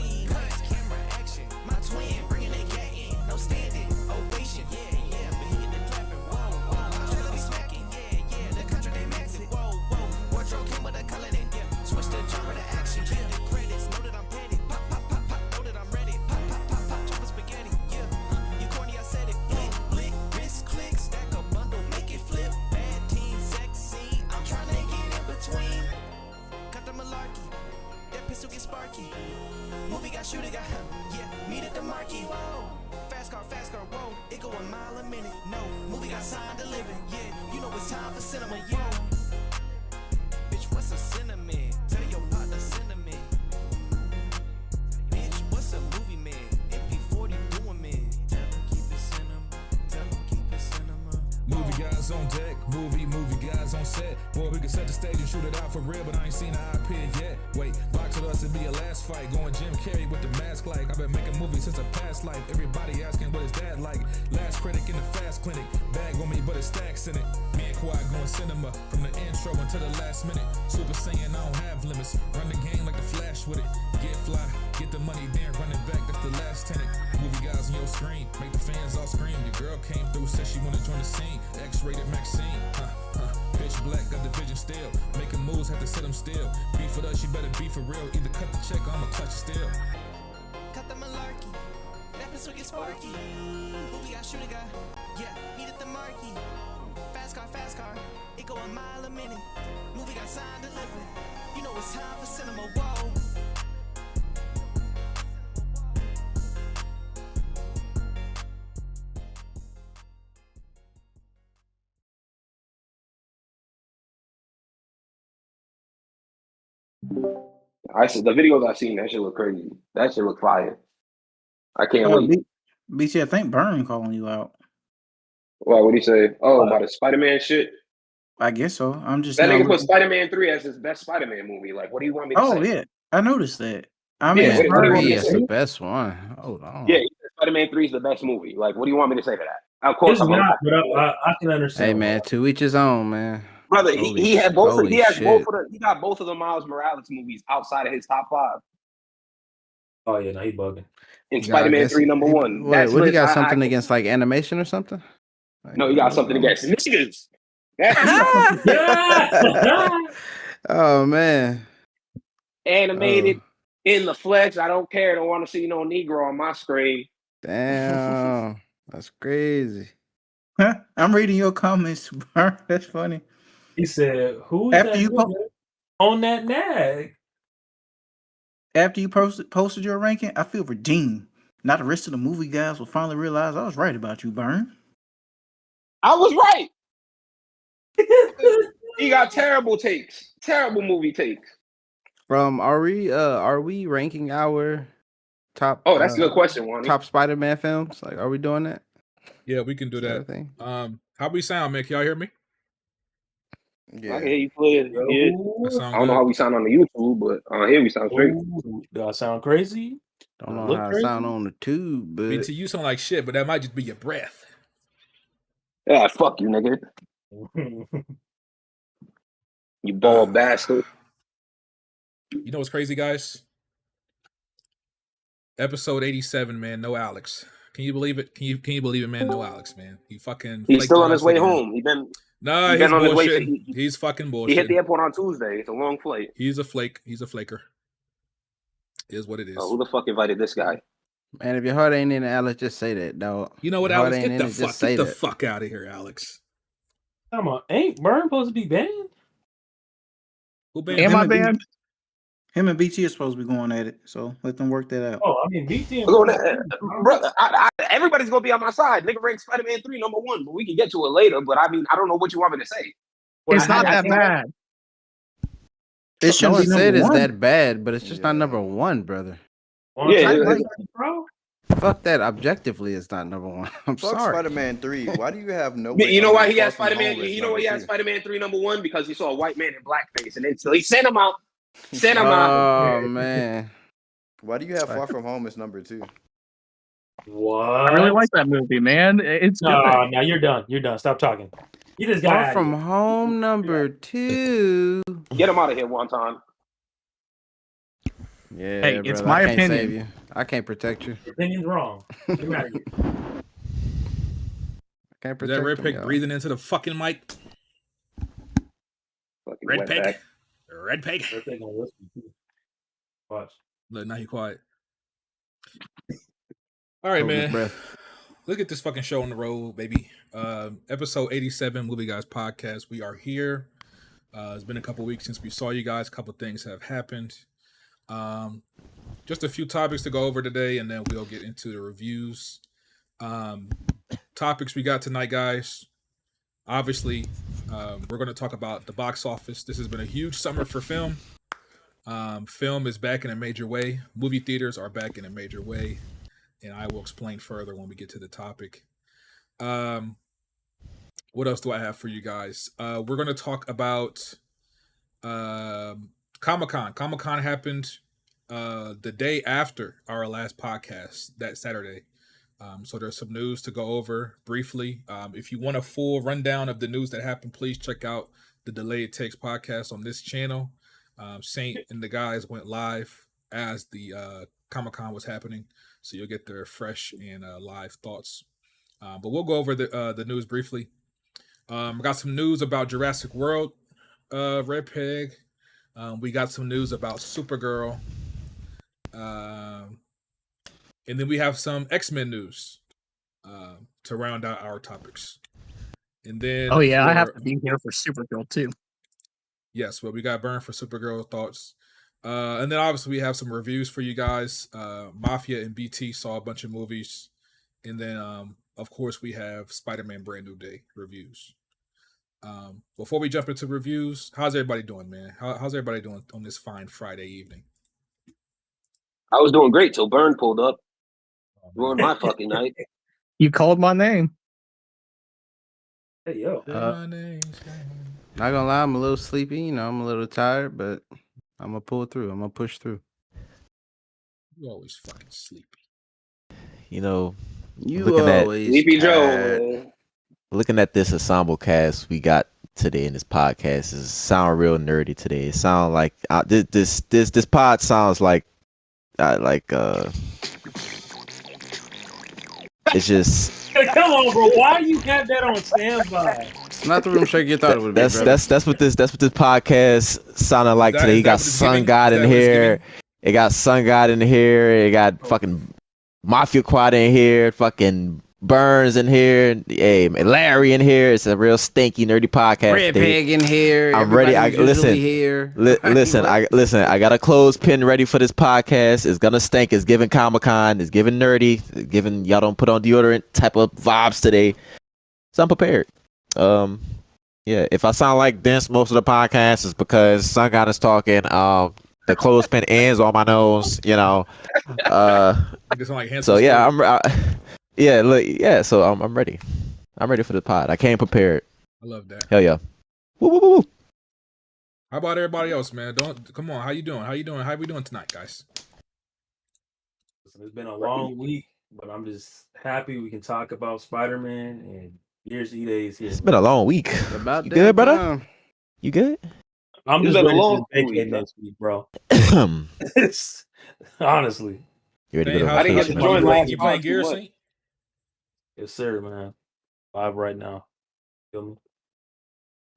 scene. Cuts, camera, action. My twin bringing that cat in. No standing, ovation. Yeah, but he in the clapping. Whoa. Trailer be smacking. Yeah. The country they maxing. Whoa. Wardrobe came with a color in. Yeah. Switch the genre to action. Yeah. The credits. Know that I'm petty. Pop. Know that I'm ready. Pop. Chocolate spaghetti. Yeah. You corny, I said it. Blick. Wrist click. Stack a bundle. Make it flip. Bad team, sex scene. I'm trying to get in between. Cut the malarkey. That pistol get sparky. Movie got shooter got meet at the marquee. Whoa. Fast car, whoa. It go a mile a minute. No, movie got signed to living. Yeah, you know it's time for cinema. Yeah. Bitch, what's a cinnamon? Tell your partner cinnamon. Bitch, what's a movie man? MP40 doing man. Tell him keep it cinema. Movie guys on deck, movie guys on set. Boy, we can set the stage and shoot it out for real, but I ain't seen an IP yet. Wait, box with us, it'd be a last fight. Going Jim Carrey with the mask like. I've been making movies since a past life. Everybody asking what is that like. Last critic in the fast clinic. Bag on me, but it stacks in it. Me and Quad going cinema from the intro until the last minute. Super Saiyan, I don't have limits. Run the game like the Flash with it. Get fly, get the money, then run it back. That's the last tenant. Movie guys on your screen, make the fans all scream. Your girl came through, said she wanna join the scene. X-rated Maxine, pitch black, got the vision still. Making moves, have to sit them still. Beef with us, you better be for real. Either cut the check or I'ma clutch it still. Cut the malarkey. That pistol get sparky. Movie got shooter got meet at the marquee. Fast car. It go a mile a minute. Movie got signed to living. You know it's time for cinema. Whoa. The videos I seen, that shit look crazy. That shit look fire. I can't wait. BC, I think Burn calling you out. Well, what do you say? Oh, about the Spider-Man shit? I guess so. I'm just that nigga put Spider-Man 3 as his best Spider-Man movie. Like, what do you want me to say? Oh yeah, I noticed that. I mean, it's the best one. Hold on. Yeah, Spider-Man 3 is the best movie. Like, what do you want me to say to that? Of course, it's not, but I can understand. Hey man, to each his own, man. Brother, he had both. He got both of the Miles Morales movies outside of his top 5. Oh yeah, no, he bugging. In Spider-Man 3, number 1. What he got something against like animation or something? Like, no, he got something against niggas. Oh man, animated in the flesh. I don't care. I don't want to see no Negro on my screen. Damn, that's crazy. I'm reading your comments, bro. That's funny. He said, "Who after you on that nag?" After you posted your ranking, I feel redeemed. Not the rest of the movie guys will finally realize I was right about you, Burn. I was right. He got terrible takes, terrible movie takes. Are we ranking our top? Oh, that's a good question, Wani. Top Spider-Man films. Like, are we doing that? Yeah, we can do that. How we sound, man? Can y'all hear me? Yeah, I hear you clear. Yeah. I don't know how we sound on the YouTube, but here we sound straight. Do I sound crazy? Don't know how I sound on the tube, but BT, you sound like shit, but that might just be your breath. Yeah, fuck you, nigga. You bald bastard. You know what's crazy, guys? Episode 87, man. No Alex. Can you believe it? Can you believe it, man? No Alex, man. He's still on his way home. He's on his way. He's fucking bullshit. He hit the airport on Tuesday. It's a long flight. He's a flake. He's a flaker. Is what it is. Who the fuck invited this guy? Man, if your heart ain't in it, Alex, just say that, dog. You know what, Alex? Get the fuck out of here, Alex. Come on, ain't Burn supposed to be banned? Who banned? Am I banned? Him and BT are supposed to be going at it, so let them work that out. Oh, I mean, BT. Brother, everybody's gonna be on my side. Nigga ranked Spider-Man 3 number 1, but we can get to it later. But I mean, I don't know what you want me to say. It's not that bad. It shouldn't be said it's that bad, but it's just not number 1, brother. Yeah, bro. Fuck that. Objectively, it's not number 1. I'm sorry. Spider-Man 3. Why do you have no? You know why he has Spider-Man? You know why he has Spider-Man 3 number 1? Because he saw a white man in blackface, and then so he sent him out. Oh man. Why do you have Far From Home as number 2? What? I really like that movie, man. It's good. No, you're done. You're done. Stop talking. You just got Far From Home number 2. Get him out of here one time. Yeah, Hey, brother, it's my I can't opinion. save you. I can't protect you. Your opinion's wrong. Get out of here. I can't Is protect that Red them, Pig y'all. breathing into the fucking mic? Fucking Red Pig? wetback. Red Pig? They're taking a listen too. Watch. Look, now he quiet. All right, Hold his man. breath. Let's get this fucking show on the road, baby. Episode 87, Movie Guys Podcast. We are here. It's been a couple weeks since we saw you guys. A couple things have happened. Just a few topics to go over today, and then we'll get into the reviews. Topics we got tonight, guys. Obviously, we're going to talk about the box office. This has been a huge summer for film. Film is back in a major way. Movie theaters are back in a major way, and I will explain further when we get to the topic. What else do I have for you guys? We're going to talk about Comic-Con. Comic-Con happened the day after our last podcast, that Saturday. So there's some news to go over briefly. If you want a full rundown of the news that happened, please check out the Delayed Takes podcast on this channel. Saint and the guys went live as the Comic-Con was happening, so you'll get their fresh and live thoughts. But we'll go over the news briefly. Got some news about Jurassic World, Red Pig. We got some news about Supergirl. And then we have some X-Men news to round out our topics. And then I have to be here for Supergirl too. Yes, well, we got burned for Supergirl thoughts. And then obviously we have some reviews for you guys. Mafia and BT saw a bunch of movies. And then, of course, we have Spider-Man Brand New Day reviews. Before we jump into reviews, how's everybody doing, man? How's everybody doing on this fine Friday evening? I was doing great till Burn pulled up. Ruined my fucking night. You called my name. Hey, yo. My name's Not gonna lie, I'm a little sleepy. You know, I'm a little tired, but I'm gonna pull through. I'm gonna push through. You always fucking sleepy. You know, You looking at- always Sleepy tired. Joe. looking at this ensemble cast we got today in this podcast is sound real nerdy today. It sound like this pod sounds like it's just Come on, bro. Why you got that on standby? It's not the room shake you thought it would be. that's brother. that's what this podcast sounded like today. You got Sun God in here. It got Sun God in here. It got fucking Mafia Quad in here. Fucking Burns in here. Hey, Larry in here. It's a real stinky nerdy podcast. Red Pig in here. I'm ready. Everybody who's usually here. Listen. I got a clothespin ready for this podcast. It's gonna stink. It's giving Comic-Con. It's giving nerdy. It's giving y'all don't put on deodorant type of vibes today. So I'm prepared. Yeah. If I sound like this most of the podcast, is because Sun God is talking. The clothespin ends on my nose. You know. So yeah, So I'm ready. I'm ready for the pod. I came prepared. I love that. Hell yeah. Woo, woo, woo, woo. How about everybody else, man? Come on. How you doing? How we doing tonight, guys? It's been a long week, but I'm just happy we can talk about Spider-Man and Year's E-Days here. It's been a long week. About You good, damn brother? time. You good? I'm It's just been a ready long to week, vacate bro. next week, bro. You It's honestly. ready to Dang, go? how didn't get to you join playing- last you playing pod too Gears, much. Saint? Yes, sir, man. Live right now. Feel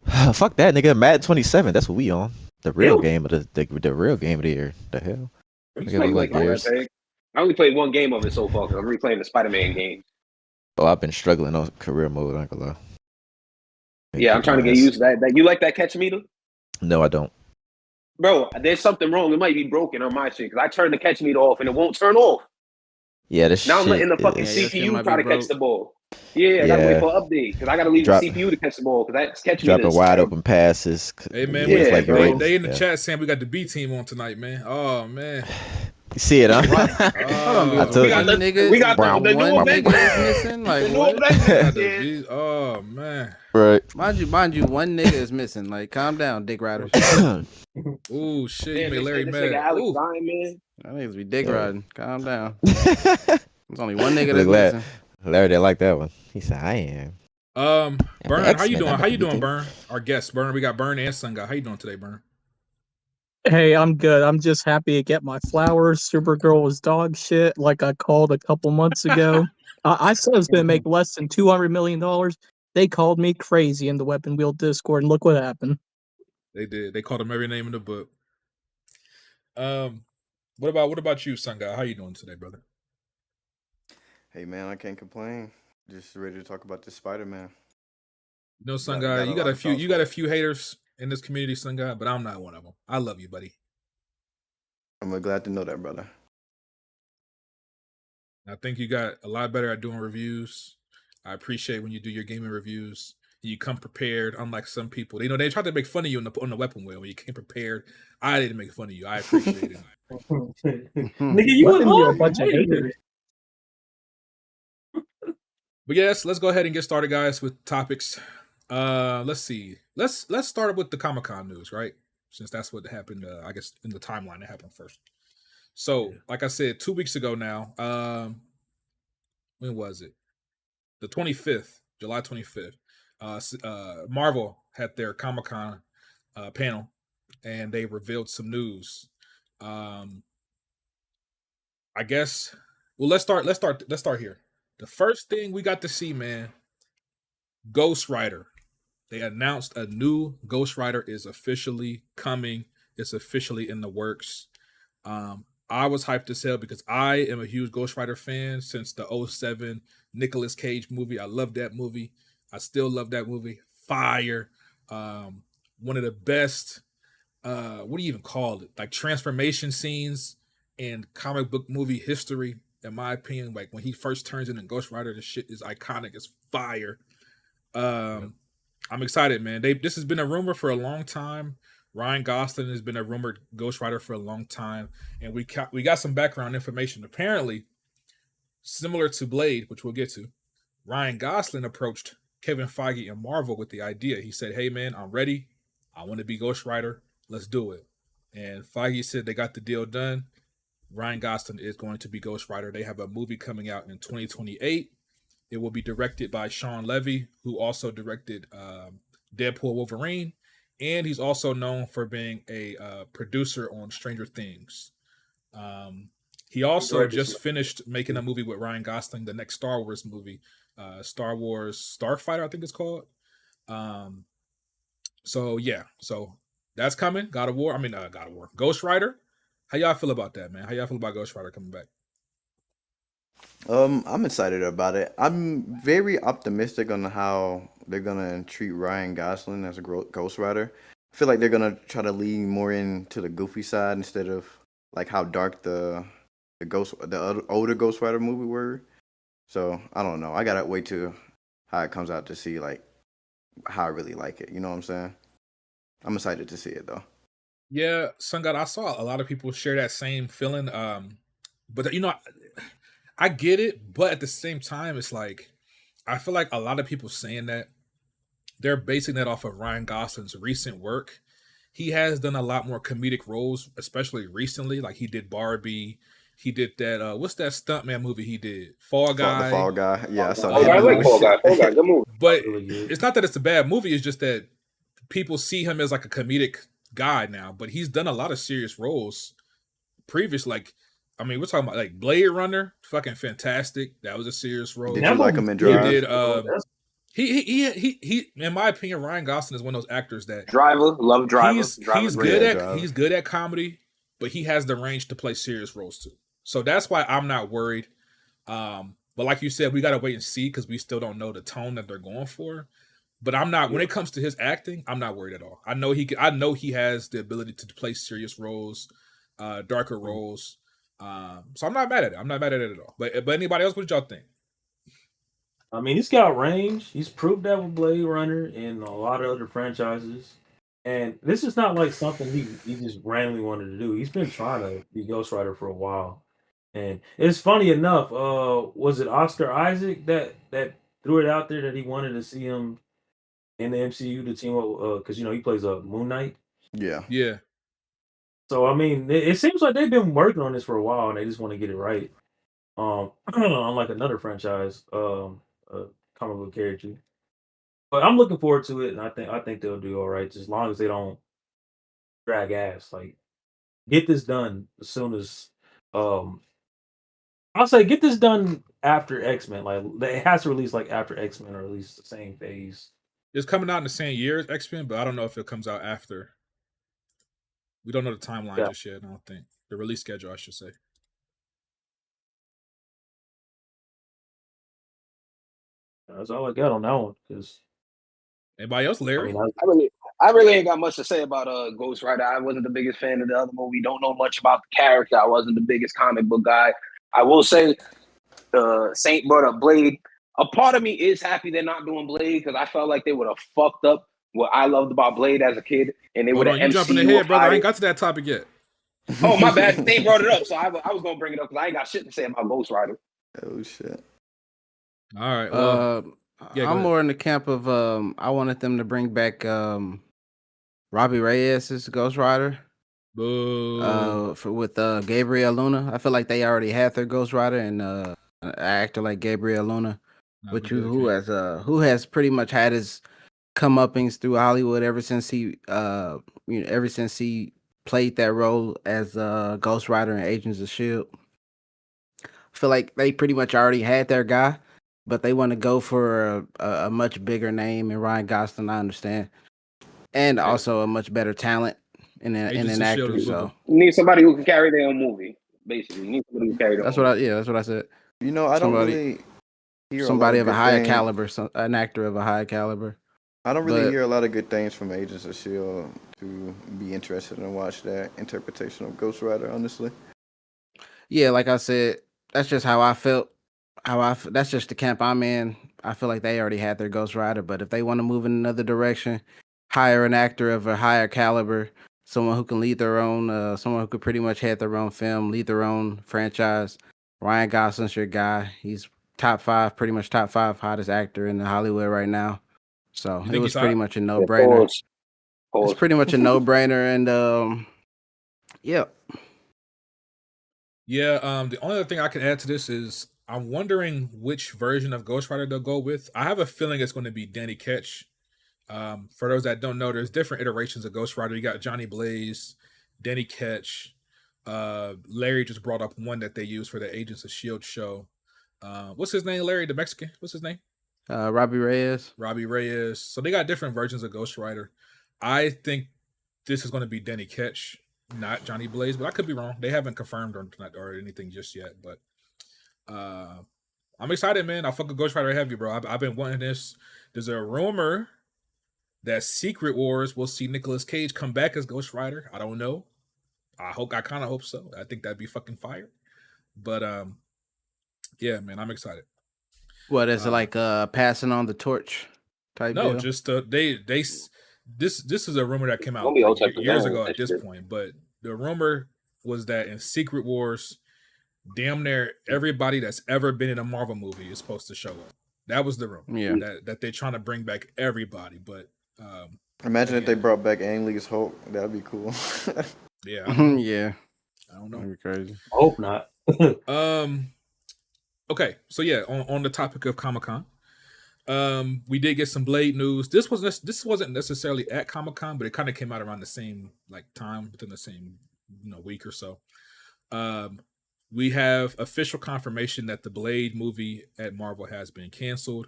me? Fuck that, nigga. Madden 27. That's what we on. The real Ew. game of the real game of the year. The hell? You Nigga played look like like Gears. Red Pig. I only played one game of it so far because I'm replaying the Spider-Man game. Oh, I've been struggling on career mode. I ain't gonna lie. Yeah, I'm trying to get used to that. You like that catch meter? No, I don't. Bro, there's something wrong. It might be broken on my shit because I turned the catch meter off and it won't turn off. Yeah, this Now I'm shit letting the fucking is- your shit CPU might try be to catch broke. the ball. Yeah, I gotta wait Yeah. for an update because I gotta leave Drop- the CPU to catch the ball because that's catch meter. dropping wide open passes. Hey man, Yeah, we, like bro. they in the yeah. chat saying we got the B team on tonight, man. Oh man. You see it, huh? Hold on, Oh, I told one you. nigga, we got the one new nigga Avengers. is missing. The Like new what? Avengers, got the yeah. B- oh man. Right. Mind you, one nigga is missing. Like, calm down, dick riders. Ooh shit, you Damn, made Larry this nigga mad. Alex Ooh. dying, man. That niggas be dick Yeah. riding. Calm down. There's only one nigga that's Look at that. missing. Larry didn't like that one. He said, "I am." Burn, the how you X-Men, doing? I How you bet doing, you Burn? Our guest, Burn. We got Burn and Sun God. How you doing today, Burn? Hey, I'm good. I'm just happy to get my flowers. Supergirl was dog shit, like I called a couple months ago. I said it was going to make less than $200 million. They called me crazy in the Weapon Wheel Discord, and look what happened. They did. They called him every name in the book. What about you, Sun Guy? How you doing today, brother? Hey man, I can't complain. Just ready to talk about this Spider-Man. You know, Sun Guy, you got a few haters in this community, Sun Guy, but I'm not one of them. I love you, buddy. I'm glad to know that, brother. I think you got a lot better at doing reviews. I appreciate when you do your gaming reviews. You come prepared, unlike some people. You know, they tried to make fun of you on the weapon wheel when you came prepared. I didn't make fun of you. I appreciate it. Nigga, you Weapon Wheel, a was bunch of haters. But yes, let's go ahead and get started, guys, with topics. Let's see. Let's start with the Comic-Con news, right? Since that's what happened, I guess in the timeline it happened first. So, like I said, 2 weeks ago now, when was it? The 25th, July 25th. Marvel had their Comic-Con panel, and they revealed some news. I guess. Well, let's start here. The first thing we got to see, man, Ghost Rider. They announced a new Ghost Rider is officially coming. It's officially in the works. I was hyped as hell because I am a huge Ghost Rider fan since the 2007 Nicolas Cage movie. I love that movie. I still love that movie. Fire. One of the best, what do you even call it? Like transformation scenes in comic book movie history, in my opinion. Like when he first turns into Ghost Rider, the shit is iconic. It's fire. I'm excited, man. This has been a rumor for a long time. Ryan Gosling has been a rumored Ghost Rider for a long time, and we got some background information. Apparently, similar to Blade, which we'll get to, Ryan Gosling approached Kevin Feige and Marvel with the idea. He said, "Hey, man, I'm ready. I want to be Ghost Rider. Let's do it." And Feige said they got the deal done. Ryan Gosling is going to be Ghost Rider. They have a movie coming out in 2028. It will be directed by Sean Levy, who also directed Deadpool Wolverine. And he's also known for being a producer on Stranger Things. He also just finished making a movie with Ryan Gosling, the next Star Wars movie, Star Wars Starfighter, I think it's called. So that's coming. God of War. Ghost Rider. How y'all feel about that, man? How y'all feel about Ghost Rider coming back? I'm excited about it. I'm very optimistic on how they're gonna treat Ryan Gosling as a Ghost Rider. I feel like they're gonna try to lean more into the goofy side instead of like how dark the older Ghost Rider movie were. So I don't know. I gotta wait to how it comes out to see like how I really like it. You know what I'm saying? I'm excited to see it though. Yeah, Sun God, I saw a lot of people share that same feeling. But you know, I get it, but at the same time, it's like I feel like a lot of people saying that they're basing that off of Ryan Gosling's recent work. He has done a lot more comedic roles, especially recently. Like he did Barbie, he did that. What's that stuntman movie he did? Fall Guy. The Fall Guy. Yeah, I saw Oh, that. I like Fall Guy. Fall Guy, good movie. But it's not that it's a bad movie. It's just that people see him as like a comedic guy now. But he's done a lot of serious roles previous. Like, I mean, we're talking about like Blade Runner, fucking fantastic. That was a serious role. Did you like him in Drive? He did. He in my opinion, Ryan Gosling is one of those actors that love Driver. He's good at comedy, but he has the range to play serious roles too. So that's why I'm not worried. But like you said, we gotta wait and see because we still don't know the tone that they're going for. But I'm not when it comes to his acting, I'm not worried at all. I know he has the ability to play serious roles, darker roles. So I'm not mad at it. I'm not mad at it at all. But anybody else, what did y'all think? I mean, he's got range. He's proved that with Blade Runner and a lot of other franchises. And this is not like something he just randomly wanted to do. He's been trying to be Ghost Rider for a while. And it's funny enough, was it Oscar Isaac that threw it out there that he wanted to see him in the MCU to team up because he plays a Moon Knight. Yeah. So I mean, it seems like they've been working on this for a while and they just want to get it right. Unlike another franchise, comic book character. But I'm looking forward to it, and I think they'll do all right, just as long as they don't drag ass. Like get this done as soon as I'll say get this done after X-Men. Like it has to release like after X-Men or at least the same phase. It's coming out in the same year as X-Men, but I don't know if it comes out after. We don't know the timeline just yet. I don't think the release schedule, I should say. That's all I got on that one. Because anybody else, Larry? I really ain't got much to say about Ghost Rider. I wasn't the biggest fan of the other movie. Don't know much about the character. I wasn't the biggest comic book guy. I will say, Saint brought up Blade. A part of me is happy they're not doing Blade because I felt like they would have fucked up what I loved about Blade as a kid, and they would have. You jumping ahead, brother. I ain't got to that topic yet. Oh my bad. They brought it up, so I was gonna bring it up because I ain't got shit to say about Ghost Rider. Oh shit. All right. Well, I'm more in the camp of I wanted them to bring back Robbie Reyes as Ghost Rider. Boo. With Gabriel Luna. I feel like they already had their Ghost Rider and an actor like Gabriel Luna, who has pretty much had his comeuppings through Hollywood ever since he played that role as Ghost Rider in Agents of S.H.I.E.L.D. I feel like they pretty much already had their guy, but they want to go for a much bigger name in Ryan Gosling, I understand. And also a much better talent in an actor. So you need somebody who can carry their own movie, basically. You need somebody who can carry their that's own what that's what I said. You know, I don't really hear somebody of a higher things. caliber, an actor of a high caliber. I don't really hear a lot of good things from Agents of S.H.I.E.L.D. to be interested in watch that interpretation of Ghost Rider, honestly. Yeah, like I said, that's just how I felt. That's just the camp I'm in. I feel like they already had their Ghost Rider, but if they want to move in another direction, hire an actor of a higher caliber, someone who can lead their own, someone who could pretty much head their own film, lead their own franchise. Ryan Gosling's your guy. He's pretty much top 5 hottest actor in Hollywood right now. So it was pretty much a no-brainer. It's pretty much a no-brainer, and yeah. Yeah, the only other thing I can add to this is I'm wondering which version of Ghost Rider they'll go with. I have a feeling it's going to be Danny Ketch. For those that don't know, there's different iterations of Ghost Rider. You got Johnny Blaze, Danny Ketch. Larry just brought up one that they use for the Agents of S.H.I.E.L.D. show. What's his name, Larry? The Mexican? What's his name? Robbie Reyes. Robbie Reyes. So they got different versions of Ghost Rider. I think this is going to be Danny Ketch, not Johnny Blaze, but I could be wrong. They haven't confirmed or anything just yet, but I'm excited, man. I fuck with Ghost Rider heavy, bro. I've been wanting this. There's a rumor that Secret Wars will see Nicolas Cage come back as Ghost Rider. I don't know. I kind of hope so. I think that'd be fucking fire. But yeah, man, I'm excited. What is it like? Passing on the torch type? No, deal? just this is a rumor that came out years ago at this point. But the rumor was that in Secret Wars, damn near everybody that's ever been in a Marvel movie is supposed to show up. That was the rumor. Yeah. That they're trying to bring back everybody. But imagine if they brought back Ang Lee's Hulk. That'd be cool. Yeah. Yeah. I don't know. That'd be crazy. I hope not. Okay, so yeah, on the topic of Comic-Con, we did get some Blade news. This wasn't necessarily at Comic-Con, but it kind of came out around the same time, within the same week or so. We have official confirmation that the Blade movie at Marvel has been canceled.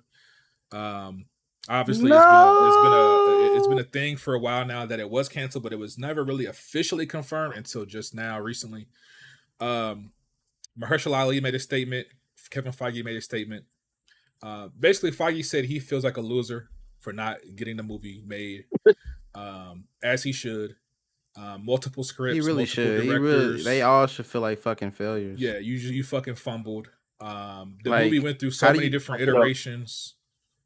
Obviously, it's been a thing for a while now that it was canceled, but it was never really officially confirmed until just now, recently. Mahershala Ali made a statement. Kevin Feige made a statement. Basically, Feige said he feels like a loser for not getting the movie made, as he should. Multiple scripts. He really should. They all should feel like fucking failures. Yeah, you fucking fumbled. The movie went through so many different iterations.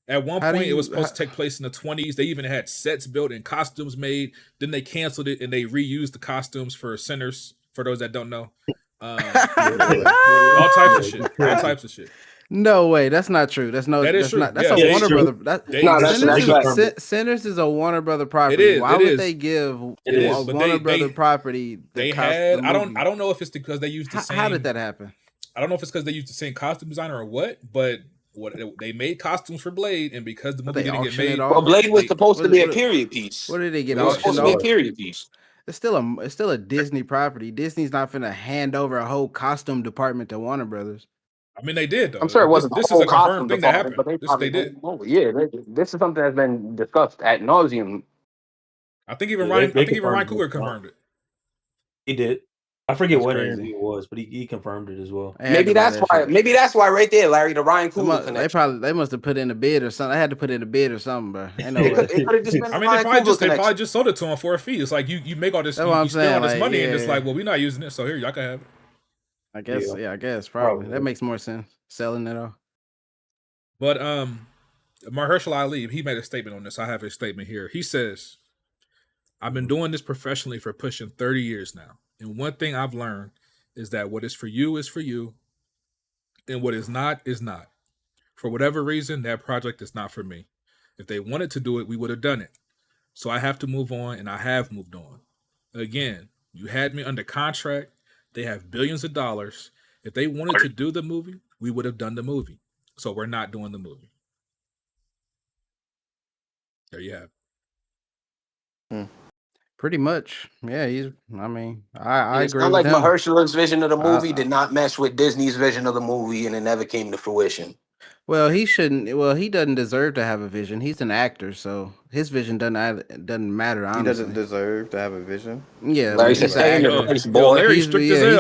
At one point, it was supposed to take place in the 20s. They even had sets built and costumes made. Then they canceled it and they reused the costumes for Sinners. For those that don't know, all types of shit. No way, that's not true. That's true. That's a Warner Brother. Sinners is a Warner Brother property. Why would they give a Warner Brother property? They had. I don't know if it's because they used the same. How did that happen? I don't know if it's because they used the same costume designer or what, but they made costumes for Blade, and because the movie didn't get made, Blade was supposed to be a period piece. What did they get? It was supposed to be a period piece. It's still a Disney property. Disney's not finna hand over a whole costume department to Warner Brothers. I mean, they did though. I'm sure it wasn't the This is whole a confirmed costume thing that department, happened. but they This probably they did. this is something that's been discussed ad nauseum. I think even Yeah, Ryan. they I think even Ryan confirmed Coogler it. confirmed it. He did. I forget That's what crazy. interview it was, but he confirmed it as well. They had Maybe to buy that's that why. shit. Maybe that's why right there, Larry, the Ryan Coogler connection. They must have put in a bid or something. I had to put in a bid or something, bro. Ain't no It way. could have just been I the mean, Ryan Coogler they probably connection. just sold it to him for a fee. It's like you make all this, That's what I'm you spend all saying, this like, money, and it's yeah. like, well, we're not using it, so here y'all can have it. I guess, Yeah. I guess probably. Probably. That makes more sense. Selling it all. But Mahershala Ali, he made a statement on this. I have his statement here. He says, "I've been doing this professionally for pushing 30 years now, and one thing I've learned is that what is for you, and what is not, is not. For whatever reason, that project is not for me. If they wanted to do it, we would have done it. So I have to move on, and I have moved on. Again, you had me under contract. They have billions of dollars. If they wanted to do the movie, we would have done the movie. So we're not doing the movie." There you have it. Pretty much. Yeah, I I agree sounds with like him. Mahershala's vision of the movie did not mesh with Disney's vision of the movie, and it never came to fruition. Well, he shouldn't. Well, he doesn't deserve to have a vision. He's an actor, so his vision doesn't matter. Honestly, He doesn't deserve to have a vision. Yeah, Larry like, said, he's "Stay in an your actor. place, boy." Larry's strict as hell.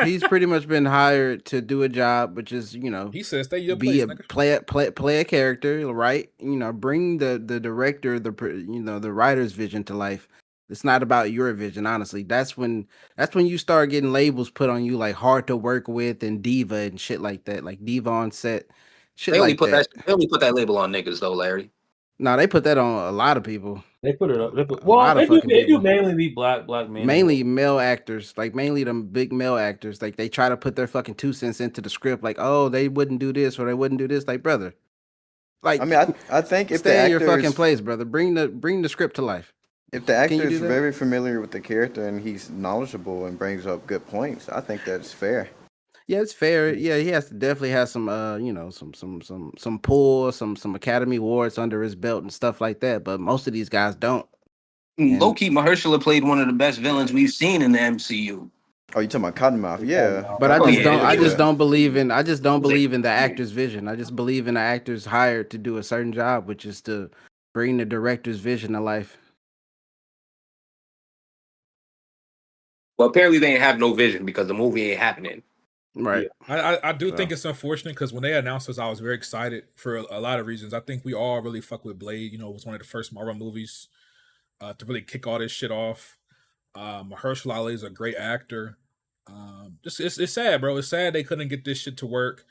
He's pretty much been hired to do a job, which is he says stay your be place, play a character, right? Bring the director, the writer's vision to life. It's not about your vision, honestly. That's when you start getting labels put on you, like hard to work with and diva and shit like that, like diva on set, shit They only like put that. They only put that label on niggas though, Larry. No, they put that on a lot of people. They put it up. They They do mainly be black men. Mainly male actors, like mainly them big male actors. Like they try to put their fucking 2 cents into the script, like, oh, they wouldn't do this or they wouldn't do this. Like, brother, like, I mean, I think if the stay in actor your fucking is, place, brother. Bring the script to life. if the Can actor you is do that? very familiar with the character and he's knowledgeable and brings up good points, I think that's fair. Yeah, it's fair. Yeah, he has to definitely have some, some pull, some Academy Awards under his belt and stuff like that. But most of these guys don't. Low key, Mahershala played one of the best villains we've seen in the MCU. Oh, you talking about Cottonmouth? Yeah, But I just don't believe in Exactly. the actor's vision. I just believe in the actors hired to do a certain job, which is to bring the director's vision to life. Well, apparently they ain't have no vision because the movie ain't happening. Right. I do think it's unfortunate because when they announced this, I was very excited for a lot of reasons. I think we all really fuck with Blade. It was one of the first Marvel movies to really kick all this shit off. Mahershala Ali is a great actor. It's sad, bro. It's sad they couldn't get this shit to work.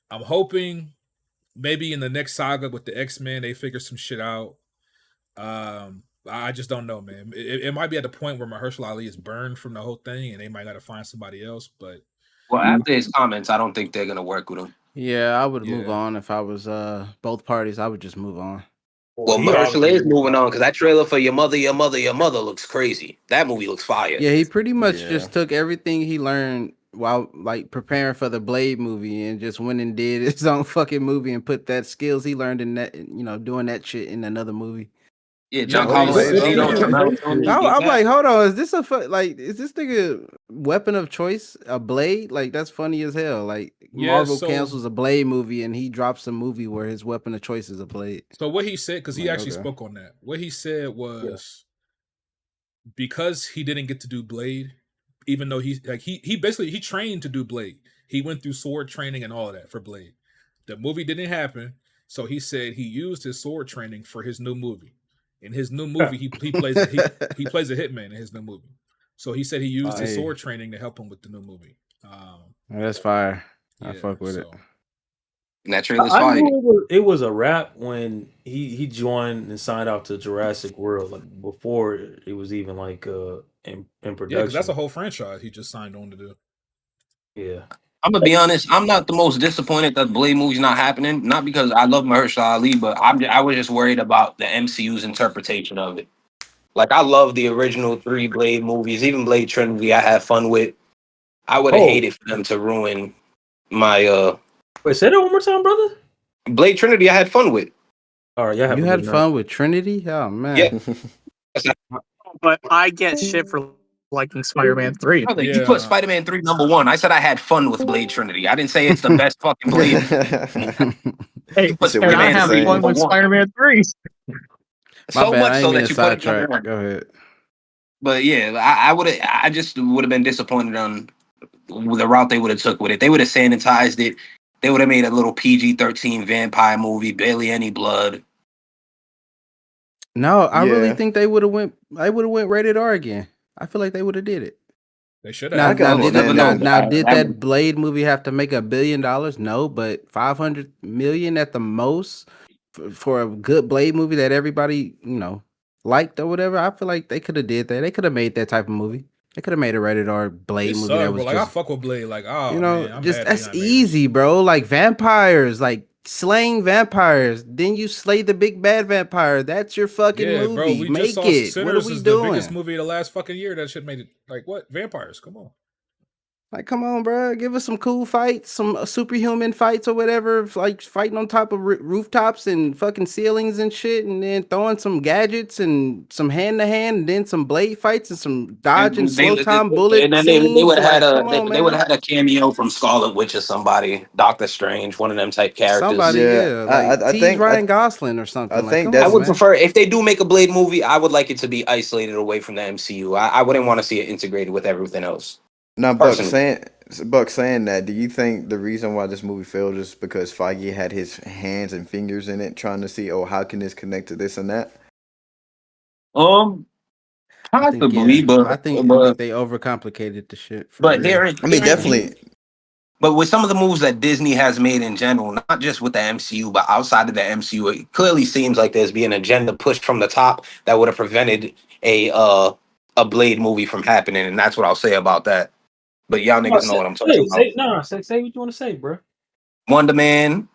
I'm hoping maybe in the next saga with the X-Men they figure some shit out. I just don't know, man. It might be at the point where Mahershala Ali is burned from the whole thing, and they might got to find somebody else. But well, after his comments, I don't think they're gonna work with him. Yeah, I would move on if I was both parties. I would just move on. Well, Mahershala is moving on because that trailer for Your Mother looks crazy. That movie looks fire. Yeah, he pretty much just took everything he learned while like preparing for the Blade movie and just went and did his own fucking movie and put that skills he learned in that, doing that shit in another movie. Yeah, John Carlos. I'm like, hold on, is this is this nigga weapon of choice a Blade? Like that's funny as hell. Like Marvel cancels a Blade movie and he drops a movie where his weapon of choice is a Blade. So what he said, because he actually spoke on that. What he said was because he didn't get to do Blade, even though he basically trained to do Blade. He went through sword training and all of that for Blade. The movie didn't happen, so he said he used his sword training for his new movie. In his new movie, he plays a hitman in his new movie. So he said he used his sword training to help him with the new movie. That's fire. I fuck with it. And that trailer's fire. It was a wrap when he joined and signed out to Jurassic World, like before it was even like in production. Yeah, because that's a whole franchise he just signed on to do. Yeah. I'm gonna be honest. I'm not the most disappointed that the Blade movie's not happening. Not because I love Mahershala Ali, but I was just worried about the MCU's interpretation of it. Like I love the original 3 Blade movies, even Blade Trinity. I had fun with. I would have hated for them to ruin my. Wait, say that one more time, brother. Blade Trinity, I had fun with. All right, yeah. You had fun with Trinity? Oh man. Yeah. but I get shit for liking Spider-Man 3. Brother, you put Spider-Man 3 #1. I said I had fun with Blade Trinity. I didn't say it's the best fucking Blade. Hey, You put said and we I Spider-Man ain't have 3 fun saying. with #1. Spider-Man 3. My So bad. much I so ain't mean that to you put it sidetrack. #1. Go ahead. But yeah, I just would have been disappointed on the route they would have took with it. They would have sanitized it. They would have made a little PG-13 vampire movie, barely any blood. No, I really Yeah, think they would have went. I would have went rated R again. I feel like they would have did it. They should Now, I have. can now We'll did it, never understand know. that. now did That that would, Blade movie have to make $1 billion? No, but 500 million at the most for a good Blade movie that everybody liked or whatever. I feel like they could have did that. They could have made that type of movie. They could have made a rated R Blade It movie that sucked, bro. was Like I just fuck with Blade. Like, oh man, I'm just mad they that's not made it. easy, bro. Like vampires, like slaying vampires. Then you slay the big bad vampire. That's your fucking Yeah, bro. movie. We just Make saw it. What are Sinners we is the biggest doing? movie of the last fucking year. That shit made it like what? Vampires. Come on. Like, come on, bro. Give us some cool fights, some superhuman fights or whatever, like fighting on top of rooftops and fucking ceilings and shit, and then throwing some gadgets and some hand to hand, and then some blade fights and some dodge and and they slow time bullet and then they scenes. would have had Like, come on, they would man. have had a cameo from Scarlet Witch or somebody, Doctor Strange, one of them type characters. Somebody, Yeah, yeah, like I tease think Ryan Gosling or I something. Like, think come I on, that's would man. prefer if they do make a Blade movie, I would like it to be isolated away from the MCU. I wouldn't want to see it integrated with everything else. now Personally. Buck saying that. Do you think the reason why this movie failed is because Feige had his hands and fingers in it, trying to see, oh, how can this connect to this and that? I think, Possibly, yeah, I think they overcomplicated the shit for but real. I mean, definitely. but with some of the moves that Disney has made in general, not just with the MCU, but outside of the MCU, it clearly seems like there's being an agenda pushed from the top that would have prevented a Blade movie from happening, and that's what I'll say about that. But y'all No, niggas know what I'm talking about. Say what you want to say, bro. Wonder Man,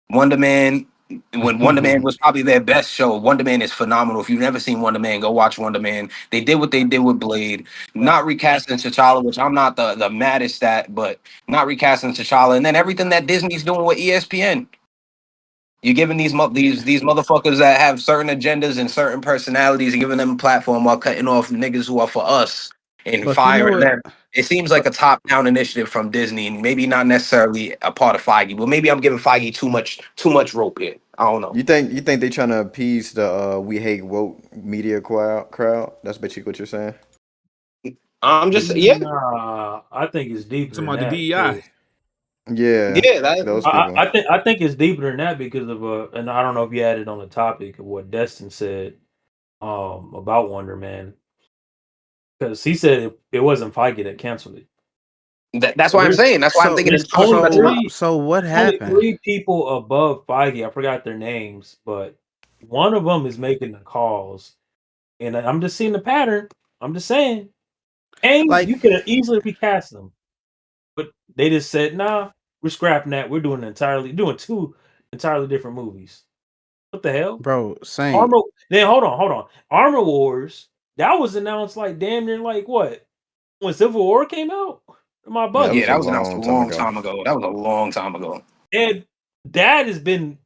Wonder Man. When Wonder Man was probably their best show, Wonder Man is phenomenal. If you've never seen Wonder Man, go watch Wonder Man. They did what they did with Blade, not recasting T'Challa, which I'm not the maddest at, but not recasting T'Challa, and then everything that Disney's doing with ESPN. You're giving these motherfuckers that have certain agendas and certain personalities and giving them a platform while cutting off niggas who are for us and Buck, you know firing what? them. It seems like a top-down initiative from Disney, and maybe not necessarily a part of Feige, but maybe I'm giving Feige too much rope here. I don't know. You think they trying to appease the we hate woke media crowd? That's basically what you're saying. I'm just yeah. Nah, I think it's deeper Talking than about the that. DEI. 'Cause Yeah, That those I, people. I think I think it's deeper than that because of and I don't know if you had it on the topic of what Destin said about Wonder Man, because he said it wasn't Feige that canceled it. that's So why I'm saying. That's why I'm thinking it's there's coming from the top. So what only happened? three people above Feige. I forgot their names, but one of them is making the calls, and I'm just seeing the pattern. I'm just saying, and Like, you could have easily recast them, but they just said, "Nah, we're scrapping that. We're doing two entirely different movies." What the hell? bro, Saint, Armor. Then hold on. Armor Wars. That was announced like damn near like what when Civil War came out. Am I That Yeah, was bugging? a that was announced a long time long ago. time ago. That was a long time ago. And that has been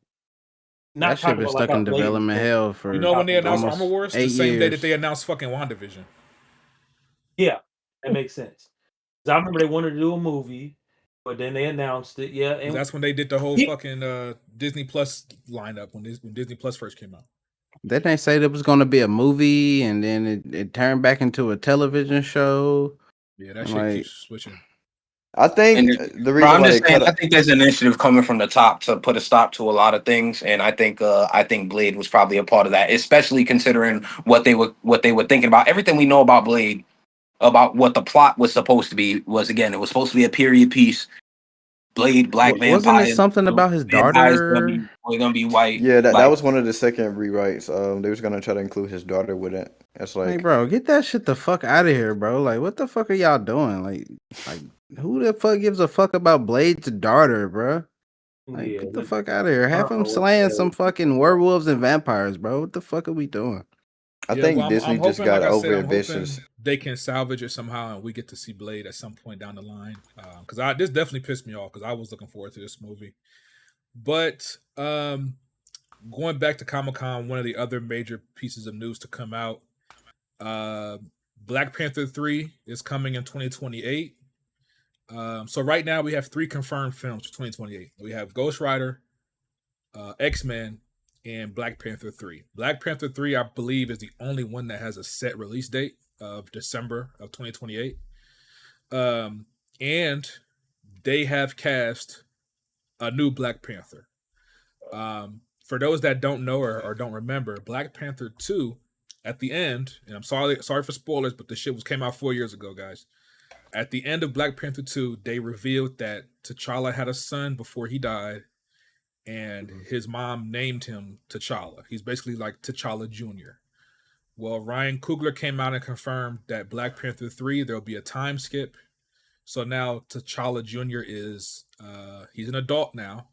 that not shit talking been about like stuck how in Blade was development supposed hell You for know when they announced to Armor almost Wars? The 8 same day that years. they announced fucking WandaVision. Yeah, that makes sense. 'Cause I remember they wanted to do a movie, but then they announced it. Yeah, 'Cause and that's when they did the whole yeah, fucking Disney Plus lineup when Disney Plus first came out. Didn't they say there was going to be a movie and then it turned back into a television show? Yeah, that And shit keeps like, switching. I think And the bro, reason I'm why they just saying, cut I it. think there's an initiative coming from the top to put a stop to a lot of things, and I think Blade was probably a part of that, especially considering what they were thinking about. Everything we know about Blade, about what the plot was supposed to be, was again, it was supposed to be a period piece. Blade, black wasn't it vampires. something about his Vampires daughter? gonna be white. Yeah, that Like was one of the second rewrites. They was gonna try to include his daughter with it. It's Like, like, bro, get that shit the fuck out of here, bro. Like, what the fuck are y'all doing? Like, who the fuck gives a fuck about Blade's daughter, bro? Like, yeah. get the fuck out of here. I Have don't him know what slaying the hell some is going fucking on. werewolves and vampires, bro. What the fuck are we doing? I Yeah, think well, I'm Disney just hoping, like got I said, over I'm hoping ambitious. they can salvage it somehow, and we get to see Blade at some point down the line. Because this definitely pissed me off because I was looking forward to this movie. But going back to Comic-Con, one of the other major pieces of news to come out, Black Panther 3 is coming in 2028. So right now we have 3 confirmed films for 2028. We have Ghost Rider, X-Men, and Black Panther 3. Black Panther 3, I believe, is the only one that has a set release date of December of 2028. And they have cast a new Black Panther. For those that don't know or don't remember, Black Panther 2 at the end, and I'm sorry for spoilers, but the shit came out 4 years ago, guys. At the end of Black Panther 2, they revealed that T'Challa had a son before he died, and his mom named him T'Challa. He's basically like T'Challa Jr. Well, Ryan Coogler came out and confirmed that Black Panther 3, there'll be a time skip. So now T'Challa Jr. is, he's an adult now,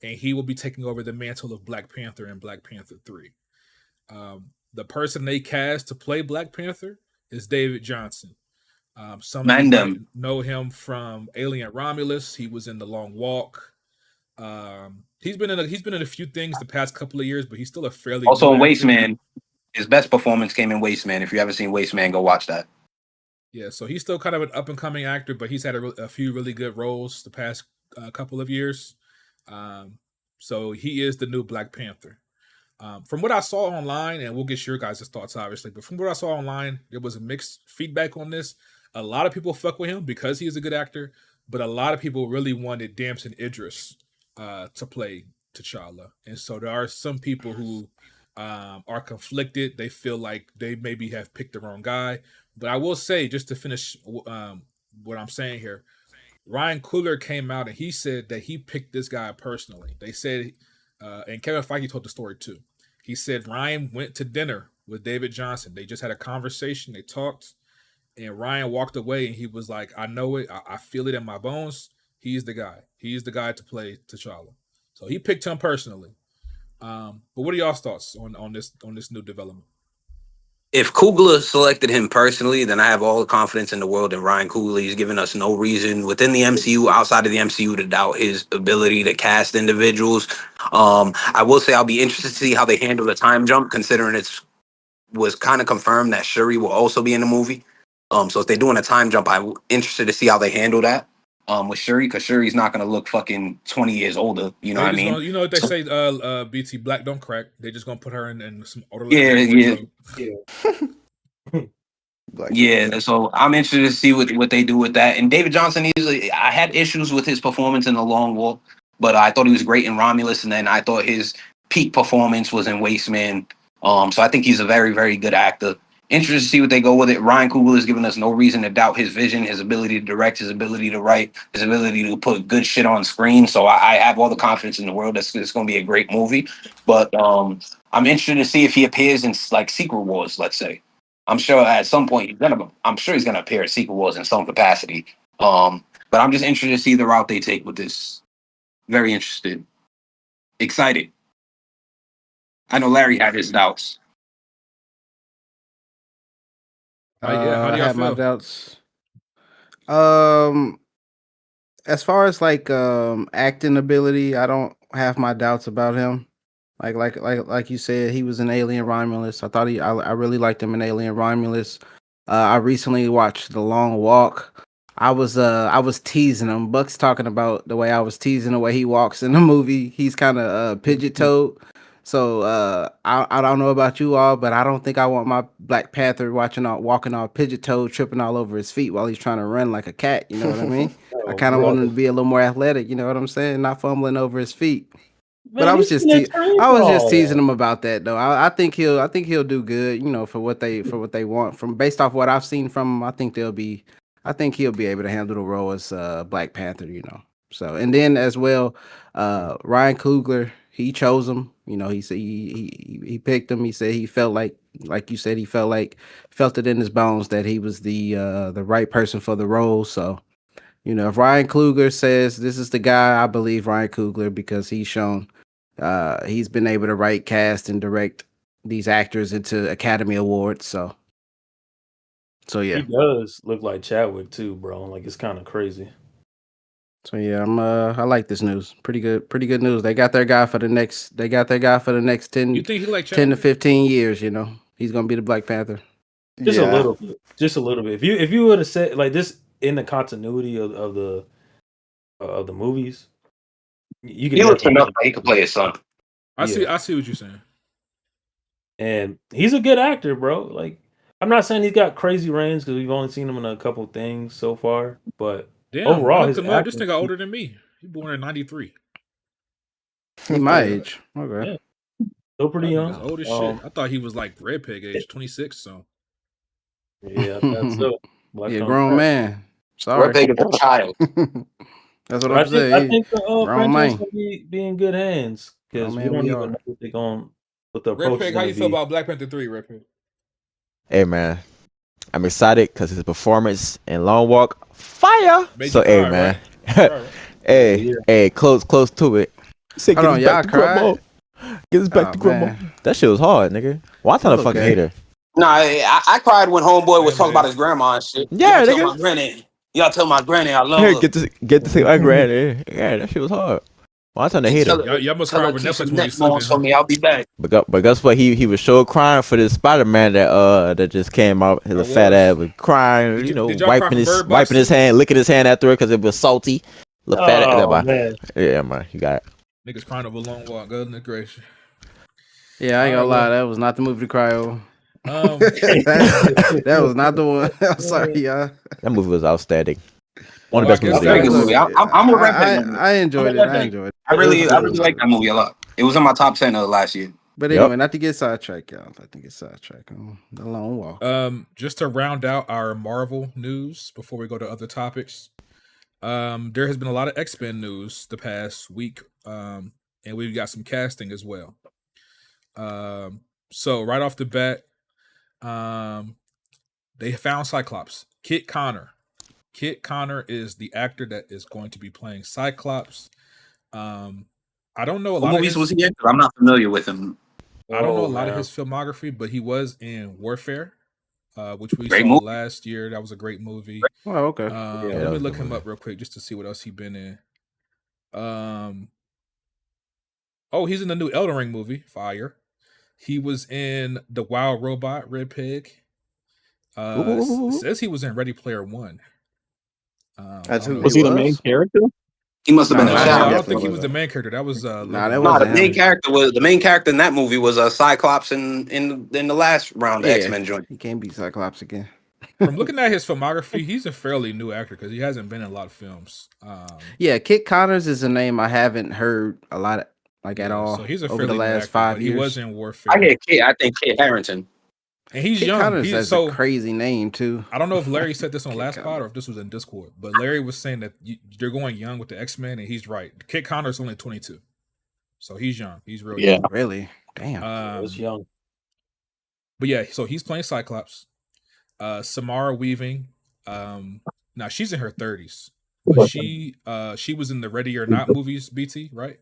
and he will be taking over the mantle of Black Panther in Black Panther 3. The person they cast to play Black Panther is David Jonsson. Some of you might know him from Alien Romulus. He was in The Long Walk. He's been in a few things the past couple of years, but he's still a fairly also in good Waste actor. Man. His best performance came in Waste Man. If you haven't seen Waste Man, go watch that. Yeah, so he's still kind of an up and coming actor, but he's had a few really good roles the past couple of years. So he is the new Black Panther. From what I saw online, and we'll get your guys' thoughts, obviously, but from what I saw online, there was a mixed feedback on this. A lot of people fuck with him because he is a good actor, but a lot of people really wanted Damson Idris to play T'Challa. And so there are some people who are conflicted. They feel like they maybe have picked the wrong guy. But I will say, just to finish what I'm saying here, Ryan Coogler came out and he said that he picked this guy personally. They said, and Kevin Feige told the story too. He said Ryan went to dinner with David Jonsson. They just had a conversation. They talked, and Ryan walked away and he was like, I know it. I feel it in my bones. He's the guy. He's the guy to play T'Challa. So he picked him personally. But what are y'all's thoughts on this new development? If Coogler selected him personally, then I have all the confidence in the world in Ryan Coogler. He's given us no reason within the MCU, outside of the MCU, to doubt his ability to cast individuals. I will say I'll be interested to see how they handle the time jump, considering it was kind of confirmed that Shuri will also be in the movie. So if they're doing a time jump, I'm interested to see how they handle that with Shuri, because Shuri's not going to look fucking 20 years older. You know what I mean? You know what they say, BT, black don't crack. They're just going to put her in some orderly. Yeah, so I'm interested to see what they do with that. And David Jonsson, I had issues with his performance in The Long Walk, but I thought he was great in Romulus, and then I thought his peak performance was in Waste Man. So I think he's a very, very good actor. Interested to see what they go with it. Ryan Coogler has given us no reason to doubt his vision, his ability to direct, his ability to write, his ability to put good shit on screen. So I have all the confidence in the world that it's going to be a great movie. But I'm interested to see if he appears in like Secret Wars, let's say. I'm sure at some point he's gonna appear at Secret Wars in some capacity. But I'm just interested to see the route they take with this. Very interested. Excited. I know Larry had his doubts. How do y'all I have feel? my doubts. As far as like acting ability, I don't have my doubts about him. Like you said, he was in Alien Romulus. I really liked him in Alien Romulus. I recently watched The Long Walk. I was teasing him. Buck's talking about the way I was teasing the way he walks in the movie. He's kind of pigeon toed. So I don't know about you all, but I don't think I want my Black Panther walking all pigeon toed, tripping all over his feet while he's trying to run like a cat. You know what I mean? I kind of want him to be a little more athletic. You know what I'm saying? Not fumbling over his feet. Man, but I was just teasing him about that though. I think he'll do good, you know, for what they want from based off what I've seen from him. I think he'll be able to handle the role as Black Panther, you know. So and then as well, Ryan Coogler, he chose him. You know, he said he picked him. He said he felt like you said, he felt it in his bones that he was the right person for the role. So, you know, if Ryan Coogler says this is the guy, I believe Ryan Coogler because he's shown he's been able to write, cast, and direct these actors into Academy Awards. So yeah, he does look like Chadwick too, bro. Like it's kind of crazy. So yeah, I like this news. Pretty good news. They got their guy for the next 10 You think he like 10 to 15 years, you know. He's gonna be the Black Panther. Just a Yeah. little bit. Just a little bit. If you would have said like this in the continuity of the movies, you could He looks definitely enough that he could play his son. I see Yeah. what you're saying. And he's a good actor, bro. Like I'm not saying he's got crazy range because we've only seen him in a couple things so far, but Damn, overall, I his looked him up. This acting, nigga older than me. He born in '93. He my age. Okay. yeah, still pretty That young. nigga's old as shit. I thought he was like Red Pig age, 26. So Yeah, that's so. Black Yeah, comes grown back. man. Sorry. Red Pig is a child. That's what But I'm saying. I think the grown franchise man. will be in good hands because Grown we man, don't we even are. know what they're going, what the Red approach is Pig, how going you to feel be. about Black Panther 3, Red Pig? Hey man, I'm excited because his performance in Long Walk, fire. Made So you hey cry, man, right? Right. hey, close to it. Say, Hold on, y'all cried? Get us back Oh, to grandma. man. That shit was hard, nigga. Why I That's a fucking okay. hater? Nah, I cried when Homeboy was Hey, talking about man. his grandma and shit. Yeah, Y'all tell nigga. my granny. Y'all tell my granny I love Here, her. get to see my granny. Yeah, that shit was hard. Why I a And hater? Y'all must tell cry her with keep Netflix some when neck you sleeping, bones for huh? me. I'll be back. But guess what? He was sure crying for this Spider-Man that just came out. His I fat was. ass was crying, Did y'all cry for Bird Box wiping his too? hand, licking his hand after it because it was salty. Little fat ass. Oh man, Yeah, man, you got it. Niggas crying over a long walk. Goodness gracious. Yeah, I ain't All gonna right, lie. well, That was not the movie to cry over. that that was not the one. I'm sorry, y'all. That movie was outstanding. One Well, of the I best That's a movies very guess good ever. movie. I'm a Red Pig movie. I enjoyed it. I enjoyed it. I really like that movie a lot. It was in my top 10 of last year. But Yep. anyway, not to get sidetracked, y'all. Not to get sidetracked on the long walk. Just to round out our Marvel news before we go to other topics. There has been a lot of X-Men news the past week. And we've got some casting as well. So right off the bat, they found Cyclops. Kit Connor. Kit Connor is the actor that is going to be playing Cyclops. I don't know a What lot of movies his, was he in? 'Cause I'm not familiar with him. I don't know a lot of his filmography, but he was in Warfare, which we Great saw movie. last year. That was a great movie. Oh, okay. that Let me was a look good him movie. up real quick just to see what else he's been in. Oh, he's in the new Elden Ring movie, Fire. He was in The Wild Robot, Red Pig. It says he was in Ready Player One. That's who Was he the main character? He must have been No, a I child. don't think he was the main character. That was that Logan. No, wasn't the main him. character in that movie was Cyclops in the last round of Yeah, X-Men joint. he can't be Cyclops again. From looking at his filmography, he's a fairly new actor because he hasn't been in a lot of films. Yeah, Kit Connors is a name I haven't heard a lot of, at all. So he's a over fairly the new last actor, 5 but years. he was in Warfare. I think Kit Harington. And he's Kit young. Connors has a crazy name too. I don't know if Larry said this on the last Kit pod or if this was in Discord, but Larry was saying that you're going young with the X-Men, and he's right. Kit Connor's only 22, so he's young. He's real young. Really? Damn. It's young. But yeah, so he's playing Cyclops. Samara Weaving. Now she's in her 30s, but she was in the Ready or Not movies. BT, right?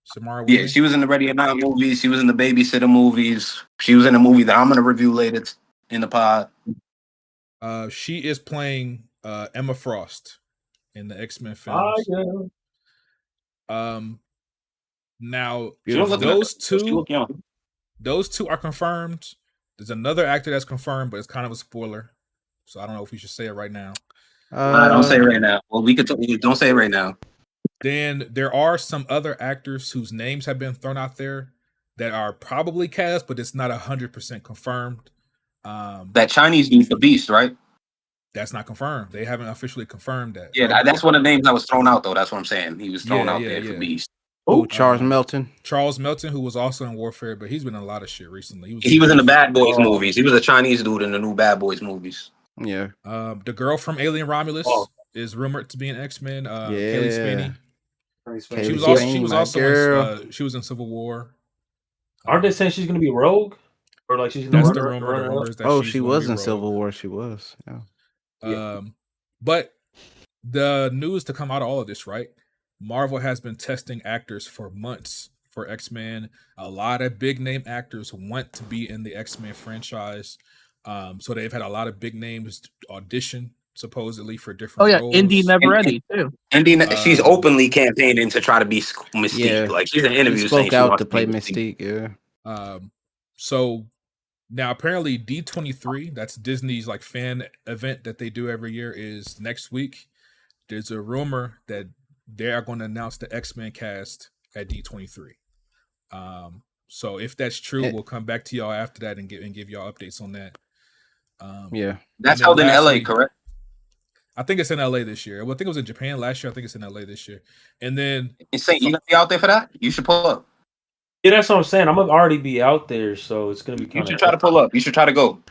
Samara Weaving. Yeah, she was in the Ready or Not movies. She was in the Babysitter movies. She was in a movie that I'm gonna review later in the pod. She is playing Emma Frost in the X-Men films. Now those two are confirmed. There's another actor that's confirmed, but it's kind of a spoiler, so I don't know if we should say it right now. Don't say it right now. Well, we could. Don't say it right now. Then there are some other actors whose names have been thrown out there that are probably cast, but it's not 100% confirmed. That Chinese dude for Beast, right? That's not confirmed. They haven't officially confirmed that. Yeah, that's one of the names that was thrown out, though. That's what I'm saying. He was thrown out there for Beast. Oh, Charles Melton. Charles Melton, who was also in Warfare, but he's been in a lot of shit recently. He was in the Bad Boys movies. He was a Chinese dude in the new Bad Boys movies. Yeah. The girl from Alien Romulus is rumored to be an X-Men. Kaylee Spinney. She was in Civil War. Aren't they saying she's gonna be Rogue? Or like she's gonna that's the rumor. The rumors that she was in Civil War. She was. Yeah. But the news to come out of all of this, right? Marvel has been testing actors for months for X-Men. A lot of big name actors want to be in the X-Men franchise. So they've had a lot of big names audition supposedly for different roles. Indy Never Ready too. Indy, she's openly campaigning to try to be Mystique. Yeah. Like she's in interviews spoke saying she out wants to play Mystique. Mystique. Yeah. So Now, apparently, D23, that's Disney's like fan event that they do every year, is next week. There's a rumor that they are going to announce the X-Men cast at D23. So if that's true, we'll come back to y'all after that and give y'all updates on that. Yeah, that's held in LA, correct? I think it's in LA this year. Well, I think it was in Japan last year. I think it's in LA this year. And then Insane, you gonna be out there for that? You should pull up. Yeah, that's what I'm saying. I'm gonna already be out there, so it's gonna be kind of. You should try to pull up. You should try to go.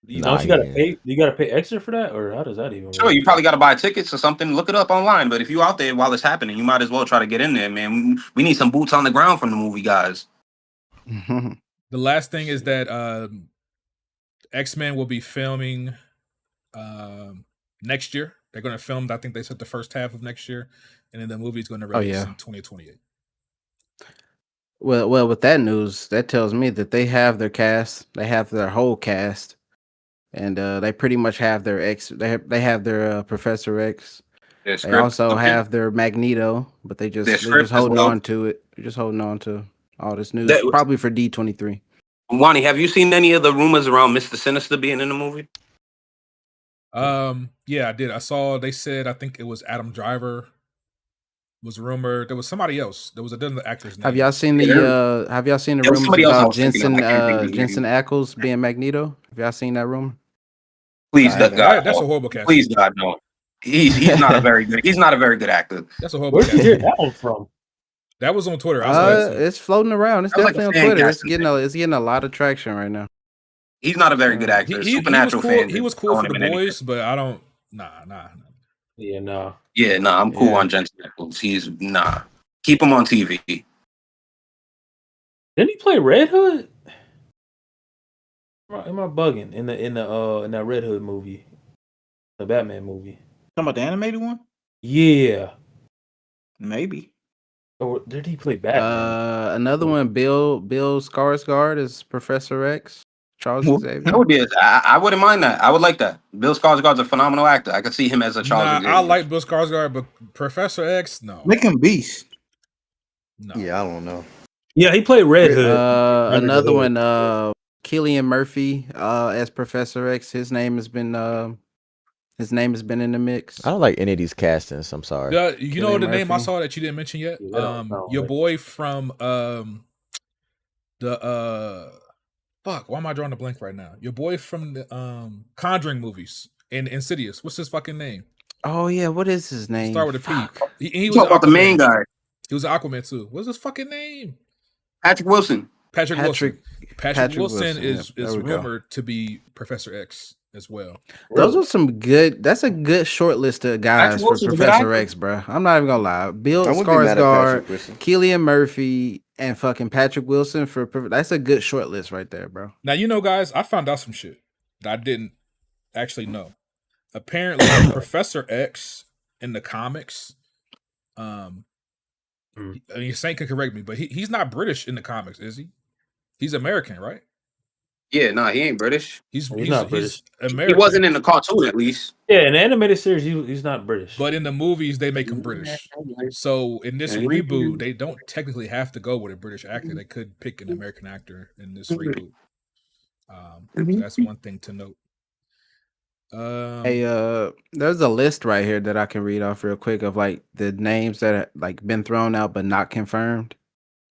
Don't you gotta pay? You gotta pay extra for that, or how does that even work? Sure, you probably got to buy tickets or something. Look it up online. But if you out there while it's happening, you might as well try to get in there, man. We need some boots on the ground from the movie guys. The last thing is that X-Men will be filming next year. They're going to film, I think they said the first half of next year, and then the movie is going to release in 2028. Well, with that news, that tells me that they have their cast. They have their whole cast. And they pretty much have their they have their Professor X. They also have their Magneto, but they're just holding on to it. They're just holding on to all this news, probably for D23. Wani, have you seen any of the rumors around Mr. Sinister being in the movie? Yeah, I did. I saw they said I think it was Adam Driver was rumored. There was somebody else. There was a different actor's name. Have y'all seen the rumors about Jensen Ackles being Magneto? Have y'all seen that rumor? Please, God, that's a horrible cast. Please, God, no. He's not a very good. He's not a very good actor. That's a horrible. Where'd you hear that one from? That was on Twitter. It's floating around. It's definitely on Twitter. It's getting a lot of traction right now. He's not a very good actor. Supernatural fan. He was cool for the boys, but I don't. Nah. Yeah, nah. Yeah, nah. I'm cool on Jensen Ackles. He's nah. Keep him on TV. Didn't he play Red Hood? Am I bugging in that Red Hood movie, the Batman movie? Talking about the animated one? Yeah, maybe. Or did he play Batman? Another one, Bill Skarsgård is Professor X. Charles Xavier. I wouldn't mind that. I would like that. Bill Skarsgård's a phenomenal actor. I could see him as a Charles Xavier. I like Bill Skarsgård, but Professor X, no. Make him Beast. No. Yeah, I don't know. Yeah, he played Red Hood. Another one, Cillian Murphy as Professor X. His name has been in the mix. I don't like any of these castings. I'm sorry. You know the name I saw that you didn't mention yet? Your boy from fuck, why am I drawing a blank right now? Your boy from the Conjuring movies and Insidious. What's his fucking name? Oh yeah, what is his name? Start with a P. He was about the main guy. He was an Aquaman too. What's his fucking name? Patrick Wilson. Patrick Wilson is rumored to be Professor X as well. Those are some good. That's a good short list of guys for Professor X, bro. I'm not even gonna lie. Bill Skarsgård, Cillian Murphy, and fucking Patrick Wilson for that's a good short list right there, bro. Now guys, I found out some shit that I didn't actually know. Apparently, Professor X in the comics, I mean, Saint can correct me, but he's not British in the comics, is he? He's American, right? Yeah, nah, he ain't British. He's not British. American. He wasn't in the cartoon, at least. Yeah, in the animated series, he's not British. But in the movies, they make him British. So in this reboot, they don't technically have to go with a British actor. They could pick an American actor in this reboot. So that's one thing to note. Hey, there's a list right here that I can read off real quick of like the names that have like been thrown out but not confirmed.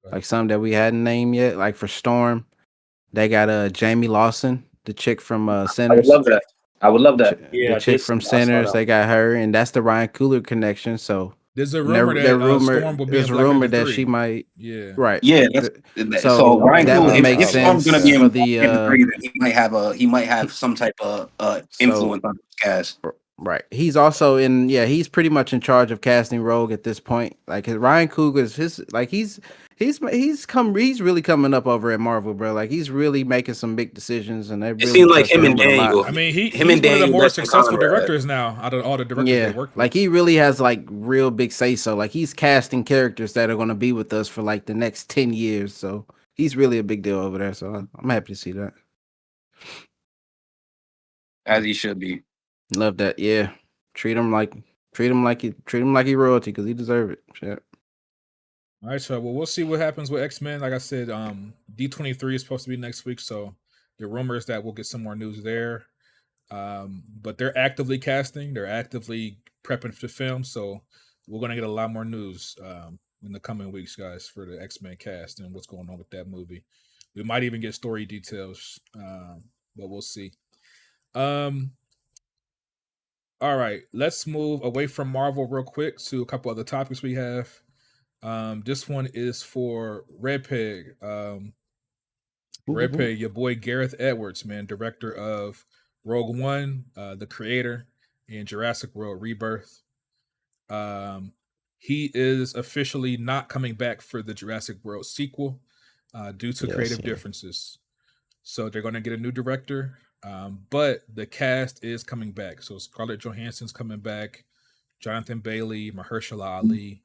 Right. Like some that we hadn't named yet. Like for Storm, they got Jamie Lawson, the chick from Sinners. I would love that. The chick from Sinners, they got her, and that's the Ryan Coogler connection. So there's a rumor there's a rumor that she might. Yeah. Right. Yeah. So Ryan that would make sense going to be for the. He might have some type of influence on the cast. Right. He's also in. Yeah, he's pretty much in charge of casting Rogue at this point. Like Ryan Coogler's he's really coming up over at Marvel, bro. Like he's really making some big decisions, and it seems like him and Daniel. I mean, he's one of the more successful directors now out of all the directors they work with. Like he really has like real big say so. Like he's casting characters that are going to be with us for like the next 10 years. So he's really a big deal over there. So I'm happy to see that. As he should be. Love that. Yeah, treat him like he royalty because he deserves it. Shit. All right, so well, we'll see what happens with X-Men. Like I said, D23 is supposed to be next week, so the rumors that we'll get some more news there. But they're actively casting, they're actively prepping for the film, so we're gonna get a lot more news in the coming weeks, guys, for the X-Men cast and what's going on with that movie. We might even get story details, but we'll see. All right, let's move away from Marvel real quick to a couple other topics we have. This one is for Red Peg. Red Peg, your boy Gareth Edwards, man, director of Rogue One, the creator, and Jurassic World Rebirth. He is officially not coming back for the Jurassic World sequel due to creative differences. So they're going to get a new director, but the cast is coming back. So Scarlett Johansson's coming back, Jonathan Bailey, Mahershala Ali.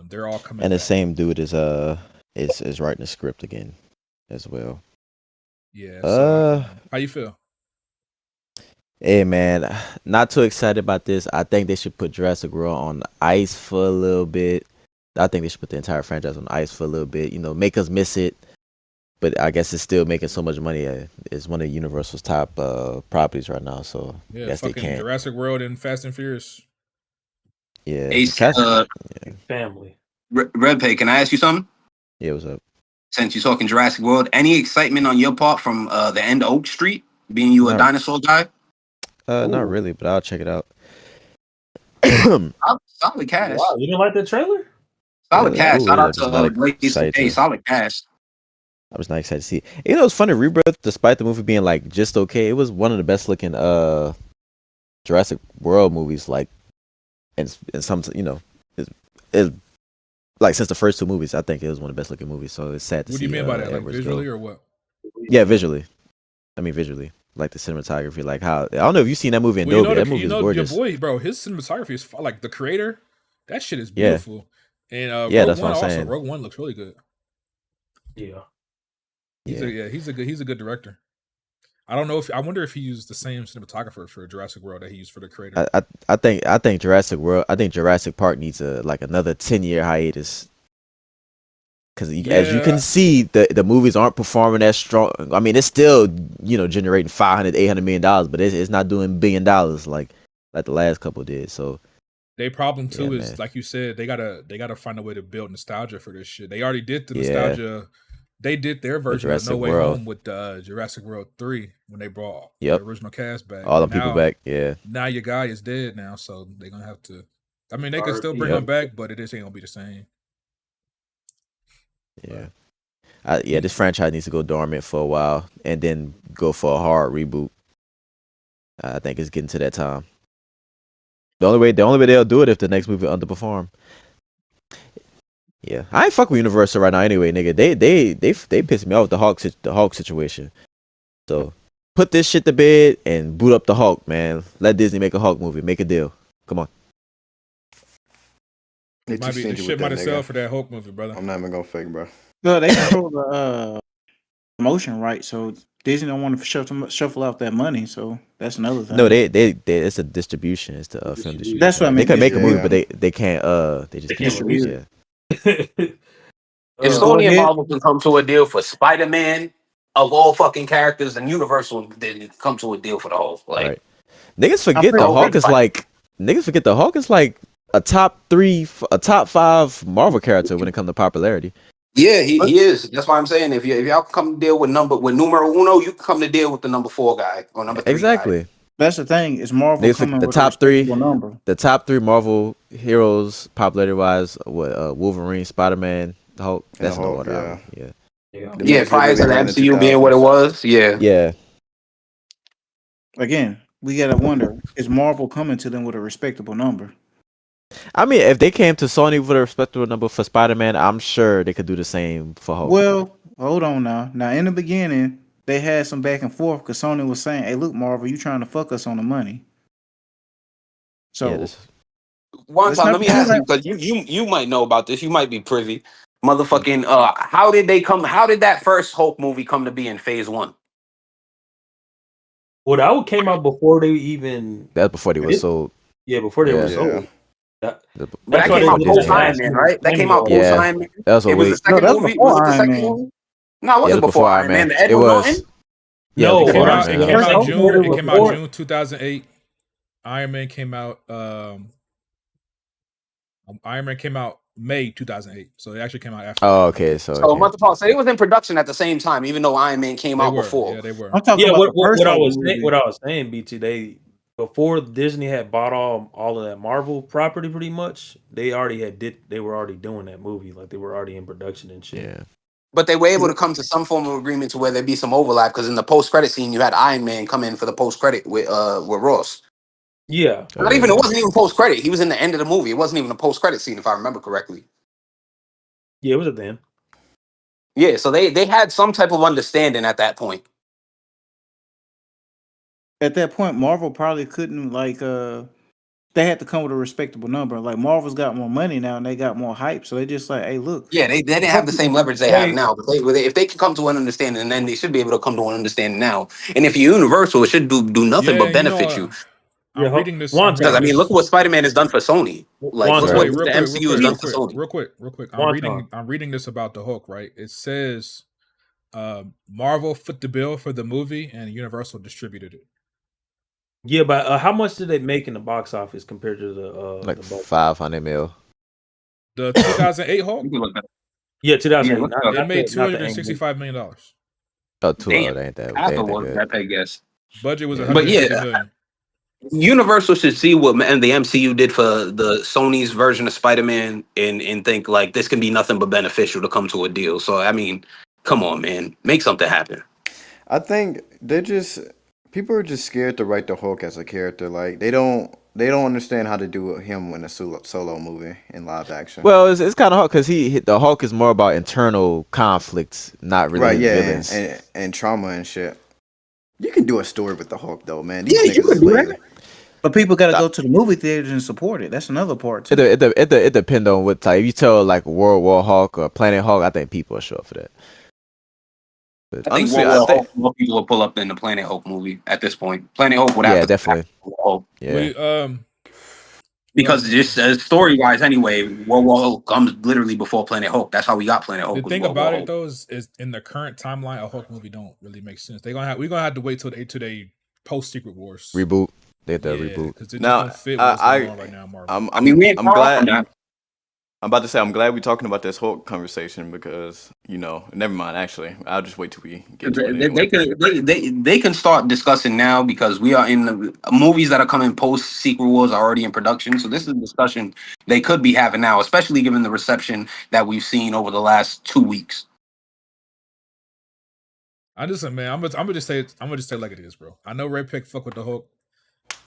They're all coming And the back. same dude is writing the script again as well. Yeah. So, how you feel? Hey man, not too excited about this. I think they should put Jurassic World on ice for a little bit. I think they should put the entire franchise on ice for a little bit. You know, make us miss it. But I guess it's still making so much money. It's one of Universal's top properties right now. So Yeah, I guess they fucking can't. Jurassic World and Fast and Furious. Yeah, Hey, Family. Red Pay, can I ask you something? Yeah, what's up? Since you're talking Jurassic World, any excitement on your part from the end of Oak Street, being you a dinosaur guy? Not really, but I'll check it out. Solid cast. Wow, you didn't like the trailer? Solid cast. Shout out to excited Hey, to- solid cast. I was not excited to see it. You know, it's funny. Rebirth, despite the movie being like just okay, it was one of the best looking Jurassic World movies. Like, and some, you know, it like since the first two movies, I think it was one of the best looking movies. So it's sad to see. What do you mean by that? Like Edwards visually go. or what? Yeah, visually. I mean, visually, like the cinematography, like how I don't know if you've seen that movie in Dolby. That movie is gorgeous. Your boy, bro, his cinematography is like the creator. That shit is Yeah. beautiful. And Yeah, Rogue that's One what I'm also. saying. Rogue One looks really good. Yeah. He's a good director. I don't know if I wonder if he used the same cinematographer for Jurassic World that he used for the creator. I think Jurassic World. I think Jurassic Park needs another 10-year hiatus. Because as you can see, the movies aren't performing as strong. I mean, it's still generating $500-800 million, but it's not doing $1 billion like the last couple did. So their problem too is man. like you said, they gotta find a way to build nostalgia for this shit. They already did the nostalgia. They did their version of No Way Home with Jurassic World 3 when they brought the original cast back. All the people back, yeah. Now your guy is dead now, so they're gonna have to. I mean, they can still bring him back, but it just ain't gonna be the same. Yeah. This franchise needs to go dormant for a while and then go for a hard reboot. I think it's getting to that time. The only way they'll do it if the next movie underperform. Yeah, I ain't fuck with Universal right now anyway, nigga. They pissed me off with the Hulk situation. So put this shit to bed and boot up the Hulk, man. Let Disney make a Hulk movie. Make a deal. Come on. The shit might have sell for that Hulk movie, brother. I'm not even gonna fake, bro. No, they control the promotion right, so Disney don't want to shuffle out that money. So that's another thing. No, they it's a distribution. It's the film distribution. That's what I mean. They can make a movie, but they can't. They just can't distribute it. If Sony and Marvel can come to a deal for Spider-Man, of all fucking characters, and Universal didn't come to a deal for the Hulk. Like, right. Niggas forget the Hulk is like a top 5 Marvel character when it comes to popularity. Yeah, he is. That's why I'm saying if y'all come to deal with numero uno, you can come to deal with the number 4 guy or number 3 exactly. guy. That's the thing. Is Marvel coming the with top a 3 number? The top 3 Marvel heroes popularity wise, Wolverine, Spider-Man, the Hulk. That's in the order. Yeah, prior to the MCU being what it was. Yeah. Again, we gotta wonder: is Marvel coming to them with a respectable number? I mean, if they came to Sony with a respectable number for Spider-Man, I'm sure they could do the same for Hulk. Well, hold on now. Now, in the beginning, they had some back and forth because Sony was saying, "Hey, look, Marvel, you trying to fuck us on the money?" So, one time, let me ask you because you might know about this. You might be privy. Motherfucking, how did that first Hulk movie come to be in Phase 1? Well, that one came out before they even. That's before they were sold. Yeah, before they were sold. That, But that's that why came they out did post the Iron last Man, movie. right? That came out post Yeah, Iron Man. that was a It was the week. No, second that was movie. before Was it the Iron second Man. movie? No, it Yeah, it wasn't was before Iron Man. The It Edward was. Norton. Yeah, No, it was It came before what Iron out. I'm It Man. came what out I'm June. saying It came out before. June 2008. Iron Man came out. Iron Man came out May 2008. So it actually came out after. Oh, Iron Man. okay. So So a okay. month apart. So it was in production at the same time, even though Iron Man came They out were. before. Yeah, they were. I'm talking Yeah, about the first what I Hulk was movie. what I was saying, BT, they before Disney had bought all of that Marvel property, pretty much they were already doing that movie, like they were already in production and shit. Yeah. But they were able to come to some form of agreement to where there'd be some overlap because in the post credit scene you had Iron Man come in for the post credit with Ross. Yeah, Oh, Not yeah, even it yeah. wasn't even post credit. He was in the end of the movie. It wasn't even a post credit scene if I remember correctly. yeah, it was at the end. Yeah, so they had some type of understanding at that point. At that point, Marvel probably couldn't they had to come with a respectable number. Like Marvel's got more money now and they got more hype, so they just like, hey, look. Yeah, they didn't have the same leverage they have now. But if they can come to an understanding, then they should be able to come to an understanding now. And if you're Universal, it should do nothing Yeah, but benefit you. I'm Yeah, reading this. one Because I time, mean, look at what Spider-Man has done for Sony. Like, one look time, what Real the quick, MCU has done for Sony. real quick. one time. I'm reading this about the Hulk, right? It says Marvel foot the bill for the movie and Universal distributed it. Yeah, but how much did they make in the box office compared to the Like the budget? 500 mil. The 2008 Hulk, You can look at Yeah, 2008. look not- up. it not made the- not the Ant-Man. $265 million. Oh, Damn. they ain't that half of good. what that I guess. Budget was Yeah. But 150 yeah, million. Universal should see what and the MCU did for the Sony's version of Spider-Man and think like this can be nothing but beneficial to come to a deal. So I mean, come on, man, make something happen. I think people are just scared to write the Hulk as a character. Like they don't understand how to do him in a solo movie in live action. Well, it's kind of hard because the Hulk is more about internal conflicts, not really Right, his yeah, villains. and trauma and shit. You can do a story with the Hulk though, man. Yeah, you niggas can is do lazy. that. But people got to go to the movie theaters and support it. That's another part too. It depends on what type. If you tell like World War Hulk or Planet Hulk, I think people will show up for that. But I think honestly, Hulk, more people will pull up in the Planet Hulk movie at this point. Planet Hulk would have yeah, to definitely. Hulk. Yeah. Because just story wise, anyway, World War Hulk comes literally before Planet Hulk. That's how we got Planet Hulk. The was thing World about War it Hulk. though is in the current timeline, a Hulk movie don't really make sense. We're gonna have to wait till they post Secret Wars Reboot. They have to Yeah, reboot. because it just Now, don't fit what's going on right now, Marvel. I mean, we ain't I'm far off from glad. that. I'm about to say I'm glad we're talking about this Hulk conversation because never mind. Actually, I'll just wait till we get to it. Anyway. They can start discussing now because we are in the movies that are coming post Secret Wars are already in production. So this is a discussion they could be having now, especially given the reception that we've seen over the last 2 weeks. I'm gonna just say like it is, bro. I know Red Pick fuck with the Hulk.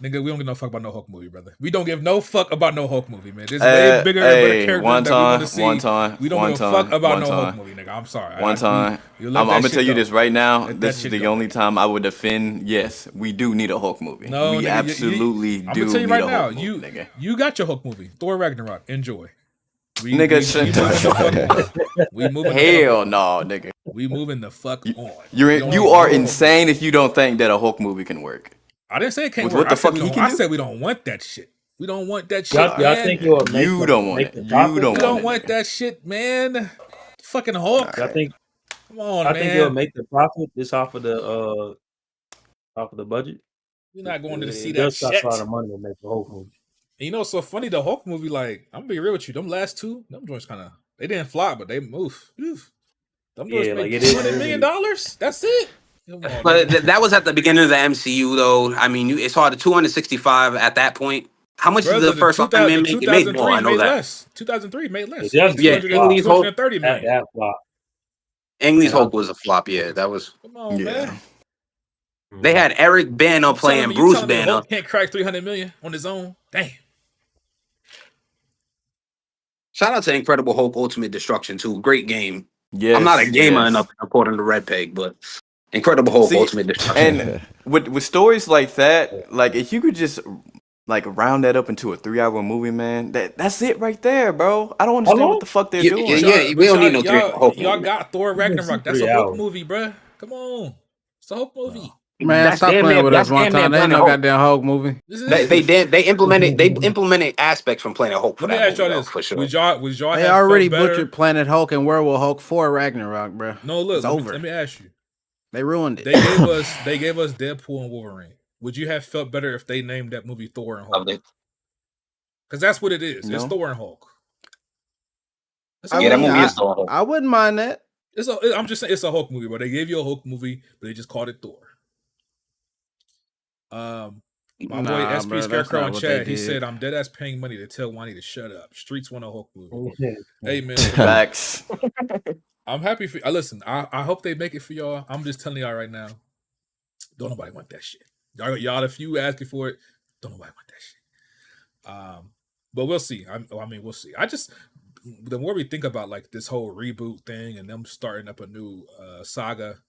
Nigga, we don't give no fuck about no Hulk movie, brother. We don't give no fuck about no Hulk movie, man. There's way bigger and better characters that we want to see. We don't give a fuck about no Hulk movie, nigga. I'm sorry. I'm gonna tell you this right now. This is the only time I would defend. Yes, we do need a Hulk movie. No, we nigga, absolutely do. I'm gonna tell you need right a now. Hulk movie, nigga. You got your Hulk movie, Thor Ragnarok. Enjoy. We Nigga, we moving hell no, nigga. We moving the fuck on. You are insane if you don't think that a Hulk movie can work. I didn't say it can't With work. what the fuck he can I do? said we don't want that shit. We don't want that shit. Y'all man. think it will make You don't want it. You We don't don't want it. that shit, man. Fucking Hulk. I think. Come on, I man. think it'll make the profit this off of the budget. We're not going to see It that does cost shit. a lot of money to make the whole movie. And you know, it's so funny. The Hulk movie, like, I'm gonna be real with you. Them last two, them joints kind of they didn't flop, but they moved. Them joints Yeah, made like it is $200 million. That's it. Come on, But man. that was at the beginning of the MCU, though. I mean, it's hard to 265 at that point. How much did the first Iron Man make? It made more. I know that. Less. 2003 made less. Yeah, Ang Lee's Hulk. 230 million. That flop. Ang Lee's Hulk was a flop. Yeah, that was. Come on, man. They had Eric Banner playing You Bruce telling me Banner. Hulk can't crack 300 million on his own. Damn. Shout out to Incredible Hulk Ultimate Destruction too. Great game. Yes, I'm not a gamer yes. enough according to Red Peg, but Incredible Hulk See, Ultimate Destruction. And with stories like that, like if you could just like round that up into a 3-hour movie, man, that's it right there, bro. I don't understand what the fuck they're doing. We don't need no 3 Hulk Y'all movie. got Thor Ragnarok. That's 3 a Hulk hours. movie, bruh. Come on. It's a Hulk movie. Man, stop playing with us one time. There ain't no goddamn Hulk movie. They implemented aspects from Planet Hulk for Let me that ask y'all movie, this: though, for sure. Would y'all They have already felt better? butchered Planet Hulk and Werewolf Hulk for Ragnarok, bro. No, look, it's over. Let me ask you. They ruined it. They gave us Deadpool and Wolverine. Would you have felt better if they named that movie Thor and Hulk? Because that's what it is. No. It's Thor and Hulk. That movie is Thor and Hulk. I wouldn't mind that. I'm just saying it's a Hulk movie, but they gave you a Hulk movie, but they just called it Thor. My boy SP Scarecrow in chat, he said, "I'm dead ass paying money to tell Wani to shut up. Streets want a Hulk movie." Hey man, Facts. I'm happy for. Listen, I hope they make it for y'all. I'm just telling y'all right now. Don't nobody want that shit. Y'all, if you asking for it, don't nobody want that shit. But we'll see. I mean, we'll see. The more we think about like this whole reboot thing and them starting up a new saga,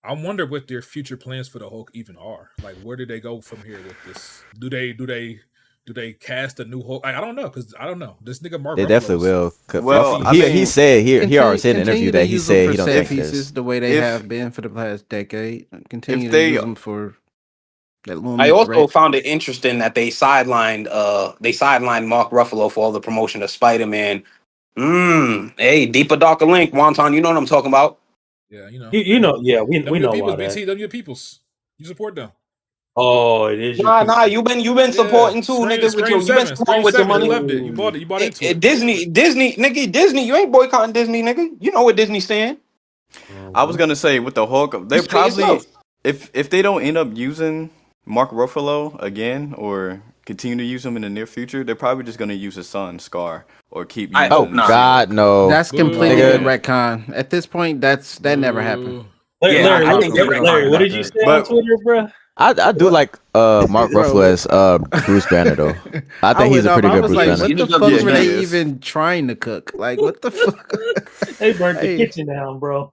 I wonder what their future plans for the Hulk even are. Like, where do they go from here with this? Do they cast a new Hulk? I don't know, because I don't know. This nigga Mark They Ruffalo definitely will. Well, he said he already said in an interview that he said he don't think pieces this. the way they have been for the past decade. Continue if to they- use them for that little. I also found it interesting that they sidelined Mark Ruffalo for all the promotion of Spider-Man. Hey, deeper darker link, Wonton, you know what I'm talking about. Yeah, you know. Yeah, we know peoples, why that. BT, them your peoples. You support them. Oh, it is. Nah, you've been supporting too, nigga. You've been supporting with your money. You loved it. You bought it. You bought into it. Disney, nigga, Disney. You ain't boycotting Disney, nigga. You know what Disney stand. I was gonna say with the Hulk, they probably if they don't end up using Mark Ruffalo again or continue to use him in the near future, they're probably just gonna use his son Scar or keep using. hope not. God no. That's completely Nigga. retcon. At this point, that never happened. Larry, I think Larry, what did you say on Twitter, bro? I do like Mark Ruffalo as Bruce Banner though. I think he's a pretty good Bruce like, Banner. what the fuck were they even trying to cook? Like, what the fuck? They burnt the kitchen down, bro.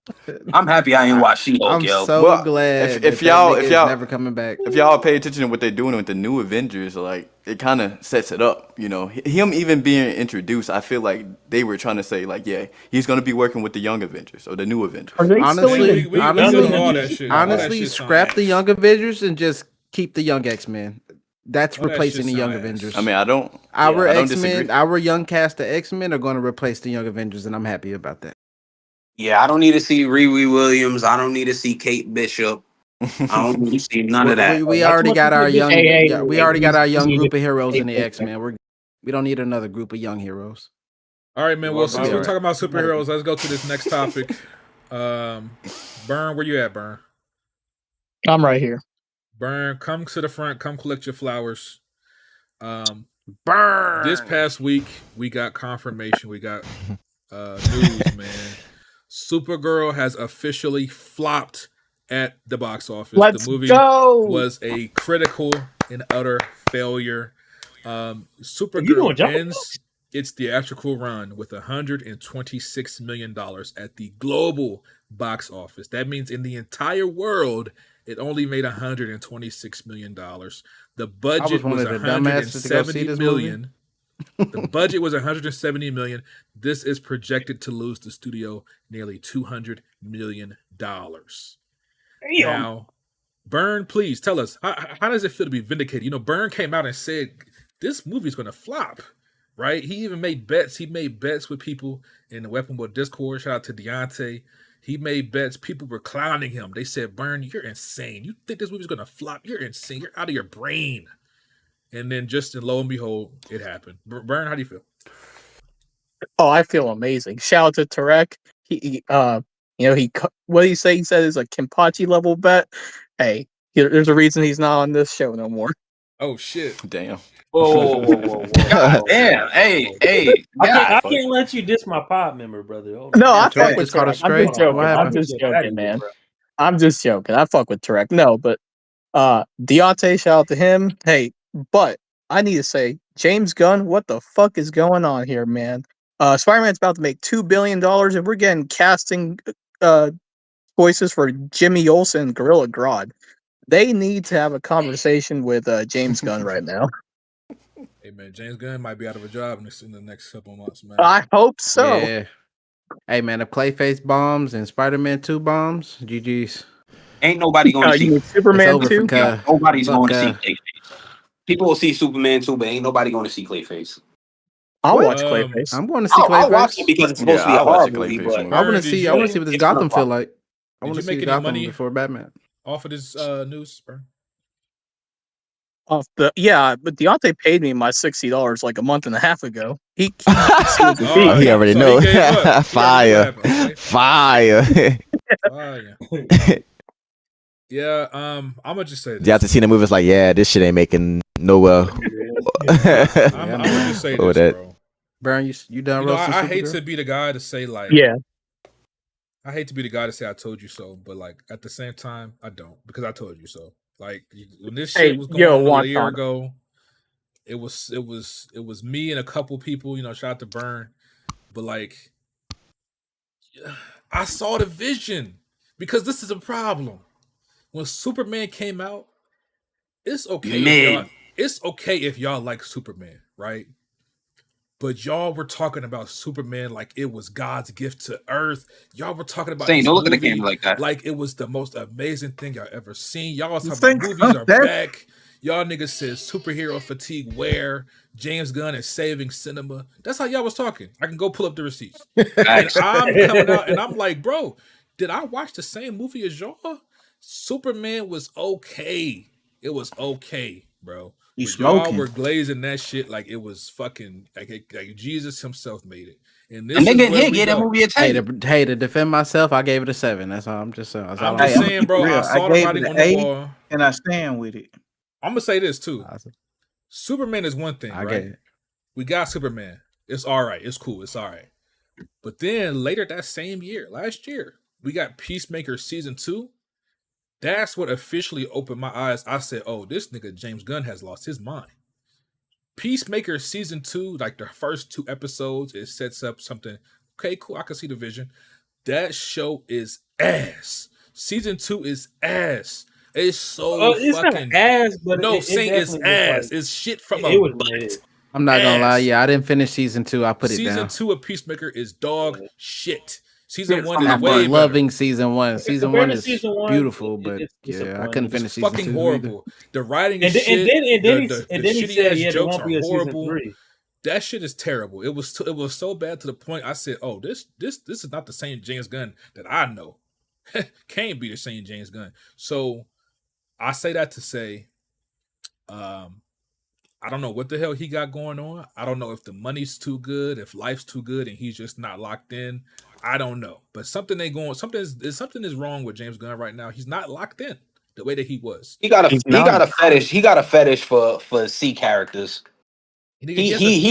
I'm happy I ain't watched She-Hulk, I'm yo. so glad if that y'all nigga is never coming back. If y'all pay attention to what they're doing with the new Avengers, like it kind of sets it up. You know, him even being introduced, I feel like they were trying to say like, yeah, he's gonna be working with the young Avengers or the new Avengers. Honestly, scrap the young Avengers and just keep the young X-Men. That's replacing the young Avengers. I mean, I don't X-Men, disagree. our young cast of X-Men are going to replace the young Avengers, and I'm happy about that. Yeah, I don't need to see Riri Williams. I don't need to see Kate Bishop. I don't need to see none of that. We already got our young. We already got our young group of heroes in the Hey, X-Men. We don't need another group of young heroes. All right, man. Well, since we're Alright. talking about superheroes, let's go to this next topic. Burn, where you at, Burn? I'm right here. Burn, come to the front. Come collect your flowers. Burn. This past week, we got confirmation. We got news, man. Supergirl has officially flopped at the box office. Let's the movie go. was a critical and utter failure. Supergirl ends its theatrical run with $126 million at the global box office. That means in the entire world, it only made $126 million. The budget was $170 million. The budget was $170 million. This is projected to lose the studio nearly $200 million. Now, Byrne, please tell us, how does it feel to be vindicated? You know, Byrne came out and said, this movie's going to flop, right? He even made bets. He made bets with people in the Weapon Wheel Discord. Shout out to Deontay. He made bets. People were clowning him. They said, Byrne, you're insane. You think this movie's going to flop? You're insane. You're out of your brain. And then just lo and behold, it happened. Byrne, how do you feel? Oh, I feel amazing. Shout out to Tarek. What did he say? He said it's a Kimpachi level bet. Hey, there's a reason he's not on this show no more. Oh shit! Damn. Whoa. God damn. Hey. I can't let you diss my pod member, brother. No, I fuck with Tarek. I'm just joking, man. I'm just joking. I fuck with Tarek. No, but Deontay, shout out to him. Hey, but I need to say, James Gunn, what the fuck is going on here, man? Spider-Man's about to make $2 billion, and we're getting casting choices for Jimmy Olsen and Gorilla Grodd. They need to have a conversation with James Gunn right now. Hey man, James Gunn might be out of a job in the next couple of months, man. I hope so. Yeah. Hey man, if Clayface bombs and Spider-Man 2 bombs, GG's. Ain't nobody going to see. You mean It's Superman over for too? Nobody's fuck, going to see Clayface. People will see Superman too, but ain't nobody going to see Clayface. I'll What? watch Clayface. I'm going to see I'll watch it Clayface. because it's supposed to be Yeah, a I watch horror the movie, Clayface but movie. I want to Burn, did see. you- I want to see what this It's gonna Gotham feel fuck. like. I Did want you to make see any Gotham money? before Batman. Off of this news, bro. But Deontay paid me my $60 like a month and a half ago. He sealed the Oh, deal. He already so know. he gave up. He already knew Fire. what happened. Okay. Fire. Fire. Yeah, I'm gonna just say You have this. to see the movie. It's like, yeah, this shit ain't making no I'm Yeah, gonna man. just say Oh, this, that- bro. Burn, you done You know, roasting I hate Supergirl? to be the guy to say like, Yeah. I hate to be the guy to say I told you so, but like at the same time, I don't because I told you so. Like when this Hey, shit was going on a year Jonsson. ago, it was me and a couple people. You know, shout out to Burn, but like I saw the vision because this is a problem. When Superman came out, it's okay if y'all. It's okay if y'all like Superman, right? But y'all were talking about Superman like it was God's gift to Earth. Y'all were talking about Saying, this don't look at the movie camera like that. like it was the most amazing thing y'all ever seen. Y'all was talking Think about movies are that- back. Y'all niggas said superhero fatigue where James Gunn is saving cinema. That's how y'all was talking. I can go pull up the receipts. And I'm coming out and I'm like, bro, did I watch the same movie as y'all? Superman was okay. It was okay, bro. You But y'all smoking. were glazing that shit like it was fucking like Jesus himself made it. And A this is nigga where here we gave that go. movie a 10. Hey, to defend myself, I gave it a 7. That's all. I'm just saying. That's all I'm I'm just saying. saying, bro. real. I saw I the gave writing it on an the 8. wall. And I stand with it. I'm gonna say this too. Superman is one thing, I right? get it. We got Superman. It's all right. It's cool. It's all right. But then later that same year, last year, we got Peacemaker season 2. That's what officially opened my eyes. I said, "Oh, this nigga James Gunn has lost his mind." Peacemaker season 2, like the first 2 episodes, it sets up something. Okay, cool. I can see the vision. That show is ass. Season 2 is ass. It's so It's fucking not ass, but no, it saying it's definitely was ass. like It's shit from it a was butt. mid. I'm not gonna lie. Ass. Yeah, I didn't finish season 2. I put it Season down. 2 of Peacemaker is dog shit. Season Shit 1 from is a After way better. loving season 1, season Compared 1 to is season 1, beautiful, but it's yeah, I disappointing. couldn't It's finish season fucking 2 either. horrible. The writing is And shit. then he The said, shitty ass yeah, there jokes won't are be a season horrible. 3. That shit is terrible. It was so bad to the point I said, "Oh, this is not the same James Gunn that I know. Can't be the same James Gunn." So I say that to say, I don't know what the hell he got going on. I don't know if the money's too good, if life's too good, and he's just not locked in. I don't know, but something is wrong with James Gunn right now. He's not locked in the way that he was. He got a He's not. fetish. He got a fetish for C characters. He did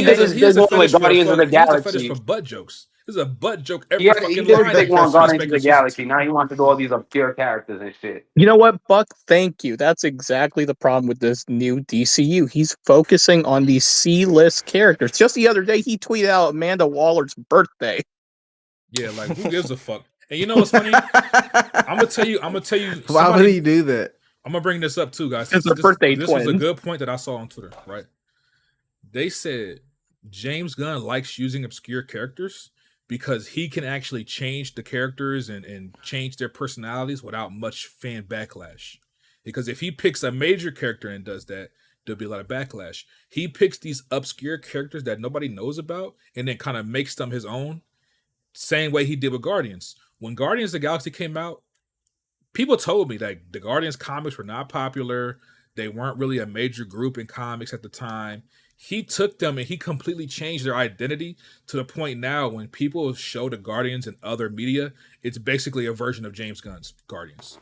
has his a thing with fetish for Guardians of the he has a fetish Galaxy. for butt jokes. There's a butt joke He every did fucking his line thing in on Guardians of Peacemaker the season Galaxy. 2. Now he wants to do all these obscure characters and shit. You know what, Buck? Thank you. That's exactly the problem with this new DCU. He's focusing on these C-list characters. Just the other day, he tweeted out Amanda Waller's birthday. Yeah, like who gives a fuck? And you know what's funny? I'm gonna tell you. Why would he do that? I'm gonna bring this up too, guys. It's their birthday This was a twins. good point that I saw on Twitter. Right? They said James Gunn likes using obscure characters because he can actually change the characters and change their personalities without much fan backlash. Because if he picks a major character and does that, there'll be a lot of backlash. He picks these obscure characters that nobody knows about and then kind of makes them his own. Same way he did with Guardians. When Guardians of the Galaxy came out, people told me that the Guardians comics were not popular. They weren't really a major group in comics at the time. He took them and he completely changed their identity to the point now when people show the Guardians in other media, it's basically a version of James Gunn's Guardians.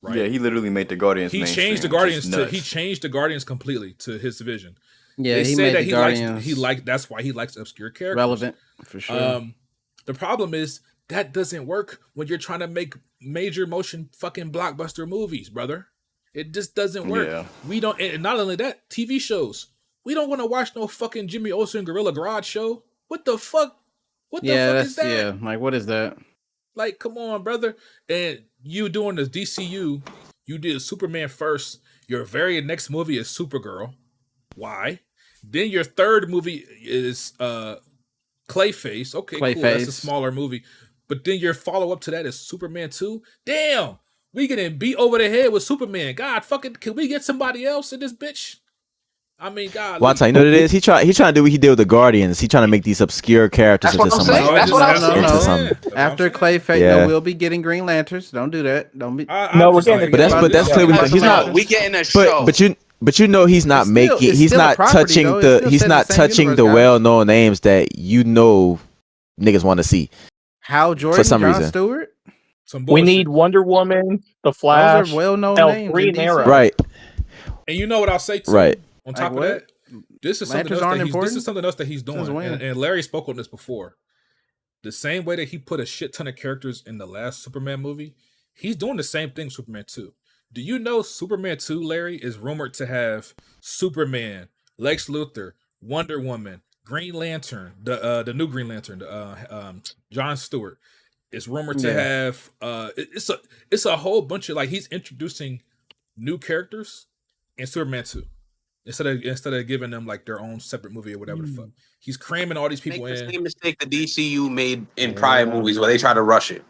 Right? Yeah, he literally made the Guardians. He mainstream, changed the which Guardians is to nuts. he changed the Guardians completely to his vision. Yeah, They he say made that the Guardians he liked that's why he likes obscure characters. relevant for sure. The problem is that doesn't work when you're trying to make major motion fucking blockbuster movies, brother. It just doesn't work. Yeah. We don't, and not only that, TV shows. We don't want to watch no fucking Jimmy Olsen Gorilla Garage show. What the fuck? What the fuck is that? Yeah, like what is that? Like, come on, brother. And you doing this DCU, you did Superman first. Your very next movie is Supergirl. Why? Then your third movie is Clayface. Okay, cool. That's a Clayface. smaller movie. But then your follow-up to that is Superman 2. Damn. We getting beat over the head with Superman. God, fucking, can we get somebody else in this bitch? I mean, God. Wata, you know what it is? He trying to do what he did with the Guardians. He trying to make these obscure characters That's what into I'm something. saying. That's what I'm saying. Into something. After Clayface, Yeah. we'll be getting Green Lanterns. Don't do that. Don't be. No, we're getting. But that's clearly he's not. We getting a show. But you know he's not making. He's not touching the. He's not touching the well-known names that you know niggas want to see. Hal Jordan, for some Jon reason. Stewart. We need Wonder Woman, The Flash, Those are well-known hell, names. Green in DC. Arrow. Right. And you know what I'll say too? Right. On top Like of what? that, this is something Lanterns else aren't that this important? is something else that he's Since doing. when? And Larry spoke on this before. The same way that he put a shit ton of characters in the last Superman movie, he's doing the same thing with Superman 2. Do you know Superman 2, Larry, is rumored to have Superman, Lex Luthor, Wonder Woman, Green Lantern, the new Green Lantern, Jon Stewart. It's rumored to have it's a whole bunch of, like, he's introducing new characters in Superman 2. Instead of giving them like their own separate movie or whatever the fuck. He's cramming all these people Make in. the same mistake the DCU made in prior movies where they try to rush it.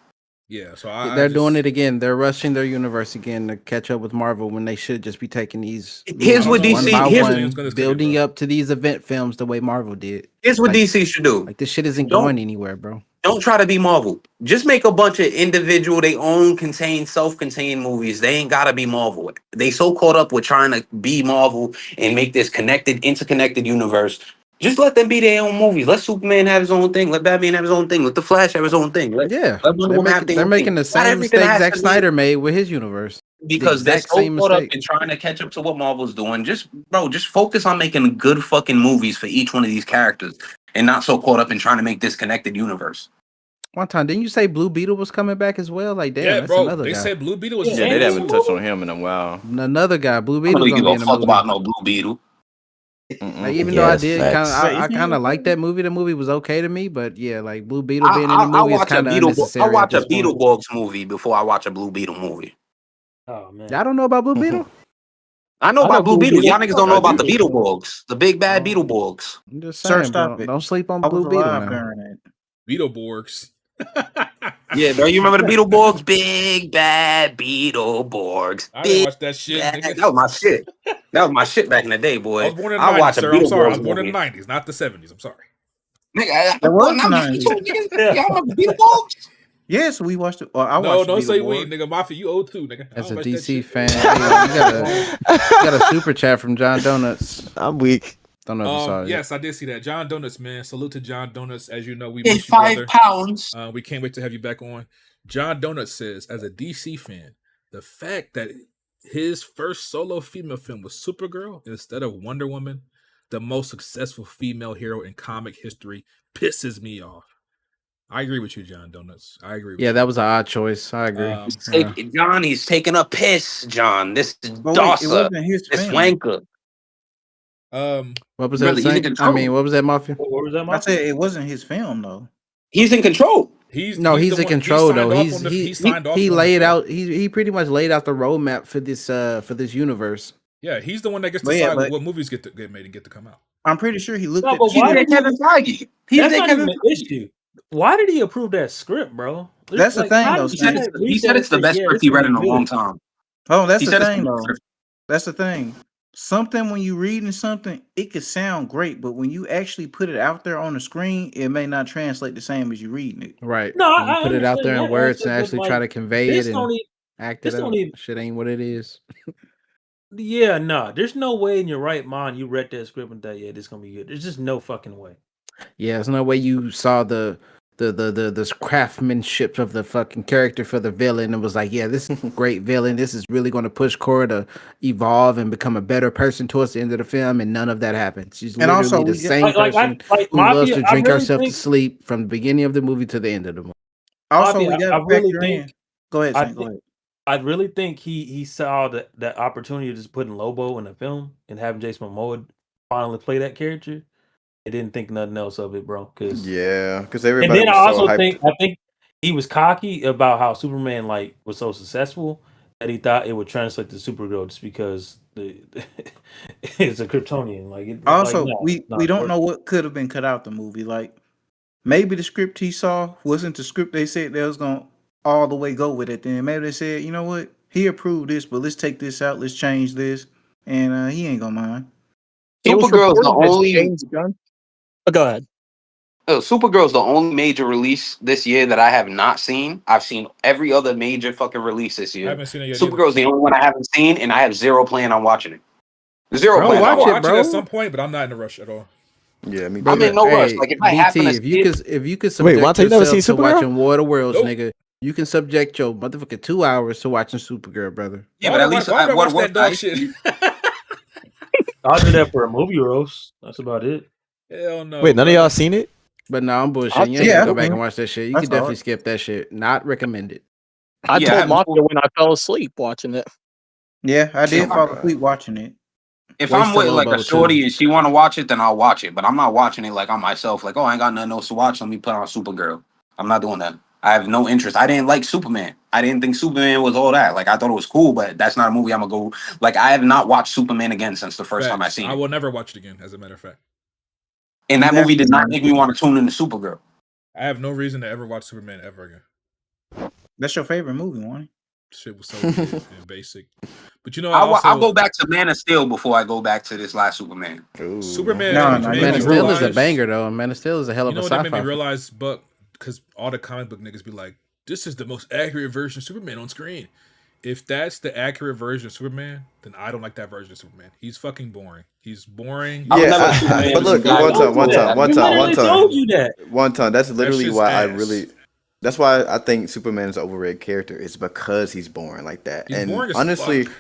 Yeah, so They're doing it again. They're rushing their universe again to catch up with Marvel when they should just be taking these Here's what one DC by here's, one, building up to these event films the way Marvel did. here's what DC should do. Like this shit isn't Don't- going anywhere, bro. Don't try to be Marvel. Just make a bunch of individual, they own contained, self-contained movies. They ain't gotta be Marvel. They so caught up with trying to be Marvel and make this connected, interconnected universe. Just let them be their own movies. Let Superman have his own thing. Let Batman have his own thing. Let the Flash have his own thing. Let Wonder Woman have their They're own making thing. the Not same everything mistake has Zack to be- Snyder made with his universe. Because The they're exact so same caught up mistake. in trying to catch up to what Marvel's doing. Just focus on making good fucking movies for each one of these characters and not so caught up in trying to make this connected universe. One time, didn't you say Blue Beetle was coming back as well? Like, damn, Yeah, that's bro. another They guy. said Blue Beetle was Yeah, they haven't touched on him in a while. Another guy, Blue I Beetle, don't gonna give be a in the fuck movie. about no Blue Beetle. Like, even though I did kind of, I kind of liked that movie. The movie was okay to me, but yeah, like Blue Beetle being in the movie is kind of unnecessary. I watch a at this point. Beetleborgs movie before I watch a Blue Beetle movie. Oh man, Y'all don't know about Blue Beetle? I know about Blue Beetle. Y'all niggas don't know about the Beetle. Beetleborgs, the big bad Beetleborgs. I'm just Sir, saying, stop bro. it. Don't sleep on I was Blue Beetle alive now. during it. Beetleborgs. Yeah, bro, you remember the Beetleborgs? Big bad Beetleborgs. I didn't Big watch that shit, bad. nigga. That was my shit. That was my shit back in the day, boy. I was born in the I 90s, watch a sir. I'm sorry. I was Beetleborgs born in movie. the 90s, not the 70s. I'm sorry. Nigga, It was now nice. you niggas, y'all remember Beetleborgs? Yes, we watched it. I No, watched don't say we, Beetleborgs. nigga. Mafia, you old too, nigga. I As don't a like that DC shit. fan, you got a super chat from John Donuts. I'm weak. Don't know if you saw it. Yes, I did see that. John Donuts, man. Salute to John Donuts. As you know, we Hey, miss you, brother. 5 pounds. We can't wait to have you back on. John Donuts says, as a DC fan, the fact that his first solo female film was Supergirl instead of Wonder Woman, the most successful female hero in comic history, pisses me off. I agree with you, John Donuts. I agree with Yeah, you. that was an odd choice. I agree. John, he's taking a piss, John. This is But wait, it Dawsa. wasn't his This film. wanker. What was Really, that? he's in Saying? control. I mean, what was that, Mafia? What was that? I Mafia? said it wasn't his film though. He's in control. He's in the one- control signed though. off on the- he signed off He on the laid film. out. He pretty much laid out the roadmap for this universe. Yeah, he's the one that gets to But yeah, decide but- what movies get made and get to come out. I'm pretty sure he looked No, at. but why did Kevin Feige. He's That's the not Kevin even an issue. Why did he approve that script, bro? That's the thing, how though, did Stan. He said it's the best script he read in a long time. Oh, that's He the said it's thing the though. best script. That's the thing. Something when you reading something, it could sound great, but when you actually put it out there on the screen, it may not translate the same as you reading it. Right. No, When you I put it out there in understand that words and aspect, actually but, try to like, convey this it and don't even- act this it don't out. even- Shit ain't what it is. Yeah, no, there's no way in your right mind you read that script and thought, yeah, this is gonna be good. There's just no fucking way. Yeah, there's no way you saw the craftsmanship of the fucking character for the villain and was like, yeah, this is a great villain. This is really going to push Cora to evolve and become a better person towards the end of the film, and none of that happened. She's And literally also, the we get- same person who Mafia, loves to I drink really herself think- to sleep from the beginning of the movie to the end of the movie. Also, Mafia, we got I to really factor think- in. Go ahead, I Saint. Go think- ahead. I really think he saw that opportunity of just putting Lobo in the film and having Jason Momoa finally play that character. He didn't think nothing else of it, bro. Yeah, because And everybody then was I so also hyped. think he was cocky about how Superman was so successful that he thought it would translate to Supergirl just because it's a Kryptonian. Also, we don't know what could have been cut out the movie. Like maybe the script he saw wasn't the script they said they was gonna all the way go with it. Then maybe they said, you know what, he approved this, but let's take this out, let's change this, and he ain't gonna mind. It was Supergirl's the reported that only James Gunn. Oh, go ahead. Supergirl's the only major release this year that I have not seen. I've seen every other major fucking release this I year. haven't seen it yet. either. Supergirl's the only one I haven't seen, and I have zero plan on watching it. Zero Bro, plan. watch on it, watching Watch it bro. at some point, but I'm not in a rush at all. Yeah, me I'm too. in no rush. Hey, Like if I happen to BT, see it, if you could Wait, subject Wante, you never yourself seen to Supergirl? watching War of the Worlds, Nope. nigga, you can subject your motherfucking 2 hours to watching Supergirl, brother. yeah, Why but at would I- least why would I what watch that dog I- shit? I'll do that for a movie roast. That's about it. Hell no. Wait, none of brother. y'all seen it? But no, I'm I bullshitting. You ain't think- gotta Yeah, go back I and watch that shit. You I can saw definitely it. skip that shit. Not recommended. I Yeah, I told haven't Mafia full- when I fell asleep watching it. Yeah, I did Oh my fall God. asleep watching it. if Waste I'm a with little like a bubble, shorty too. and she want to watch it, then I'll watch it. But I'm not watching it like on myself. Like, oh, I ain't got nothing else to watch. Let me put on Supergirl. I'm not doing that. I have no interest. I didn't like Superman. I didn't think Superman was all that. Like, I thought it was cool, but that's not a movie I'm gonna go. Like, I have not watched Superman again since the first time I Facts. seen I it. will never watch it again, as a matter of fact. And that You movie have did to, not man. make me want to tune into Supergirl. I have no reason to ever watch Superman ever again. That's your favorite movie, Wayne. Shit was so weird and basic. But you know, I I'll go also back to Man of Steel before I go back to this last Superman. Ooh. Superman. No, made no, me you Man of can't Steel is a realize- banger, though. Man of Steel is a hell You of know a what that made sci-fi. me realize, Buck? Because all the comic book niggas be like, "This is the most accurate version of Superman on screen." If that's the accurate version of Superman, then I don't like that version of Superman. He's fucking boring. He's boring. I was Yeah, never a I- Superman but look, guy. one time. We literally told you that. One time. That's literally shit's why I ass. really. That's why I think Superman is an overrated character. It's because he's boring like that. He's and boring as honestly, fuck.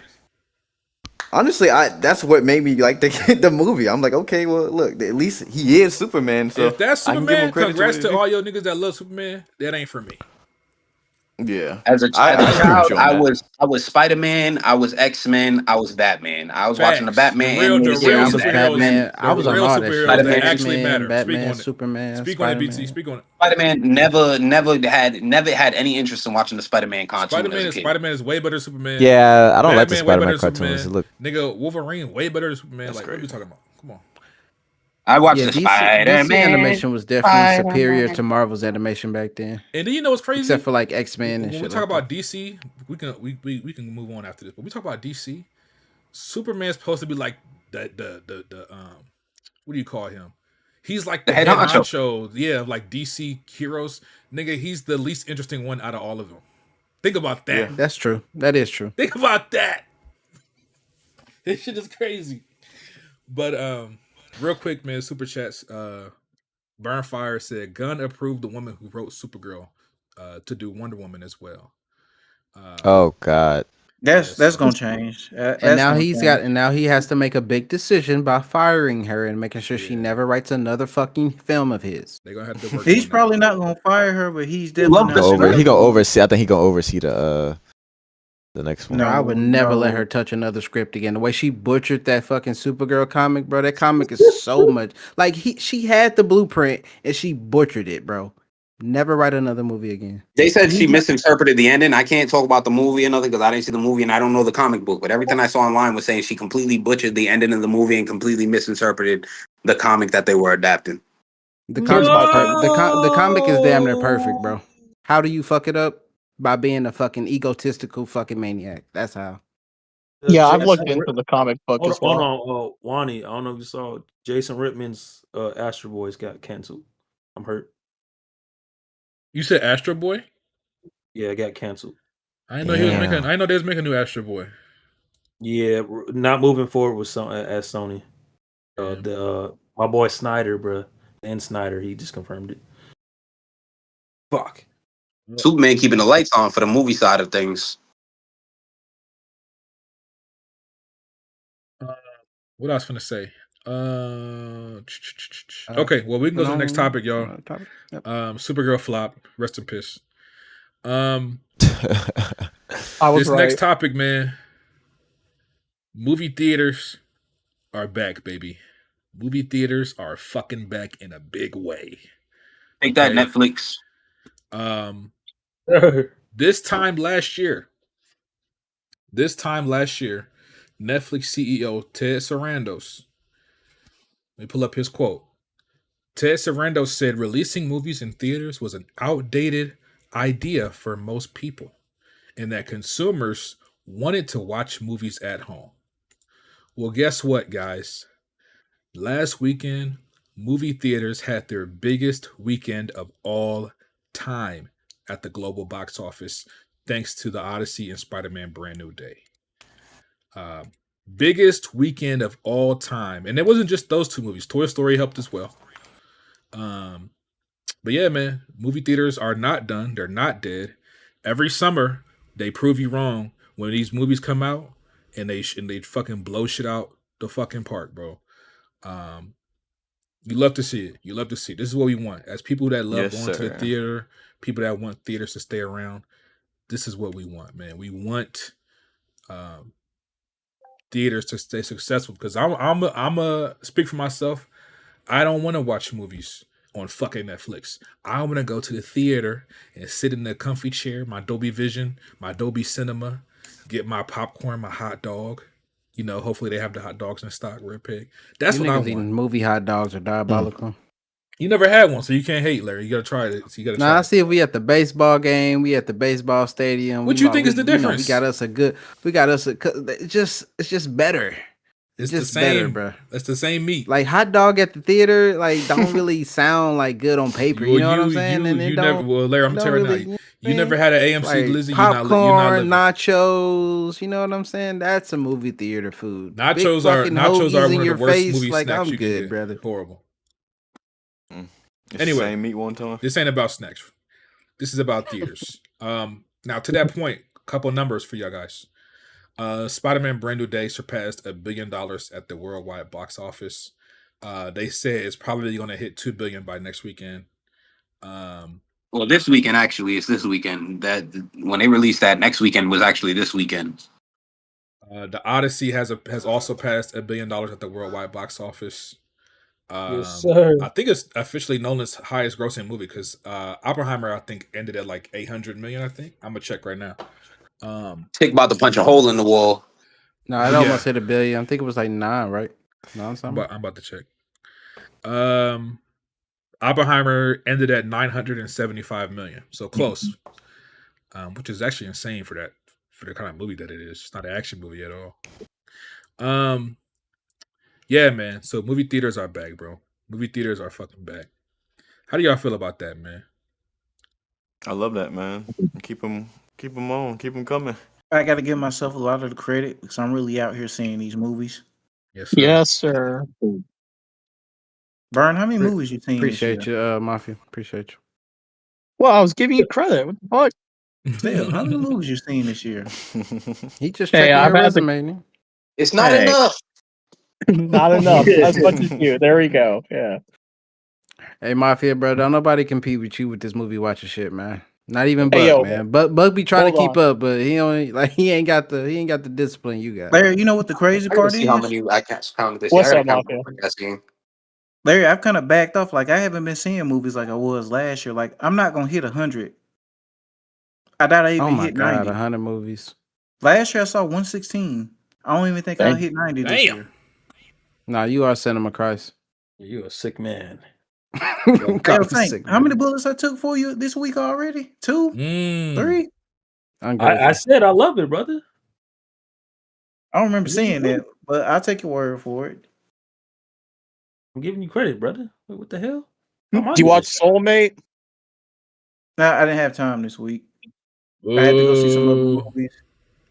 honestly, that's what made me like the movie. I'm like, okay, well, look, at least he is Superman. So If that's I can give him Superman, credit congrats what to he all your niggas that love Superman. That ain't for me. did. Yeah, As a I agree with child, you on that. I was Spider-Man, I was X-Men, I was Batman. I was watching the Facts. Batman The real animated Yeah, I series. was superheroes- Batman. I was on real all that superheroes shit. Spider-Man, that actually X-Men, matter. Batman, Speak on it. Superman, Speak on it, BT. Spider-Man. Speak on it. Spider-Man never had any interest in watching the Spider-Man cartoon as a kid. Spider-Man is way better than Superman. Yeah, I don't like the Batman way Spider-Man better than cartoons. Superman. Look, Nigga, Wolverine way better than Superman. That's Like, what are we crazy. talking about? Come on. I watched Yeah, the DC Spider-Man animation was definitely Spider-Man. superior to Marvel's animation back then, And then you know what's crazy? except for like X-Men and when shit. we talk like about that. DC, we can move on after this. But we talk about DC. Superman's supposed to be like the what do you call him? He's like the head honcho. Yeah, like DC heroes. Nigga, he's the least interesting one out of all of them. Think about that. Yeah. That's true. That is true. Think about that. This shit is crazy. But real quick, man, super chats. Burnfire said Gunn approved the woman who wrote Supergirl to do Wonder Woman as well. oh god, That's gonna change. And now he has to make a big decision by firing her and making sure she never writes another fucking film of his. They're gonna have to work. He's on probably that. not gonna fire her, but he's love definitely this not. he gonna oversee. I think he gonna oversee the next one. No, I would never let no. her touch another script again. The way she butchered that fucking Supergirl comic, bro. That comic is so much like she had the blueprint and she butchered it, bro. Never write another movie again. They said she misinterpreted the ending. I can't talk about the movie or nothing because I didn't see the movie and I don't know the comic book. But everything I saw online was saying she completely butchered the ending of the movie and completely misinterpreted the comic that they were adapting. The comic, the comic is damn near perfect, bro. How do you fuck it up? By being a fucking egotistical fucking maniac. That's how. Yeah, I've looked into the comic book as well. Hold on, Wani. I don't know if you saw Jason Rittman's Astro Boys got canceled. I'm hurt. You said Astro Boy? Yeah, it got canceled. I didn't know he was making. I know they was making a new Astro Boy. Yeah, not moving forward with as Sony. My boy Snyder, bro, Dan Snyder, he just confirmed it. Fuck. Superman keeping the lights on for the movie side of things. What else finna say? Okay, well we can go to the next topic, y'all. Supergirl flop. Rest in peace. I was This right. next topic, man. Movie theaters are back, baby. Movie theaters are fucking back in a big way. Take that, Okay. Netflix. This time last year, Netflix CEO Ted Sarandos, let me pull up his quote. Ted Sarandos said releasing movies in theaters was an outdated idea for most people, and that consumers wanted to watch movies at home. Well, guess what, guys? Last weekend, movie theaters had their biggest weekend of all time at the global box office, thanks to The Odyssey and Spider-Man Brand New Day. Biggest weekend of all time. And it wasn't just those two movies. Toy Story helped as well. But yeah, man, movie theaters are not done. They're not dead. Every summer, they prove you wrong when these movies come out and they fucking blow shit out the fucking park, bro. You love to see it. You love to see it. This is what we want. As people that love going to the theater, people that want theaters to stay around, this is what we want, man. We want theaters to stay successful, because I'm a speak for myself. I don't want to watch movies on fucking Netflix. I want to go to the theater and sit in the comfy chair, my Dolby Vision, my Dolby Cinema, get my popcorn, my hot dog. You know, hopefully they have the hot dogs in stock, Red Pig. That's what I want. Movie hot dogs are diabolical. You never had one, so you can't hate, Larry. You gotta try it. So you gotta try I see if we at the baseball game, we at the baseball stadium. What you think is the difference? We got us it's just better. It's just the same, better, bro. It's the same meat. Like hot dog at the theater, like don't really sound like good on paper. You know what I'm saying? Larry, I'm telling you now. You never had an AMC like Lizzie. Popcorn, nachos. You know what I'm saying? That's a movie theater food. Nachos are one of the worst movie like, snacks I'm you good, can get. brother. Horrible. It's Anyway, the same meat one time. This ain't about snacks. This is about theaters. Now to that point, a couple numbers for y'all guys. Spider-Man Brand New Day surpassed $1 billion at the worldwide box office. They say it's probably going to hit $2 billion by next weekend. Well, this weekend actually is this weekend. That when they released that, next weekend was actually this weekend. The Odyssey has also passed $1 billion at the worldwide box office. Yes, sir. I think it's officially Nolan's highest grossing movie, because Oppenheimer, I think, ended at like 800 million. I think I'm gonna check right now. Tick about to punch a hole in the wall. No, it almost hit $1 billion. I think it was like 9, right? 9 something. I'm about to check. Oppenheimer ended at 975 million, so close. Which is actually insane for the kind of movie that it is. It's not an action movie at all. Yeah, man. So movie theaters are back, bro. Movie theaters are fucking back. How do y'all feel about that, man? I love that, man. Keep them on. Keep them coming. I got to give myself a lot of the credit because I'm really out here seeing these movies. Yes, sir. Yes, sir. Burn, how many movies you seen? Appreciate you, Mafia. Appreciate you. Well, I was giving you credit. What the fuck? Still, how many movies you seen this year? He just checking your resume. It's not enough. Not enough. As much as you. There we go. Yeah. Hey, Mafia, bro. Don't nobody compete with you with this movie watching shit, man. Not even Buck, man. Buck be trying to keep up, but he ain't got the discipline you got. Larry, you know what the crazy part is? How many I can't count this. What's up, Mafia? Larry, I've kind of backed off. Like I haven't been seeing movies like I was last year. Like I'm not gonna hit 100. I doubt I even hit 90. 100 movies. Last year I saw 116. I don't even think I'll hit 90 this year. Nah, you are Cinema Christ. You a sick man. How many bullets I took for you this week already? 2? 3? I said I love it, brother. I don't remember seeing that, but I'll take your word for it. I'm giving you credit, brother. Wait, what the hell? Do you watch Soulmate? No, I didn't have time this week. I had to go see some other movies.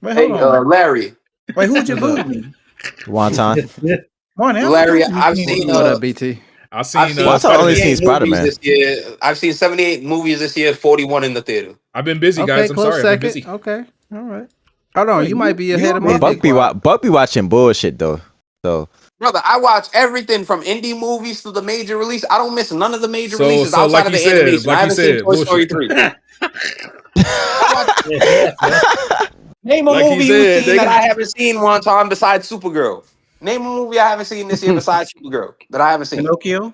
Wait, hold on. Larry. Wait, who'd you boo me? Wonton. Larry, I've seen what up, BT? I've seen Spider-Man this year. I've seen 78 movies this year, 41 in the theater. I've been busy, guys. I'm sorry. I've been busy. Okay, all right. Hold on, you might be ahead of me. Buck be watching bullshit though. So brother, I watch everything from indie movies to the major release. I don't miss none of the major releases outside of the animation. I haven't seen Toy Story 3. Name a movie you've seen that I haven't seen one time besides Supergirl. Name a movie I haven't seen this year besides Supergirl that I haven't seen. Pinocchio?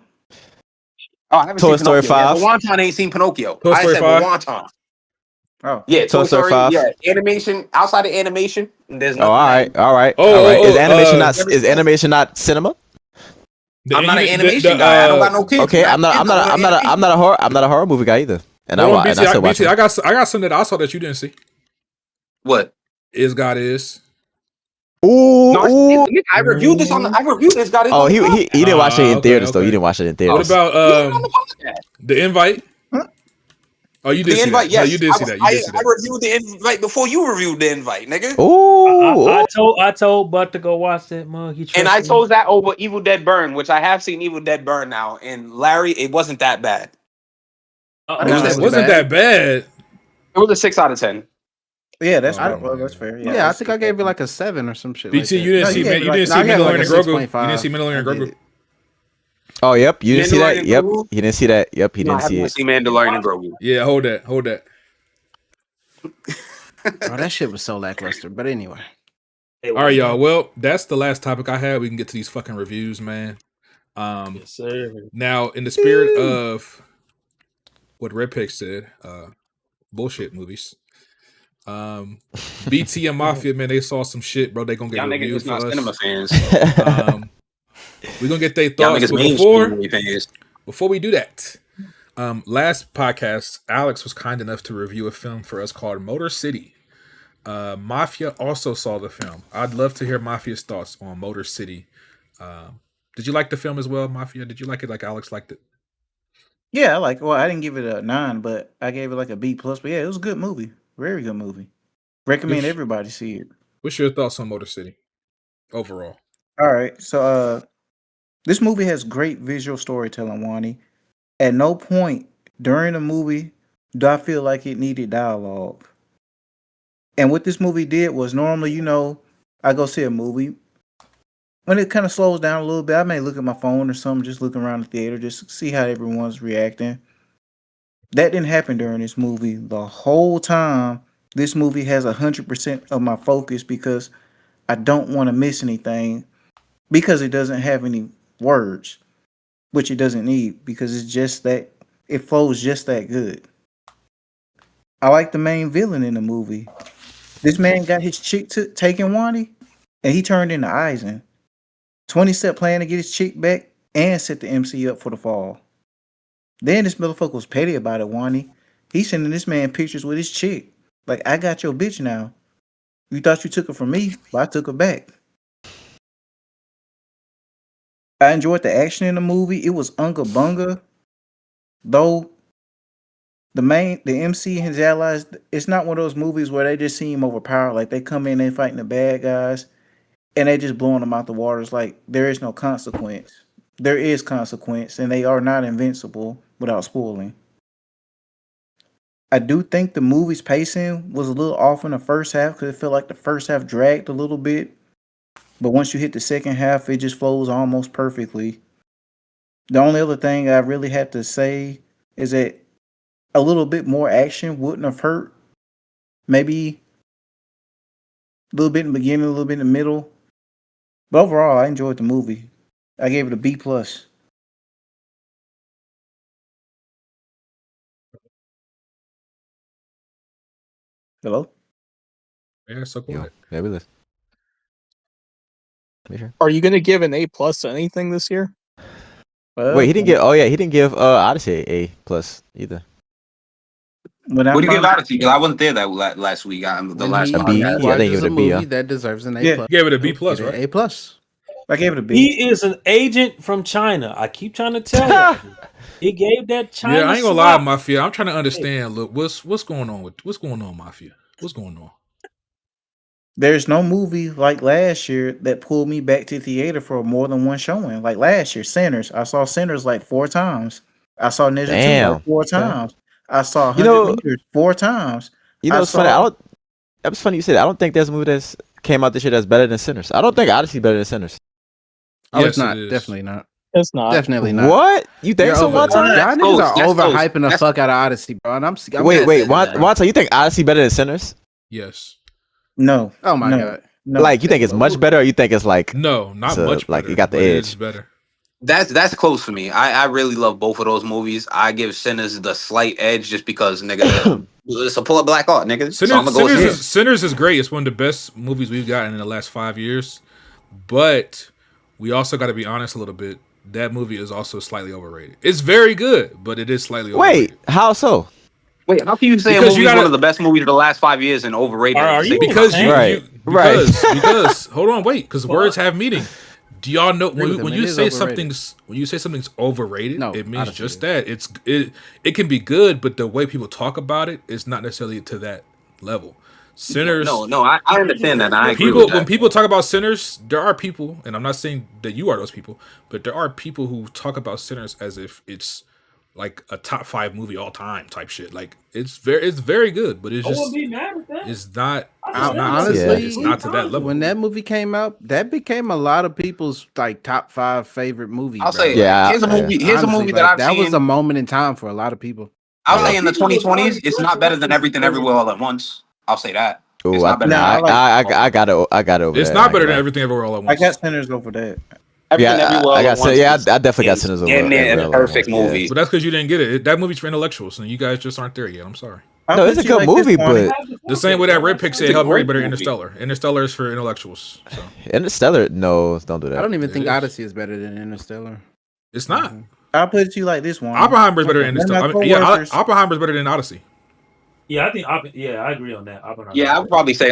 Oh, I haven't Toy seen Story Pinocchio. 5. Yeah, Wonton ain't seen Pinocchio. Toy Story 5. Wonton. Oh. Yeah, Toy Story 5. Yeah, animation, outside of animation, there's nothing. All right. Is animation not cinema? I'm not an animation guy. I don't got no kids. Okay, I'm not a horror movie guy either. And Hold on, I BT. still watch BT, it. I got something that I saw that you didn't see. What? Is God is. Ooh, No, ooh. I reviewed this on. I reviewed this. Got it. Oh, on the podcast. he didn't watch it in Okay, theaters though. You okay. didn't watch it in What theaters. about You had it on the podcast. the invite? Oh, you did The see invite, that. No, yes. you did see that. You did see I that. reviewed the invite before you reviewed the invite, nigga. Ooh, I told Bud to go watch that mug. He And I trusted me. chose that over Evil Dead Burn, which I have seen Evil Dead Burn now. And Larry, it wasn't that bad. I It didn't say wasn't, it wasn't that bad. It was a 6 out of 10. Yeah, that's Oh, well, that's fair. Yeah, I that's think I gave it like a 7 or some shit. BT, like you that. didn't No, see you man. gave it You like- didn't no, see I gave it like Mandalorian a and Grogu. 6.5. You didn't see Mandalorian and I Grogu. did. Oh, yep. You didn't see that. Mandalorian Yep. Grogu? He didn't see that. Yep. He No, I didn't see haven't it. seen Mandalorian and Grogu. Yeah, hold that. Bro, that shit was so lackluster. But anyway. All right, y'all. Well, that's the last topic I had. We can get to these fucking reviews, man. Yes, sir. Now, in the spirit of what Red Pig said, bullshit movies. BT and Mafia, man, they saw some shit, bro. They gonna get Y'all niggas reviews is not for us. cinema fans. We're gonna get their Y'all thoughts, niggas but mainstream movie fans. before we do that, last podcast, Alex was kind enough to review a film for us called Motor City. Mafia also saw the film. I'd love to hear Mafia's thoughts on Motor City. Did you like the film as well, Mafia? Did you like it like Alex liked it? Yeah, I didn't give it a 9, but I gave it like a B plus. But yeah, it was a good movie. Very good movie. Recommend Yes. everybody see it. What's your thoughts on Motor City overall? All right. So this movie has great visual storytelling, Wani. At no point during the movie do I feel like it needed dialogue. And what this movie did was normally, I go see a movie. When it kind of slows down a little bit, I may look at my phone or something, just look around the theater, just see how everyone's reacting. That didn't happen during this movie. The whole time, this movie has 100% of my focus because I don't want to miss anything because it doesn't have any words, which it doesn't need because it's just that, it flows just that good. I like the main villain in the movie. This man got his chick taken, Wani, and he turned into Eisen. 20 set plan to get his chick back and set the MC up for the fall. Then this motherfucker was petty about it, Wani. He sending this man pictures with his chick. Like, I got your bitch now. You thought you took her from me, but I took her back. I enjoyed the action in the movie. It was unga bunga. Though the MC and his allies, it's not one of those movies where they just seem overpowered. Like, they come in, they fighting the bad guys, and they just blowing them out the water. It's like there is no consequence. There is consequence, and they are not invincible without spoiling. I do think the movie's pacing was a little off in the first half because it felt like the first half dragged a little bit. But once you hit the second half, it just flows almost perfectly. The only other thing I really had to say is that a little bit more action wouldn't have hurt. Maybe a little bit in the beginning, a little bit in the middle. But overall, I enjoyed the movie. I gave it a B plus. Hello? Yeah, so Yo, quiet. yeah, we listen. Are you going to give an A plus to anything this year? Wait, he didn't give. Oh yeah, he didn't give Odyssey A plus either. When I What do you give found- Odyssey? Because I wasn't there that last week. The When last he A B? Yeah, I think watches he gave it a a B, movie yeah. that deserves an A Yeah, plus. Gave it a B plus, Get an right? A plus. I gave it a B. He is an agent from China. I keep trying to tell you. He gave that China. Yeah, I ain't gonna lie, slap. Mafia. I'm trying to understand. Look, what's going on, Mafia? What's going on? There's no movie like last year that pulled me back to theater for more than one showing. Like last year, Sinners. I saw Sinners like 4 times. I saw Ninja 2 Damn. like 4 times. I saw 100 You know- meters 4 times. You know, I it's funny. saw- It's funny you said that. I don't think there's a movie that's came out this year that's better than Sinners. I don't think Odyssey better than Sinners. Oh, Yes, it's not. it is. Definitely not. It's not. Definitely not. What? You think You're so, over, Wanta? y'all That's niggas close, are that's close. overhyping the That's- fuck out of Odyssey, bro. And I'm Wait, That's- Wanta, you think Odyssey better than Sinners? Yes. No. Oh my no, god. No. Like, you think it's much better, or you think it's like No, not So, much. like, Better, you got the but it edge. is better. That's close for me. I really love both of those movies. I give Sinners the slight edge just because, nigga, it's a pull up black art, nigga. So I'm gonna go with Sinners. Sinners is great. It's one of the best movies we've gotten in the last 5 years. But we also got to be honest a little bit. That movie is also slightly overrated. It's very good, but it is slightly overrated. Wait, how so? Wait, how can you say a Because movie you is one gotta- of the best movies of the last 5 years and overrated? Are at the you same time? Because you, Right, because hold on, wait, because words have meaning. Do y'all know Agree with him, when it you is say overrated. something's overrated, No, it means Odyssey just is. that it can be good, but the way people talk about it is not necessarily to that level. Sinners, No, I understand that. And I agree people with when that. people talk about Sinners, there are people, and I'm not saying that you are those people, but there are people who talk about Sinners as if it's like a top 5 movie all time type shit. Like it's very good, but it's I wouldn't just be mad at that. it's not Honestly, it's not to that level. when that movie came out, that became a lot of people's like top 5 favorite movie. I'll bro. say, Yeah, here's a movie. Here's Honestly, a movie like, that I've that seen. was a moment in time for a lot of people. I'll Yeah. say in the 2020s, it's not better than Everything Everywhere All at Once. I'll say that. Ooh, It's not better. Nah, than I got it over It's that. not I better ain't than gonna Everything Everywhere All at I Once. got Sinners over that. Everything Yeah, Everywhere I All got at Once. I definitely got is Sinners over damn near Everywhere a All at Once. perfect movie. But that's because you didn't get it. That movie's for intellectuals, and you guys just aren't there yet. I'm sorry. I'll No, put it's a it to you good like this, movie, Kwame. but The same way that Red Pick said It's a Hail Mary great better than movie. Interstellar. Interstellar is for intellectuals. So Interstellar. No, don't do that. I don't even It think is. Odyssey is better than Interstellar. it's not. I'll put it to you like this one. Oppenheimer's better than One of my Interstellar. coworkers- Oppenheimer's better than Odyssey. Yeah, I think. I agree on that. Oppenheimer. Yeah, I would probably say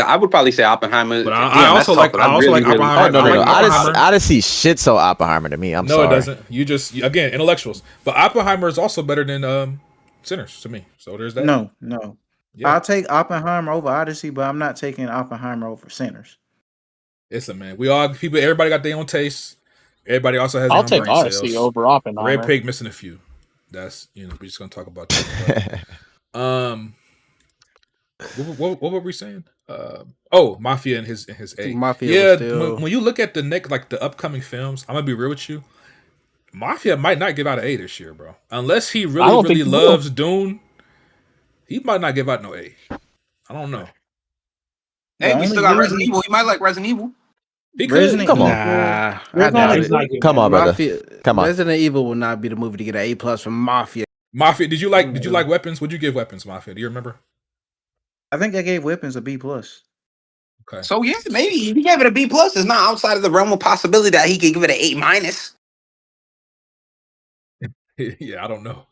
Oppenheimer. But Damn, I that's also tough, like but I Oppenheimer. Oh no, I like Odyssey, Oppenheimer. Odyssey shits on Oppenheimer to me. I'm No, sorry. it doesn't. You just again intellectuals. But Oppenheimer is also better than Sinners to me. So there's that. No. Yeah. I'll take Oppenheimer over Odyssey, but I'm not taking Oppenheimer over Sinners. Listen, man. Everybody got their own tastes. Everybody also has their I'll own take brain Odyssey cells. over Oppenheimer. Red Pig missing a few. That's we're just gonna talk about that. But, what were we saying? Mafia and his A. Mafia Yeah, was still. when you look at the upcoming films, I'm gonna be real with you. Mafia might not give out an A this year, bro. Unless he I really, don't really think he will. loves Dune, he might not give out no A. I don't know. Hey, we The still only got Resident reason- Evil. He might like Resident Evil. He could. Resident Come on. Evil- Nah, I There's doubt only- He's not it. giving Come that. on, brother. Mafia, Come on. Resident Evil will not be the movie to get an A+ from Mafia. Mafia, did you like Weapons? Would you give Weapons, Mafia? Do you remember? I think I gave Weapons a B+. Okay. So yeah, maybe if he gave it a B+, it's not outside of the realm of possibility that he could give it an A-. Yeah, I don't know.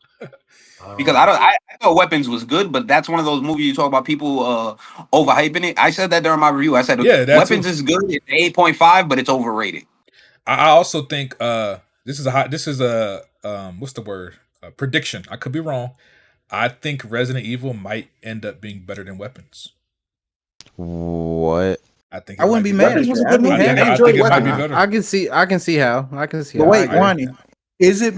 Because I thought Weapons was good, but that's one of those movies you talk about people overhyping it. I said that during my review. I said Weapons is good. It's 8.5, but it's overrated. I also think this is a what's the word? Prediction. I could be wrong. I think Resident Evil might end up being better than Weapons. What? I think I wouldn't be mad at Weapons was a that. good I'd be movie. happy. I think it might be better. I can see how. I can see But how. wait, I agree. Wani, is it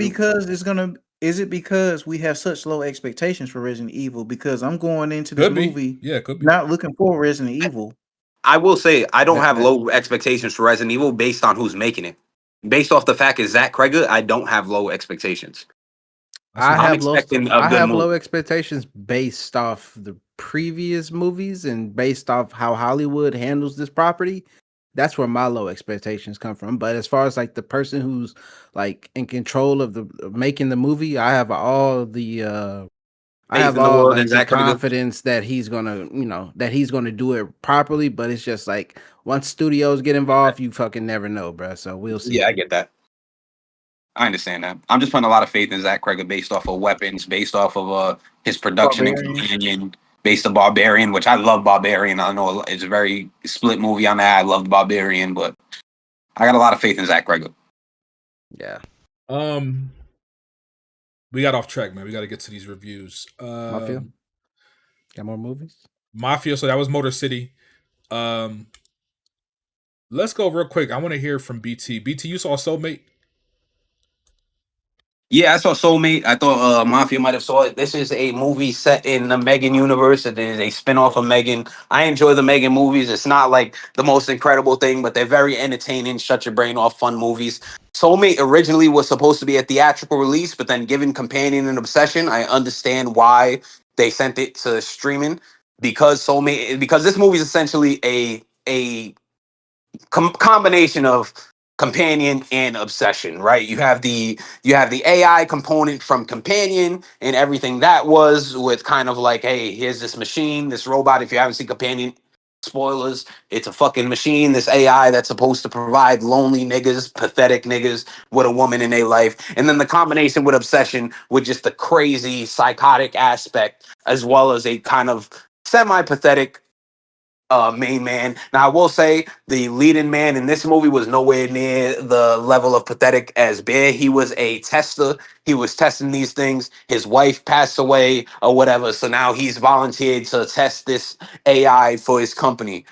because we have such low expectations for Resident Evil? Because I'm going into this Could be. movie Yeah, it could be. not looking for Resident Evil. I will say I don't That- have that- low expectations for Resident Evil based on who's making it. Based off the fact is Zach Kreger, I don't have low expectations. I I'm have low. expecting a I good have movie. low expectations based off the previous movies and based off how Hollywood handles this property. That's where my low expectations come from. But as far as like the person who's like in control of making the movie, I have all the I Faith have in the all world like, and the Zach Kreger. confidence that he's gonna do it properly. But it's just like once studios get involved, you fucking never know, bruh. So we'll see. Yeah, I get that. I understand that. I'm just putting a lot of faith in Zach Kreger based off of Weapons, based off of his production and Barbarian. companion, based on Barbarian, which I love Barbarian. I know it's a very split movie on that. I loved Barbarian, but I got a lot of faith in Zach Kreger. Yeah. We got off track, man. We got to get to these reviews. Mafia. Got more movies? Mafia. So that was Motor City. Let's go real quick. I want to hear from BT. BT, you saw Soulmate? Yeah, I saw Soulmate. I thought Mafia might have saw it. This is a movie set in the Megan universe. It is a spinoff of Megan. I enjoy the Megan movies. It's not like the most incredible thing, but they're very entertaining, shut your brain off, fun movies. Soulmate originally was supposed to be a theatrical release, but then given Companion and Obsession, I understand why they sent it to streaming because this movie is essentially a combination of Companion and Obsession, right? You have the AI component from Companion and everything that was with kind of like, hey, here's this machine, this robot. If you haven't seen Companion, spoilers, it's a fucking machine, this AI that's supposed to provide lonely niggas, pathetic niggas with a woman in their life. And then the combination with obsession with just the crazy psychotic aspect, as well as a kind of semi-pathetic main man. Now, I will say the leading man in this movie was nowhere near the level of pathetic as Bear. He was a tester. He was testing these things. His wife passed away or whatever, so now he's volunteered to test this AI for his company.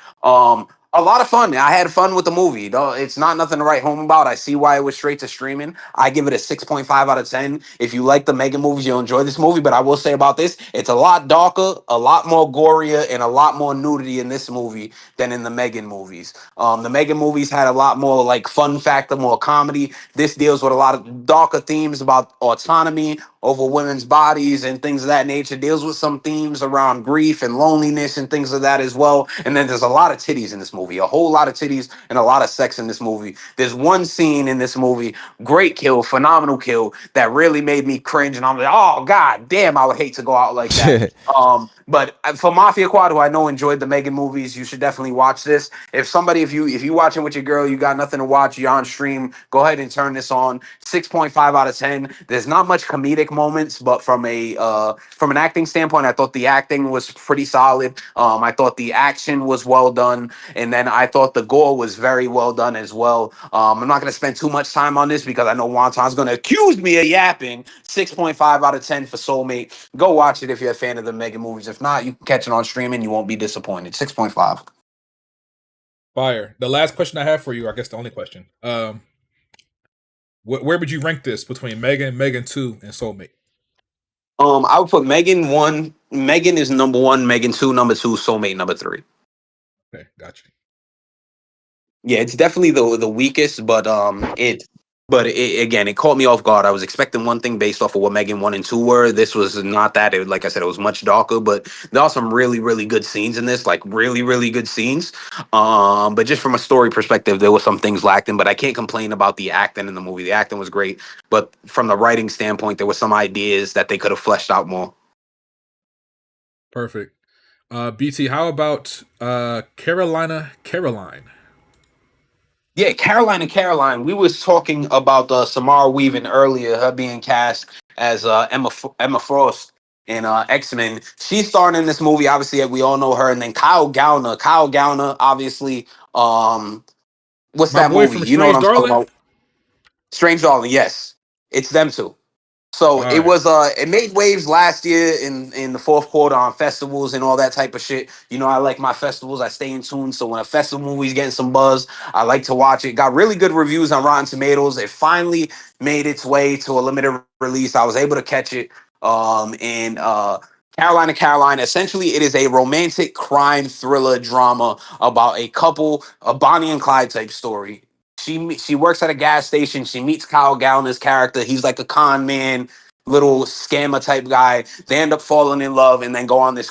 A lot of fun. I had fun with the movie. Though it's not nothing to write home about. I see why it was straight to streaming. I give it a 6.5 out of 10. If you like the Megan movies, you'll enjoy this movie. But I will say about this, it's a lot darker, a lot more gorier, and a lot more nudity in this movie than in the Megan movies. The Megan movies had a lot more like fun factor, more comedy. This deals with a lot of darker themes about autonomy over women's bodies and things of that nature. Deals with some themes around grief and loneliness and things of that as well. And then there's a lot of titties in this movie, a whole lot of titties and a lot of sex in this movie. There's one scene in this movie, great kill, phenomenal kill, that really made me cringe. And I'm like, oh god damn, I would hate to go out like that. But for Mafia Quad, who I know enjoyed the Megan movies, you should definitely watch this. If you watching with your girl, you got nothing to watch, you're on stream, go ahead and turn this on. 6.5 out of 10. There's not much comedic moments, but from an acting standpoint, I thought the acting was pretty solid. I thought the action was well done, and then I thought the gore was very well done as well. I'm not going to spend too much time on this because I know Wonton's going to accuse me of yapping. 6.5 out of 10 for Soulmate. Go watch it if you're a fan of the Megan movies. If not, you can catch it on streaming. You won't be disappointed. 6.5. Fire. The last question I have for you, I guess the only question. Where would you rank this between Megan, Megan 2, and Soulmate? I would put Megan 1. Megan is number 1. Megan 2, number 2. Soulmate, number 3. Okay, gotcha. Yeah, it's definitely the weakest, but again, it caught me off guard. I was expecting one thing based off of what Megan 1 and 2 were. This was not that. Like I said, it was much darker, but there are some really, really good scenes in this, like really, really good scenes. But just from a story perspective, there were some things lacking, but I can't complain about the acting in the movie. The acting was great, but from the writing standpoint, there were some ideas that they could have fleshed out more. Perfect. BT, how about Caroline? Yeah, Caroline. We was talking about Samara Weaving earlier, her being cast as Emma Frost in X-Men. She's starring in this movie. Obviously, we all know her. And then Kyle Gallner. Obviously, what's My that boy movie? from You know what Strange I'm talking Darling? about? Strange Darling. Yes, it's them two. So All it right. was it made waves last year in the fourth quarter on festivals and all that type of shit. You know, I like my festivals. I stay in tune. So when a festival movie's getting some buzz, I like to watch it. Got really good reviews on Rotten Tomatoes. It finally made its way to a limited release. I was able to catch it. And Caroline. Essentially, it is a romantic crime thriller drama about a couple, a Bonnie and Clyde type story. She works at a gas station. She meets Kyle Gallner's character. He's like a con man, little scammer type guy. They end up falling in love and then go on this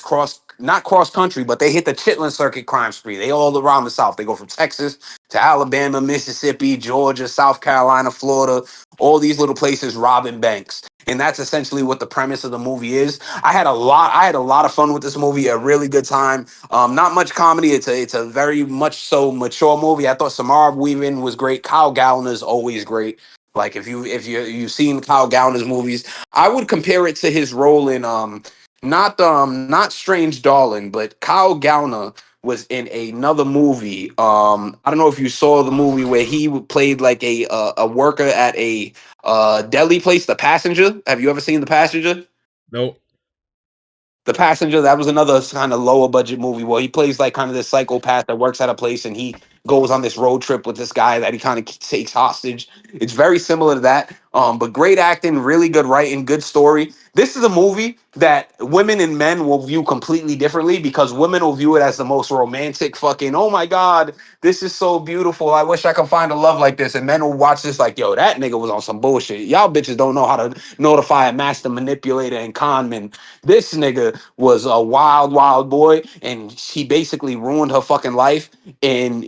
not cross country, but they hit the Chitlin Circuit crime spree. They all around the South. They go from Texas to Alabama, Mississippi, Georgia, South Carolina, Florida, all these little places robbing banks. And that's essentially what the premise of the movie is. I had a lot of fun with this movie, a really good time. Not much comedy. It's a very much so mature movie. I thought Samara Weaving was great. Kyle Gallner is always great. Like if you've seen Kyle Gallner's movies, I would compare it to his role in not Strange Darling, but Kyle Gallner was in another movie. I don't know if you saw the movie where he played like a worker at a deli place, The Passenger. Have you ever seen The Passenger? Nope. The Passenger, that was another kind of lower budget movie where he plays like kind of this psychopath that works at a place and he goes on this road trip with this guy that he kind of takes hostage. It's very similar to that. But great acting, really good writing, good story. This is a movie that women and men will view completely differently because women will view it as the most romantic fucking, oh my God, this is so beautiful. I wish I could find a love like this. And men will watch this like, yo, that nigga was on some bullshit. Y'all bitches don't know how to notify a master manipulator and conman. This nigga was a wild, wild boy, and he basically ruined her fucking life. And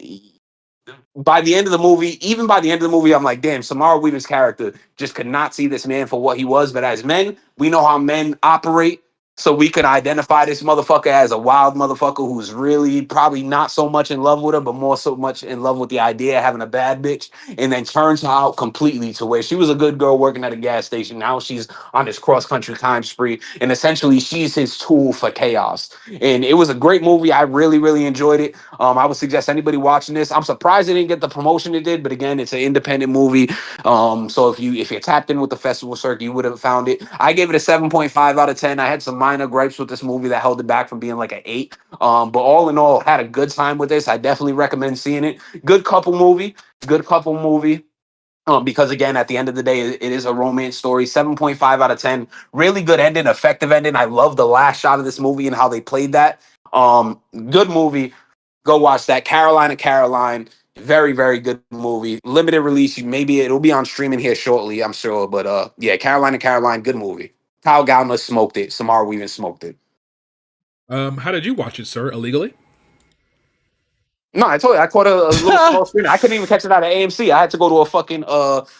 by the end of the movie, I'm like, damn, Samara Weaving's character just could not see this man for what he was. But as men, we know how men operate. so we could identify this motherfucker as a wild motherfucker who's really probably not so much in love with her, but more so much in love with the idea of having a bad bitch, and then turns her out completely to where she was a good girl working at a gas station. Now she's on this cross-country time spree, and essentially she's his tool for chaos. And it was a great movie. I really, really enjoyed it. I would suggest anybody watching this. I'm surprised it didn't get the promotion it did, but again, it's an independent movie. So if you're tapped in with the festival circuit, you would have found it. I gave it a 7.5 out of 10. I had some minor gripes with this movie that held it back from being like an 8. But all in all, had a good time with this. I definitely recommend seeing it. Good couple movie. Because again, at the end of the day, it is a romance story. 7.5 out of 10. Really good ending, effective ending. I love the last shot of this movie and how they played that. Good movie. Go watch that. Caroline. Very, very good movie. Limited release. Maybe it'll be on streaming here shortly, I'm sure. But yeah, Caroline, good movie. Kyle Gallner smoked it. Samara Weaving smoked it. How did you watch it, sir? Illegally? No, I told you I caught a little small screen. I couldn't even catch it out of AMC. I had to go to a fucking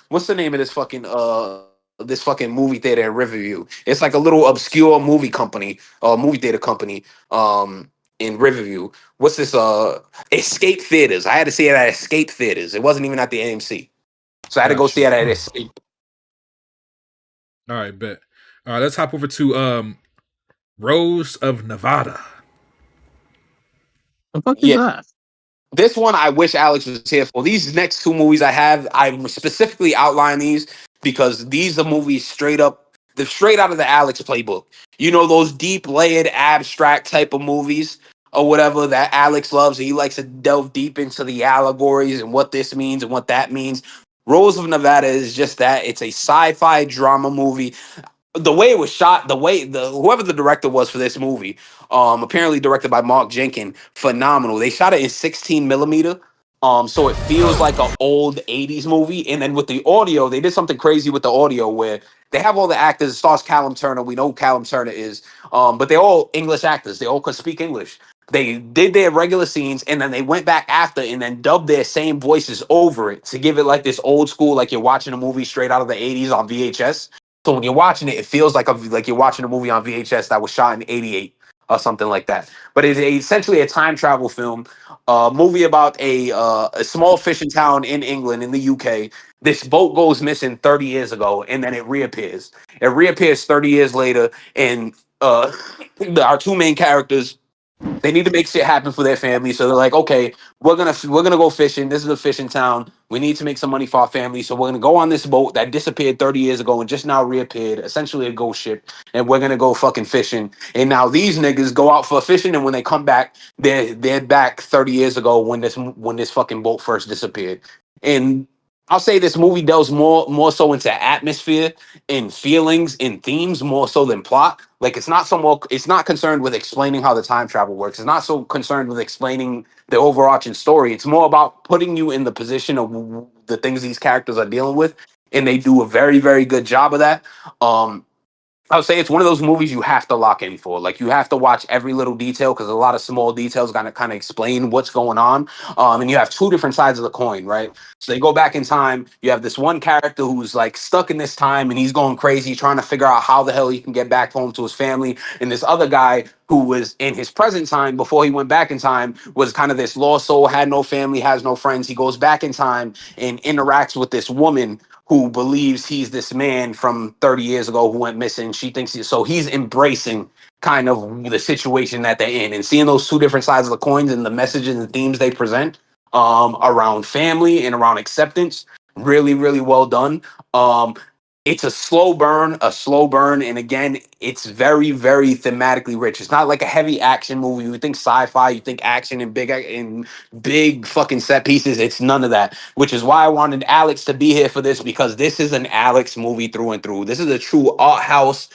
what's the name of this fucking movie theater in Riverview? It's like a little obscure movie theater company in Riverview. What's this Escape Theaters. I had to see it at Escape Theaters. It wasn't even at the AMC. So I had to go see it at Escape. All right, bet. All right, let's hop over to Rose of Nevada. The fuck is that? This one, I wish Alex was here for. These next 2 movies I specifically outline these because these are movies straight out of the Alex playbook. You know, those deep, layered, abstract type of movies or whatever that Alex loves. He likes to delve deep into the allegories and what this means and what that means. Rose of Nevada is just that. It's a sci-fi drama movie. The way it was shot, whoever the director was for this movie, apparently directed by Mark Jenkins, phenomenal. They shot it in 16 millimeter, so it feels like an old 80s movie. And then with the audio, they did something crazy with the audio where they have all the actors. It stars Callum Turner. We know who Callum Turner is, but they're all English actors. They all could speak English. They did their regular scenes, and then they went back after and then dubbed their same voices over it to give it like this old school, like you're watching a movie straight out of the 80s on VHS. So when you're watching it feels like you're watching a movie on VHS that was shot in '88 or something like that. But it's essentially a time travel film, movie about a small fishing town in England, in the UK. This boat goes missing 30 years ago, and then it reappears. It reappears 30 years later, and our 2 main characters, they need to make shit happen for their family. So they're like, okay, we're gonna go fishing. This is a fishing town. We need to make some money for our family. So we're gonna go on this boat that disappeared 30 years ago and just now reappeared, essentially a ghost ship. And we're gonna go fucking fishing. And now these niggas go out for fishing, and when they come back, they're back 30 years ago when this fucking boat first disappeared. And I'll say this movie delves more so into atmosphere and feelings and themes more so than plot. Like it's not concerned with explaining how the time travel works. It's not so concerned with explaining the overarching story. It's more about putting you in the position of the things these characters are dealing with, and they do a very, very good job of that. I would say it's one of those movies you have to lock in for. Like you have to watch every little detail because a lot of small details kind of explain what's going on. And you have 2 different sides of the coin, right? So they go back in time. You have this one character who's like stuck in this time and he's going crazy trying to figure out how the hell he can get back home to his family. And this other guy who was in his present time before he went back in time was kind of this lost soul, had no family, has no friends. He goes back in time and interacts with this woman who believes he's this man from 30 years ago who went missing. She thinks so he's embracing kind of the situation that they're in and seeing those 2 different sides of the coins and the messages and themes they present around family and around acceptance. Really, really well done. It's a slow burn. And again, it's very, very thematically rich. It's not like a heavy action movie. You think sci-fi, you think action and big fucking set pieces. It's none of that, which is why I wanted Alex to be here for this, because this is an Alex movie through and through. This is a true art house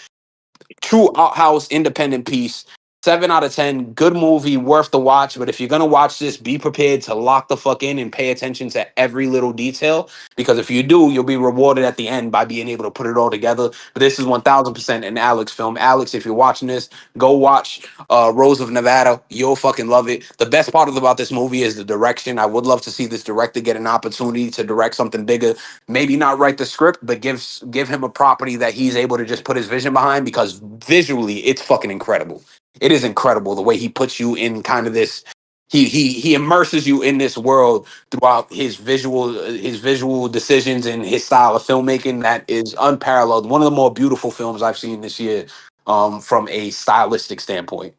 independent piece. 7 out of 10. Good movie, worth the watch. But if you're gonna watch this, be prepared to lock the fuck in and pay attention to every little detail. Because if you do, you'll be rewarded at the end by being able to put it all together. But this is 1000% an Alex film. Alex, if you're watching this, go watch Rose of Nevada. You'll fucking love it. The best part about this movie is the direction. I would love to see this director get an opportunity to direct something bigger. Maybe not write the script, but give him a property that he's able to just put his vision behind, because visually it's fucking incredible. It is incredible the way he puts you in kind of this. He immerses you in this world throughout his visual decisions and his style of filmmaking that is unparalleled. One of the more beautiful films I've seen this year, from a stylistic standpoint.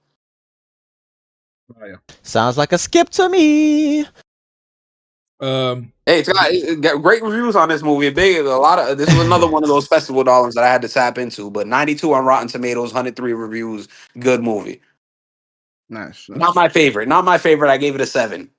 Sounds like a skip to me. Hey, it's got great reviews on this movie. This is another one of those festival dollars that I had to tap into. But 92 on Rotten Tomatoes, 103 reviews. Good movie. Nice. Not my favorite. Not my favorite. I gave it a 7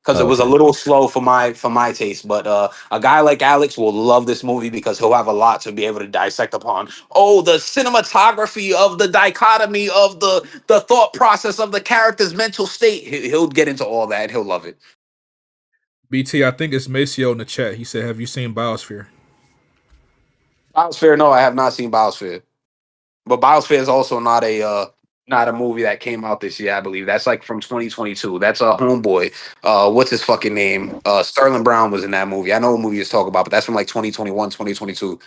because it was a Okay. little slow for my taste. But a guy like Alex will love this movie because he'll have a lot to be able to dissect upon. Oh, the cinematography of the dichotomy of the thought process of the character's mental state. He'll get into all that. He'll love it. BT, I think it's Maceo in the chat. He said, "Have you seen Biosphere?" Biosphere, no, I have not seen Biosphere. But Biosphere is also not a movie that came out this year, I believe. That's like from 2022. That's a Homeboy. What's his fucking name? Sterling Brown was in that movie. I know what movie you're talking about, but that's from like 2021, 2022.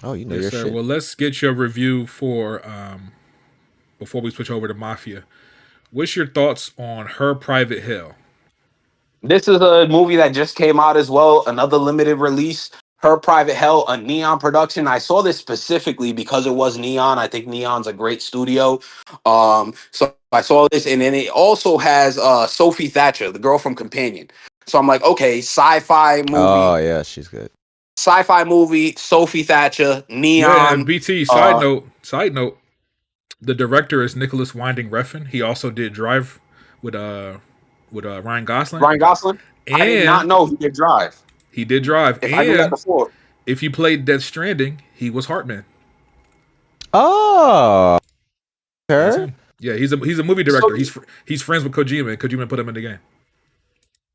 Oh, you know Yes, your sir. shit. Well, let's get your review for before we switch over to Mafia. What's your thoughts on Her Private Hell? This is a movie that just came out as well, another limited release. Her Private Hell, a Neon production. I saw this specifically because it was Neon. I think Neon's a great studio. So I saw this, and then it also has Sophie Thatcher, the girl from Companion. So I'm like, okay, sci-fi movie, Oh yeah, she's good. Sophie Thatcher, Yeah, and Neon. BT. Side note. The director is Nicholas Winding Refn. He also did Drive with Ryan Gosling. Ryan Gosling. I did not And know he did Drive. he did Drive. If I knew that And before. if you played Death Stranding, he was Hartman. Oh, That's her. him. Yeah, he's a movie director. He's friends with Kojima, and Kojima put him in the game.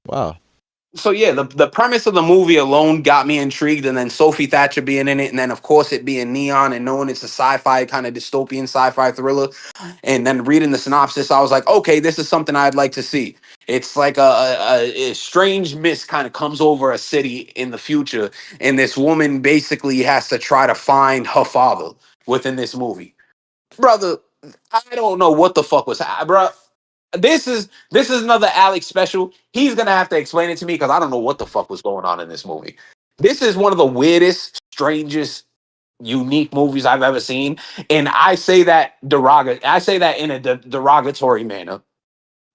Wow. So yeah, the premise of the movie alone got me intrigued, and then Sophie Thatcher being in it, and then of course it being Neon, and knowing it's a sci-fi kind of dystopian sci-fi thriller, and then reading the synopsis, I was like, okay, this is something I'd like to see. It's like a strange mist kind of comes over a city in the future, and this woman basically has to try to find her father within this movie. Brother, I don't know what the fuck was, bro. This is another Alex special. He's gonna have to explain it to me because I don't know what the fuck was going on in this movie. This is one of the weirdest, strangest, unique movies I've ever seen, and I say that in a derogatory manner.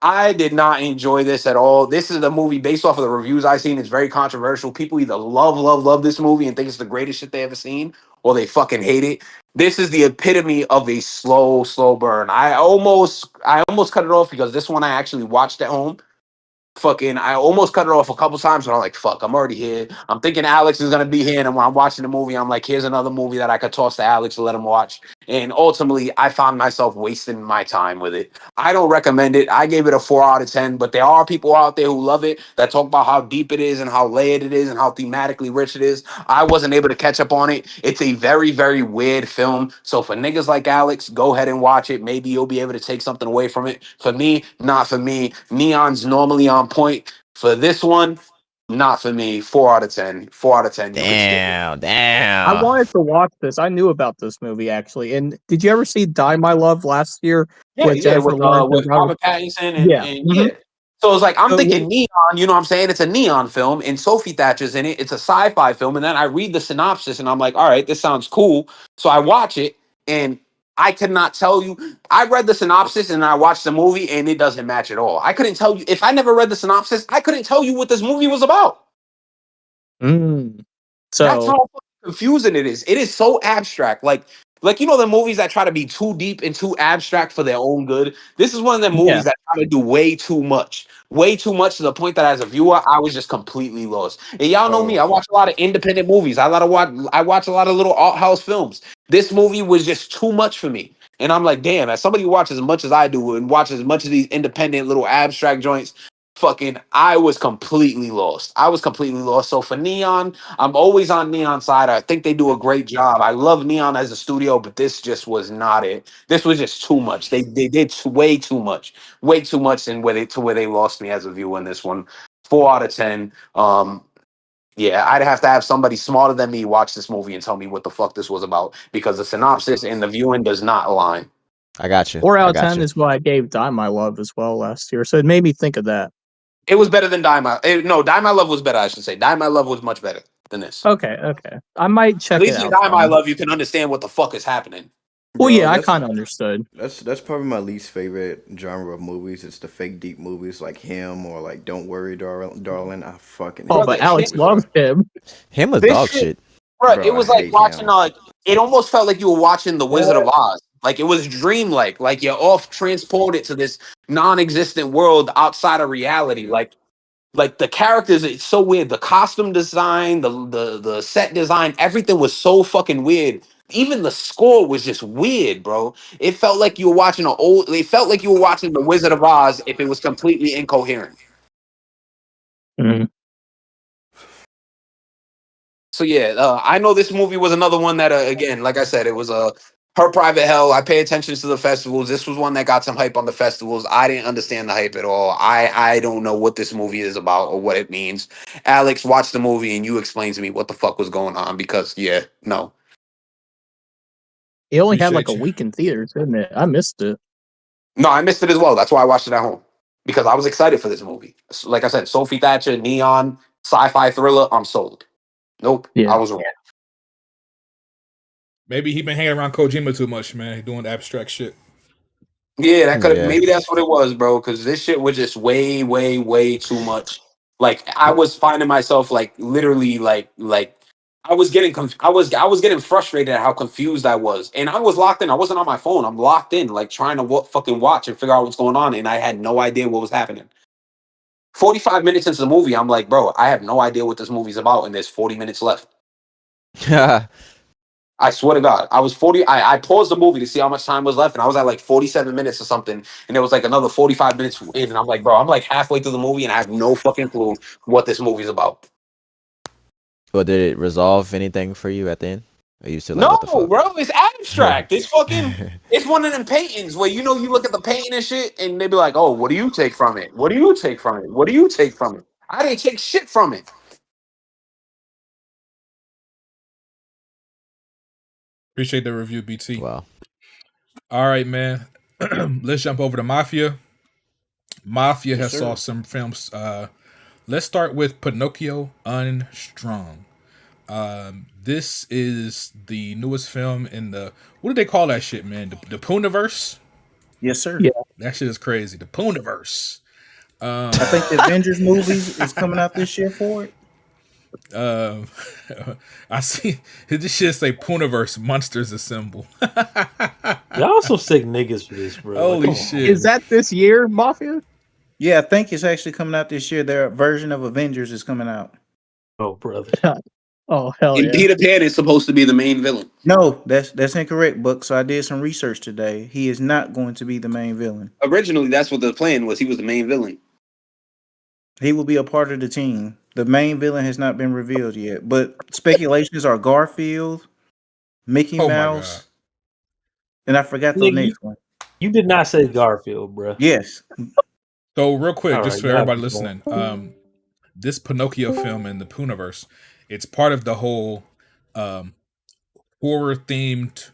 I did not enjoy this at all. This is a movie based off of the reviews I've seen. It's very controversial. People either love this movie and think it's the greatest shit they ever seen, or they fucking hate it. This is the epitome of a slow burn. I almost cut it off because this one I actually watched at home. I almost cut it off a couple times, but I'm like, fuck, I'm already here. I'm thinking Alex is gonna be here, and when I'm watching the movie, I'm like, here's another movie that I could toss to Alex to let him watch. And ultimately, I found myself wasting my time with it. I don't recommend it. I gave it a 4 out of 10, but there are people out there who love it, that talk about how deep it is and how layered it is and how thematically rich it is. I wasn't able to catch up on it. It's a very, very weird film. So for niggas like Alex, go ahead and watch it. Maybe you'll be able to take something away from it. For me, not for me. Neon's normally on point. For this one, not for me. 4 out of 10. 4 out of 10. You can skip it. Damn. I wanted to watch this. I knew about this movie actually. And did you ever see Die My Love last year with Jennifer Lawrence? With Robert Pattinson and Yeah. yeah. So it's like I'm So- thinking Neon, you know what I'm saying? It's a Neon film and Sophie Thatcher's in it. It's a sci-fi film. And then I read the synopsis and I'm like, all right, this sounds cool. So I watch it and I could not tell you. I read the synopsis and I watched the movie and it doesn't match at all. I couldn't tell you if I never read the synopsis, I couldn't tell you what this movie was about. Mm. That's So how fucking confusing it is. It is so abstract. Like you know the movies that try to be too deep and too abstract for their own good. This is one of the movies that try to do way too much to the point that as a viewer I was just completely lost. And y'all know me, I watch a lot of independent movies. I watch a lot of little art house films. This movie was just too much for me. And I'm like, damn, as somebody who watches as much as I do and watches as much of these independent little abstract joints, I was completely lost. I was completely lost. So for Neon, I'm always on Neon side. I think they do a great job. I love Neon as a studio, but this just was not it. This was just too much. They did way too much, and where they lost me as a viewer in this one. 4 out of 10. Yeah, I'd have to have somebody smarter than me watch this movie and tell me what the fuck this was about, because the synopsis and the viewing does not align. I got you. 4 out I of got 10 you. is what I gave Die My Love as well last year, so it made me think of that. It was better than Die My. No, Die My Love was better. I should say Die My Love was much better than this. Okay. I might check At it least in out. Die My then. Love, you can understand what the fuck is happening. Well, Bro, yeah, I that's- kind of understood. That's probably my least favorite genre of movies. It's the fake deep movies like Him or like Don't Worry, Darling. I fucking hate Oh, Brother, but those Alex movies, loves bro. him. Him was This dog shit- shit. Bro, Bro, it was I like hate watching him. it almost felt like you were watching The Wizard of Oz. Like it was dreamlike. Like you're off transported to this non-existent world outside of reality. Like the characters, it's so weird. The costume design, the set design, everything was so fucking weird. Even the score was just weird, bro. It felt like you were watching It felt like you were watching The Wizard of Oz if it was completely incoherent. Mhm. So yeah, I know this movie was another one that, again, like I said, it was Her Private Hell. I pay attention to the festivals. This was one that got some hype on the festivals. I didn't understand the hype at all. I don't know what this movie is about or what it means. Alex, watch the movie and you explain to me what the fuck was going on, because no. It only had like Appreciate a you. week in theaters, didn't it? I missed it. No, I missed it as well. That's why I watched it at home, because I was excited for this movie. Like I said, Sophie Thatcher, Neon, sci-fi thriller. I'm sold. Nope, Yeah. I was wrong. Maybe he been hanging around Kojima too much, man. Doing abstract shit. Yeah, that could have. Yeah. Maybe that's what it was, bro. Because this shit was just way, way, way too much. Like I was finding myself like literally like I was getting I was getting frustrated at how confused I was, and I was locked in. I wasn't on my phone. I'm locked in, like trying to fucking watch and figure out what's going on, and I had no idea what was happening. 45 minutes into the movie, I'm like, bro, I have no idea what this movie's about, and there's 40 minutes left. I swear to God, I was 40. I paused the movie to see how much time was left, and I was at like 47 minutes or something, and there was like another 45 minutes in, and I'm like, bro, I'm like halfway through the movie, and I have no fucking clue what this movie's about. Well, did it resolve anything for you at the end? Are you still like, No, what the fuck? bro, it's abstract. It's fucking. It's one of them paintings where you look at the painting and shit, and they be like, oh, what do you take from it? What do you take from it? What do you take from it? I didn't take shit from it. Appreciate the review, BT. Wow. All right, man. Let's jump over to Mafia. Mafia Yes, has sir. saw some films. Let's start with Pinocchio Unstrung. This is the newest film in the, what do they call that shit, man? The Pooniverse? Yes, sir. Yeah. That shit is crazy. The Pooniverse. I think the Avengers movies is coming out this year for it. I see this shit say Pooniverse Monsters Assemble. Y'all some sick niggas for this, bro. Holy come on. shit. Is that this year, Mafia? Yeah, I think it's actually coming out this year. Their version of Avengers is coming out. Oh, brother. Oh hell And yeah! Peter Pan is supposed to be the main villain. No, that's incorrect, Buck. So I did some research today. He is not going to be the main villain. Originally, that's what the plan was. He was the main villain. He will be a part of the team. The main villain has not been revealed yet, but speculations are Garfield, Mickey Oh my Mouse, God. and I forgot the Nigga, next one. You did not say Garfield, bro. Yes, So real quick, All just right, for you have everybody to go. listening, this Pinocchio film in the Pooniverse, it's part of the whole horror themed,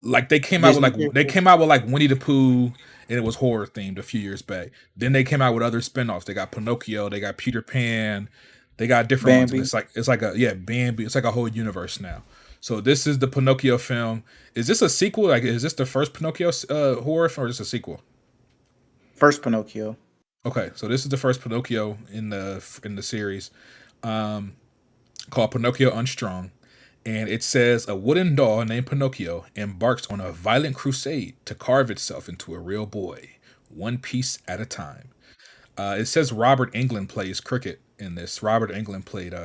like they came out with Disney like Winnie the Pooh, and it was horror themed a few years back. Then they came out with other spinoffs. They got Pinocchio, they got Peter Pan, they got different ones. Bambi. And it's like Bambi. It's like a whole universe now. So this is the Pinocchio film. Is this a sequel? Like, is this the first Pinocchio horror film, or is this a sequel? First Pinocchio. Okay, so this is the first Pinocchio in the series, called Pinocchio Unstrung, and it says a wooden doll named Pinocchio embarks on a violent crusade to carve itself into a real boy, one piece at a time. It says Robert Englund plays cricket in this. Robert Englund played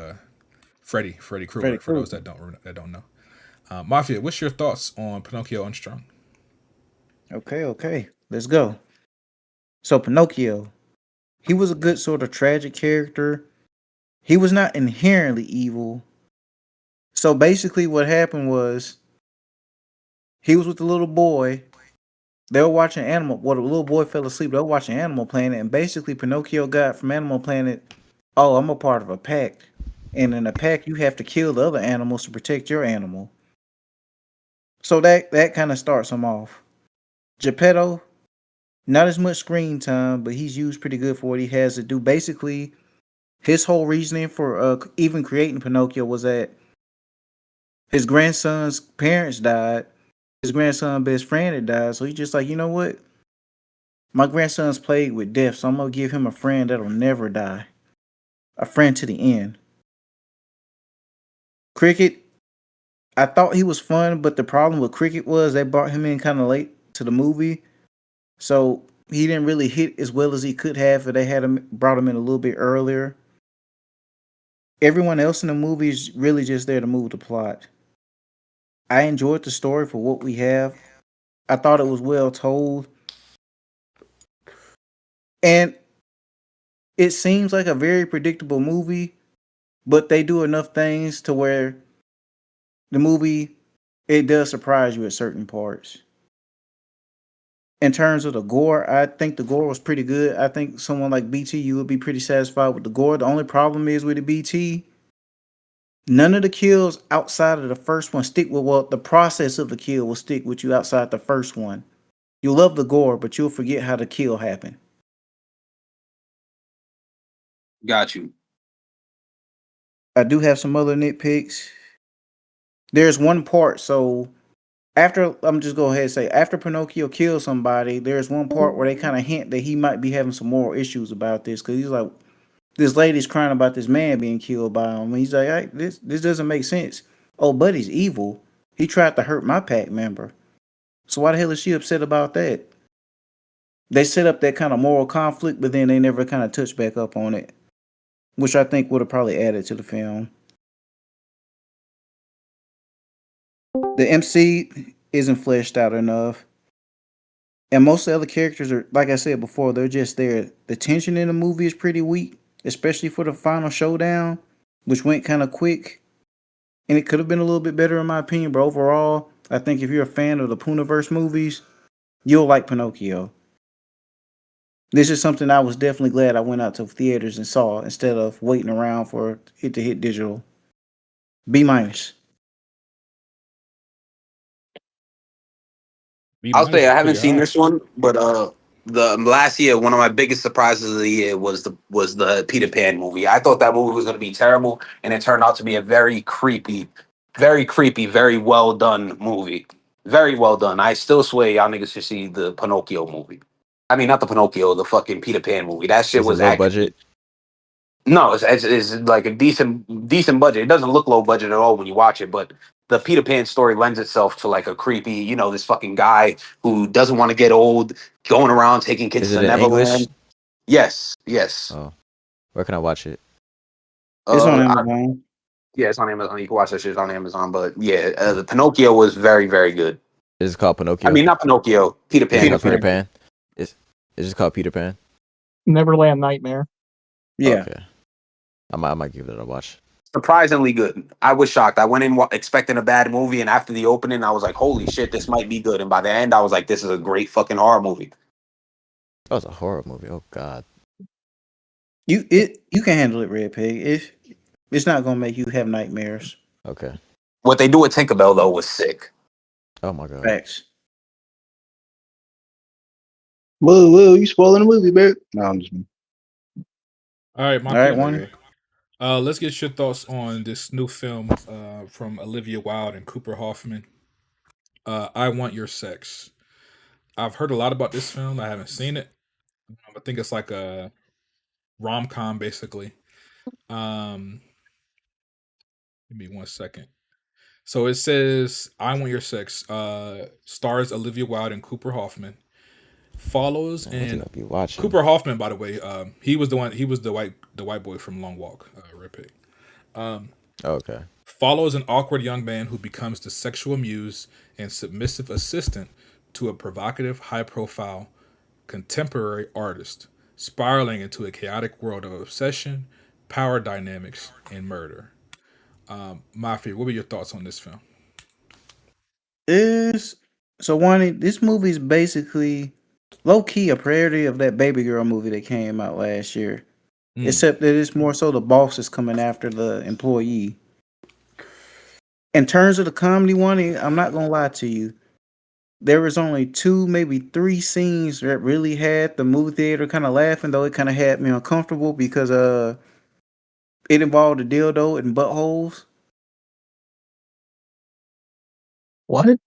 Freddy Krueger. For those that don't know. Mafia, what's your thoughts on Pinocchio Unstrung? Okay. Let's go. So Pinocchio, he was a good sort of tragic character. He was not inherently evil. So basically what happened was he was with the little boy. They were watching Animal. Well, the little boy fell asleep. They were watching Animal Planet, and basically Pinocchio got from Animal Planet, "Oh, I'm a part of a pack, and in a pack you have to kill the other animals to protect your animal." So that kind of starts him off. Geppetto, not as much screen time, but he's used pretty good for what he has to do. Basically, his whole reasoning for even creating Pinocchio was that his grandson's parents died. His grandson's best friend had died, so he's just like, you know what? My grandson's plagued with death, so I'm gonna give him a friend that'll never die. A friend to the end. Cricket, I thought he was fun, but the problem with Cricket was they brought him in kind of late to the movie. So he didn't really hit as well as he could have if they had him brought him in a little bit earlier. Everyone else in the movie is really just there to move the plot. I enjoyed the story for what we have. I thought it was well told. And it seems like a very predictable movie, but they do enough things to where the movie, it does surprise you at certain parts. In terms of the gore, I think the gore was pretty good. I think someone like BT, you would be pretty satisfied with the gore. The only problem is with the BT, none of the kills outside of the first one stick with, well, the process of the kill will stick with you outside the first one. You love the gore, but you'll forget how the kill happened. Got you. I do have some other nitpicks. There's one part, so after, I'm just go ahead and say, after Pinocchio kills somebody, there's one part where they kind of hint that he might be having some moral issues about this, because he's like, this lady's crying about this man being killed by him. And he's like, hey, this doesn't make sense. Oh, buddy's evil. He tried to hurt my pack member. So why the hell is she upset about that? They set up that kind of moral conflict, but then they never kind of touch back up on it, which I think would have probably added to the film. The MC isn't fleshed out enough. And most of the other characters are, like I said before, they're just there. The tension in the movie is pretty weak, especially for the final showdown, which went kind of quick. And it could have been a little bit better in my opinion, but overall, I think if you're a fan of the Puniverse movies, you'll like Pinocchio. This is something I was definitely glad I went out to theaters and saw instead of waiting around for it to hit digital. B minus. I'll say I haven't Pretty seen high. this one, but the last year one of my biggest surprises of the year was the Peter Pan movie. I thought that movie was going to be terrible, and it turned out to be a very creepy, very well done movie. Very well done. I still swear y'all niggas should see the Pinocchio movie. I mean, not the Pinocchio, the fucking Peter Pan movie. That shit Is it was low actually budget? no, it's like a decent budget. It doesn't look low budget at all when you watch it, but the Peter Pan story lends itself to like a creepy, this fucking guy who doesn't want to get old, going around taking kids Is it to in English? Neverland. Yes. Oh, where can I watch it? It's on I- Amazon. yeah, it's on Amazon. You can watch that shit on Amazon. But yeah, the Pinocchio was very, very good. Is it called Pinocchio? I mean, not Pinocchio, Peter Pan. Is it called Peter Pan? It's just called Peter Pan. Neverland Nightmare. Yeah. Okay. I might give it a watch. Surprisingly good. I was shocked. I went in expecting a bad movie, and after the opening, I was like, "Holy shit, this might be good." And by the end, I was like, "This is a great fucking horror movie." Oh, it's a horror movie. Oh God. You can handle it, Red Pig. It's not gonna make you have nightmares. Okay. What they do with Tinkerbell though was sick. Oh my God. Facts. Whoa, you spoiling the movie, bro. No, I'm just All right, All right, one. Let's get your thoughts on this new film from Olivia Wilde and Cooper Hoffman. I Want Your Sex. I've heard a lot about this film. I haven't seen it. I think it's like a rom-com, basically. Give me 1 second. So it says I Want Your Sex. Stars Olivia Wilde and Cooper Hoffman. Follows What you and gonna be watching? Cooper Hoffman, by the way, he was the white boy from Long Walk, Red Pig. Okay. follows an awkward young man who becomes the sexual muse and submissive assistant to a provocative, high profile contemporary artist, spiraling into a chaotic world of obsession, power dynamics, and murder. Mafia, what were your thoughts on this film? Is so one. This movie is basically low key a parody of that Baby Girl movie that came out last year, except that it's more so the boss is coming after the employee. In terms of the comedy one, I'm not gonna lie to you. There was only 2, maybe 3 scenes that really had the movie theater kind of laughing, though it kind of had me uncomfortable because it involved a dildo and buttholes. What?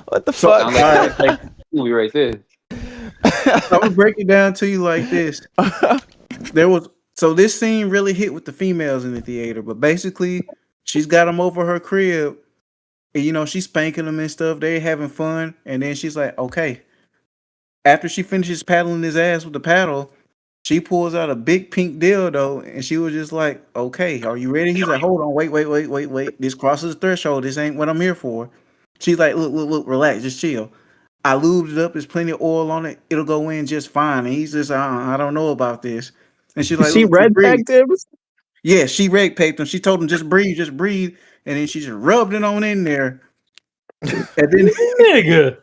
What the So, fuck? Sound like like movie right there. I'm gonna break it down to you like this. This scene really hit with the females in the theater, but basically she's got them over her crib, and she's spanking them and stuff. They're having fun, and then she's like, okay. After she finishes paddling his ass with the paddle, she pulls out a big pink dildo, and she was just like, okay, are you ready? He's like, hold on, wait. This crosses the threshold. This ain't what I'm here for. She's like, look, relax, just chill. I lubed it up. There's plenty of oil on it. It'll go in just fine. And he's just, I don't know about this. And she's like, She look, just red breathe. pegged him? Yeah, she red pegged him. She told him, just breathe. And then she just rubbed it on in there. And then, Nigga.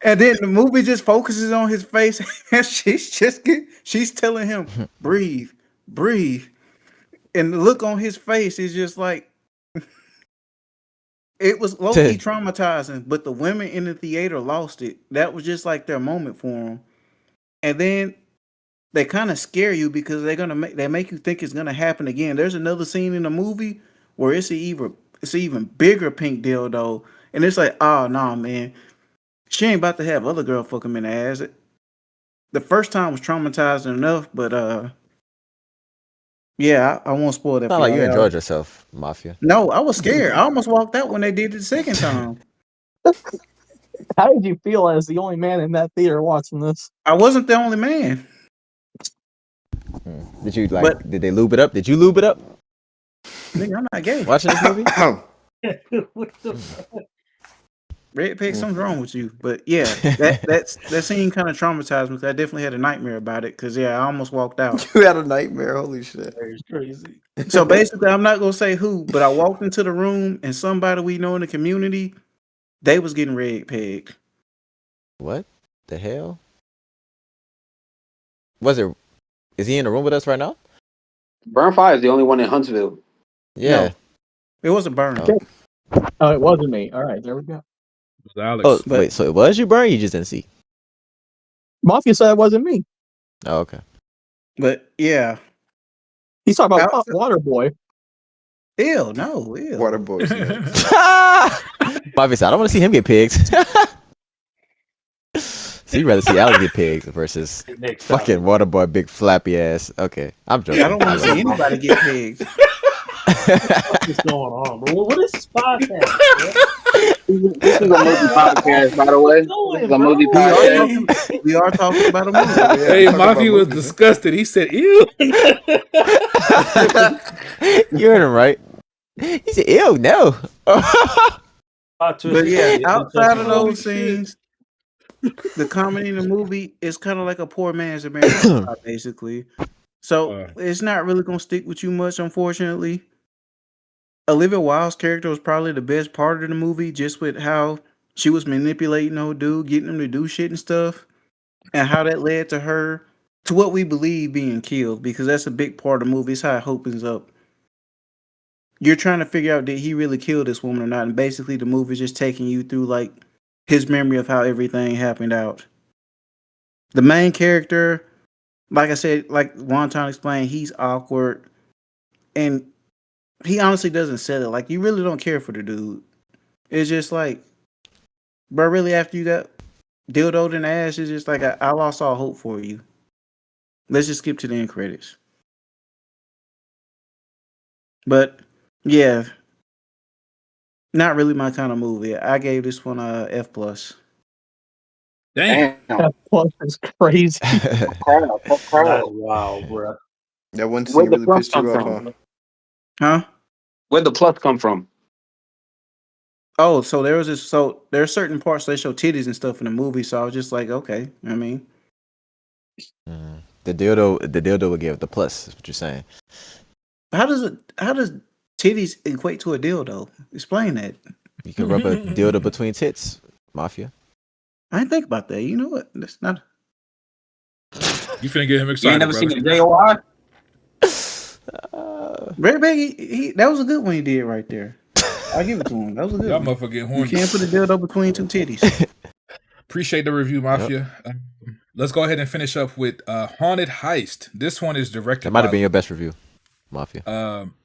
and then the movie just focuses on his face. And she's telling him, breathe. And the look on his face is just like, it was low-key traumatizing, but the women in the theater lost it. That was just like their moment for them. And then they kind of scare you because they make you think it's gonna happen again. There's another scene in the movie where it's an even bigger pink dildo, and it's like, oh no, man, she ain't about to have other girl fuck him in the ass. The first time was traumatizing enough, but yeah, I won't spoil that. Sound like you enjoyed yourself, Mafia. No, I was scared. I almost walked out when they did it the second time. How did you feel as the only man in that theater watching this? I wasn't the only man. Did you did they lube it up? Did you lube it up? Nigga, I'm not gay. Watching this movie? What the fuck? Red Pig, something's wrong with you. But yeah, that scene kind of traumatized me because I definitely had a nightmare about it. Because I almost walked out. You had a nightmare. Holy shit. It's crazy. So basically, I'm not gonna say who, but I walked into the room and somebody we know in the community, they was getting red pegged. What the hell? Is he in the room with us right now? Burn Fire is the only one in Huntsville. Yeah. It was a burn. Oh, it wasn't me. All right, there we go. It was Alex. Oh, wait, so it was you, Burn? You just didn't see? Mafia said it wasn't me. Oh, okay. But yeah, He's talking about Waterboy. Ew, no, ew. Water boys. Mafia said, I don't want to see him get pigs. So you'd rather see Alex get pigs versus fucking Waterboy big flappy ass. Okay, I'm joking. I don't want to see anybody get pigs. What's going on, bro? What is this podcast? This is a movie podcast, by the way. This is a movie podcast. We are talking about a movie. Hey, Mafia was disgusted. He said, ew. You heard him right. He said, ew, no. But yeah, outside of those scenes, the comedy in the movie is kind of like a poor man's American Pie, basically. So it's not really gonna stick with you much, unfortunately. Olivia Wilde's character was probably the best part of the movie, just with how she was manipulating old dude, getting him to do shit and stuff, and how that led to what we believe being killed, because that's a big part of the movie. It's how it opens up. You're trying to figure out, did he really kill this woman or not? And basically the movie's just taking you through like his memory of how everything happened out. The main character, like I said, like Wonton explained, he's awkward. And he honestly doesn't sell it. Like, you really don't care for the dude. It's just like, bro, really after you got dildoed in the ass, it's just like, I lost all hope for you. Let's just skip to the end credits. But, yeah. Not really my kind of movie. I gave this one a F+. Damn. F+ is crazy. That's wow, bro. That one Where'd scene the really plus pissed come you off, from? huh? Huh? Where'd the plus come from? Oh, so there was this. So there are certain parts they show titties and stuff in the movie. So I was just like, okay. I mean, The dildo would give the plus. Is what you're saying? how does titties equate to a dildo? Explain that. You can rub a dildo between tits, Mafia. I didn't think about that. You know what? That's not. You finna get him You excited, ain't never brother. seen a JOI? Red Bag, that was a good one he did right there. I give it to him. That was a good Y'all one. motherfucker get You horny. can't put a dildo between two titties. Appreciate the review, Mafia. Let's go ahead and finish up with Haunted Heist. This one is directed That might by have been your best review, Mafia.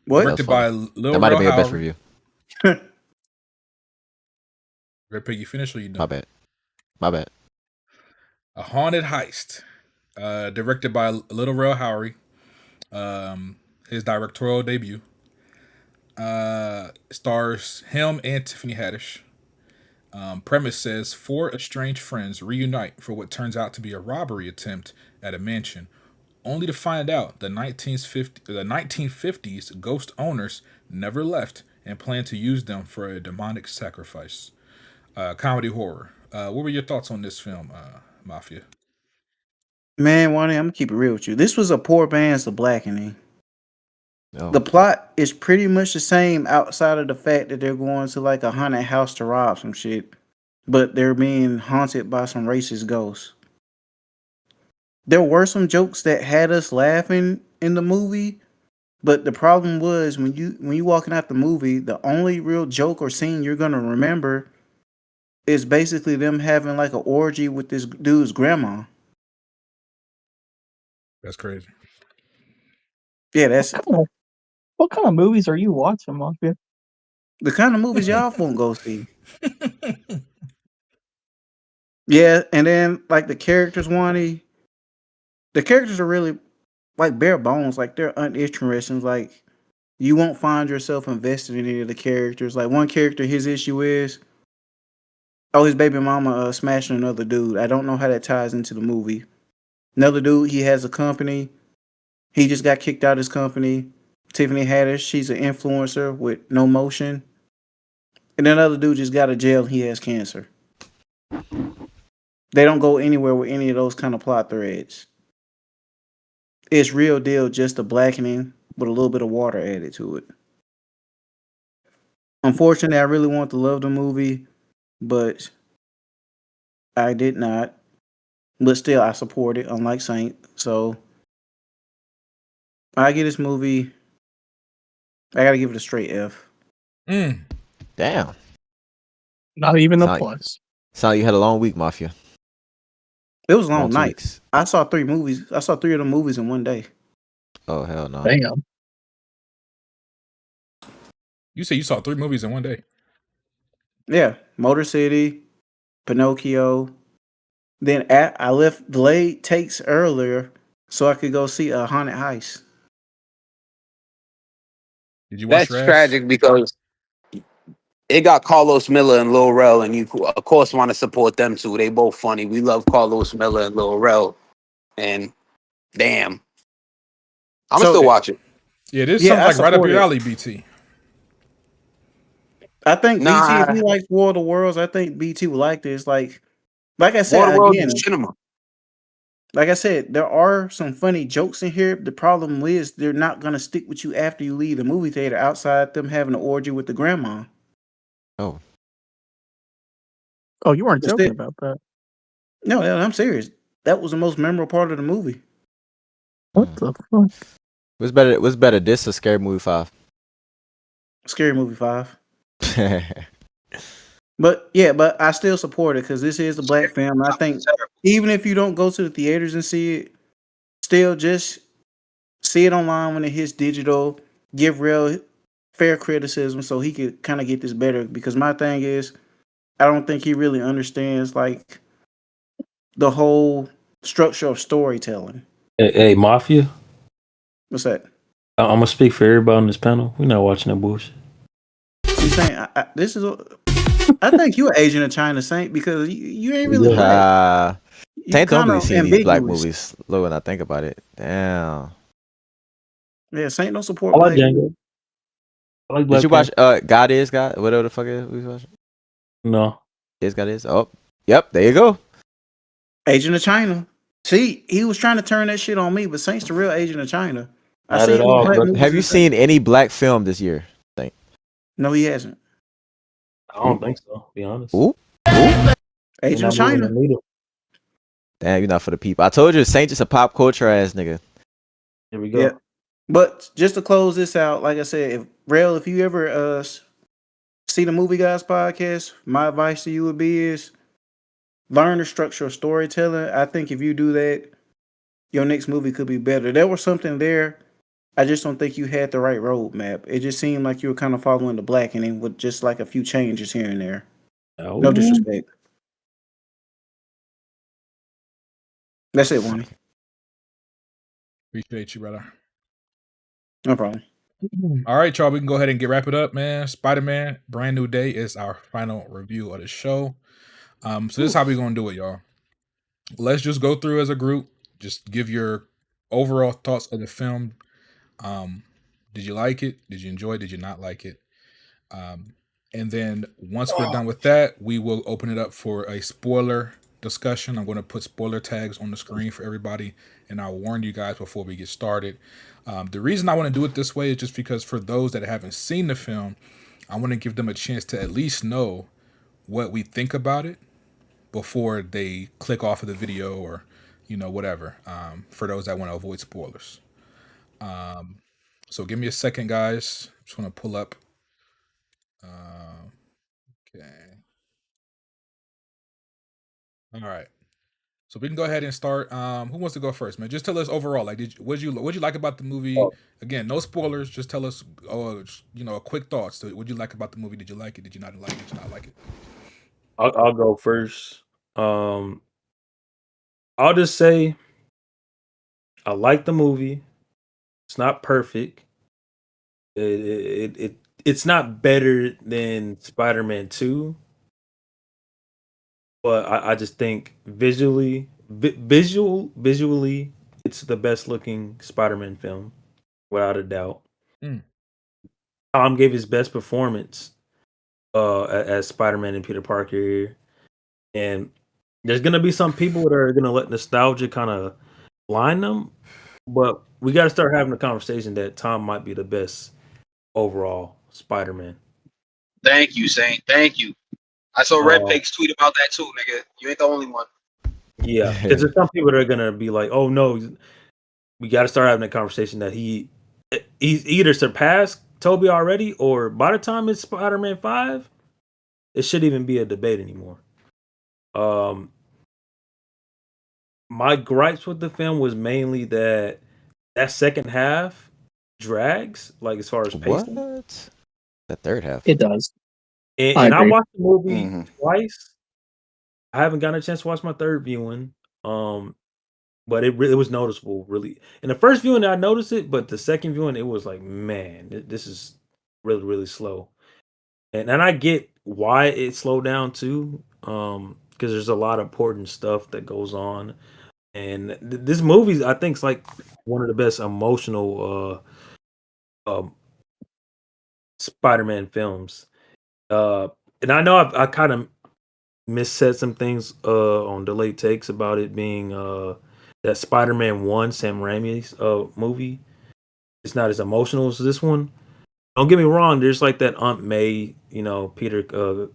What? directed by Lil That might have been your best Howery. review. Red Pig, you finished or you My done? bad. My bad. A Haunted Heist, directed by Little Rel Howery. His directorial debut. Stars him and Tiffany Haddish. Premise says 4 estranged friends reunite for what turns out to be a robbery attempt at a mansion, only to find out the 1950s ghost owners never left and plan to use them for a demonic sacrifice. Comedy horror. What were your thoughts on this film, Mafia? Man, Wani, I'm gonna keep it real with you. This was a poor man's The Blackening. Oh. The plot is pretty much the same outside of the fact that they're going to like a haunted house to rob some shit, but they're being haunted by some racist ghosts. There were some jokes that had us laughing in the movie, but the problem was when you walking out the movie, the only real joke or scene you're gonna remember is basically them having like an orgy with this dude's grandma. That's crazy. Yeah, that's What kind of movies are you watching, Mafia? the kind of movies y'all won't go see. Yeah, and then like the characters, Wani, the characters are really like bare bones, like they're uninteresting. Like you won't find yourself invested in any of the characters. Like one character, his issue is, oh, his baby mama smashing another dude. I don't know how that ties into the movie. Another dude, he has a company. He just got kicked out of his company. Tiffany Haddish, she's an influencer with no motion. And another dude just got out of jail. He has cancer. They don't go anywhere with any of those kind of plot threads. It's real deal, just a blackening with a little bit of water added to it. Unfortunately, I really want to love the movie, but I did not. But still, I support it, unlike Saint. So I give this movie, I got to give it a straight F. Damn. Not even a Sound- plus. Sound like you had a long week, Mafia. It was a long Long 2 night. weeks. I saw 3 movies. I saw 3 of the movies in one day. Oh hell no. Damn. You say you saw 3 movies in one day. Yeah, Motor City, Pinocchio. Then I left delayed takes earlier so I could go see a haunted heist. Did you watch That's Trash? tragic because it got Carlos Miller and Lil Rel, and you of course want to support them too. They both funny. We love Carlos Miller and Lil Rel, and damn, I'm So- still watching. Yeah, this Yeah, sounds I like right up support your it. alley, BT. I think Nah. BT, if he likes War of the Worlds, I think BT would like this. Like I said, Waterworld again, is cinema. like I said, there are some funny jokes in here. The problem is they're not gonna stick with you after you leave the movie theater outside them having an orgy with the grandma. Oh. Oh, you weren't It's joking it. about that. No, I'm serious. That was the most memorable part of the movie. What the fuck? What's better, this or Scary Movie 5? Scary Movie 5. But yeah, but I still support it because this is a black film. I think even if you don't go to the theaters and see it, still just see it online when it hits digital. Give real fair criticism so he could kind of get this better. Because my thing is, I don't think he really understands like the whole structure of storytelling. Hey, Mafia. What's that? I'm gonna speak for everybody on this panel. We're not watching that bullshit. You saying this is? I think you're Asian of China, Saint, because you ain't really black. You Tank don't kinda really see these black ambiguous. movies. Look, when I think about it, damn. Yeah, Saint don't I support like black people. Django. I like Did Black you watch Panther. God is God? Whatever the fuck it is we watching? No. Is God is? Oh, yep, there you go. Agent of China. See, he was trying to turn that shit on me, but Saint's the real Agent of China. I Not see at these all, black brother. movies Have you and Saint. seen any black film this year? Saint? No, he hasn't. I don't think so, to be honest. Ooh, ooh. They're Agent not of moving the China. needle. Damn, you're not for the people. I told you, Saint just a pop culture ass nigga. Here we go. Yeah. But just to close this out, like I said, if you ever see the Movie Guys podcast, my advice to you would be is learn the structure of storytelling. I think if you do that, your next movie could be better. There was something there. I just don't think you had the right roadmap. It just seemed like you were kind of following the blackening with just like a few changes here and there. No Oh, disrespect. That's it, Wani. Appreciate you, brother. No problem. All right, y'all. We can go ahead and wrap it up, man. Spider-Man, Brand New Day is our final review of the show. So this is how we're gonna do it, y'all. Let's just go through as a group. Just give your overall thoughts of the film. Did you like it? Did you enjoy it? Did you not like it? And then once we're done with that, we will open it up for a spoiler discussion. I'm going to put spoiler tags on the screen for everybody, and I'll warn you guys before we get started. The reason I want to do it this way is just because for those that haven't seen the film, I want to give them a chance to at least know what we think about it before they click off of the video or, whatever, for those that want to avoid spoilers. So give me a second, guys. Just want to pull up. Okay. All right. So we can go ahead and start. Who wants to go first, man? Just tell us overall. Like, what'd you like about the movie? Again, no spoilers. Just tell us, a quick thoughts. So what'd you like about the movie? Did you like it? Did you not like it? Did you not like it? I'll go first. I'll just say I like the movie. It's not perfect. It's not better than Spider-Man 2, but I just think visually, it's the best looking Spider-Man film, without a doubt. Mm. Tom gave his best performance as Spider-Man and Peter Parker here, and there's gonna be some people that are gonna let nostalgia kind of blind them, but we got to start having a conversation that Tom might be the best overall Spider-Man. Thank you, Saint. Thank you. I saw Red Uh, Pigs tweet about that too, nigga. You ain't the only one. Yeah, because there's some people that are gonna be like, "Oh no, we got to start having a conversation that he's either surpassed Toby already, or by the time it's Spider-Man 5, it shouldn't even be a debate anymore." My gripes with the film was mainly that second half drags, like as far as pacing. What? The third half. It does. And I agree. watched the movie Mhm. twice. I haven't gotten a chance to watch my third viewing. But it was noticeable, really. In the first viewing, I noticed it, but the second viewing, it was like, man, this is really, really slow. And I get why it slowed down too, because there's a lot of important stuff that goes on. And this movie, I think, is like one of the best emotional Spider-Man films. And I know I kind of missaid some things on delayed takes about it being that Spider-Man 1, Sam Raimi's movie. It's not as emotional as this one. Don't get me wrong, there's like that Aunt May, Peter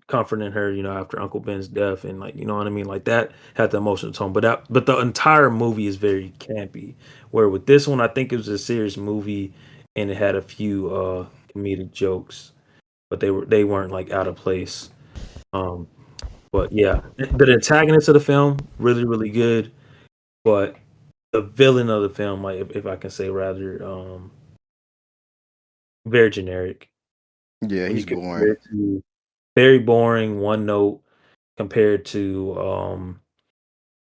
comforting her, after Uncle Ben's death, and like, you know what I mean? Like that had the emotional tone. But the entire movie is very campy. Where with this one, I think it was a serious movie and it had a few comedic jokes, but they weren't like out of place. But yeah, the antagonist of the film really, really good. But the villain of the film, like if I can say rather, very generic. Yeah, When you he's compare boring. it to very boring, one note compared to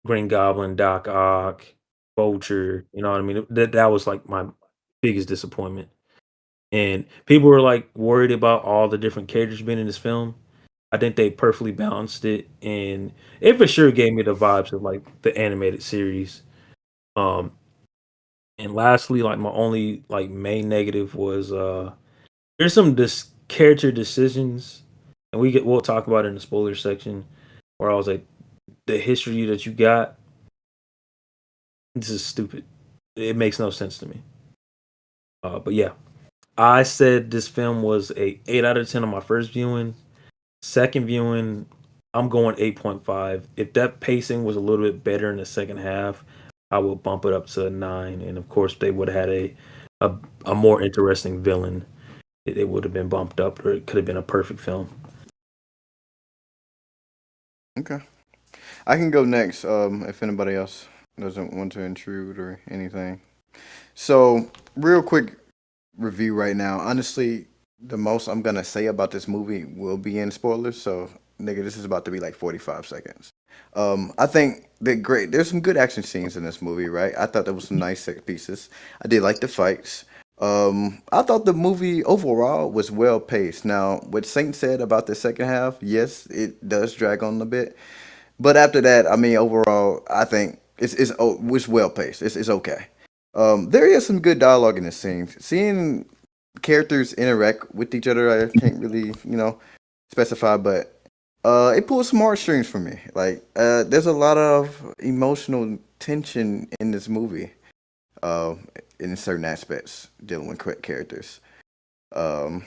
Green Goblin, Doc Ock, Vulture. You know what I mean? That was like my biggest disappointment. And people were like worried about all the different characters being in this film. I think they perfectly balanced it, and it for sure gave me the vibes of like the animated series. Um, And lastly, like my only like main negative was there's some character decisions, and we'll talk about it in the spoiler section, where I was like, the history that you got, this is stupid. It makes no sense to me. But yeah, I said this film was a 8 out of 10 on my first viewing. Second viewing, I'm going 8.5. If that pacing was a little bit better in the second half, I will bump it up to a 9. And of course, they would have had a more interesting villain. It would have been bumped up, or it could have been a perfect film. Okay. I can go next if anybody else doesn't want to intrude or anything. So, real quick review right now. Honestly, the most I'm gonna say about this movie will be in spoilers. So, nigga, this is about to be like 45 seconds. I think there's some good action scenes in this movie, right? I thought there was some nice set pieces. I did like the fights. I thought the movie overall was well paced. Now, what Saint said about the second half, yes, it does drag on a bit. But after that, I mean, overall, I think it's well paced. It's okay. There is some good dialogue in this scene. Seeing characters interact with each other, I can't really, specify, but it pulls some heartstrings for me. Like, there's a lot of emotional tension in this movie, in certain aspects dealing with characters. I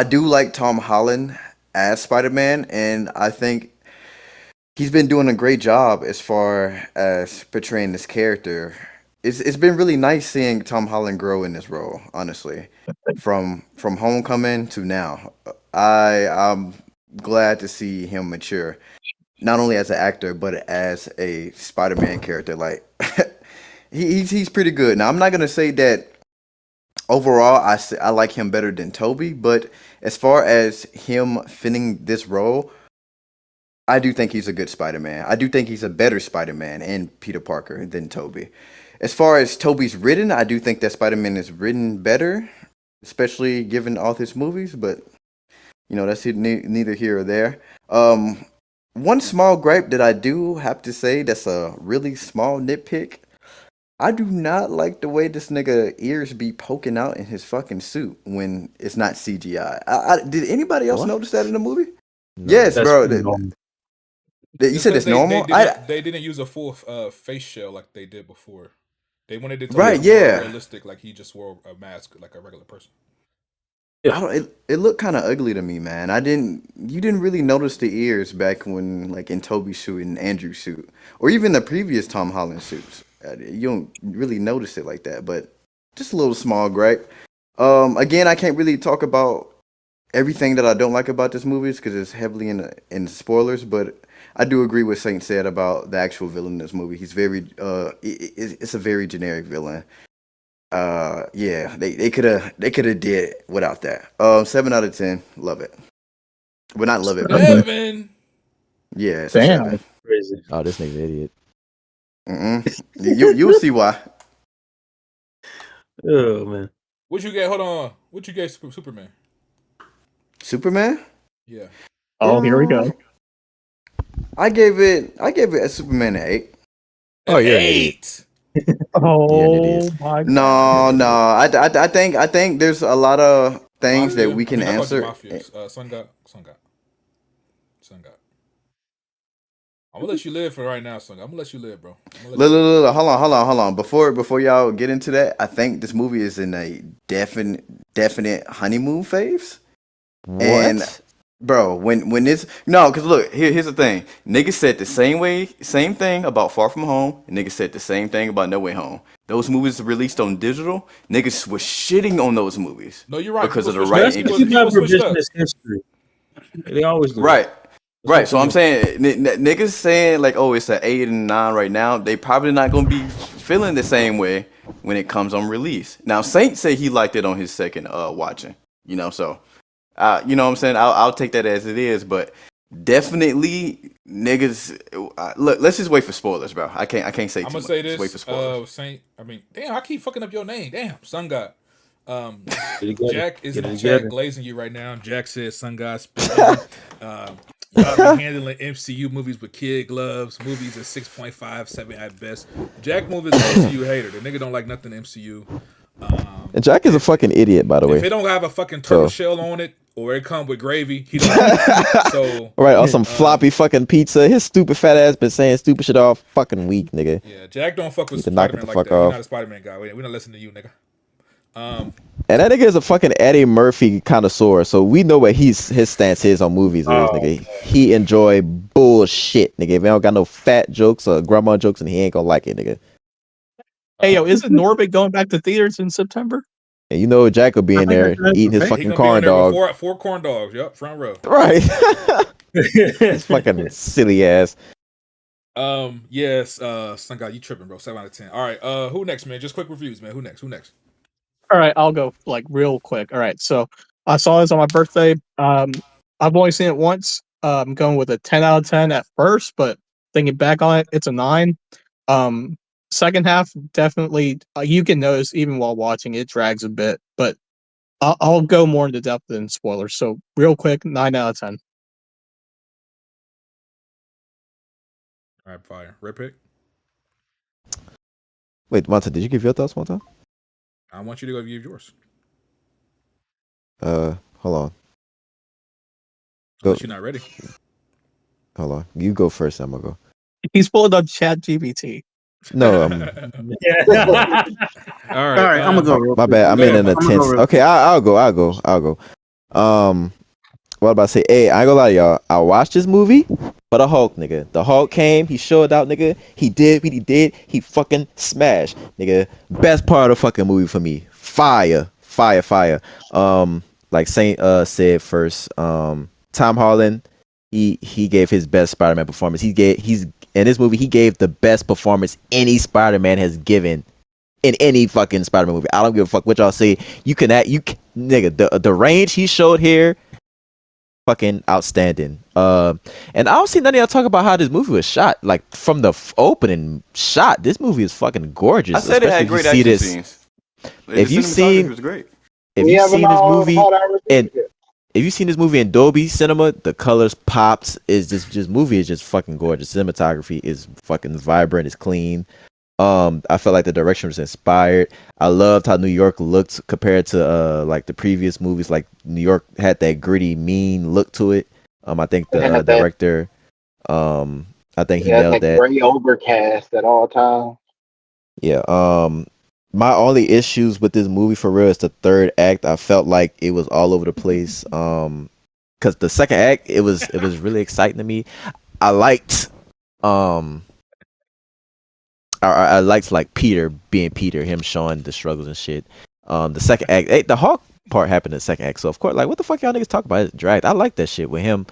do like Tom Holland as Spider-Man, and I think he's been doing a great job as far as portraying this character. It's been really nice seeing Tom Holland grow in this role, honestly, from Homecoming to now. I'm glad to see him mature, not only as an actor but as a Spider-Man character. Like he's pretty good. Now I'm not gonna say that overall I like him better than Toby, but as far as him fitting this role, I do think he's a good Spider-Man. I do think he's a better Spider-Man and Peter Parker than Toby. As far as Toby's written, I do think that Spider-Man is written better, especially given all his movies, but that's neither here or there. One small gripe that I do have to say that's a really small nitpick. I do not like the way this nigga ears be poking out in his fucking suit when it's not CGI. Did anybody else What? notice that in the movie? No. Yes, That's bro. pretty normal. You said it's normal? They didn't use a full face shell like they did before. They wanted it to Right, look more yeah. realistic, like he just wore a mask like a regular person. It looked kind of ugly to me, man. You didn't really notice the ears back when, like, in Toby's suit and Andrew's suit, or even the previous Tom Holland suits. You don't really notice it like that, but just a little small gripe. Again, I can't really talk about everything that I don't like about this movie because it's heavily in spoilers, but I do agree with Saint said about the actual villain in this movie. He's very it's a very generic villain. Yeah, they could have did without that. 7 out of 10, love it. Well, not love it, but 7. yeah, it's a Damn. 7. Crazy. Oh, this nigga's an idiot. You'll see why. Oh man. What you get? Hold on. What you get? Superman. Superman? Yeah. Oh, here we go. I gave it a Superman an 8. Oh, you're an 8. Oh my god. No. I think there's a lot of things that we can I called you answer. Mafia. Sun God. I'm gonna let you live for right now, son. I'm gonna let you live, bro. Look, hold on. Before y'all get into that, I think this movie is in a definite honeymoon phase. What? And bro, when this because look, here's the thing. Niggas said the same thing about Far From Home, and niggas said the same thing about No Way Home. Those movies released on digital, niggas was shitting on those movies. No, you're right. Because of the People right switched up. People have People switched up. revisionist history. They always do. Right. That's Right, what so I'm I'm saying niggas saying like, oh, it's an 8 and 9 right now. They probably not gonna be feeling the same way when it comes on release. Now, Saint say he liked it on his second watching, so you know what I'm saying. I'll take that as it is, but definitely niggas. Look, let's just wait for spoilers, bro. I can't say. I'm too gonna much. say Just wait for this. spoilers. Saint. I mean, damn, I keep fucking up your name. Damn, Sun God. Get it together. Jack is Get in it the together. chat glazing you right now. Jack says Sun God spit. Y'all be handling MCU movies with kid gloves. Movies at 6.5, 7 at best. Jack movie is an MCU hater. The nigga don't like nothing MCU. And Jack is a fucking idiot, by the If way. it don't have a fucking turtle So- shell on it, or it come with gravy, he don't like it. So Right, or some floppy fucking pizza. His stupid fat ass been saying stupid shit all fucking week, nigga. yeah, Jack don't fuck with Need to knock it Spider-Man the like fuck that. You're off. not a Spider-Man guy. We don't listen to you, nigga. And that nigga is a fucking Eddie Murphy connoisseur, so we know what his stance is on movies. Nigga, he enjoy bullshit, nigga. If he don't got no fat jokes or grandma jokes, and he ain't gonna like it, nigga. Hey, yo, isn't Norbit going back to theaters in September? And you know Jack will be in there eating his He fucking gonna be on corn there dog. with four corn dogs. Yep, front row. Right. It's fucking silly ass. Yes, son God, you tripping, bro. 7 out of 10. All right, who next, man? Just quick reviews, man. Who next? All right, I'll go like real quick. All right, so I saw this on my birthday. I've only seen it once. I'm going with a 10 out of 10 at first, but thinking back on it, it's a 9. Second half, definitely, you can notice even while watching it drags a bit, but I'll go more into depth than spoilers. So real quick, 9 out of 10. All right, fire. Red pick. Wait, Monta, did you give your thoughts one time? I want you to go give yours. Hold on. Unless you're not ready. Hold on. You go first. I'm gonna go. He's pulling up Chat GPT. No, All right. All right, I'm gonna go. Real my quick. bad. I'm Go in ahead, an Mark. intense. Okay, I'll go. What about to say? Hey, I ain't gonna lie to y'all. I watched this movie for the Hulk, nigga. The Hulk came. He showed out, nigga. He did what he did. He fucking smashed, nigga. Best part of the fucking movie for me. Fire. Like Saint said first. Tom Holland. He gave his best Spider-Man performance. He's in this movie. He gave the best performance any Spider-Man has given in any fucking Spider-Man movie. I don't give a fuck what y'all say. Nigga, the range he showed here, fucking outstanding. And I don't see none of y'all talk about how this movie was shot. Like from the opening shot, this movie is fucking gorgeous. I said it had great action scenes. If you've seen, it was great. if We you've haven't seen this all movie, had our and reviews yet. if you've seen this movie in Dolby Cinema, the colors pops is just movie is just fucking gorgeous. Cinematography is fucking vibrant. It's clean. I felt like the direction was inspired. I loved how New York looked compared to like the previous movies. Like New York had that gritty, mean look to it. I think the It had that- director, I think he Yeah, nailed that that. gray overcast at all times. Yeah. My only issues with this movie for real is the third act. I felt like it was all over the place. Because the second act, it was really exciting to me. I liked I liked like Peter being Peter, him showing the struggles and shit. The second act, the Hawk part happened in the second act. So of course, like, what the fuck y'all niggas talk about? It's dragged. I like that shit with him,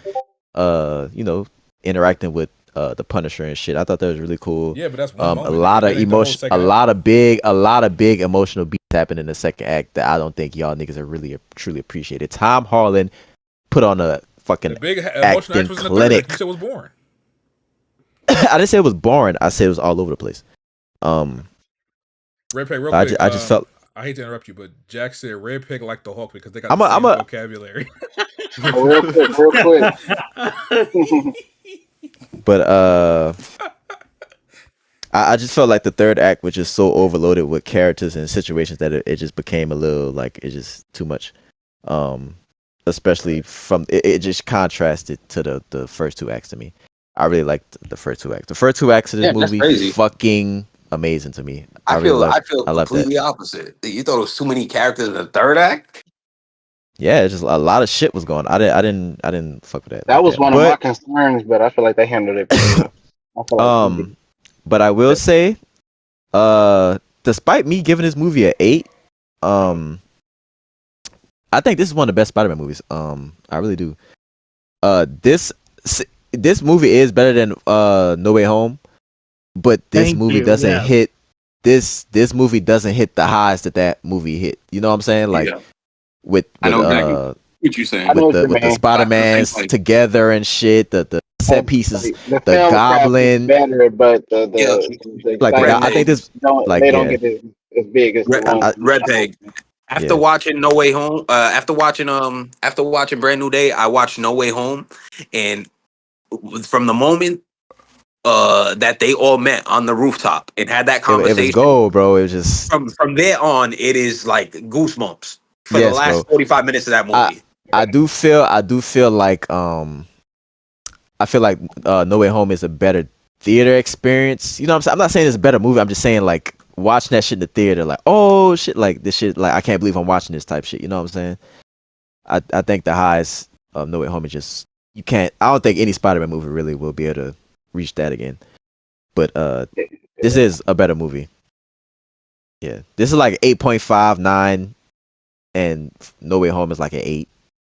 interacting with the Punisher and shit. I thought that was really cool. Yeah, but that's one A moment. lot That of ain't the whole emotion, second a act. lot of big emotional beats happened in the second act that I don't think y'all niggas are really truly appreciated. Tom Holland put on a fucking The big emotional acting act was in the third clinic. act. You said it was boring. I didn't say it was boring. I said it was all over the place. Red Pig, real I quick. just felt. I hate to interrupt you, but Jack said Red Pig like the Hulk because they got I'm the a- same I'm a- vocabulary. Real quick. But I just felt like the third act was just so overloaded with characters and situations that it just became a little like it's just too much. Especially from it just contrasted to the first two acts to me. I really liked the first two acts. The first two acts of this Yeah, that's movie crazy. fucking amazing to me. I really feel I love that. completely opposite. You thought it was too many characters in the third act? Yeah, it's just a lot of shit was going on. I didn't fuck with that. That like was that. one of my But, concerns, but I feel like they handled it pretty well. I feel like they did. but I will say, despite me giving this movie an 8, I think this is one of the best Spider-Man movies. I really do. This movie is better than No Way Home, but this Thank movie you, doesn't yeah. hit this movie doesn't hit the highs that movie hit. You know what I'm saying? Like Yeah. with I know exactly what you're saying. I know with what you the mean. Spider-Mans Like- together and shit, the set pieces, Like, the film craft is Goblin, better, but the like the Red guy. I think this don't like they don't yeah. get as big as the ones. Red Peg. After Yeah. watching No Way Home, after watching Brand New Day, I watched No Way Home, and from the moment that they all met on the rooftop and had that It was conversation. gold, bro. It was just From there on, it is like goosebumps for the yes, last bro. 45 minutes of that movie. I do feel like I feel like No Way Home is a better theater experience. You know what I'm saying? I'm not saying it's a better movie. I'm just saying like watching that shit in the theater, like, oh shit, like this shit, like I can't believe I'm watching this type shit. You know what I'm saying? I think the highs of No Way Home is just you can't. I don't think any Spider-Man movie really will be able to reach that again. But this is a better movie. Yeah, this is like 8.59, and No Way Home is like an 8.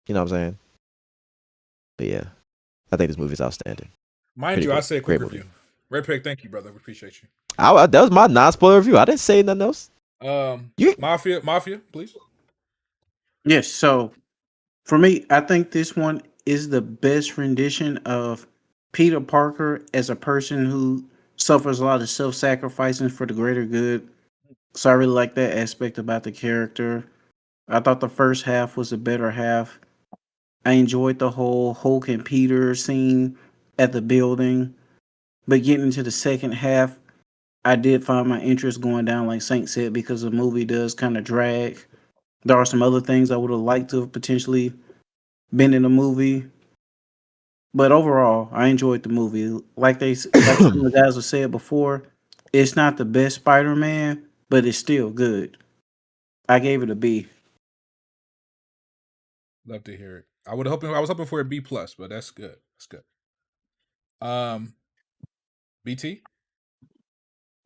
You know what I'm saying? But yeah, I think this movie is outstanding. Mind Pretty you, I good. say a quick Great review. Red Peg, thank you, brother. We appreciate you. That was my non-spoiler review. I didn't say nothing else. Mafia, please. Yes, so for me, I think this one is the best rendition of Peter Parker as a person who suffers a lot of self-sacrificing for the greater good. So I really like that aspect about the character. I thought the first half was a better half. I enjoyed the whole Hulk and Peter scene at the building. But getting into the second half, I did find my interest going down, like Saint said, because the movie does kind of drag. There are some other things I would have liked to have potentially been in the movie. But overall, I enjoyed the movie. Like some of the guys have said before, it's not the best Spider-Man, but it's still good. I gave it a B. Love to hear it. I was hoping for a B plus, but that's good. That's good. BT.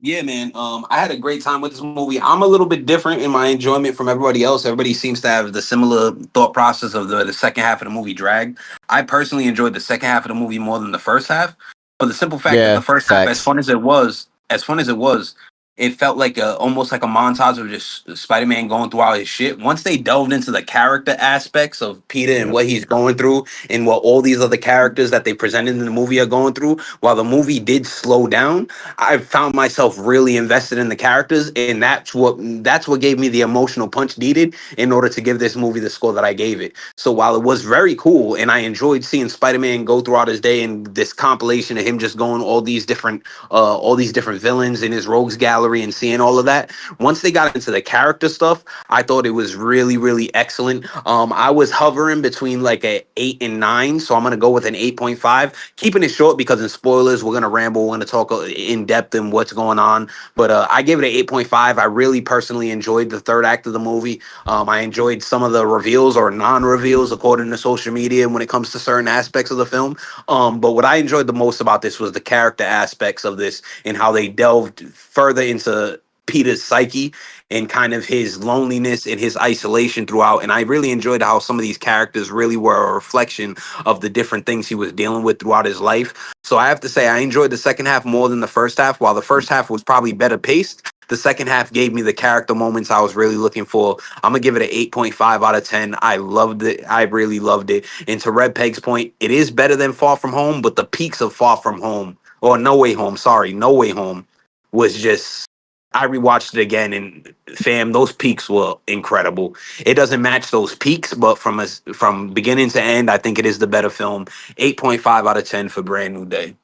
Yeah, man. I had a great time with this movie. I'm a little bit different in my enjoyment from everybody else. Everybody seems to have the similar thought process of the second half of the movie drag. I personally enjoyed the second half of the movie more than the first half, for the simple fact that Yeah, the first half, as facts. fun as it was, it felt like almost like a montage of just Spider-Man going through all his shit. Once they delved into the character aspects of Peter and what he's going through and what all these other characters that they presented in the movie are going through, while the movie did slow down, I found myself really invested in the characters, and that's what gave me the emotional punch needed in order to give this movie the score that I gave it. So while it was very cool, and I enjoyed seeing Spider-Man go throughout his day and this compilation of him just going all these different villains in his rogues gallery and seeing all of that. Once they got into the character stuff, I thought it was really, really excellent. I was hovering between like a 8 and 9, so I'm gonna go with an 8.5. Keeping it short because in spoilers we're gonna ramble, we're gonna talk in depth in what's going on. But I gave it an 8.5. I really personally enjoyed the third act of the movie. I enjoyed some of the reveals or non-reveals according to social media when it comes to certain aspects of the film. But what I enjoyed the most about this was the character aspects of this and how they delved further into Peter's psyche and kind of his loneliness and his isolation throughout. And I really enjoyed how some of these characters really were a reflection of the different things he was dealing with throughout his life. So I have to say, I enjoyed the second half more than the first half. While the first half was probably better paced, the second half gave me the character moments I was really looking for. I'm going to give it an 8.5 out of 10. I loved it. I really loved it. And to Red Peg's point, it is better than Far From Home, but the peaks of Far From Home, or No Way Home, sorry, No Way Home, was just, I rewatched it again, and fam, those peaks were incredible. It doesn't match those peaks, but from beginning to end, I think it is the better film. 8.5 out of 10 for Brand New Day.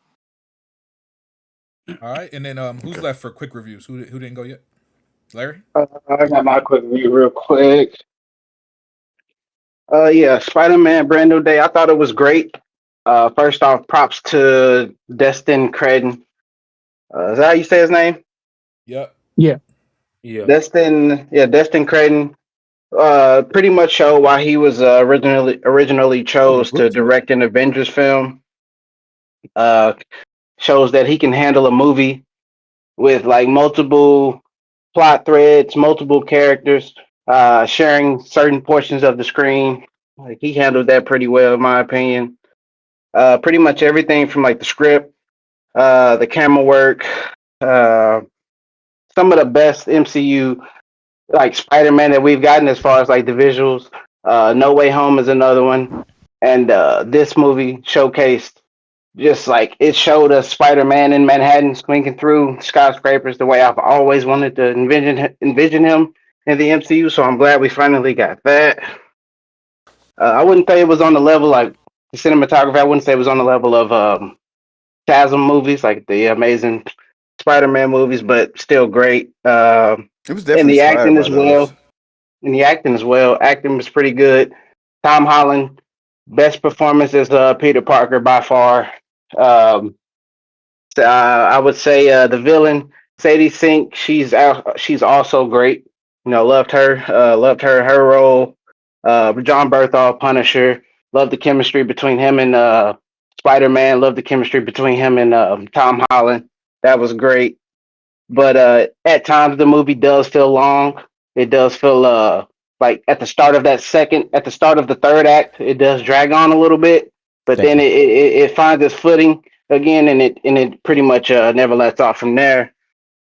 All right, and then who's left for quick reviews? Who didn't go yet? Larry. I got my quick review real quick. Yeah, Spider-Man Brand New Day. I thought it was great. First off, props to Destin Credden. Is that how you say his name? Yep. Yeah. Destin Credden. Pretty much show why he was originally chose to direct an Avengers film. Shows that he can handle a movie with like multiple plot threads, multiple characters, sharing certain portions of the screen. Like he handled that pretty well, in my opinion. Pretty much everything from like the script, the camera work, some of the best MCU like Spider-Man that we've gotten as far as like the visuals. No Way Home is another one, and this movie showcased just like it showed us Spider-Man in Manhattan swinging through skyscrapers the way I've always wanted to envision him in the MCU. So I'm glad we finally got that. I wouldn't say it was on the level like The cinematography, I wouldn't say it was on the level of Chasm movies, like the Amazing Spider-Man movies, but still great. It was And definitely the inspired acting by as those. well. Acting was pretty good. Tom Holland, best performance as Peter Parker by far. Um, I would say the villain Sadie Sink. She's also great. You know, loved her. Her role. John Berthal, Punisher. Loved the chemistry between him and Spider Man. Loved the chemistry between him and Tom Holland. That was great. But at times the movie does feel long. It does feel like at the start of the third act, it does drag on a little bit. But Thank then you. it finds its footing again, and it pretty much never lets off from there.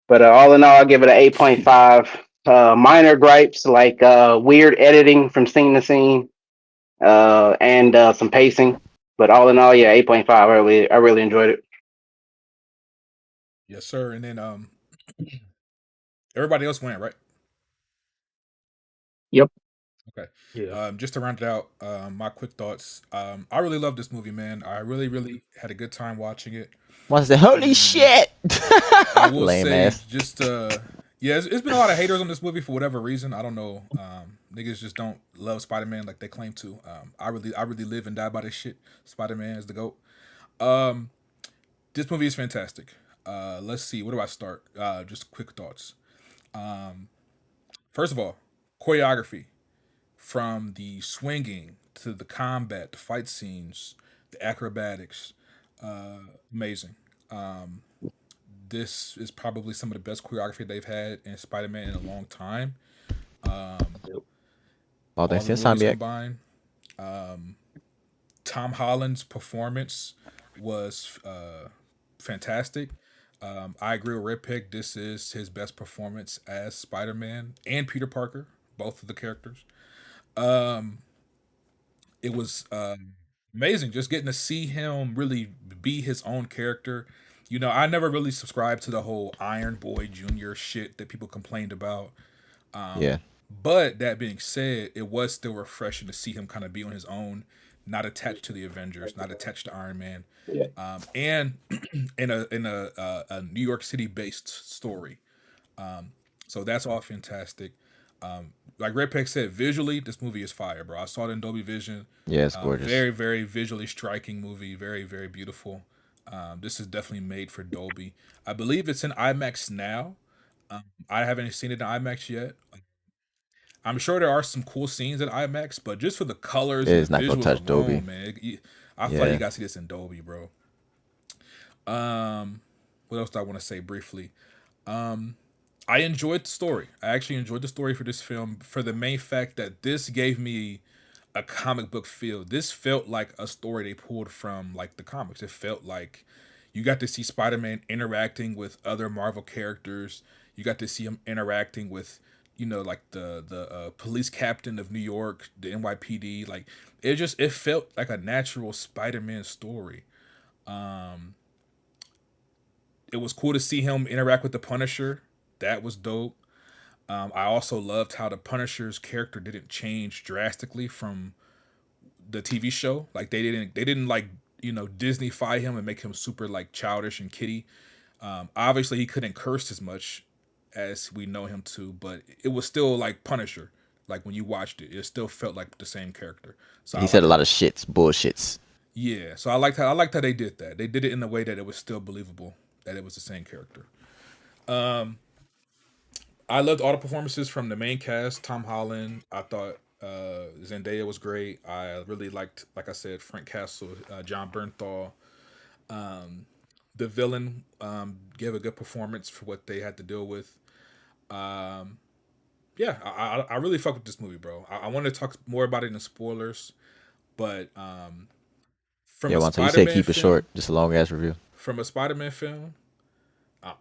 But all in all, I give it an 8.5. Minor gripes like weird editing from scene to scene, and some pacing. But all in all, yeah, 8.5. I really enjoyed it. Yes, sir. And then everybody else went right. Yep. Okay. Yeah. Just to round it out, my quick thoughts. I really love this movie, man. I really, really had a good time watching it. Wants to say, holy shit! I will Lame say, ass. just yeah, it's been a lot of haters on this movie for whatever reason. I don't know. Niggas just don't love Spider Man like they claim to. I really live and die by this shit. Spider Man is the goat. Um, this movie is fantastic. Let's see. Where do I start? Just quick thoughts. First of all, choreography, from the swinging to the combat, the fight scenes, the acrobatics, amazing. This is probably some of the best choreography they've had in Spider-Man in a long time. All All thanks the to movies Insomniac. combined. Tom Holland's performance was fantastic. I agree with Red Pick. This is his best performance as Spider-Man and Peter Parker, both of the characters. Um, it was amazing just getting to see him really be his own character. You know, I never really subscribed to the whole Iron Boy Jr. shit that people complained about. Yeah. But that being said, it was still refreshing to see him kind of be on his own, not attached to the Avengers, not attached to Iron Man, and in a New York City based story. So that's all fantastic. Like Red Peck said, visually, this movie is fire, bro. I saw it in Dolby Vision. Yeah, it's gorgeous. Very, very visually striking movie. Very, very beautiful. This is definitely made for Dolby. I believe it's in IMAX now. I haven't seen it in IMAX yet. I'm sure there are some cool scenes in IMAX, but just for the colors and It's the not gonna visuals touch Dolby. alone, man, I feel like Yeah. you gotta see this in Dolby, bro. What else do I want to say briefly? I enjoyed the story. I actually enjoyed the story for this film for the main fact that this gave me a comic book feel. This felt like a story they pulled from like the comics. It felt like you got to see Spider-Man interacting with other Marvel characters. You got to see him interacting with, you know, like the police captain of New York, the NYPD. Like it felt like a natural Spider-Man story. It was cool to see him interact with the Punisher. That was dope. I also loved how the Punisher's character didn't change drastically from the TV show. Like they didn't like, you know, Disneyfy him and make him super like childish and kitty. Obviously he couldn't curse as much as we know him to, but it was still like Punisher. Like when you watched it, it still felt like the same character. So I He said liked a how, lot of shits, bullshits. yeah. So I liked how they did that. They did it in a way that it was still believable that it was the same character. I loved all the performances from the main cast. Tom Holland, I thought Zendaya was great. I really liked, like I said, Frank Castle, John Bernthal. The villain gave a good performance for what they had to deal with. Yeah, I really fuck with this movie, bro. I want to talk more about it in spoilers, but from Yeah, a once you said Spider-Man keep it short, film, just a long ass review. from a Spider-Man film,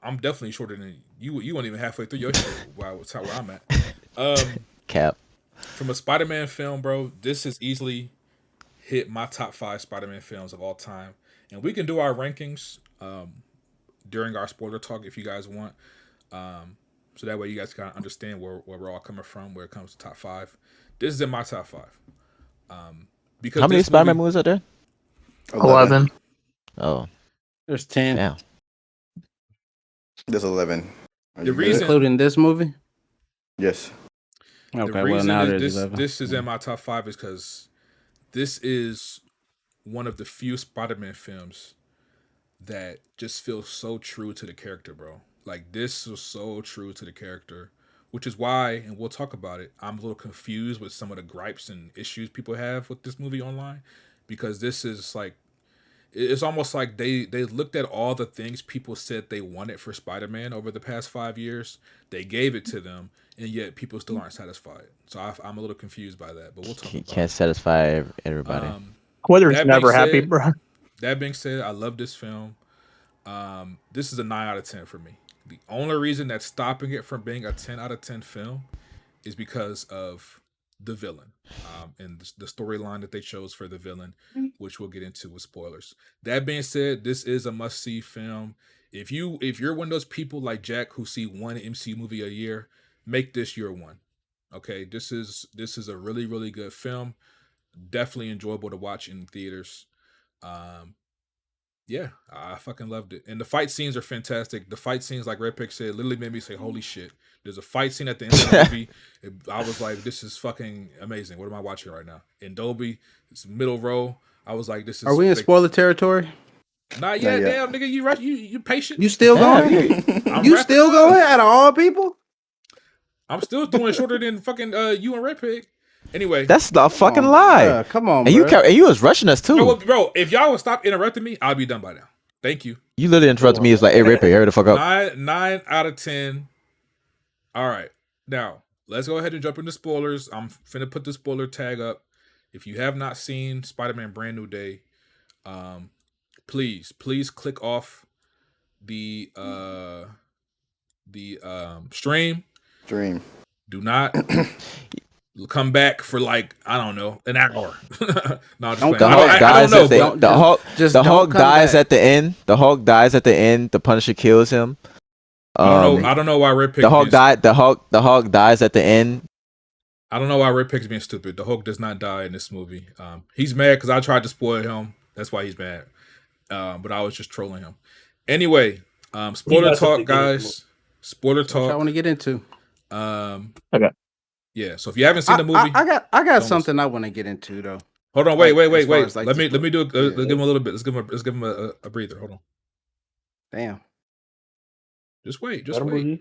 I'm definitely shorter than you. You weren't even halfway through your shit where I'm at. Cap. From a Spider-Man film, bro, this has easily hit my top 5 Spider-Man films of all time, and we can do our rankings during our spoiler talk if you guys want. So that way you guys kind of understand where we're all coming from when it comes to top 5. This is in my top 5. Because How many this Spider-Man movie, movies are there? 11. Oh, There's 10, damn. There's 11. Are The you good? reason- including this movie. Yes. Okay, The well reason now is there's 11. this is in my top 5 is because this is one of the few Spider-Man films that just feels so true to the character, bro. Like, this was so true to the character, which is why, and we'll talk about it, I'm a little confused with some of the gripes and issues people have with this movie online, because this is like, it's almost like they looked at all the things people said they wanted for Spider-Man over the past 5 years, they gave it to them, and yet people still aren't satisfied. So I'm a little confused by that, but we'll talk You about can't it. satisfy everybody. Twitter's that never being happy, said- bro. That being said, I love this film. This is a 9 out of 10 for me. The only reason that's stopping it from being a 10 out of 10 film is because of the villain and the storyline that they chose for the villain, which we'll get into with spoilers. That being said, this is a must-see film. If you're one of those people like Jack who see one MCU movie a year, make this your one. Okay, this is a really, really good film. Definitely enjoyable to watch in theaters. Yeah, I fucking loved it. And the fight scenes are fantastic. The fight scenes, like Red Pick said, literally made me say, holy shit. There's a fight scene at the end of the movie. I was like, this is fucking amazing. What am I watching right now? In Dolby, it's middle row. I was like, this is... Are we in spoiler territory? Not yet. Not yet. Damn, nigga, you patient? You still going? I'm You wrapping still up. going out of all people? I'm still doing it shorter than fucking you and Red Pig. Anyway. That's the fucking Come on, lie. bruh, come on, And bruh. you was rushing us too. No, bro, if y'all would stop interrupting me, I'll be done by now. Thank you. You literally interrupted me. It's like, hey, Ripper, hurry the fuck up. 9 out of 10. All right. Now, let's go ahead and jump into spoilers. I'm finna put the spoiler tag up. If you have not seen Spider-Man Brand New Day, please click off the stream. Dream. Do not come back for like, I don't know, an hour. No, I'm just Don't playing. come I back. don't know, the, but the Hulk, just the don't Hulk come dies back. at the end. The Hulk dies at the end. The Punisher kills him. I don't know why Red Pig. The Hulk The Hulk dies at the end. I don't know why Red Pig's being stupid. The Hulk does not die in this movie. He's mad because I tried to spoil him. That's why he's mad. But I was just trolling him. Anyway, spoiler got talk, something to get into. guys. Spoiler What I talk. want to get into. Okay. Yeah. So if you haven't seen the movie, I got don't something I want to get into though. hold on. Wait. as far as, like, let me just- do. yeah, Let's give him a little bit. Let's give him a breather. Hold on. Damn. Just wait. Let Just him wait. breathe.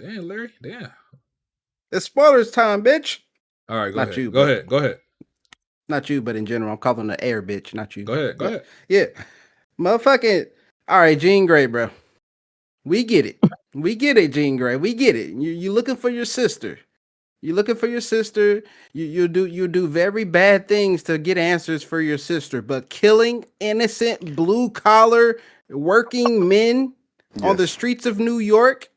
Damn, Larry. Damn. It's spoilers time, bitch. All right. Go Not ahead. you, Go but- ahead. Go ahead. Not you, but in general, I'm calling the air bitch, not you. Go ahead. Go ahead. Yeah. Motherfucking. All right, Jean Grey, bro. We get it. We get it, Jean Grey. We get it. You looking for your sister. You're looking for your sister. You do very bad things to get answers for your sister, but killing innocent blue collar working men on the Yes. streets of New York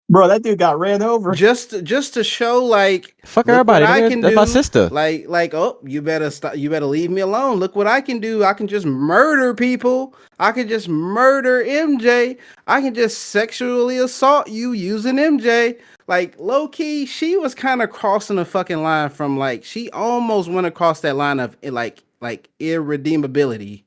Bro, that dude got ran over. just to show like Fuck look everybody. what I nigga. can That's do. my sister. Like oh, you better stop. You better leave me alone. Look what I can do. I can just murder people. I can just murder MJ. I can just sexually assault you using MJ. Like low key, she was kind of crossing the fucking line from like she almost went across that line of like irredeemability.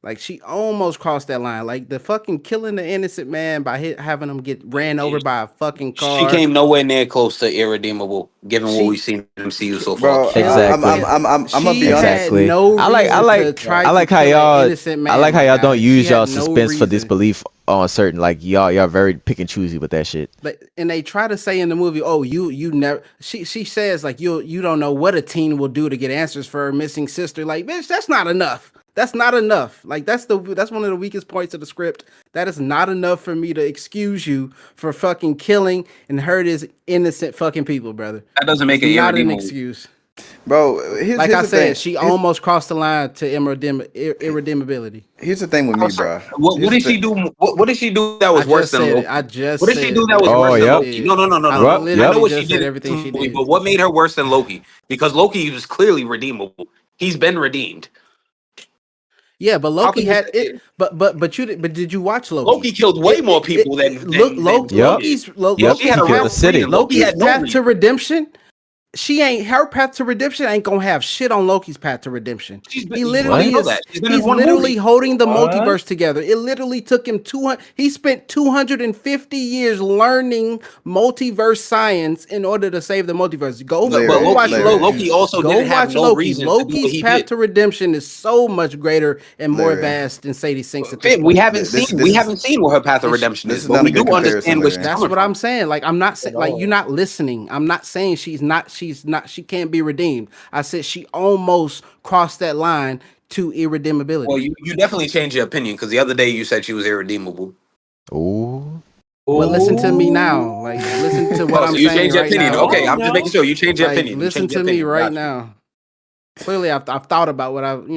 Like she almost crossed that line. Like the fucking killing the innocent man by having him get ran over by a fucking car. She came nowhere near close to irredeemable, given what She- we've seen in MCU so far. Bro, Exactly. I'm gonna She be honest. had Exactly. no I like reason to try I like to how kill an y'all innocent man I like how like y'all that. don't She use had y'all no suspense for reason. disbelief on certain like y'all very pick and choosy with that shit. And they try to say in the movie, "Oh, you never." She says like you don't know what a teen will do to get answers for her missing sister. Like, bitch, that's not enough. That's not enough. Like that's one of the weakest points of the script. That is not enough for me to excuse you for fucking killing and hurt his innocent fucking people, brother. That doesn't make It's it not an irredeemable. excuse. Bro, Like I said, she Here's- almost crossed the line to irredeemability. Here's the thing with me, bro. What did she do? What did she do that was I worse just than said Loki? it. I just What did she said do that was it. Oh, worse than yep. Loki? No. I I literally know what just she said did. everything she did. But what made her worse than Loki? Because Loki was clearly redeemable. He's been redeemed. Yeah, but Loki can you had say it. But did you watch Loki? Loki killed way more people than Loki's Yep. Loki's Loki had a He killed real the city. freedom. Loki Loki's had no path reason. to redemption she ain't her path to redemption ain't gonna have shit on Loki's path to redemption. She's been, He you literally know is that. She's been in he's one literally movie. holding the What? multiverse together. It literally took him 200 he spent 250 years learning multiverse science in order to save the multiverse. Go But Larry, watch Larry. Loki also Go didn't have watch no Loki. reason to do what Loki's he path did. to redemption is so much greater and more Larry. vast than Sadie Sinks at this Finn, we point. haven't This seen is what her path of It's- redemption this is, is but not we a good do comparison, understand where she's Larry. That's coming what from. I'm saying. Like I'm not saying At like all. you're not listening. I'm not saying she can't be redeemed. I said she almost crossed that line to irredeemability. Well, you definitely changed your opinion because the other day you said she was irredeemable. Ooh. But listen to me now. Like listen to what Oh, I'm so you saying changed your right opinion. now. Okay, Come I'm on just making now. sure you changed your Like opinion. You listen changed your to me opinion. right Got you. now. Clearly I've thought about what thoughts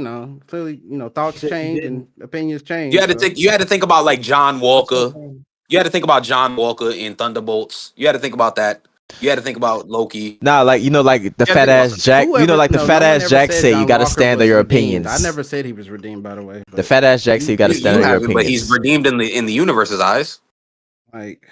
But you change didn't. and opinions change. You had to So. think. You had to think about like John That's Walker. okay. You had to think about John Walker in Thunderbolts. You had to think about that. You had to think about Loki. Nah, like like the You had to fat think about ass something. Jack. Like the No fat one ass ever Jack said said, you John got to Walker stand on was your redeemed. I opinions. never said he was redeemed, by the way. The But fat ass Jack said, you got to stand You on your haven't, but he's opinions. redeemed in the universe's eyes. like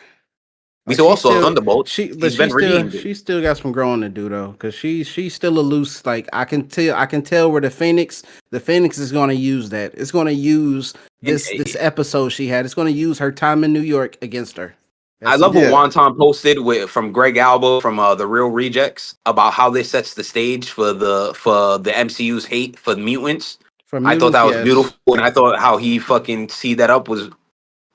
We Like saw also Thunderbolts. He's been redeemed. she still got some growing to do though, because she's still a loose. Like I can tell where the Phoenix is going to use that. It's going to use this episode she had. It's going to use her time in New York against her. I love what Wonton posted from Greg Alba from the Real Rejects about how this sets the stage for the MCU's hate for mutants. I thought that was beautiful, and I thought how he fucking teed that up was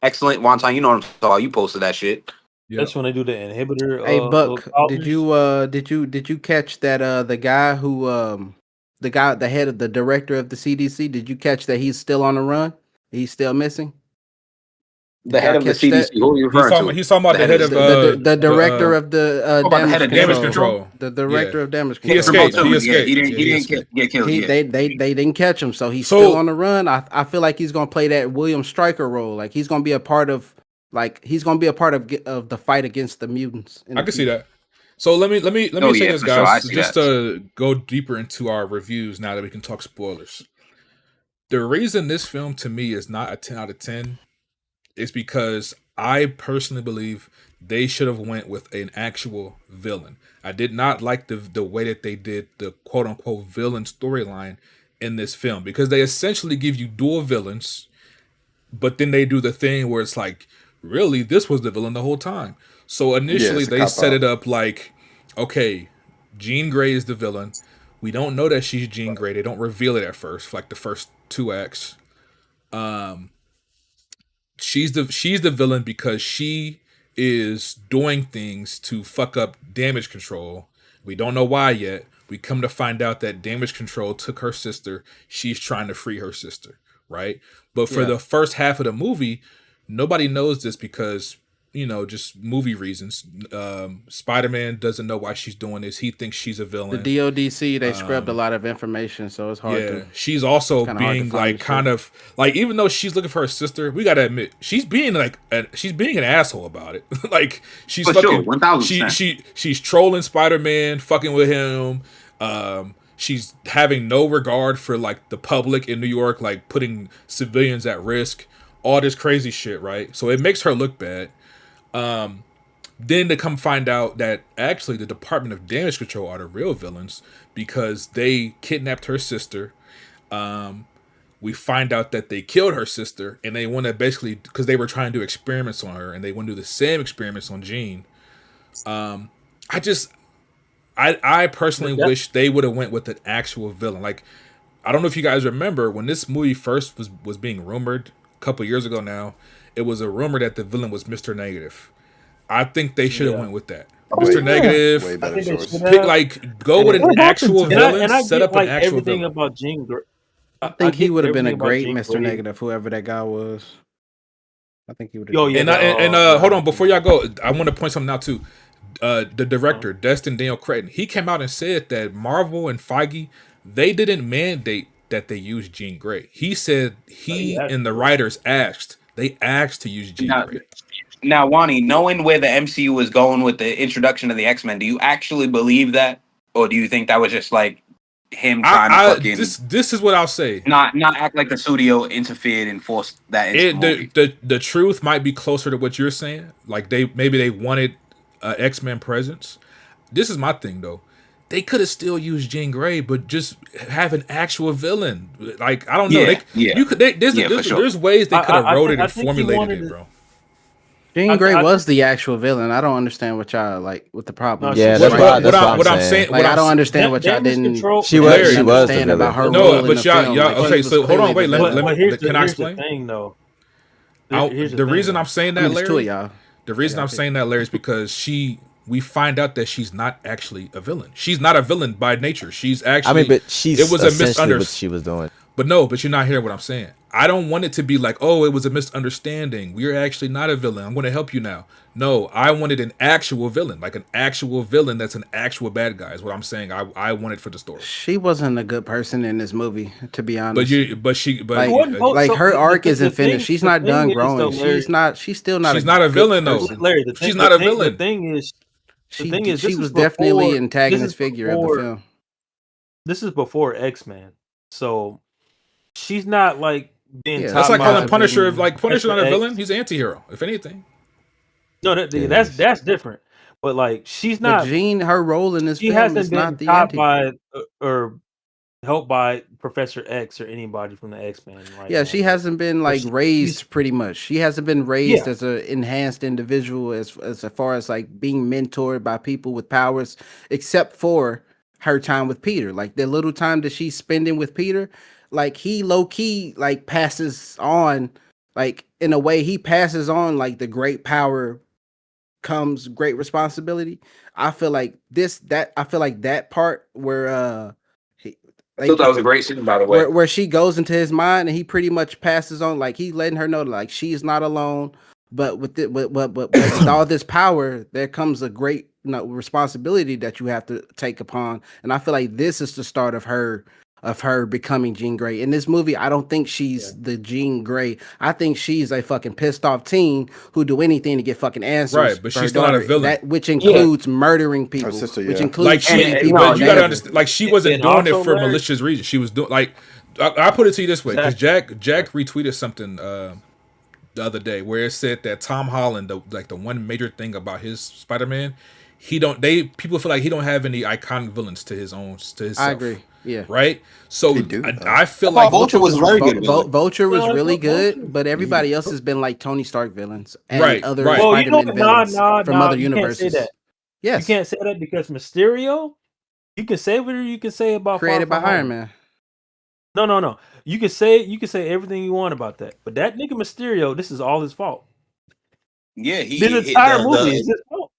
excellent. Wonton, you know what I'm talking about. You posted that shit. That's when they do the inhibitor. Hey Buck, powders. did you catch that the guy who the head of the director of the CDC, did you catch that he's still on the run? He's still missing? The head of the CDC. Who are you referring to? He's talking about the head of the director of the damage control. The director of damage control. He escaped. He didn't get killed. They didn't catch him, so he's still on the run. I feel like he's gonna play that William Stryker role. Like he's gonna be a part of the fight against the mutants. I can see that. So let me say this, guys, just to go deeper into our reviews now that we can talk spoilers. The reason this film to me is not a 10 out of 10 is because I personally believe they should have went with an actual villain. I did not like the way that they did the quote unquote villain storyline in this film, because they essentially give you dual villains, but then they do the thing where it's like, really, this was the villain the whole time. So initially they set it up like, okay, Jean Grey is the villain. We don't know that she's Jean Grey. They don't reveal it at first, for like the first 2 acts. She's the villain because she is doing things to fuck up damage control. We don't know why yet. We come to find out that damage control took her sister. She's trying to free her sister, right? But for the first half of the movie, nobody knows this because, just movie reasons. Spider-Man doesn't know why she's doing this. He thinks she's a villain. The DODC, they scrubbed a lot of information, so it's hard to... She's also being like kind of like, even though she's looking for her sister, we gotta admit she's being like she's being an asshole about it. Like she's for fucking 1000%. She's trolling Spider-Man, fucking with him. She's having no regard for like the public in New York, like putting civilians at risk, all this crazy shit, right? So it makes her look bad. Then to come find out that actually the Department of Damage Control are the real villains because they kidnapped her sister. We find out that they killed her sister, and they want to basically, because they were trying to do experiments on her, and they want to do the same experiments on Jean. I personally wish they would have went with an actual villain. Like, I don't know if you guys remember when this movie first was being rumored a couple years ago now. It was a rumor that the villain was Mr. Negative. I think they should have went with that. Mr. Negative. Way better source. Go with an actual villain. And I set get, up an actual everything villain. about Jean Grey. I think he would have been a everything about great Jean Mr. Grey. Negative, whoever that guy was. I think he would have. Yo, yeah, And hold on, before y'all go, I want to point something out too. The director, Destin Daniel Cretton, he came out and said that Marvel and Feige, they didn't mandate that they use Jean Grey. He said and the writers asked to use Jean Grey. Now, Wani, knowing where the MCU is going with the introduction of the X-Men, do you actually believe that, or do you think that was just like him trying to fucking? This is what I'll say. Not act like the studio interfered and forced that into the movie. The truth might be closer to what you're saying. Like they wanted X-Men presence. This is my thing though. they could have still used Jean Grey, but just have an actual villain. Like I don't know. There's ways they could have wrote it and formulated it, bro. Jean Grey was the actual villain. I don't understand what y'all like. What the problem? Yeah, that's what I'm saying. Like I don't understand what y'all didn't. She was the about her. No, but y'all. Okay, so hold on, wait. Can I explain? The thing, though. The reason I'm saying that, Larry. Y'all. The reason I'm saying that, Larry, is because we find out that she's not actually a villain. She's not a villain by nature. She's actually. I mean, but she's it was a essentially what she was doing. But no, but you're not hearing what I'm saying. I don't want it to be like, oh, it was a misunderstanding. We're actually not a villain. I'm going to help you now. No, I wanted an actual villain, like an actual villain that's an actual bad guy. Is what I'm saying. I wanted for the story. She wasn't a good person in this movie, to be honest. But her arc isn't finished. She's not done growing. She's still not. She's not a villain though. Larry, she's not a villain. The thing is, she was definitely an antagonist figure of the film. This is before X-Men, so she's not like being. That's like calling Punisher. Like Punisher not a villain. He's an anti-hero, if anything. No, that's different. But like, she's not. But Jean, her role in this film hasn't is been not the taught by or helped by Professor X or anybody from the X-Men. Right she hasn't been like raised pretty much. She hasn't been raised as an enhanced individual as far as like being mentored by people with powers, except for her time with Peter. Like the little time that she's spending with Peter, like he low key like passes on, like in a way he passes on like the great power comes great responsibility. I feel like that part where I thought that was a great scene, by the way. Where she goes into his mind and he pretty much passes on, like he letting her know like she's not alone, but with with all this power there comes a great responsibility that you have to take upon. And I feel like this is the start of her becoming Jean Grey. In this movie, I don't think she's the Jean Grey. I think she's a fucking pissed off teen who do anything to get fucking answers. Right, but she's not a villain. Which includes murdering people. Which includes like people. But you gotta understand, like she wasn't doing it for malicious reasons. She was doing like I put it to you this way, because Jack retweeted something the other day where it said that Tom Holland, the one major thing about his Spider-Man, people feel like he don't have any iconic villains to himself. I agree. Yeah. Right. So I feel like Vulture was very good. Vulture was really good, but everybody else has been like Tony Stark villains and other Spider-Man villains from other universes. Yes, you can't say that because Mysterio. You can say whatever you can say about created by Iron Man. No. You can say everything you want about that, but that nigga Mysterio, this is all his fault. Yeah, the entire movie is his fault.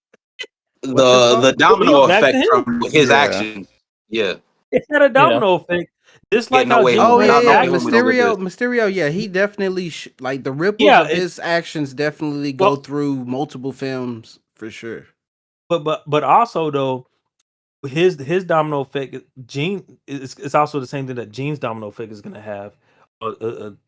The domino effect from his actions. Yeah. It's not a domino effect. Just like Mysterio. Yeah, he definitely like the ripples of his actions definitely go through multiple films for sure. But also though, his domino effect, Jean it's also the same thing that Jean's domino effect is gonna have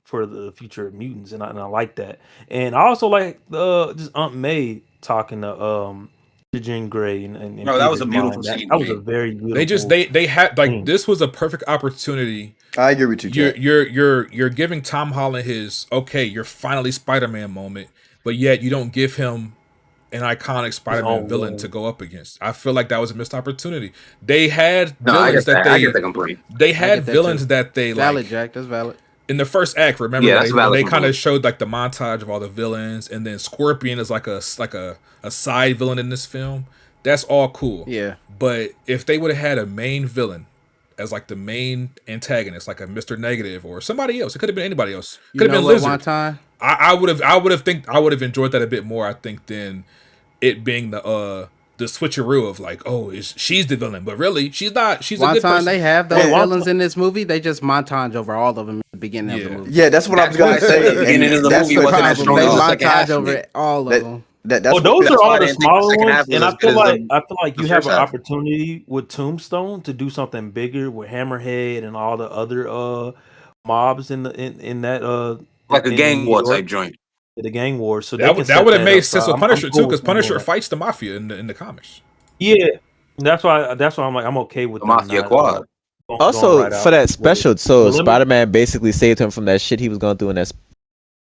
for the future of mutants, and I like that. And I also like just Aunt May talking to Jean Grey and no, that was a beautiful scene. That was a very beautiful. They had like this was a perfect opportunity. I agree with you, Jack. You're giving Tom Holland his you're finally Spider-Man moment, but yet you don't give him an iconic Spider-Man villain to go up against. I feel like that was a missed opportunity. They had villains I get the complaint. They had villains that they valid, Jack. That's valid. In the first act, remember they kind of showed like the montage of all the villains, and then Scorpion is like a side villain in this film. That's all cool. Yeah. But if they would have had a main villain as like the main antagonist, like a Mr. Negative or somebody else, it could have been anybody else. Could have been Lizard. One time? I would have enjoyed that a bit more, I think, than it being the switcheroo of like, she's the villain, but really she's not. She's a good person. They have those villains in this movie. They just montage over all of them at the beginning of the movie. Yeah, that's what I was gonna say. The beginning of the movie wasn't as strong. They montage over all of them. Those are all the smaller ones, and I feel like you have an opportunity with Tombstone to do something bigger with Hammerhead and all the other mobs in that like a gang war type joint. The gang war, so that would have made sense with Punisher too, because Punisher fights the Mafia in the comics. Yeah, that's why I'm like I'm okay with the Mafia Quad. Also, for that special, so Spider-Man basically saved him from that shit he was going through in that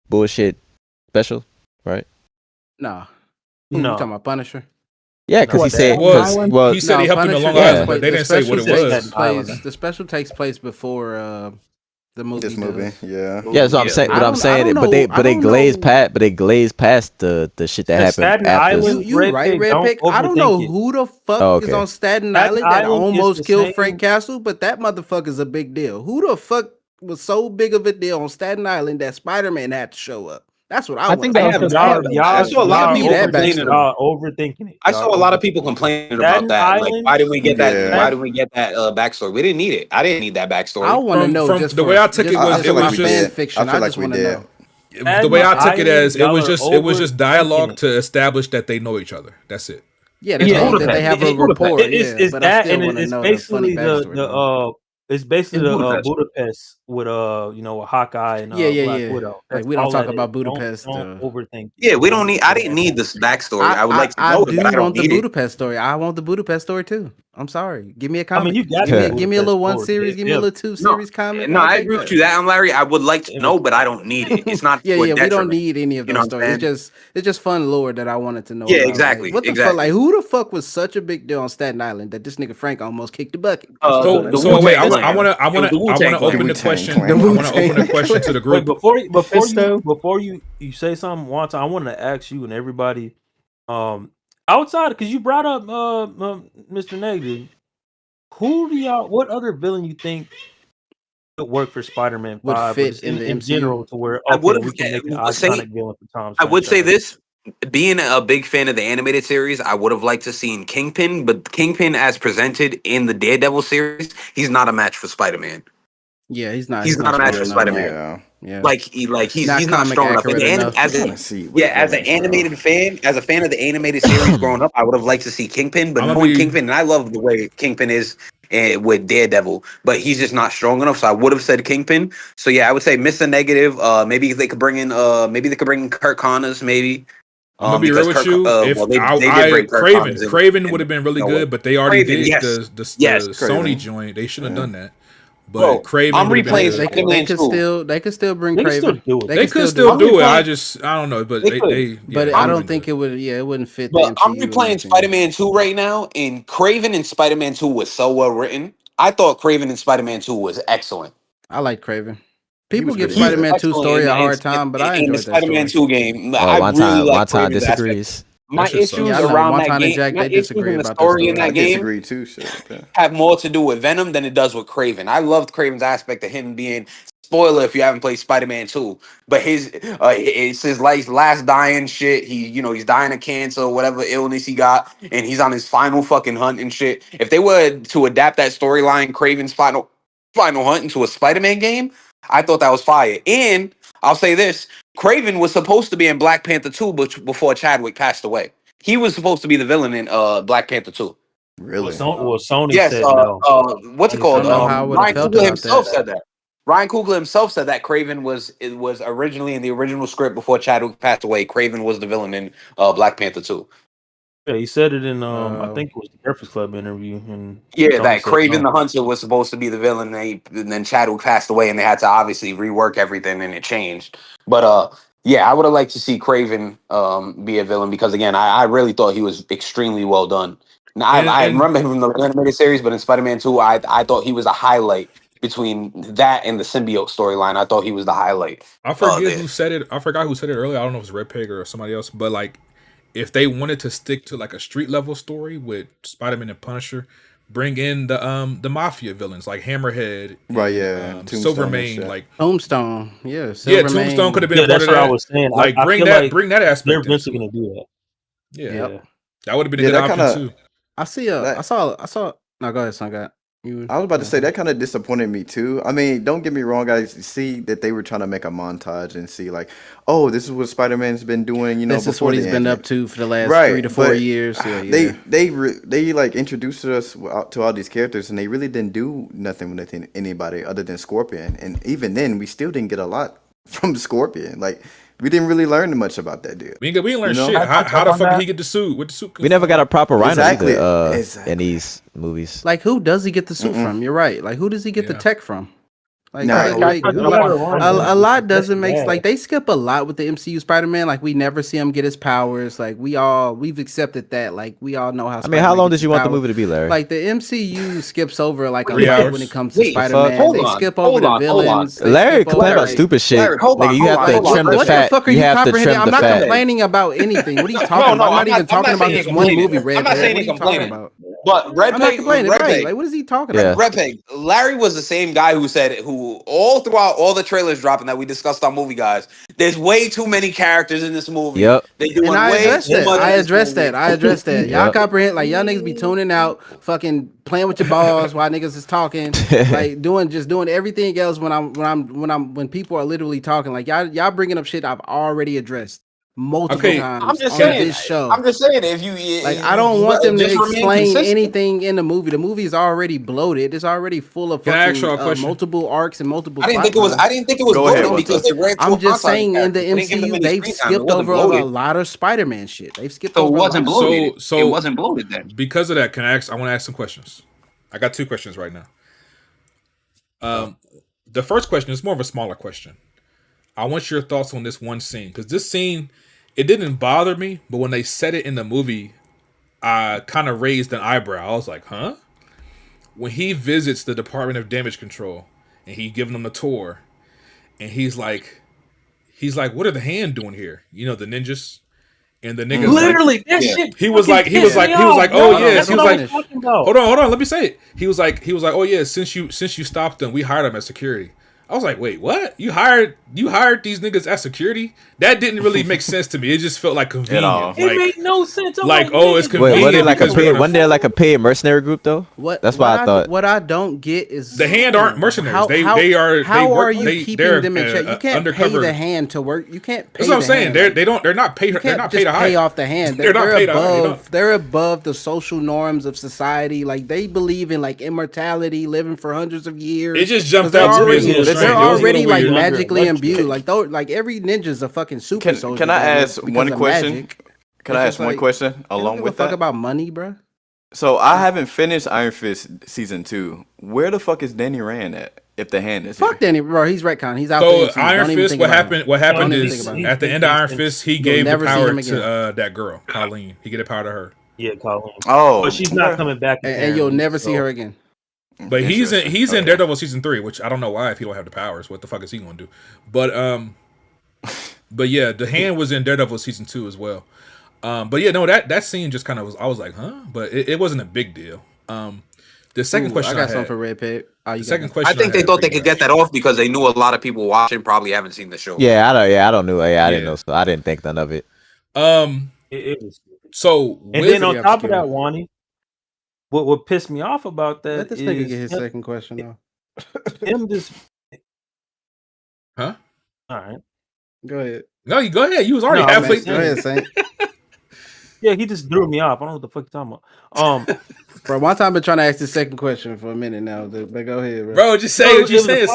bullshit special, right? No. You talking about Punisher? Yeah, because he What, said, Staten because Island? well, He said he No, helped him in Punisher Long takes Island, but place. they The didn't say what special it takes was. place. The special takes place before the movie This movie, does. yeah. yeah, that's what I'm saying. I But I'm don't. I saying don't it, know. I but they don't know. glazed past the shit that Because happened Staten after. Island, You Red right, Pig, Red don't Pick. I don't overthink know it. who the fuck Oh, is okay. on Staten Staten Island that Island is almost the killed same. Frank Castle, but that motherfucker's a big deal. Who the fuck was so big of a deal on Staten Island that Spider-Man had to show up? That's what I I want think to that was know. just I saw a lot of Give me people that complaining. backstory. Y'all overthinking it. I saw a lot of people complaining about Staten that. Like, Island. why didn't we get that? Yeah. Why didn't we get that backstory? We didn't need it. I didn't need that I backstory. want to know From just the for way I took it was I it feel was like we just fan did. fiction. I feel I like just we want to did. know. the way I took it as it Y'all was are just dialogue overthinking it. to establish that they know each other. That's it. Yeah, that, Yeah, that they have a rapport. It's Yeah, but I that, still and want to it's know the funny basically backstory. though. it's basically It's the Budapest. Budapest with with Hawkeye and Yeah. Black Widow. Like That's we don't all talk that is. about Budapest. Don't overthink it. Yeah, we don't Don't need. I do didn't that. need this backstory. I would like to I know it, but do I don't want the need it. Budapest story. I want the Budapest story too. I'm sorry. Give me a I comic. mean, you got give me a little one story. series. Give me a little two No, series comic. no, I'll I take agree that. with you. That Larry, I would like to know, but I don't need it. It's not yeah, to a we don't detriment. need any of You know those what I'm stories. It's just fun lore that I wanted to know Yeah, about. exactly, Like, what the fuck? exactly. Like, who the fuck was such a big deal on Staten Island that this nigga Frank almost kicked the bucket? So wait, I want to Wu-Tang open the Clan. question. The I want to open the question to the Wait, group. before you say something, Wanta, I want to ask you and everybody, outside, because you brought up Mr. Negative. What other villain you think could work for Spider-Man Would 5, fit but just in the in MCU? general, to where I would we can make an say. iconic villain for Tom's I would say franchise. this: being a big fan of the animated series, I would have liked to seen Kingpin, but Kingpin, as presented in the Daredevil series, he's not a match for Spider-Man. Yeah, he's not. He's not a match for strong enough. Spider-Man. Yeah. Like he's Not not comic strong enough. accurate enough. As an animated fan, as a fan of the animated series growing up, I would have liked to see Kingpin. But knowing Kingpin, and I love the way Kingpin is with Daredevil, but he's just not strong enough. So I would have said Kingpin. So yeah, I would say Mr. Negative. Maybe they could bring in. Maybe they could bring in Kurt Connors. Maybe. I'm gonna be real with you. If Craven would have been really good, but they already did the Sony joint. They shouldn't have done that. But Craven, I'm replaying They could still bring Craven. They could still do it. I don't know, but I don't think it would. Yeah, it wouldn't fit. But the I'm replaying Spider-Man 2 right now, and Craven and Spider-Man 2 was so well written. I thought Craven and Spider-Man 2 was excellent. I like Craven. People give Spider-Man 2 story a hard time, but I enjoyed that Spider-Man 2 game. One time disagrees. My issues around that game, my issues in the story in that game have more to do with Venom than it does with Craven. I loved Craven's aspect of him being, spoiler if you haven't played Spider-Man 2, but it's his last dying shit. He's dying of cancer or whatever illness he got, and he's on his final fucking hunt and shit. If they were to adapt that storyline, Craven's final hunt, into a Spider-Man game, I thought that was fire. And I'll say this: Craven was supposed to be in Black Panther 2, but before Chadwick passed away. He was supposed to be the villain in Black Panther 2. Really? Sony yes, said no. What's it called? Ryan Coogler himself that. said that. Ryan Coogler himself said that Craven was originally in the original script before Chadwick passed away. Craven was the villain in Black Panther 2. Yeah, he said it in I think it was the Breakfast Club interview. And that Craven the Hunter was supposed to be the villain, and then Chadwick passed away, and they had to obviously rework everything, and it changed. But yeah, I would have liked to see Craven be a villain because, again, I really thought he was extremely well done. Now, I remember him from the animated series, but in Spider-Man 2, I thought he was a highlight between that and the symbiote storyline. I thought he was the highlight. I forget who said it. I forgot who said it earlier. I don't know if it's Red Pig or somebody else, but like, if they wanted to stick to like a street level story with Spider-Man and Punisher, bring in the Mafia villains like Hammerhead, right? Yeah, Silvermane, like Tombstone. Yeah, Tombstone could have been a part of that. I was saying. Like, bring that aspect. They're eventually going to do that. Yeah, that would have been a good option too. I saw. No, go ahead, son. I was about to say that kind of disappointed me too. I mean, don't get me wrong, guys. See that they were trying to make a montage and see like, oh, this is what Spider-Man's been doing. This is what he's been up to for the last 3 to 4 years. Yeah, they like introduced us to all these characters, and they really didn't do nothing with anybody other than Scorpion. And even then, we still didn't get a lot from Scorpion. Like, we didn't really learn much about that dude. We didn't learn shit. How the fuck did he get the suit? With the suit? We never got a proper Rhino exactly. in these movies. Like, who does he get the suit from? You're right. Like, who does he get the tech from? Like, Nah, a lot doesn't make like they skip a lot with the MCU Spider-Man. Like we never see him get his powers. Like we've accepted that. Like we all know how. I mean, how long did you want the movie to be, Larry? Like the MCU skips over like a 3 lot hours. when it comes to Wait, Spider-Man. hold They on, skip hold over on, the hold on. villains. They Larry skip complain over, about stupid shit. Larry, hold on, Nigga, you hold have on, to hold on. trim the What fat. the fuck are You you have to comprehending? trim I'm the not fat. complaining about anything. What are you talking about? I'm not even talking about this one movie, Red. I'm not saying What he are you talking complaining. about? But Red I'm not Peg, complaining, Red right? Peg, Like what is he talking Yeah. about? Red Peg. Larry was the same guy who all throughout all the trailers dropping that we discussed on Movie Guys. There's way too many characters in this movie. Yep. They doing And I way addressed too that. much I in this addressed movie. that. I addressed that. Y'all Yep. comprehend? Like y'all niggas be tuning out, fucking playing with your balls while niggas is talking, like doing everything else when people are literally talking. Like y'all bringing up shit I've already addressed multiple Okay. times I'm just on saying. this show. I'm just saying. If you Like I don't want them to just remain explain consistent. anything in the movie. The movie is already bloated. It's already full of Can I ask fucking y'all a question? multiple arcs and multiple. I didn't plot think it was. lines. I didn't think it was Go ahead, bloated because they ran I'm through just entourage saying in the characters. They didn't give them MCU any they've screen time. It skipped wasn't over a bloated. lot of Spider-Man shit. They've skipped So over it a wasn't lot. bloated. So It wasn't bloated then. because of that, I want to ask some questions. I got 2 questions right now. The first question is more of a smaller question. I want your thoughts on this one scene because this scene, it didn't bother me, but when they said it in the movie, I kind of raised an eyebrow. I was like, "Huh?" When he visits the Department of Damage Control and he giving them a tour, and he's like, "What are the Hand doing here?" You know, the ninjas. And the niggas Literally, that shit. he was like, pissed me off, oh bro. yes, That's he was what I like, talking about. hold on, let me say it. He was like, oh yeah, since you stopped them, we hired them as security. I was like, wait, what? You hired these niggas as security? That didn't really make sense to me. It just felt like convenient. It made no sense. I'm Like, oh, it's nigga, convenient. Wait, wasn't there like a paid mercenary group though? That's what I thought. What I don't get is the Hand aren't mercenaries. They are. How they work, are you keeping them in check? You can't undercover. pay the Hand to work. You can't pay. That's what I'm the saying. Hand. They're not paid. They're not paid to hire. Pay off the Hand. They're not paid to hire. They're above the social norms of society. Like they believe in like immortality, living for hundreds of years. It just jumped out to me as a little strange. They're It was a already little like weird. magically imbued. Like every ninja's a fucking super soldier. Can I ask because one of question? magic. Can I ask one question along with Fuck that? about money, bro. So I haven't finished Iron Fist season 2. Where the fuck is Danny Rand at? If the Hand is Fuck Danny, bro. He's retcon. He's out. So there. Iron Fist, what happened is at the end of Iron Fist, he gave the power to that girl, Colleen. He gave the power to her. Yeah, Colleen. Oh, but she's not coming back. And you'll never see her again. But he's in Daredevil season 3, which I don't know why if he don't have the powers. What the fuck is he gonna do? But yeah, the Hand was in Daredevil season 2 as well. But yeah, no, that scene just kind of was. I was like, huh? But it wasn't a big deal. The second question I got something for Red Pig. The second question. I think they thought they could get that off because they knew a lot of people watching probably haven't seen the show. Yeah, I don't know. I didn't know, so I didn't think none of it. It was. So and then on top of that, Wani, what pissed me off about that Let this is nigga get his second question though. Him just. Huh? All right. Go ahead. No, you go ahead. You was already halfway through. Go ahead, Saint. Yeah, he just threw me off. I don't know what the fuck you're talking about. Bro, one time I've been trying to ask the second question for a minute now. But go ahead, bro. Bro, just say what you said.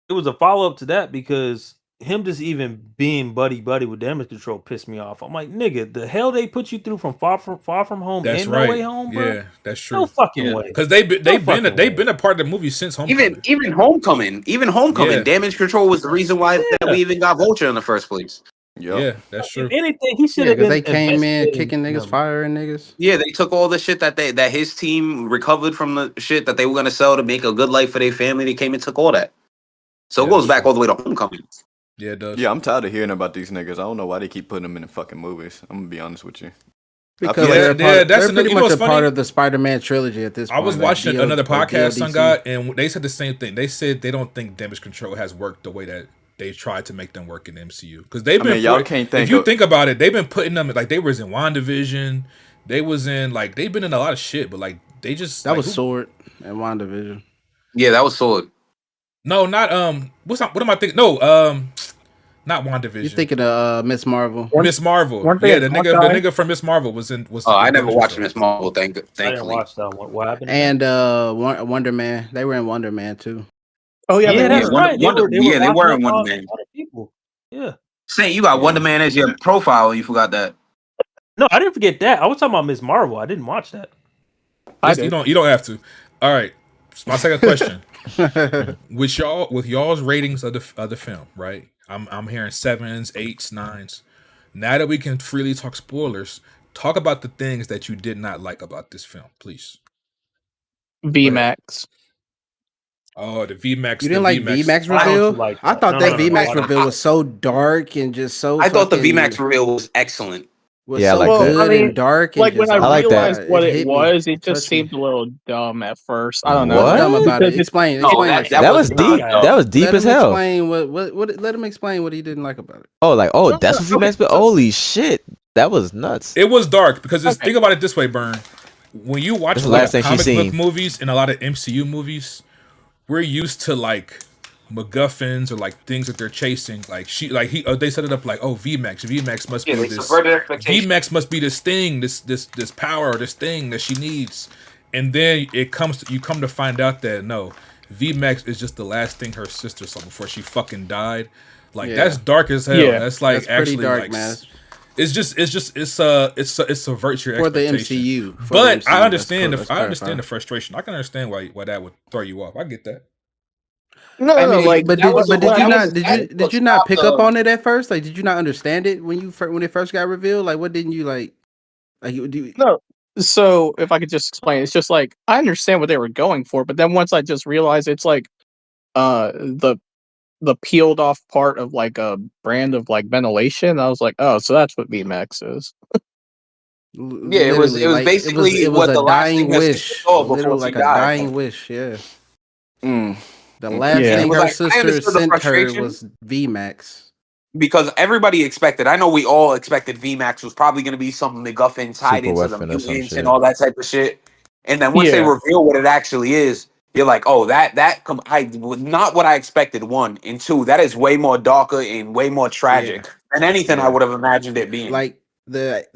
It was a follow up to that because him just even being buddy with damage control pissed me off. I'm like, nigga, the hell they put you through from far from home That's and right. No Way Home, bro? Yeah, that's true. No fucking way. Because they've been a part of the movie since Homecoming. Even Homecoming, Yeah. Damage Control was the reason why that we even got Vulture in the first place. Yeah, that's true. If anything, he should have because been. they came in invested kicking niggas, firing niggas. Yeah, they took all the shit that his team recovered from the shit that they were gonna sell to make a good life for their family. They came and took all that. So it goes back all the way to Homecoming. Yeah, it does. Yeah, I'm tired of hearing about these niggas. I don't know why they keep putting them in the fucking movies. I'm gonna be honest with you. Because they're pretty much a part of the Spider-Man trilogy at this point. I was like watching another podcast DLDC. some guy, and they said the same thing. They said they don't think Damage Control has worked the way that they tried to make them work in the MCU. Because they've been, y'all can't think. If you think about it, they've been putting them like they was in WandaVision. They was in like they've been in a lot of shit, but like they just that was Sword and WandaVision. Yeah, that was Sword. No, not what am I thinking? No, not WandaVision. You're thinking of Miss Marvel. Miss Marvel. Yeah, the nigga from Miss Marvel was in. Oh, I never watched Miss Marvel. Thankfully, I didn't watch that one. What happened? And Wonder Man. They were in Wonder Man too. Oh yeah, that's right. They were in Wonder Man. People. Yeah. Saying you got Wonder Man as your profile, and you forgot that. No, I didn't forget that. I was talking about Miss Marvel. I didn't watch that. You don't have to. All right. My second question. with y'all's ratings of the film, right? I'm hearing 7s, 8s, 9s. Now that we can freely talk spoilers, talk about the things that you did not like about this film, please. Go ahead. VMAX. Oh, the VMAX. You didn't like VMAX Why don't you reveal? like I that? thought that No. VMAX I- reveal was so dark and just so I thought the fucking VMAX reveal was excellent. was Yeah, I so like Well, that. I good mean, and dark and like when just I I like that. realized what it hit me. was, it It just touched me. seemed a little dumb at first. I don't know. What's What? dumb about Because it? Explain. No, Explain that yourself. That was was not deep. dumb. That was deep Let as him hell. explain what. Let him explain what he didn't like about it. Oh, like, No, that's what okay, VMAX. But holy shit, that was nuts. It was dark because okay. think about it this way, Burn. When you watch That's a the lot last of thing she comic book seen. movies and a lot of MCU movies, we're used to like MacGuffins or like things that they're chasing. Like they set it up like, oh, VMAX. VMAX must Yeah, be they this. subverted expectations. VMAX must be this thing, this power, or this thing that she needs. And then you come to find out that no, VMAX is just the last thing her sister saw before she fucking died. Like Yeah. that's dark as hell. Yeah. That's like That's pretty actually dark, like man. it's subverts your For the expectation. MCU. For But the MCU, I understand let's I understand clarify. the frustration. I can understand why that would throw you off. I get that. No, I no, mean, like But that was did what you that not was. did you not pick up on it at first? Like, did you not understand it when when it first got revealed? Like, what didn't you like? Like, no. So if I could just explain, it's just like I understand what they were going for, but then once I just realized it's like the peeled off part of like a brand of like ventilation, I was like, oh, so that's what VMAX is. Yeah, it was literally like basically it was what a the last dying thing her sister wish, saw literally before like she a died. dying wish. Yeah, Mm. the last Yeah. thing It was her like, I sister understood the sent her frustration was VMAX. because everybody expected. I know we all expected VMAX was probably going to be some MacGuffin tied Super into the weapon or some mutants and shit. all that type of shit. And then once they Yeah. reveal what it actually is, you're like, oh, I was not what I expected. One and two, that is way more darker and way more tragic than anything I Yeah. would have imagined it being. Like the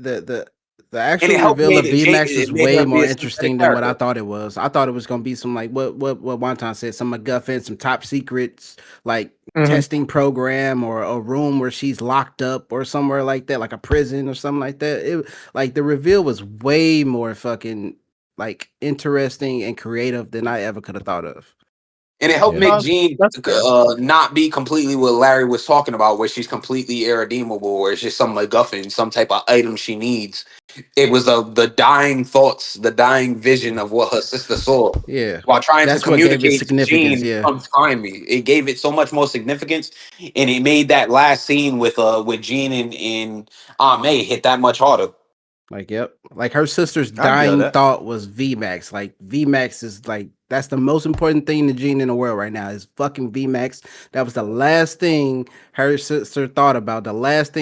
And actual it helped reveal of VMAX it is made way her be more a sympathetic interesting than what I character. thought it was. I thought it was gonna be some like what Wonton said, some MacGuffin, some top secrets, like Mhm. testing program or a room where she's locked up or somewhere like that, like a prison or something like that. It like the reveal was way more fucking like interesting and creative than I ever could have thought of. And it helped Yeah. make Jean That's fair. not be completely what Larry was talking about, where she's completely irredeemable, where it's just some MacGuffin, some type of item she needs. It was the dying thoughts, the dying vision of what her sister saw Yeah. while trying That's to what gave it communicate to significance, Jean, yeah. come find me. It gave it so much more significance, and it made that last scene with Jean and Aunt May hit that much harder. Like, yep. Like her sister's I feel dying that. thought was VMAX. Like VMAX is like that's the most important thing to Gene in the world right now is fucking VMAX. That was the last thing her sister thought about. The last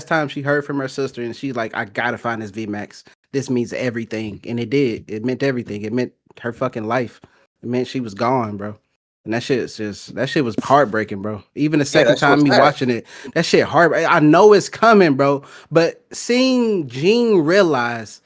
time she heard from her sister, and she's like, I gotta find this VMAX. This means everything. And it did. It meant everything. It meant her fucking life. It meant she was gone, bro. And that shit was heartbreaking, bro. Even the Yeah, second that's what's time me sad. watching it, that shit I know it's coming, bro. But seeing Gene realize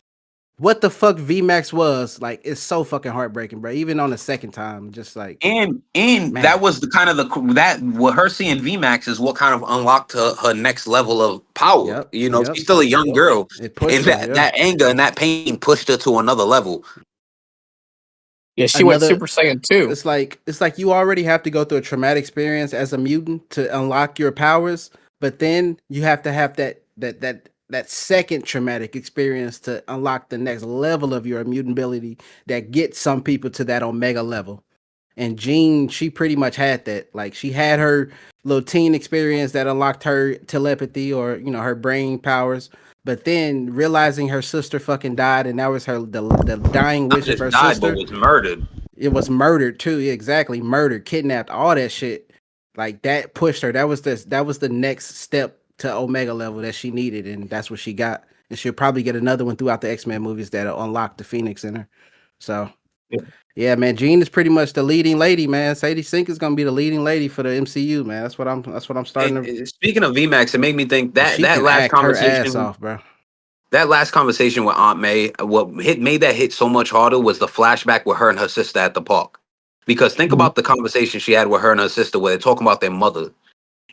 what the fuck VMAX was, like, it's so fucking heartbreaking, bro. Even on the second time, just like, And man. that was the kind of that what her seeing VMAX is what kind of unlocked her next level of power. Yep, You know, yep. she's still a young girl, It pushed and her, that yeah. that anger and that pain pushed her to another level. Yeah, she went Another- Super Saiyan 2. It's like you already have to go through a traumatic experience as a mutant to unlock your powers, but then you have to have that second traumatic experience to unlock the next level of your mutant ability that gets some people to that omega level. And Jean, she pretty much had that. Like she had her little teen experience that unlocked her telepathy or her brain powers. But then realizing her sister fucking died, and that was the dying Not wish of just her died, sister. but was murdered. It was murdered too. Yeah, exactly. Murdered, kidnapped, all that shit. Like that pushed her. That was the next step to Omega level that she needed, and that's what she got. And she'll probably get another one throughout the X-Men movies that'll unlock the Phoenix in her. So yeah, man, Jean is pretty much the leading lady, man. Sadie Sink is gonna be the leading lady for the MCU, man. That's what I'm starting to. Speaking of VMAX, it made me think that She that can last act her ass conversation, off, bro. that last conversation with Aunt May, made that hit so much harder was the flashback with her and her sister at the park. Because think about the conversation she had with her and her sister, where they're talking about their mother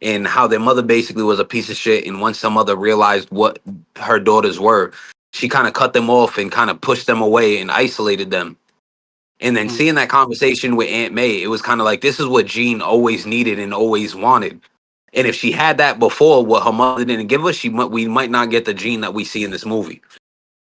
and how their mother basically was a piece of shit. And once their mother realized what her daughters were, she kind of cut them off and kind of pushed them away and isolated them. And then seeing that conversation with Aunt May, it was kind of like, this is what Jean always needed and always wanted. And if she had that before, what her mother didn't give us, we might not get the Jean that we see in this movie.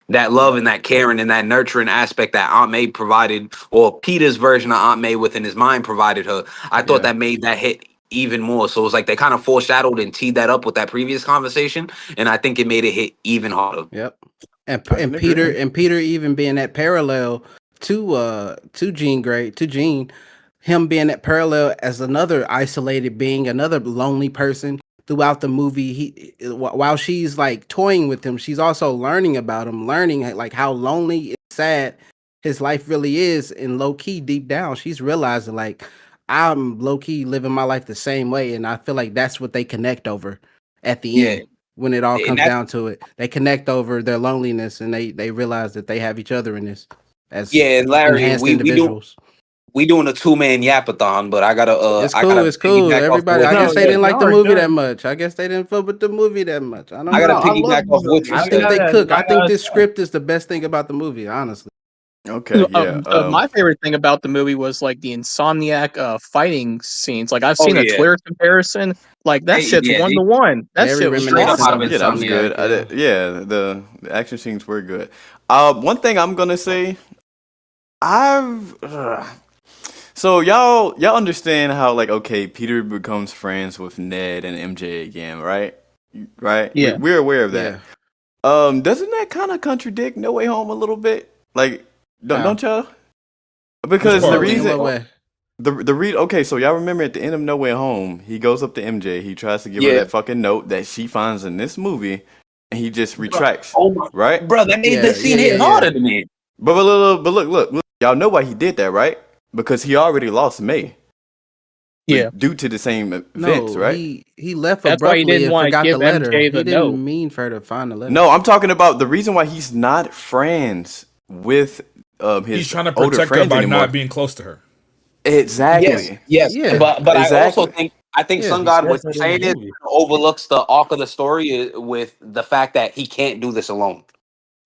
That love and that caring and that nurturing aspect that Aunt May provided, or Peter's version of Aunt May within his mind provided her. I thought that made that hit even more. So it was like they kind of foreshadowed and teed that up with that previous conversation, and I think it made it hit even harder. Yep. And Peter even being that parallel to Jean, him being that parallel as another isolated being, another lonely person throughout the movie. While she's like toying with him, she's also learning about him, learning like how lonely and sad his life really is. And low key, deep down, she's realizing like I'm low key living my life the same way, and I feel like that's what they connect over at the end. When it all comes down to it, they connect over their loneliness, and they realize that they have each other in this as Larry, enhanced individuals. We doing a 2-man yapathon, but I gotta it's cool. Everybody, I guess they didn't like the movie that much. I guess they didn't fuck with the movie that much. I gotta piggyback off what you said. I think they cook. I think this script is the best thing about the movie, honestly. Okay, my favorite thing about the movie was like the Insomniac fighting scenes. Like I've seen a Twitter comparison. Like that shit's 1-to-1. That shit was straight up out of that was good. The action scenes were good. One thing I'm gonna say, so y'all understand how like Peter becomes friends with Ned and MJ again, right? Right? Yeah, we're aware of that. Yeah. Doesn't that kind of contradict No Way Home a little bit? Like, don't y'all? Because the reason. Okay, so y'all remember at the end of No Way Home, he goes up to MJ, he tries to give her that fucking note that she finds in this movie, and he just retracts. Right? Bro, that made the scene hit harder to me. But look, y'all know why he did that, right? Because he already lost May. Yeah. Due to the same events, right? He left abruptly and forgot the letter. He didn't mean for her to find the letter. No, I'm talking about the reason why he's not friends with his he's trying to protect her by not being close to her. Exactly. Yes. But I also think Sun God, what you're saying is overlooks the arc of the story with the fact that he can't do this alone.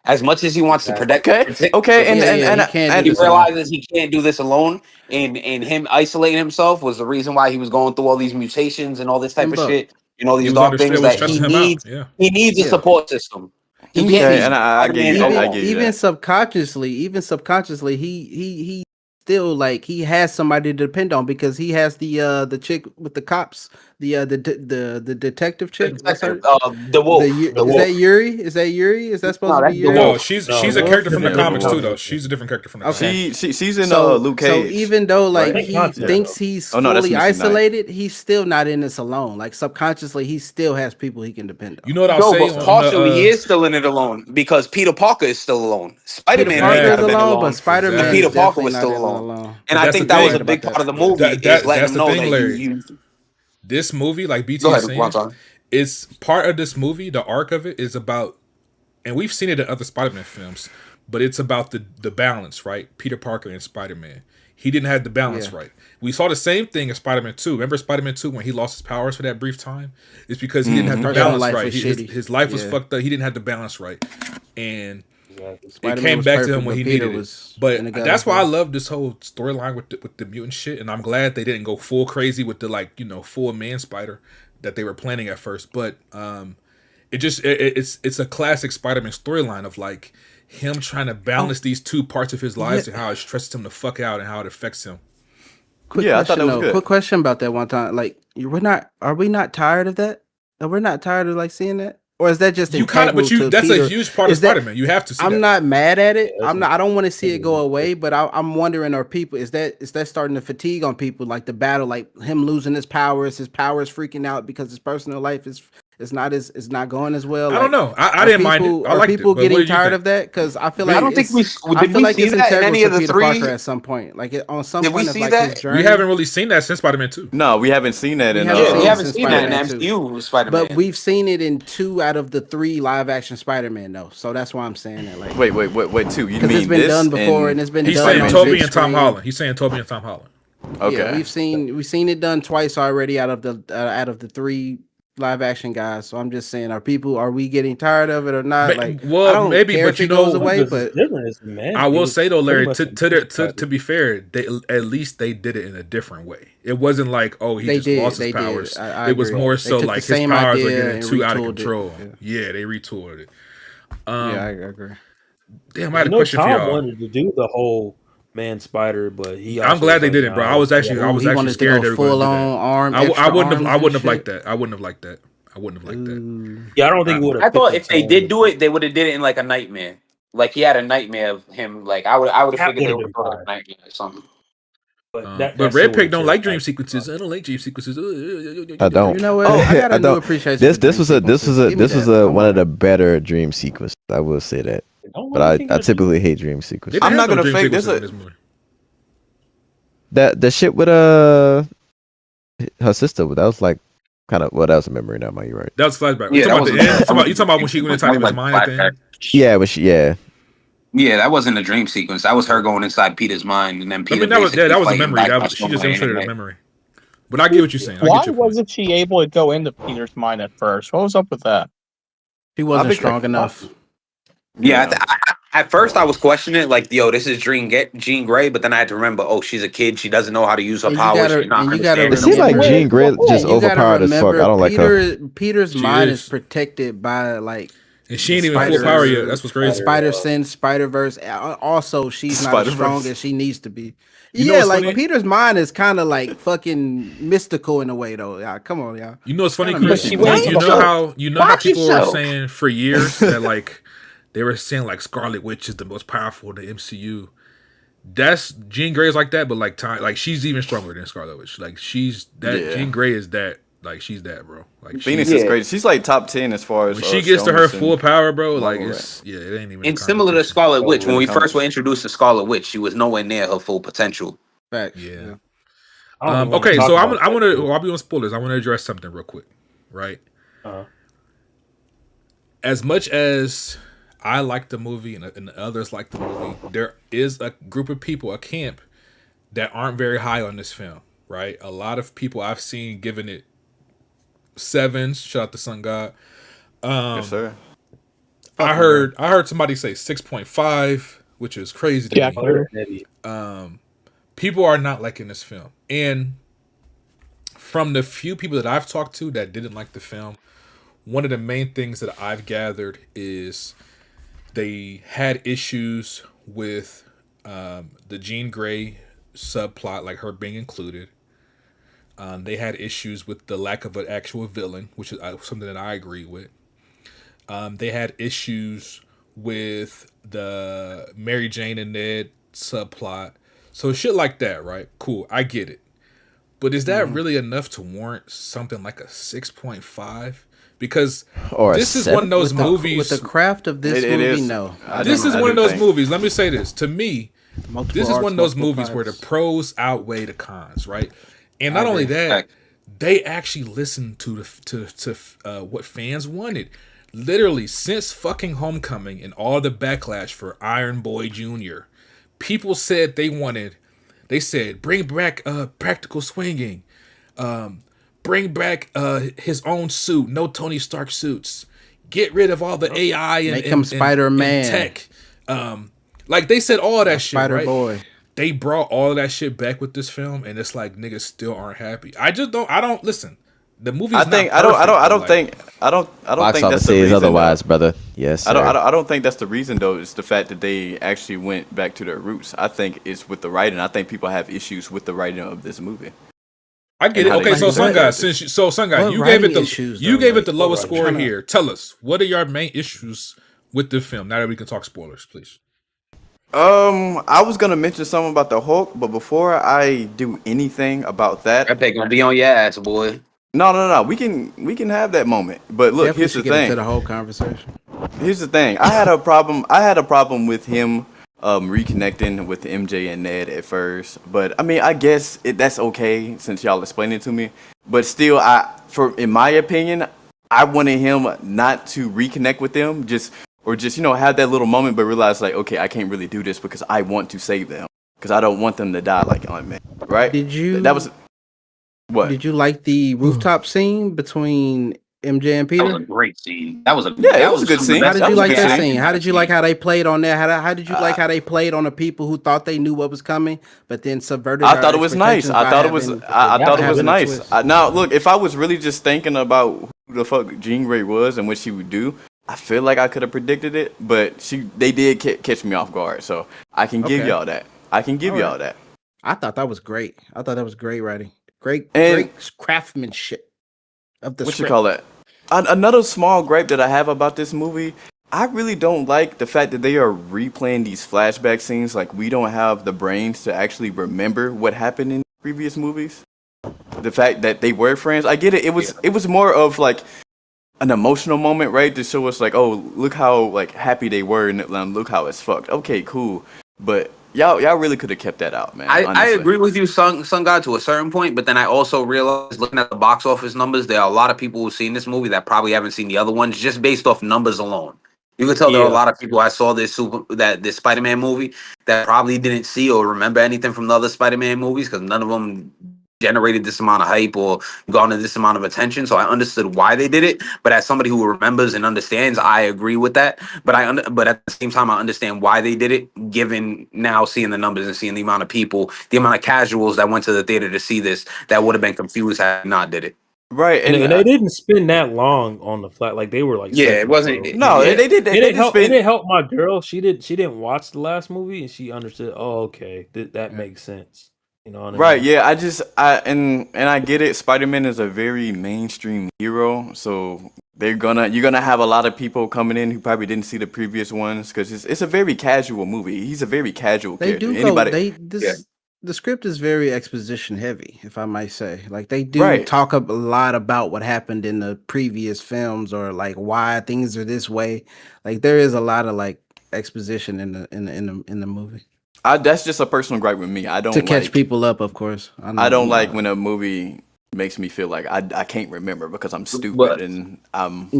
As much as he wants to protect, and he realizes he can't do this alone, and him isolating himself was the reason why he was going through all these mutations and all this type of shit. You know, these dark things that he needs. He needs a support system. He can't. I get even subconsciously, he still like he has somebody to depend on because he has the chick with the cops, the detective chick. The wolf. Is that Yuri? Is that supposed to be Yuri? No, she's a character from the comics too, though. She's a different character from the comics. She's in Luke Cage. So even though like he thinks he's fully isolated, he's still not in this alone. Like subconsciously, he still has people he can depend on. You know what I'll say? But partially, he is still in it alone because Peter Parker is still alone. Spider-Man is alone, but Spider-Man, Peter Parker was still alone. And I think that was a big part of the movie. Is letting him know that this movie, like BT is saying, it's part of this movie. The arc of it is about, and we've seen it in other Spider-Man films, but it's about the balance, right? Peter Parker and Spider-Man. He didn't have the balance right. We saw the same thing in Spider-Man 2. Remember Spider-Man 2 when he lost his powers for that brief time? It's because he didn't have the balance right. His life was fucked up. He didn't have the balance right. And it came back to him when he needed it. But that's why I love this whole storyline with the mutant shit. And I'm glad they didn't go full crazy with the full man spider that they were planning at first. But it's a classic Spider-Man storyline of like him trying to balance these two parts of his lives and how it stresses him the fuck out and how it affects him. I thought that was good. Quick question about that one time. Like, are we not tired of that? Are we not tired of like seeing that? Or is that just that's a huge part of Spider-Man. You have to see I'm not mad at it. I don't want to see it go away, but I'm wondering, are people is that starting to fatigue on people, like the battle, like him losing his powers freaking out because his personal life is not going as well. I don't know. I didn't mind it. I liked people it, getting tired of that? Because I feel like I don't think we I feel like see it's that in integral any of to the Peter three. Parker at some point. Like on some Did we point see of like that? his journey. We haven't really seen that since Spider-Man 2. No, we haven't seen that in. We haven't seen that in MCU Spider-Man. But we've seen it in 2 out of the 3 live-action Spider-Man, though. So that's why I'm saying that. Like, wait, 2? You mean it's been done before, and it's been He's done. saying Tobey and Tom Holland. He's saying Tobey and Tom Holland. Okay, yeah, we've seen it done twice already out of the 3 live action guys. So I'm just saying, are we getting tired of it or not? Like, I well, don't maybe, care but if you it goes know, away, Because but it's different. It's man. I will say though, Larry, to to be fair, they at least they did it in a different way. It wasn't like, oh, he just lost his powers. I It was agree. more They so took the like his same powers were idea getting and too out of retooled it. control. Yeah. Yeah, they retooled it. Yeah, I agree. Damn, I had a question for Tom y'all. wanted to do the whole man spider, but he. I'm glad they didn't, bro. I was actually He wanted scared to they go were going full to do on that. arm. I wouldn't have. I arms wouldn't have and liked shit. that. I wouldn't have liked that. I wouldn't have liked that. Yeah, I don't think it would have. I thought if they did do it, they would have did it in like a nightmare. Like he had a nightmare of him. Like I would have That figured they would've would been have fine. a nightmare or something. But But Red Pig don't like dream sequences. I don't like dream sequences. I don't. You know what? I got a new appreciation. This was one of the better dream sequences. I will say that. But I typically hate dream sequences. I'm not gonna fake this. The shit with her sister. That was like kind of that was a memory. Now, you're right. That was flashback. Yeah, you talking about the end? You talking about when she went inside That of was his like mind at the end? Yeah, but Yeah, that wasn't a dream sequence. That was her going inside Peter's mind, and then I Peter. mean, that was a fighting memory. back That by was, she just someone illustrated a anyway. memory. But I get what you're saying. I Why get your point. wasn't she able to go into Peter's mind at first? What was up with that? He wasn't strong enough. Yeah, at first I was questioning it, like, yo, this is Jean Grey, but then I had to remember, oh, she's a kid. She doesn't know how to use her powers. She's not understanding. It seems like Jean Grey just overpowered as fuck. I don't like her. Peter's mind is protected by like. And she ain't even full power yet. That's what's crazy. Spider-Sense, Spider-Verse. Also, she's not as strong as she needs to be. You know Yeah, what's like funny? Peter's mind is kind of like fucking mystical in a way, though. Yeah, come on, y'all. You know what's funny, Kinda Chris? mystical. You know how people were yourself. saying for years that like they were saying like Scarlet Witch is the most powerful in the MCU. That's Jean Grey is like that, but like she's even stronger than Scarlet Witch. Like she's that Jean Grey is that. Like she's that, bro. Like Phoenix is great. She's like top 10 as far as when she gets to her strongest full in power, bro. Like Marvel, it's it ain't even. And similar to Scarlet Witch, when we first were introduced to Scarlet Witch, she was nowhere near her full potential. Facts. Yeah. I don't wanna Okay, talk so about I want to. I'll be on spoilers. I want to address something real quick, right? As much as I like the movie and others like the movie, there is a group of people, a camp, that aren't very high on this film, right? A lot of people I've seen giving it 7s. Shout out to Sun God. Yes, sir. I heard somebody say 6.5, which is crazy to me. People are not liking this film, and from the few people that I've talked to that didn't like the film, one of the main things that I've gathered is they had issues with the Jean Grey subplot, like her being included. They had issues with the lack of an actual villain, which is something that I agree with. They had issues with the Mary Jane and Ned subplot. So shit like that, right? Cool, I get it. But is that really enough to warrant something like a 6.5? Because this is one of those movies. With the craft of this movie, no. This is one of those movies. Let me say this. To me, this is one of those movies where the pros outweigh the cons, right? And not only that, they actually listened to what fans wanted. Literally, since fucking Homecoming and all the backlash for Iron Boy Jr., people said they said, bring back practical swinging. Bring back his own suit. No Tony Stark suits. Get rid of all the AI and make him Spider-Man tech. Like they said all that shit, right? Spider-Boy. They brought all of that shit back with this film, and it's like niggas still aren't happy. I don't listen. The movie. I don't think that's the reason. Otherwise, brother. Yes. I don't think that's the reason though. It's the fact that they actually went back to their roots. I think it's with the writing. I think people have issues with the writing of this movie. I get it. Okay, so Sun God, you gave it the lowest score here. Tell us, what are your main issues with the film? Now that we can talk spoilers, please. I was gonna mention something about the Hulk, but before I do anything about that, That gonna be on your ass, boy. No. We can have that moment. But look, Definitely here's the should get thing. into the whole conversation. Here's the thing. I had a problem with him reconnecting with MJ and Ned at first. But I mean, I guess that's okay since y'all explained it to me. But still, in my opinion, I wanted him not to reconnect with them, just have that little moment, but realize like, okay, I can't really do this because I want to save them because I don't want them to die like Aunt May. Right? Did you? That was what? Did you like the rooftop scene between MJ and That was a Peter. great scene. That was a Yeah, it that was a good some of the scene. How best did you was a like good that scene. scene? How did you like how they played on that? How did you like how they played on the people who thought they knew what was coming, but then subverted I our thought it was nice. expectations I by thought it was. having I That thought it was having a nice. twist? Now, look, if I was really just thinking about who the fuck Jean Grey was and what she would do, I feel like I could have predicted it. But they did catch me off guard, so I can give Okay. y'all that. I can give All y'all right. that. I thought that was great. I thought that was great writing. Great And craftsmanship of the what you script. call it? Another small gripe that I have about this movie, I really don't like the fact that they are replaying these flashback scenes. Like, we don't have the brains to actually remember what happened in previous movies. The fact that they were friends, I get it. It was more of like an emotional moment, right? To show us like, oh, look how like happy they were, and look how it's fucked. Okay, cool, but y'all really could have kept that out, man. I honestly. agree with you, Sun God, to a certain point, but then I also realized, looking at the box office numbers, there are a lot of people who've seen this movie that probably haven't seen the other ones just based off numbers alone. You could tell there are a lot of people I saw this Spider-Man movie that probably didn't see or remember anything from the other Spider-Man movies because none of them generated this amount of hype or garnered this amount of attention. So I understood why they did it. But as somebody who remembers and understands, I agree with that. But but at the same time, I understand why they did it, given now seeing the numbers and seeing the amount of people, the amount of casuals that went to the theater to see this that would have been confused had I not did it. Right, And they didn't spend that long on the flat. Like they were like, Yeah, it seconds, wasn't. bro. No, yeah. they did. And They it helped. spend. And it helped my girl. She didn't watch the last movie, and she understood. Oh, okay, that makes sense. You know what I Right, mean? yeah, and I get it. Spider-Man is a very mainstream hero, so you're gonna have a lot of people coming in who probably didn't see the previous ones because it's a very casual movie. He's a very casual They character. do the script is very exposition heavy, if I might say. Like they do Right. talk a lot about what happened in the previous films or like why things are this way. Like there is a lot of like exposition in the movie. That's just a personal gripe with me. I don't To catch like people up, of course. I don't like when a movie makes me feel like I can't remember because I'm stupid and I'm dumb.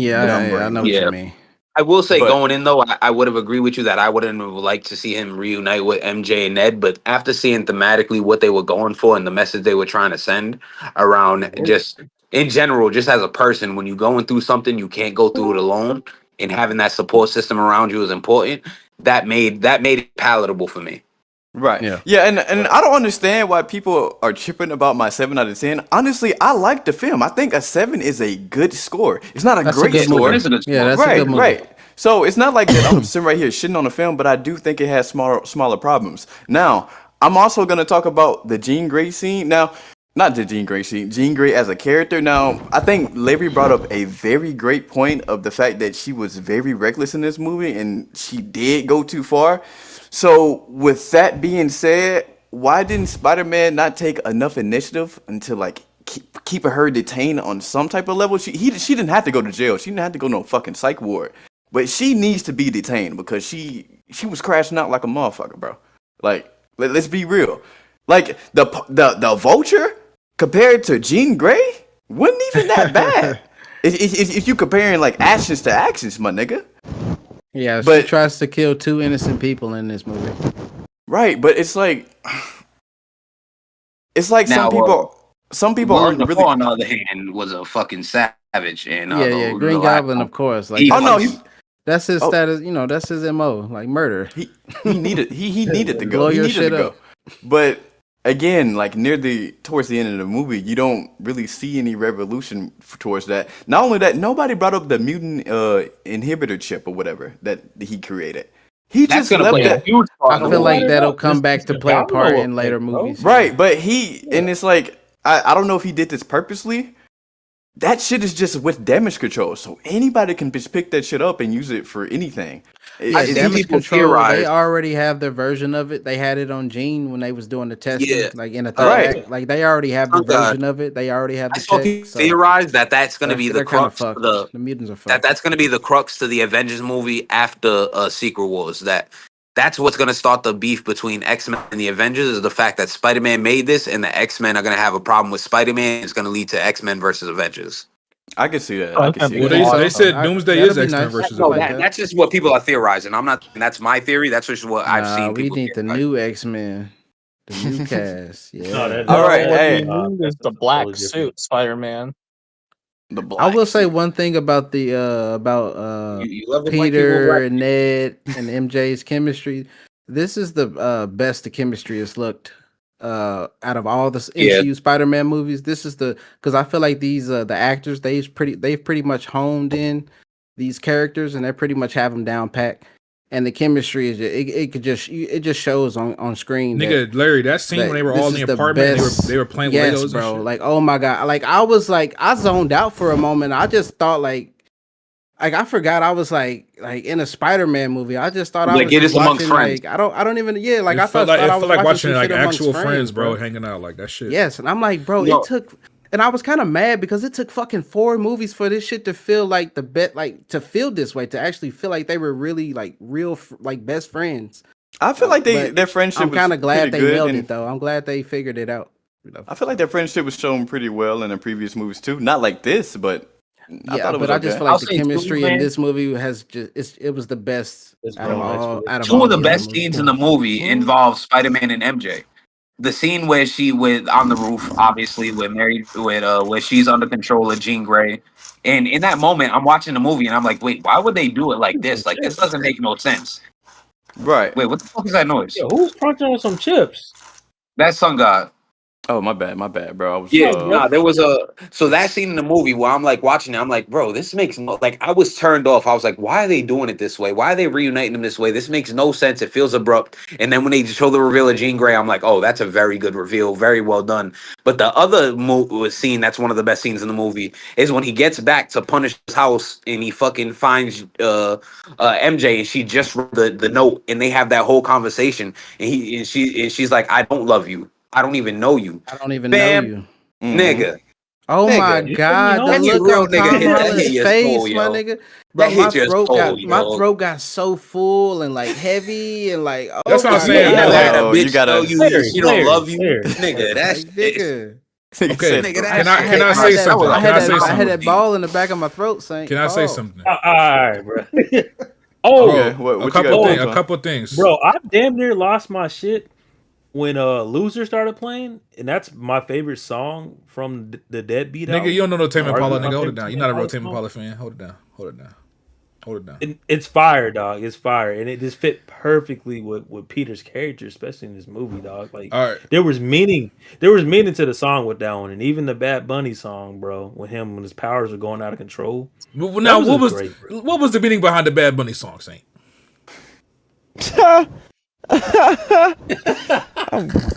I know what you mean. I will say, But- going in though, I would have agreed with you that I wouldn't have liked to see him reunite with MJ and Ned. But after seeing thematically what they were going for and the message they were trying to send around, just in general, just as a person, when you're going through something, you can't go through it alone, and having that support system around you is important. That made it palatable for me. Right. Yeah, and I don't understand why people are tripping about my 7 out of 10. Honestly, I like the film. I think a 7 is a good score. It's not a That's a great good score. movie. Yeah, that's a good movie. Right. So it's not like that I'm sitting right here shitting on the film, but I do think it has smaller problems. Now, I'm also gonna talk about the Jean Grey scene. Now, not the Jean Grey scene, Jean Grey as a character. Now, I think Larry brought up a very great point of the fact that she was very reckless in this movie and she did go too far. So, with that being said, why didn't Spider-Man not take enough initiative until like keep her detained on some type of level? She didn't have to go to jail. She didn't have to go to no fucking psych ward. But she needs to be detained because she was crashing out like a motherfucker, bro. Like, let's be real. Like the Vulture compared to Jean Grey wasn't even that bad. if you comparing like actions to actions, my nigga. Yeah, But- she tries to kill 2 innocent people in this movie. Right, but it's like Now, some people Willem aren't Dafoe, really. on the other hand, was a fucking savage. And Green Goblin, of course. Like that's his status. You know, that's his MO. Like murder. He needed to go. Blow He your needed shit to go. up. But again, like towards the end of the movie, you don't really see any revolution towards that. Not only that, nobody brought up the mutant inhibitor chip or whatever that he created. He That's just gonna left play a that. huge part. I in the feel like movie. that'll come back to play a part in later movies. Right, but and it's like I don't know if he did this purposely. That shit is just with damage control, so anybody can just pick that shit up and use it for anything. Yeah, damage control. They already have their version of it. They had it on Jean when they was doing the testing, like in a third act. Like they already have the version of it. They already have the I saw tech. people theorize that that's going to be the they're kinda crux. fucked. The mutants are fucked. that's going to be the crux to the Avengers movie after Secret Wars. That's what's going to start the beef between X-Men and the Avengers is the fact that Spider-Man made this and the X-Men are going to have a problem with Spider-Man. It's going to lead to X-Men versus Avengers. I can see that. I can see that. They said Doomsday is X-Men versus Avengers. That's just what people are theorizing. I'm not. That's my theory. That's just what I've seen. We People need the new X-Men, the new cast. Yeah. All right, hey, is the black suit Spider-Man? The I black will say suit. one thing about the You love it when people Peter black. and Ned and MJ's chemistry. This is the best the chemistry has looked out of all the Yeah. MCU Spider-Man movies. This is because I feel like these the actors they've pretty much honed in these characters and they pretty much have them down pat. And the chemistry is it just shows on screen. Nigga, Larry, that scene when they were This all in is the the apartment and best. they were playing with Yes, Legos bro. and shit. Like, oh my god. Like I zoned out for a moment. I just thought like I forgot I was like in a Spider-Man movie. I just thought I Like, was it just is amongst watching friends. like I don't even like It I felt thought like I was watching some like shit amongst actual friends, bro, hanging out like that shit. Yes, and I'm like, bro, Yo. it took, and I was kind of mad because it took fucking 4 movies for this shit to feel like to feel this way, to actually feel like they were really like real like best friends. I feel like But their friendship I'm was kind of glad pretty they good, nailed and it though. I'm glad they figured it out. You know? I feel like their friendship was shown pretty well in the previous movies too. Not like this, but I Yeah, thought it was but I just okay. feel I'll like the say two, chemistry in man. this movie has just it was the best It's out of grown all Two of the the other best movies. scenes in the movie involve Spider-Man and MJ. The scene where she with on the roof, obviously, where she's under control of Jean Grey. And in that moment, I'm watching the movie and I'm like, wait, why would they do it like this? Like, this doesn't make no sense. Right. Wait, what the fuck is that noise? Yo, who's crunching on some chips? That's Sun God. Oh, my bad, bro. I was Yeah, nah, there was so that scene in the movie where I'm like watching it, I'm like, bro, this makes no, like, I was turned off. I was like, why are they doing it this way? Why are they reuniting them this way? This makes no sense. It feels abrupt. And then when they show the reveal of Jean Grey, I'm like, oh, that's a very good reveal, very well done. But the other scene that's one of the best scenes in the movie is when he gets back to punish his house and he fucking finds MJ and she just wrote the note and they have that whole conversation and she's like, I don't love you. I don't even know you. I don't even Bam. know you. Nigga. Oh Nigga. my You god, know the That hit look real, on nigga. Tom That Holland's hit your face, soul, my yo. nigga. Bro, That hit your soul, my yo. throat got so full and like heavy and like oh That's what I'm my saying. You never God. had a Oh, you bitch gotta- tell you Larry, she don't Larry, love you. Larry. Nigga, that's Like, nigga. Okay, Nigga, that can I shit- can I that say was- something? I Can I had say that, I had that something? ball in the back of my throat saying, Can I say something? All right, bro. Oh, Okay, what a you couple got things. going A on? couple things. bro, I damn near lost my shit when Loser started playing, and that's my favorite song from the Deadbeat Nigga, album. you don't know no Tame Impala, Arguably my nigga. Hold it favorite down. You're not a real Tame Tame Impala Impala fan. Hold it down. Hold it down. Hold it down. It's fire, dog. It's fire, and it just fit perfectly with Peter's character, especially in this movie, dog. Like, All right. there was meaning to the song with that one, and even the Bad Bunny song, bro, when his powers were going out of control. Well, now, was what a was great- what was the meaning behind the Bad Bunny song, Saint? I'm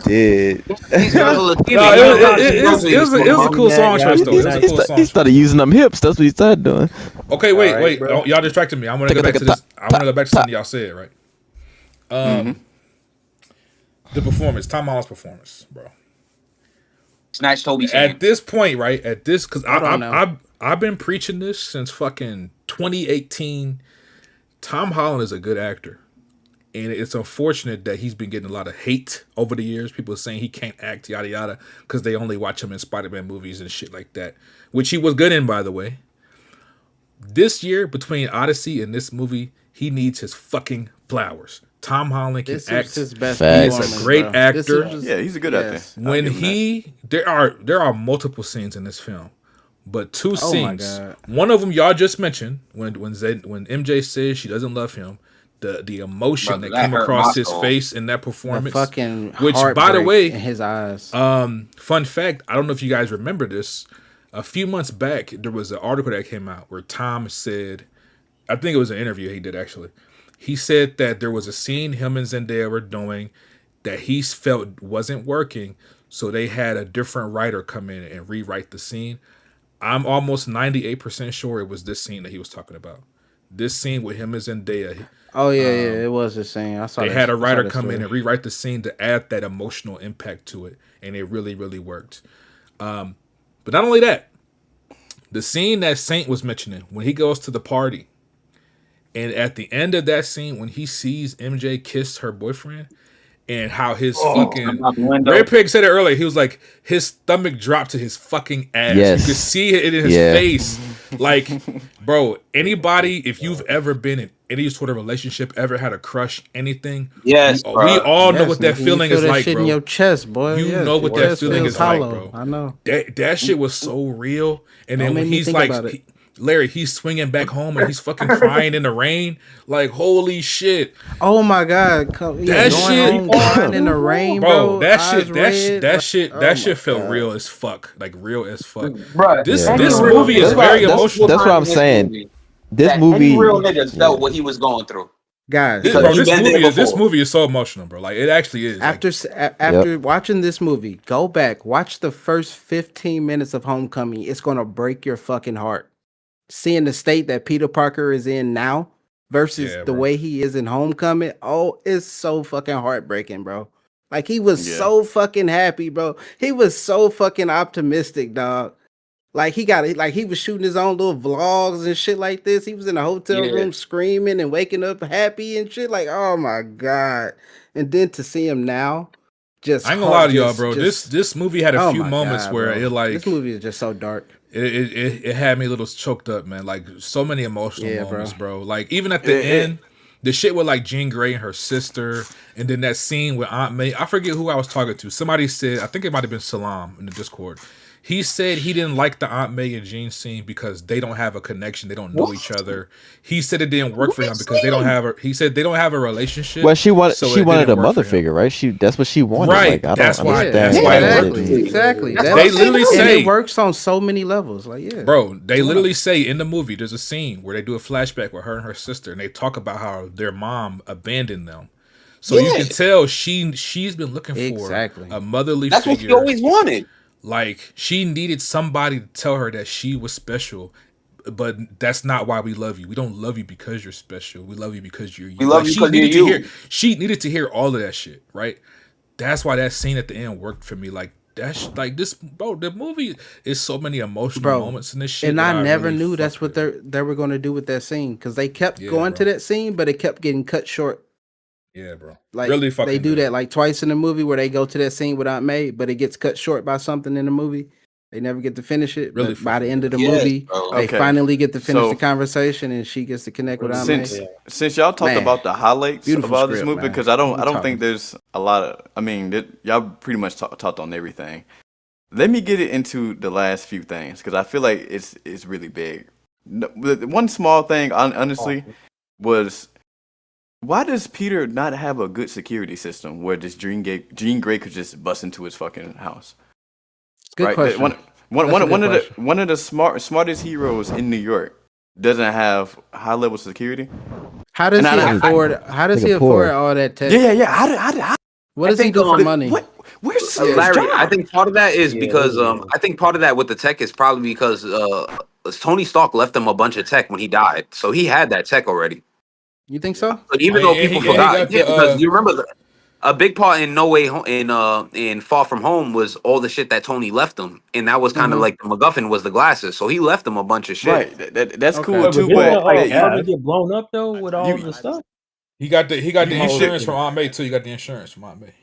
dead. These girls are Latino. No, You know how it she goes to was these a cool song choice, though. It was a cool He song. started using them hips. That's what he started doing. Okay, wait, All right, wait. bro. Y'all distracted me. I want to go back to this. I want to go back to something y'all said, right? The performance, Tom Holland's performance, bro. Snatch Toby's hand. At this point, right? At this, because I don't know. I've been preaching this since fucking 2018. Tom Holland is a good actor, and it's unfortunate that he's been getting a lot of hate over the years. People are saying he can't act, yada yada, because they only watch him in Spider-Man movies and shit like that, which he was good in, by the way. This year, between Odyssey and this movie, he needs his fucking flowers. Tom Holland can This act. is his best Facts. performance. He's a great bro. actor. This is just- Yeah, he's a good actor. yes. I'll When give him that. there are multiple scenes in this film, but two Oh my scenes. God. One of them y'all just mentioned when MJ says she doesn't love him, the emotion Brother, that that came hurt across my his soul. face in that The performance. fucking Which, by the heartbreak way, in his eyes. fun fact, I don't know if you guys remember this. A few months back, there was an article that came out where Tom said, I think it was an interview he did actually. He said that there was a scene him and Zendaya were doing that he felt wasn't working, so they had a different writer come in and rewrite the scene. I'm almost 98% sure it was this scene that he was talking about. This scene with him and Zendaya. Oh yeah, it was the same. I saw. They that- had a I saw writer that come in story. and rewrite the scene to add that emotional impact to it, and it really, really worked. But not only that, the scene that Saint was mentioning when he goes to the party, and at the end of that scene when he sees MJ kiss her boyfriend, and how his fucking out the window. Red Pig said it earlier, he was like his stomach dropped to his fucking ass. Yes. You could see it in his Yeah. face. Like, bro, anybody, if you've ever been in any sort of relationship, ever had a crush, anything, Yes, we bro. all know Yes, what that nigga, you feeling feel is that like, shit in bro. your chest, boy. You Yes, know your what that chest feeling feels is like, hollow. bro. I know. That shit was so real. And Don't then when make me he's think like, about it. Larry, he's swinging back home and he's fucking crying in the rain. Like, holy shit. Oh my god, That going shit, home crying in the rain, bro. bro. Eyes red. That Oh my shit felt god. real as fuck. Like real as fuck. Bruh, This Yeah, any this bro. real movie is That's nigga why. very had That's multiple emotional. that's what times I'm in this saying. movie This that any real movie. niggas Yeah. felt what he was going through Guys, This, because bro, he this been there movie is before. so emotional, bro. Like it actually is. Like, after watching this movie, go back, watch the first 15 minutes of Homecoming. It's gonna break your fucking heart. Seeing the state that Peter Parker is in now versus yeah, the bro. way he is in Homecoming. Oh, it's so fucking heartbreaking, bro. Like he was Yeah. so fucking happy, bro. He was so fucking optimistic, dog. Like he was shooting his own little vlogs and shit like this. He was in a hotel Yeah, room screaming and waking up happy and shit. Like, oh my god! And then to see him now, just I ain't gonna lie heart, to y'all, bro. just This movie had a oh few my moments god, where bro! it like This movie is just so dark. it had me a little choked up, man. Like so many emotional Yeah, moments, bro. bro. Like even at the end, the shit with like Jean Grey and her sister, and then that scene with Aunt May. I forget who I was talking to. Somebody said, I think it might have been Salam in the Discord. He said he didn't like the Aunt May and Jean scene because they don't have a connection. They don't know each other. He said it didn't work for him because they don't have a. He said they don't have a relationship. Well, she wanted so she it wanted didn't a work mother for him. figure, right? That's what she wanted. Right. Like I That's don't why. understand That's why it why worked. they Exactly. That's That- what They I'm literally saying. and say, it works on so many levels. Like, yeah, bro, they literally say in the movie, there's a scene where they do a flashback with her and her sister, and they talk about how their mom abandoned them. So you Yeah, can tell she's been looking for Exactly. a motherly that's what she figure. always wanted. Like she needed somebody to tell her that she was special. But that's not why we love you. We don't love you because you're special. We love you because you're you. We love Like you she because you're needed to hear. you. She needed to hear all of that shit, right? That's why that scene at the end worked for me. Like that's like this, bro. The movie is so many emotional bro. moments in this shit. And that I never really knew fuck that's what with. they were going to do with that scene because they kept Yeah, going to bro. that scene, but it kept getting cut short. Yeah, bro. Like Really fucking they do good. that like twice in the movie where they go to that scene with Aunt May, but it gets cut short by something in the movie. They never get to finish it. Really But by the fucking end of good. the Yes, movie, bro. they Okay. finally get to finish So the conversation and she gets to connect with Aunt May. since y'all talked Man, about the highlights beautiful about this script, movie, man. because I What we don't think talking? there's a lot of. I mean, y'all pretty much talked on everything. Let me get it into the last few things because I feel like it's really big. The one small thing, honestly, was why does Peter not have a good security system where this Jean Grey could just bust into his fucking house? Good Right? question. One That's a good question. one of the smartest heroes in New York doesn't have high level security. How does And he afford? How does he Nigga afford poor. all that tech? Yeah. How What I does he think, do for um, money? where's Uh, his Larry, I job? think part of that is Yeah, because yeah. I think part of that with the tech is probably because Tony Stark left him a bunch of tech when he died, so he had that tech already. You think so? But even though And people he forgot, got yeah, the because you remember a big part in No Way Home in Far From Home was all the shit that Tony left him, and that was kind of Mhm. like the MacGuffin was the glasses, so he left him a bunch of shit. Right. That's Okay. cool Wait, but too, didn't the but apartment get blown up though with all you the stuff? he got the you insurance should. from Aunt May too. He got the insurance from Aunt May.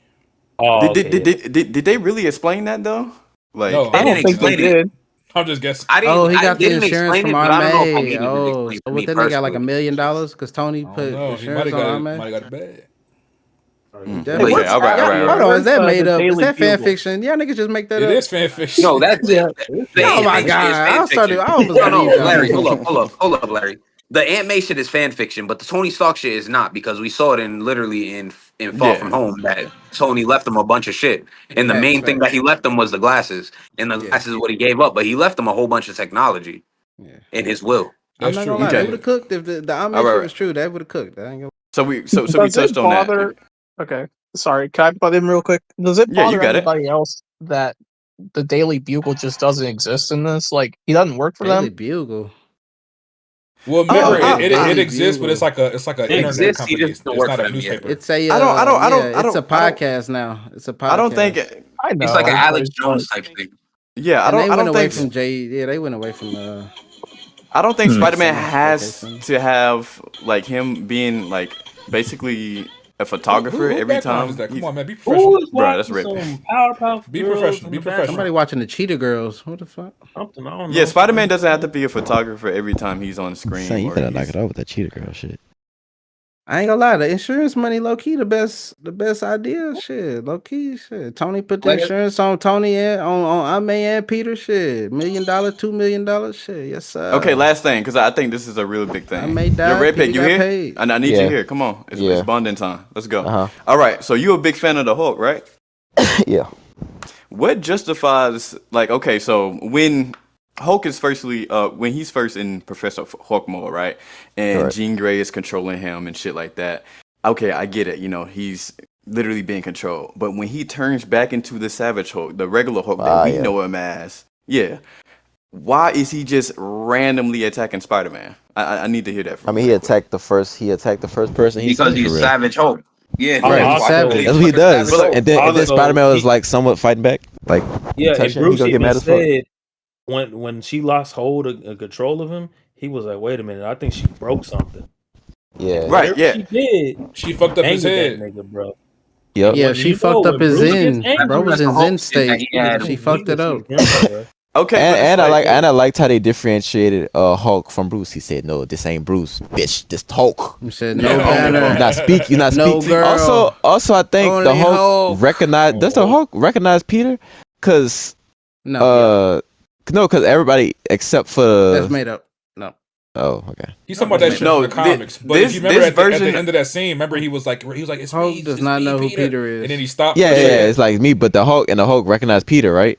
Oh, Did they really explain that though? Like, No, They I didn't don't think explain it. I'm just guessing. Oh, he I got the didn't insurance explain from it, but Aunt I don't know if I May. needed it Oh, explained so to what? me Then they got like $1 personally. million because Tony I don't put know. He insurance on Aunt May. might have got it bad. That- But okay, yeah, all right. Hold on, is that made up? Is Daily that fan Bugle. fiction? Yeah, niggas just make that It up. is fan fiction. no, that's Yeah. Oh my Shit is god! fan I started. fiction. I almost No, believe y'all Larry, niggas. hold up, Larry. The Aunt May shit is fan fiction, but the Tony Stark shit is not because we saw it in Far From Yeah. Home that Tony left him a bunch of shit, and the Facts, main thing that facts. he left him was the glasses, and the Yeah, glasses is what he gave up, but he left him a whole bunch of technology yeah. in his will. I'm That's not true. gonna lie. They Okay. would have cooked if the Aunt May All right, shit right. was true. They would have cooked. I ain't gonna. So we Does it touched on that. bother? Okay, sorry. Can I butt in real quick? Does it Yeah, you bother got it. anybody else that the Daily Bugle just doesn't exist in this? Like, he doesn't work for Daily them. Bugle. Well, remember, it Daily exists, but Bugle. it's like an It internet exists, he company. just It's doesn't work not for a them yet. newspaper. It's a. I don't It's a podcast now. It's a podcast. I don't think I know. It's like an Alex but- Jones type thing. yeah, I And they don't went away think from Jay. Yeah, they went away from. I don't think Spider-Man so much has showcasing. to have like him being like basically a photographer Who every background time. is that? Come on, man, be Who professional. is Bro, that's watching ripping. some Powerpuff Be Girls professional, in be the professional. Somebody background? watching the Cheetah Girls. What the fuck? Something, I don't Yeah, know. Spider-Man doesn't have to be a photographer every time he's on Son, screen. you Or better knock he's... it out with that Cheetah Girl shit. I ain't gonna lie, the insurance money, low key, the best idea. Shit, low key, shit. Tony put the Like, insurance on Tony and on Ame and Peter. Shit, $1 million, $2 million. Shit, yes sir. Okay, last thing, because I think this is a really big thing. Ame Yo, died, Red Peter Pit, you got here? paid. I need Yeah. you here. Come on, it's Yeah. bonding time. Let's go. Uh-huh. All right, so you a big fan of the Hulk, right? Yeah. What justifies like okay, so when Hulk is when he's first in Professor Hulk mode, right? And Correct. Jean Grey is controlling him and shit like that. Okay, I get it. You know, he's literally being controlled. But when he turns back into the Savage Hulk, the regular Hulk that we yeah. know him as, why is he just randomly attacking Spider-Man? I need to hear that from I mean, you he real quick. attacked the first person he because seen he's for real. Savage Hulk. Yeah, Right, that's he's why. savage. That's what he does. Savage Hulk. And then Also, Spider-Man was he- like somewhat fighting back, like Yeah, and touching. He Bruce gonna get even mad as fuck. said when she lost hold of control of him, he was like, "Wait a minute, I think she broke something." Yeah. Right, Whatever yeah. she did, She fucked up his angered that head. nigga, bro. Yep. Yeah, When she you know fucked up when his Bruce gets Zen. angry, Bro was that's in the whole Zen shit that state. he had. She fucked it up. Okay, but And it's I liked how they differentiated Hulk from Bruce. He said, "No, this ain't Bruce, bitch. This Hulk." He said, "No Yeah. banner, He's not speak. He's not no speak. girl, Also, I think the only Hulk Hulk." recognized. Does the Hulk recognize Peter? Cause No, no, cause everybody except for that's made up. No, oh, okay. He's talking about that shit No, from the comics. But this- if you remember this at the version- end of that scene, remember he was like, it's Hulk me, does it's not me, know who Peter is. And then he stopped. Yeah, for a yeah, second. it's like me, but the Hulk recognized Peter, right?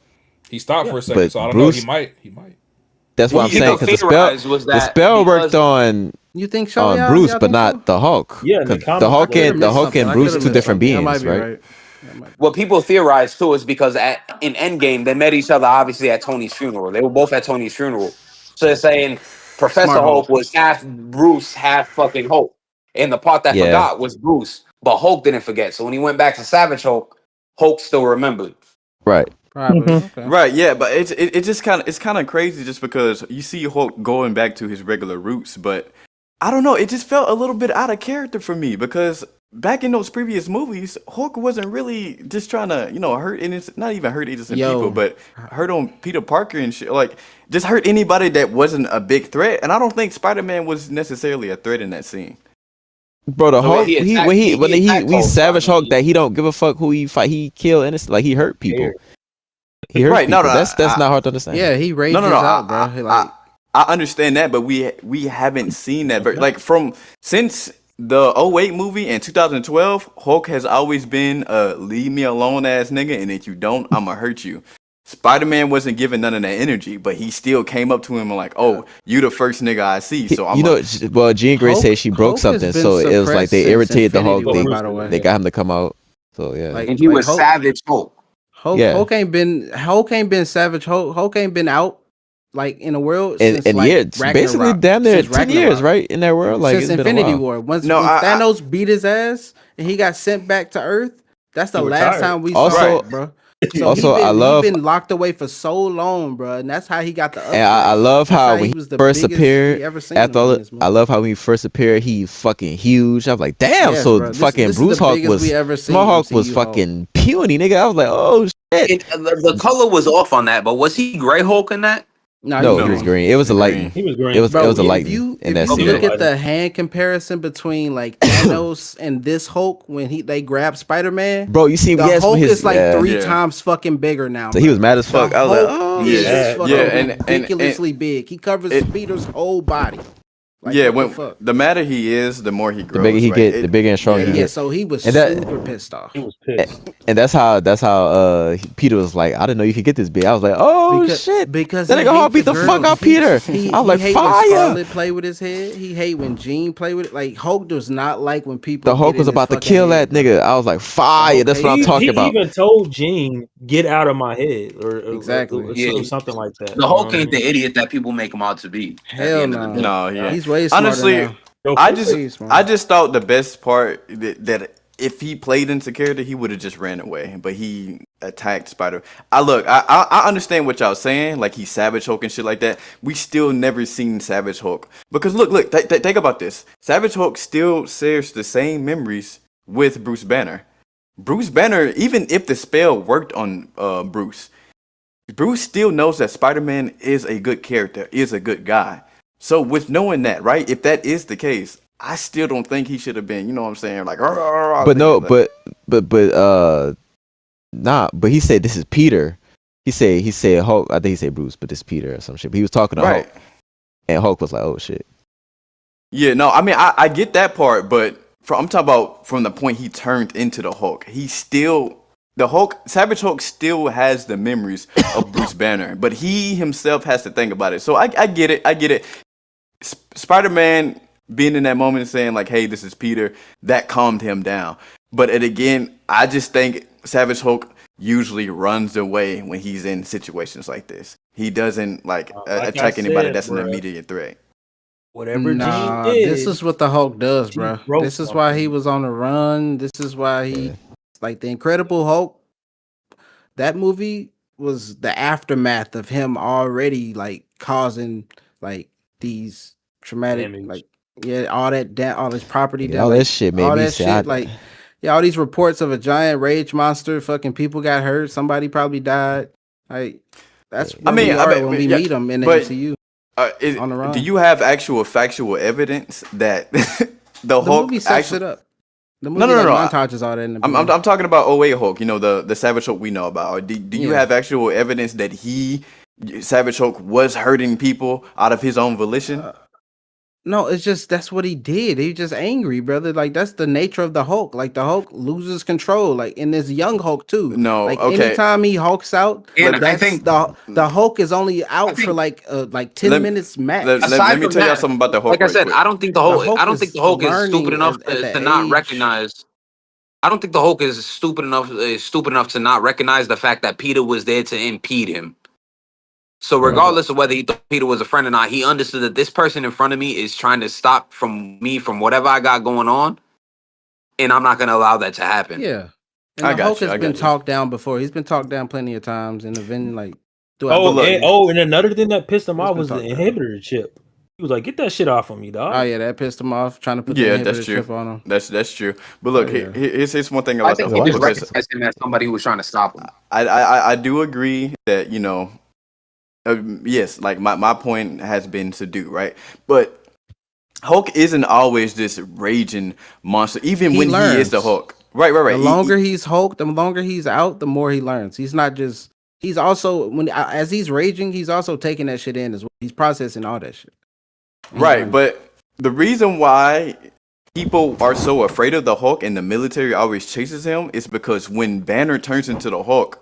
He stopped for a second, But so I don't Bruce- know. He might. That's what I'm you saying. know, Because the theorized was that spell worked because- on you think so? on y'all? Bruce, Y'all but think not so? the Hulk. Yeah, in the 'Cause comics, the Hulk I could've and the missed Hulk something. and I Bruce could've two missed different something. Y'all might beings, be right? What people theorize too is because in Endgame they met each other obviously at Tony's funeral. They were both at Tony's funeral, so they're saying Professor Smart Hulk Hulk. was half Bruce, half fucking Hulk, and the part that Yeah. forgot was Bruce, but Hulk didn't forget. So when he went back to Savage Hulk, Hulk still remembered. Right. Probably. Mhm. Okay. Right, yeah, but it just kind of crazy just because you see Hulk going back to his regular roots, but I don't know, it just felt a little bit out of character for me because back in those previous movies, Hulk wasn't really just trying to, hurt innocent, not even hurt innocent Yo. people, but hurt on Peter Parker and shit, like just hurt anybody that wasn't a big threat, and I don't think Spider-Man was necessarily a threat in that scene. Bro, the The way Hulk, he attacked- when he he attacked Hulk, Savage so I Hulk mean- that he don't give a fuck who he fight. He kill innocent, like he hurt people. He hurt Right, no, people. no, That's not hard to understand. Yeah, he rages No, out, bro. I understand that, but we haven't seen that. Like since the 08 movie in 2012, Hulk has always been a leave me alone ass nigga, and if you don't, I'ma hurt you. Spider-Man wasn't giving none of that energy, but he still came up to him and like, "Oh, you the first nigga I see." So I'm well, Jean Grey Hulk- said she broke Hulk has something, been so it was like they suppressed irritated the since Hulk. Infinity They, War, by the way. they got him to come out. So yeah, Like- And he was Hulk- Savage Hulk. Yeah. Hulk ain't been Savage. Hulk ain't been out like in the world and since like yeah, it's basically Ragnarok. damn near Since 10 years, Ragnarok. right, in that world. Like Since it's been a Infinity while. War. Once No, when I- Thanos beat his ass and he got sent back to Earth, that's the He last retired. time we Also- saw it, bro. So also, I love- he been locked away for so long, bro, and that's how he got the upgrade. And I love That's how when he was the first biggest appeared, we ever seen after him all in it, this I movie. love how when he first appeared, he fucking huge. I was like, damn. Yes, So bro. This fucking is Bruce the Hulk biggest was we ever seen Small Hulk was MCU Hulk. fucking puny, nigga. I was like, oh shit. And the color was off on that, but was he Gray Hulk in that? No, he was green. It was a lightning. He was green. It was Bro, a if lightning you in that if you scene. look at the hand comparison between like Thanos and this Hulk when they grab Spider-Man, Bro, you see, the yes, Hulk with his, is like yeah. 3 Yeah. times fucking bigger now. So he bro. was mad as fuck. The I was like, Hulk oh is shit. fucking and ridiculously big. He covers Peter's whole body. Like, yeah, what when the fuck? the madder he is, the more he grows. The bigger he right? get, the bigger and stronger he Yeah, gets. so he was And that- super pissed off. He was pissed. And that's how Peter was like, I didn't know you could get this big. I was like, oh shit. Because That he nigga Hulk hate beat the fuck girls. out Peter. He I was like, hate when fire. Scarlet play with his head. He hate when Jean play with it. Like Hulk does not like when people. The Hulk get in was his about to fucking kill head, that nigga. I was like, fire. That's what I'm talking about. He even told Jean, "Get out of my head," or Exactly. Yeah. something like that. The Hulk ain't the idiot that people make him out to be. at the Hell end of the no. day. No, yeah. He's way smarter Honestly, now. I Way smarter. I just thought the best part that if he played into character, he would have just ran away. But he attacked Spider. I understand what y'all saying. Like he's Savage Hulk and shit like that. We still never seen Savage Hulk because look, think about this. Savage Hulk still shares the same memories with Bruce Banner. Bruce Banner, even if the spell worked on Bruce still knows that Spider-Man is a good character, is a good guy. So with knowing that, right, if that is the case, I still don't think he should have been, you know what I'm saying? Like, But no, but nah, but he said this is Peter. He said Hulk. I think he said Bruce, but this is Peter or some shit. But he was talking to right. Hulk, and Hulk was like, "Oh shit." Yeah, no, I mean I get that part, but I'm talking about from the point he turned into the Hulk. Savage Hulk still has the memories of Bruce Banner, but he himself has to think about it. So I get it. Spider-Man being in that moment and saying like, "Hey, this is Peter," that calmed him down. But again, I just think Savage Hulk usually runs away when he's in situations like this. He doesn't like attack anybody that's an immediate threat. Whatever Nah, Gene did, this is what the Hulk does, Gene bro. broke This is why he something. was on the run. This is why he, like, the Incredible Hulk. That movie was the aftermath of him already like causing like these traumatic, Damage. like all this property, Yeah, all that shit made all me that say, shit, like all these reports of a giant rage monster. Fucking people got hurt. Somebody probably died. Like that's where we are when we meet him in the MCU. On the run. Do you have actual factual evidence that the Hulk movie sets it up? The movie no. montages all that in the I'm talking about 08 Hulk, you know, the Savage Hulk we know about. Do you have actual evidence that Savage Hulk was hurting people out of his own volition? No, it's just that's what he did. He's just angry, brother. Like that's the nature of the Hulk. Like the Hulk loses control. Like in this young Hulk too. No, like okay. anytime he hulks out, And that's I think the Hulk is only out for like 10 minutes max. Let me tell y'all something about the Hulk. Like I said, quick. I don't think the Hulk is stupid enough to not recognize. I don't think the Hulk is stupid enough to not recognize the fact that Peter was there to impede him. So regardless of whether he thought Peter was a friend or not, he understood that this person in front of me is trying to stop me from whatever I got going on, and I'm not going to allow that to happen. Yeah, and the Hulk has been talked down before. He's been talked down plenty of times, and even like and another thing that pissed him off was the inhibitor chip. He was like, "Get that shit off of me, dog." Oh yeah, that pissed him off. Trying to put the inhibitor chip on him. That's true. But look, here's one thing about I think he just recognized him as somebody who was trying to stop him. I do agree that yes, like my point has been to do right, but Hulk isn't always this raging monster, even when he is the Hulk. Right. The longer he's Hulk, the longer he's out, the more he learns. He's not just. He's also as he's raging, he's also taking that shit in as well. He's processing all that shit. Right, but the reason why people are so afraid of the Hulk and the military always chases him is because when Banner turns into the Hulk,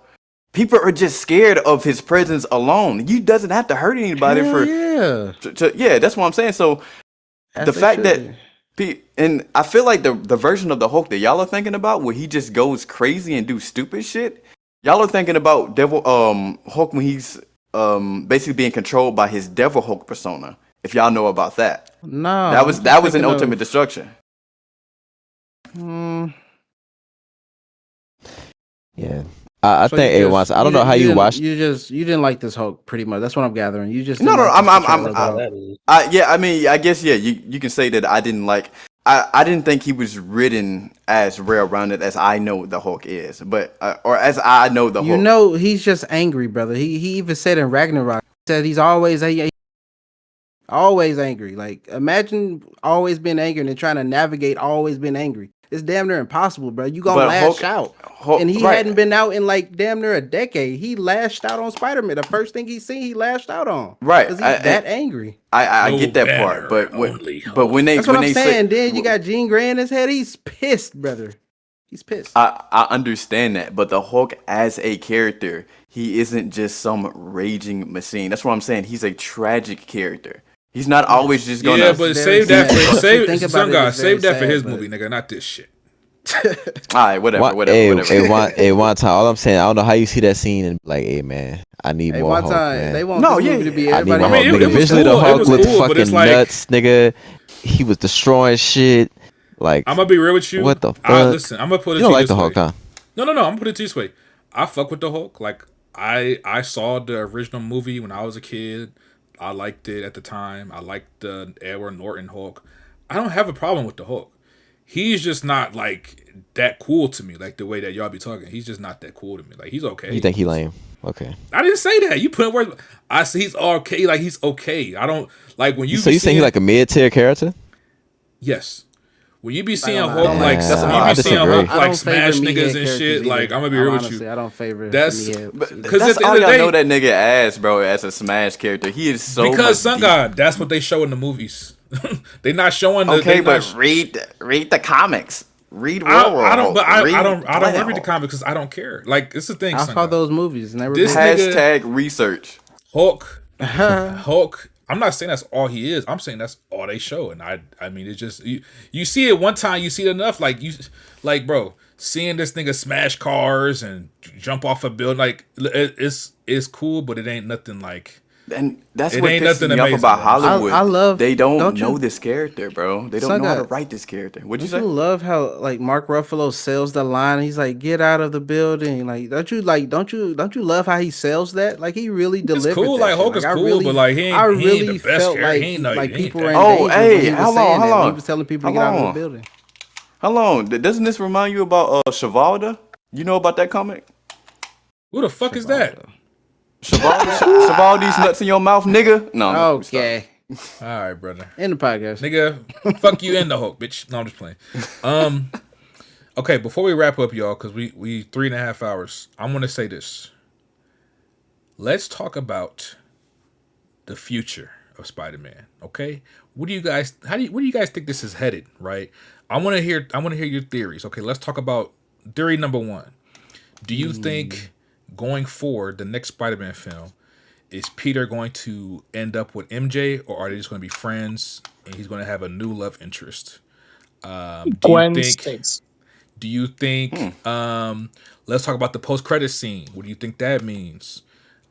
people are just scared of his presence alone. You doesn't have to hurt anybody that's what I'm saying. So the fact that and I feel like the version of the Hulk that y'all are thinking about, where he just goes crazy and do stupid shit, y'all are thinking about Hulk when he's basically being controlled by his Devil Hulk persona. If y'all know about that. No. That was an Ultimate Destruction. Yeah. I think it was. I don't know how you watched. You didn't like this Hulk pretty much. That's what I'm gathering. You just No. I mean, I guess you can say that I didn't like. I didn't think he was written as well-rounded as I know the Hulk is, but or as I know the Hulk. You know, he's just angry, brother. He even said in Ragnarok, he said he's always angry. Like imagine always being angry and trying to navigate always being angry. It's damn near impossible, bro. You gonna lash out. And he hadn't been out in like damn near a decade. He lashed out on Spider-Man. The first thing he seen, he lashed out on. Right. Because he's that angry. I get that part, but when they that's what I'm saying. Then you got Jean Grey in his head. He's pissed, brother. He's pissed. I understand that, but the Hulk as a character, he isn't just some raging machine. That's what I'm saying. He's a tragic character. He's not always just gonna. Yeah, but save that for save that for his but... movie, nigga, not this shit. All right, whatever. Hey, one time, all I'm saying, I don't know how you see that scene and like, hey man, I need more Hulk, man. They want this movie to be everybody. I need more Hulk, nigga. Visually, the Hulk looked fucking nuts, nigga. He was destroying shit. Like, I'm gonna be real with you. What the fuck? Listen, I'm gonna put it. You don't like the Hulk, huh? No. I'm gonna put it this way. I fuck with the Hulk. Like, I saw the original movie when I was a kid. I liked it at the time. I liked the Edward Norton Hulk. I don't have a problem with the Hulk. he's just not like that cool to me. Like the way that y'all be talking, he's just not that cool to me. Like he's okay. You think he lame? Okay. I didn't say that. You put words. I say he's okay. Like he's okay. I don't like when you. So you saying he like a mid tier character? Yes. When you be seeing I Hulk don't like, like- when I you be seeing disagree. Hulk I like don't smash favor niggas meathead and characters shit. either. Like I'm gonna be real with Honestly, you. I don't favor That's- meathead. But Because that's at the all end of y'all the know day- that nigga as, bro, as a Smash character. He is so because much Sun deep. God, that's what they show in the movies. They not showing the. Okay, they but not, read the comics. Read Real I World. don't. But Hulk. I don't. I don't Planet read the Hulk. comics because I don't care. Like it's the thing. I Sun saw God. those movies. Never This been. nigga- Hashtag research. Hulk. Hulk. I'm not saying that's all he is. I'm saying that's all they show, and I mean, it's just you see it one time, you see it enough. Like bro, seeing this nigga smash cars and jump off a building, like it's cool, but it ain't nothing like. And that's It what ain't pisses nothing me off amazing, about bro. Hollywood. I love- they don't don't know you- this character, bro. They don't Son know how to God, write this character. What'd you Don't say? you love how like Mark Ruffalo sells the line? He's like, "Get out of the building!" Like, don't you love how he sells that? Like, he really delivered. It's cool, that like shit. Hulk is I cool, really, but like he ain't the best felt character. like He ain't no- he ain't people that. were in Oh, danger hey, when he was hold saying on, that, hold when he on. was telling people to Hold get out of on. the building. How long? Doesn't this remind you about Shavalda? You know about that comic? Who the fuck is that? Shavaldi's nuts in your mouth, nigga. No. Okay, All right, brother. in the podcast. Nigga, fuck you and the Hulk, bitch. No, I'm just playing. Okay, before we wrap up, y'all, because we 3.5 hours, I'm gonna say this. Let's talk about the future of Spider-Man. Okay, what do you guys think this is headed? Right, I want to hear your theories. Okay, let's talk about theory number one. Do you think going forward, the next Spider-Man film, is Peter going to end up with MJ, or are they just going to be friends and he's going to have a new love interest? Gwen Stacy. Do you think? Let's talk about the post-credit scene. What do you think that means?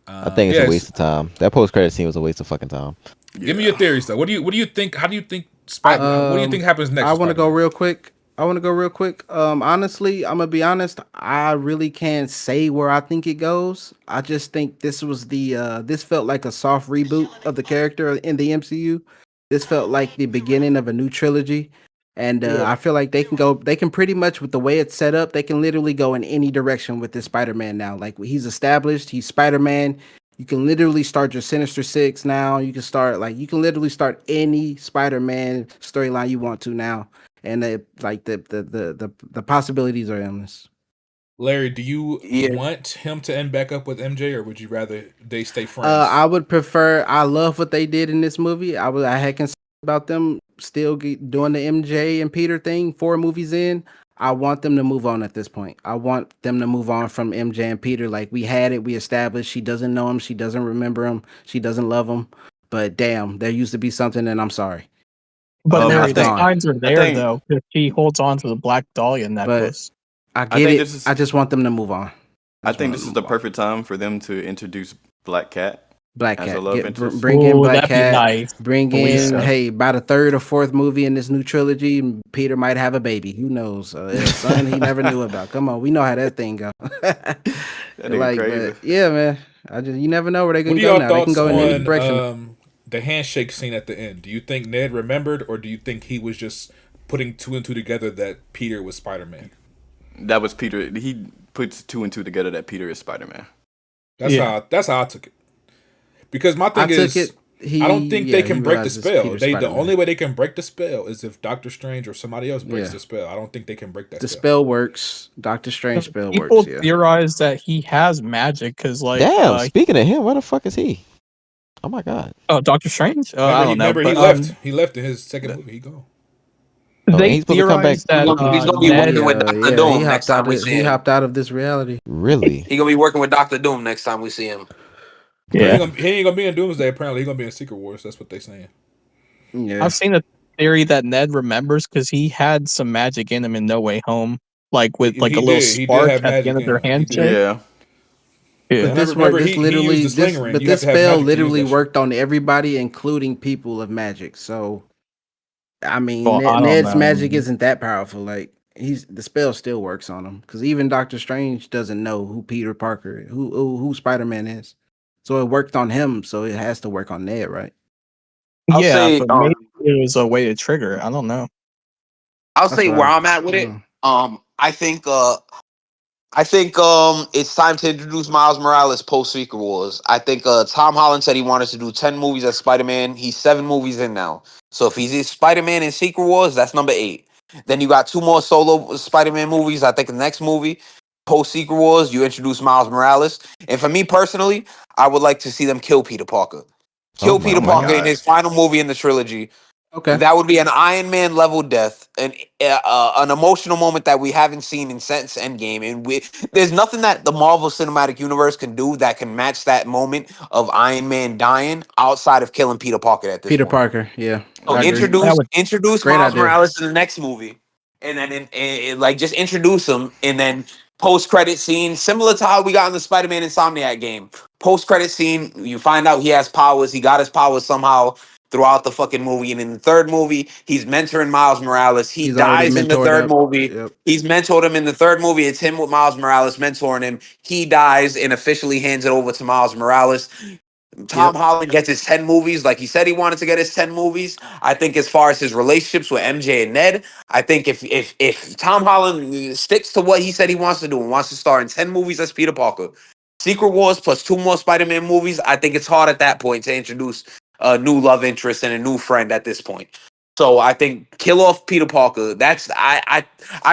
I think it's a waste of time. That post credit scene was a waste of fucking time. Give me your theories, though. What do you think? How do you think? What do you think happens next? I want to go Spider-Man? real quick. Honestly, I'm gonna be honest. I really can't say where I think it goes. I just think this was this felt like a soft reboot of the character in the MCU. This felt like the beginning of a new trilogy. And I feel like they can pretty much, with the way it's set up, they can literally go in any direction with this Spider-Man now. Like, he's established, he's Spider-Man. You can literally start your Sinister Six now. You can literally start any Spider-Man storyline you want to now. And the possibilities are endless. Larry, do you Yeah. want him to end back up with MJ, or would you rather they stay friends? I would prefer. I love what they did in this movie. I had concerns about them still doing the MJ and Peter thing 4 movies in. I want them to move on at this point. I want them to move on from MJ and Peter. Like, we had it, we established. She doesn't know him. She doesn't remember him. She doesn't love him. But damn, there used to be something, and I'm sorry. But now Larry, it's the gone. signs are there think- though. If she holds on to the Black Dahlia necklace. I think get it. this is- I just want them to move on. I think this is the perfect time for them to introduce Black Cat. Black as a Cat. love interest. Bring in Ooh, Black that'd be Cat. nice. Bring Lisa. in, hey, by the 3rd or 4th movie in this new trilogy, Peter might have a baby. Who knows? Son he never knew about. Come on, we know how that thing go. nigga crazy. But yeah, man. You never know where they What can are go y'all now. They can thoughts go in any on direction. the handshake scene at the end? Do you think Ned remembered, or do you think he was just putting 2 and 2 together that Peter was Spider-Man? That was Peter. He puts 2 and 2 together that Peter is Spider-Man. That's how I took it. Because my thing is, I don't think they can break the spell. The only way they can break the spell is if Doctor Strange or somebody else breaks the spell. I don't think they can break that The spell. spell works. Doctor Strange spell People works. Yeah. theorize that he has magic because, like, Damn. Speaking of him, where the fuck is he? Oh my god. oh, Doctor Strange. I don't know. Remember, he but, left. He left in his second movie. He gone. They he's supposed to come theorize back. that He's gonna be Ned, working with Doctor Doom next time we see He him. hopped out of this reality. Really? He gonna be working with Doctor Doom next time we see him. He ain't gonna be in Doomsday. Apparently, he's gonna be in Secret Wars. That's what they saying. Yeah. I've seen a theory that Ned remembers because he had some magic in him in No Way Home, like with like He a little did. He did spark have at the end magic of their in him. He did. handshake. Yeah. Yeah. But this Remember, this he literally used the sling ring. but You have this to have spell magic to use literally that shit. worked on everybody, including people of magic. So, I mean, Well, I don't Ned's know. magic isn't that powerful. Like, the spell still works on him because even Doctor Strange doesn't know who Peter Parker, who Spider-Man is. So it worked on him. So it has to work on Ned, right? I'll Yeah, say, but maybe it was a way to trigger. I don't know. I'll That's say what where I'm at with it. I think it's time to introduce Miles Morales post Secret Wars. I think Tom Holland said he wanted to do 10 movies as Spider-Man. He's 7 movies in now. So if he's Spider-Man in Secret Wars, that's number 8. Then you got 2 more solo Spider-Man movies. I think the next movie, post Secret Wars, you introduce Miles Morales. And for me personally, I would like to see them kill Peter Parker. Kill Oh my Peter Parker in god. his final movie in the trilogy. Okay. That would be an Iron Man level death, an emotional moment that we haven't seen since Endgame, and there's nothing that the Marvel Cinematic Universe can do that can match that moment of Iron Man dying outside of killing Peter Parker at this Peter point. Parker. Yeah. So I agree. introduce Great Miles idea. Morales in the next movie, and then like just introduce him, and then post credit scene similar to how we got in the Spider-Man Insomniac game. Post credit scene, you find out he has powers. He got his powers somehow throughout the fucking movie, and in the third movie, he's mentoring Miles Morales. He He's already dies in the mentored third up. movie. Yep. He's mentored him in the third movie. It's him with Miles Morales mentoring him. He dies and officially hands it over to Miles Morales. Tom Holland gets his 10 movies like he said he wanted to get his 10 movies. I think as far as his relationships with MJ and Ned, I think if Tom Holland sticks to what he said he wants to do and wants to star in 10 movies as Peter Parker, Secret Wars plus 2 more Spider-Man movies, I think it's hard at that point to introduce a new love interest and a new friend at this point. So I think kill off Peter Parker. That's I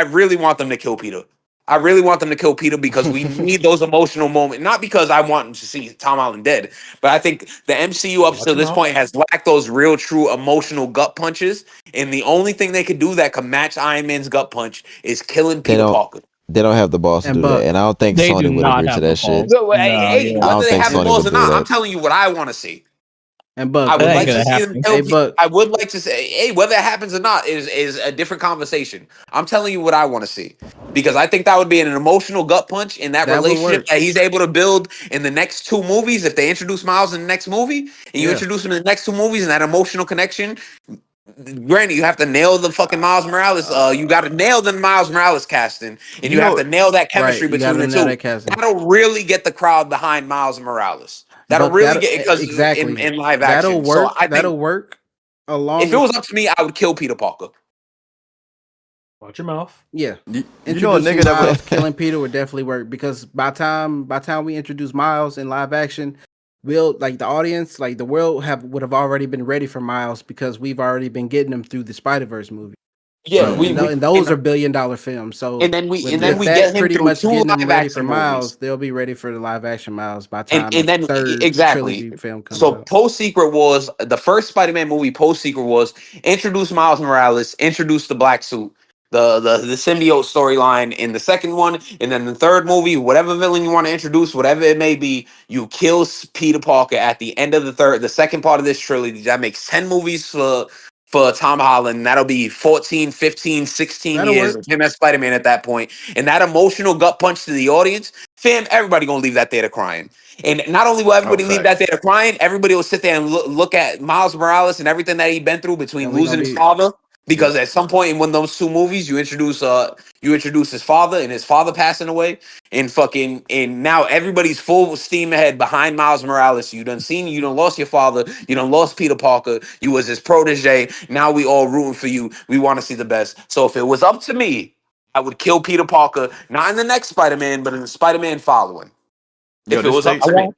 really want them to kill Peter. I really want them to kill Peter because we need those emotional moments. Not because I want to see Tom Holland dead, but I think the MCU up to this point has lacked those real, true emotional gut punches. And the only thing they could do that could match Iron Man's gut punch is killing They Peter don't. Parker. They don't have the balls to And do that, Buck, and I don't think They do Sony would not agree to have that the shit. balls. Hey, No, hey, yeah. I whether don't they think have the Sony balls would or do not, I'm that. telling you what I want to see. and Buck. I would That ain't like to gonna see them happen. kill Hey, people. Buck. I would like to say, hey, whether it happens or not is a different conversation. I'm telling you what I want to see because I think that would be an emotional gut punch in that That would relationship work. that he's able to build in the next 2 movies. If they introduce Miles in the next movie and you Yeah. introduce him in the next 2 movies and that emotional connection, granted, you have to nail the fucking Miles Morales. You got to nail the Miles Morales casting, and You you have know, to nail that Right. chemistry You got between to the know two. that casting. That'll really get the crowd behind Miles Morales. That'll Buck, really that get because exactly. in live That'll action. So work. I think That'll work. Along if it with was up to me, I would kill Peter Parker. Watch your mouth. yeah. you know a Introducing nigga that Miles, would. killing Peter would definitely work because by time we introduce Miles in live action, we'll like the audience, like the world would have already been ready for Miles because we've already been getting him through the Spider-Verse movie. Yeah, So and those are $1 billion films. So and then we with get that him pretty through much 2 getting them live ready for action Miles, movies. they'll be ready for the live action Miles by the time And the then third exactly. trilogy film comes So out. post Secret Wars, the first Spider-Man movie post Secret Wars, introduce Miles Morales, introduce the black suit, the symbiote storyline in the second one, and then the third movie, whatever villain you want to introduce, whatever it may be, you kill Peter Parker at the end of the second part of this trilogy. That makes 10 movies for Tom Holland. That'll be 14, 15, 16 That'll years work. of him as Spider-Man at that point. And that emotional gut punch to the audience, fam, everybody gonna leave that theater crying. And not only will Oh, everybody leave that facts. theater crying, everybody will sit there and look at Miles Morales and everything that he's been through between And we losing gonna his be father. Because yep. at some point in one of those 2 movies, you introduce his father and his father passing away, and now everybody's full steam ahead behind Miles Morales. You done lost your father, you done lost Peter Parker, you was his protege. Now we all rooting for you. We want to see the best. So if it was up to me, I would kill Peter Parker, not in the next Spider-Man, but in the Spider-Man following. Yo, If it this was up take to me.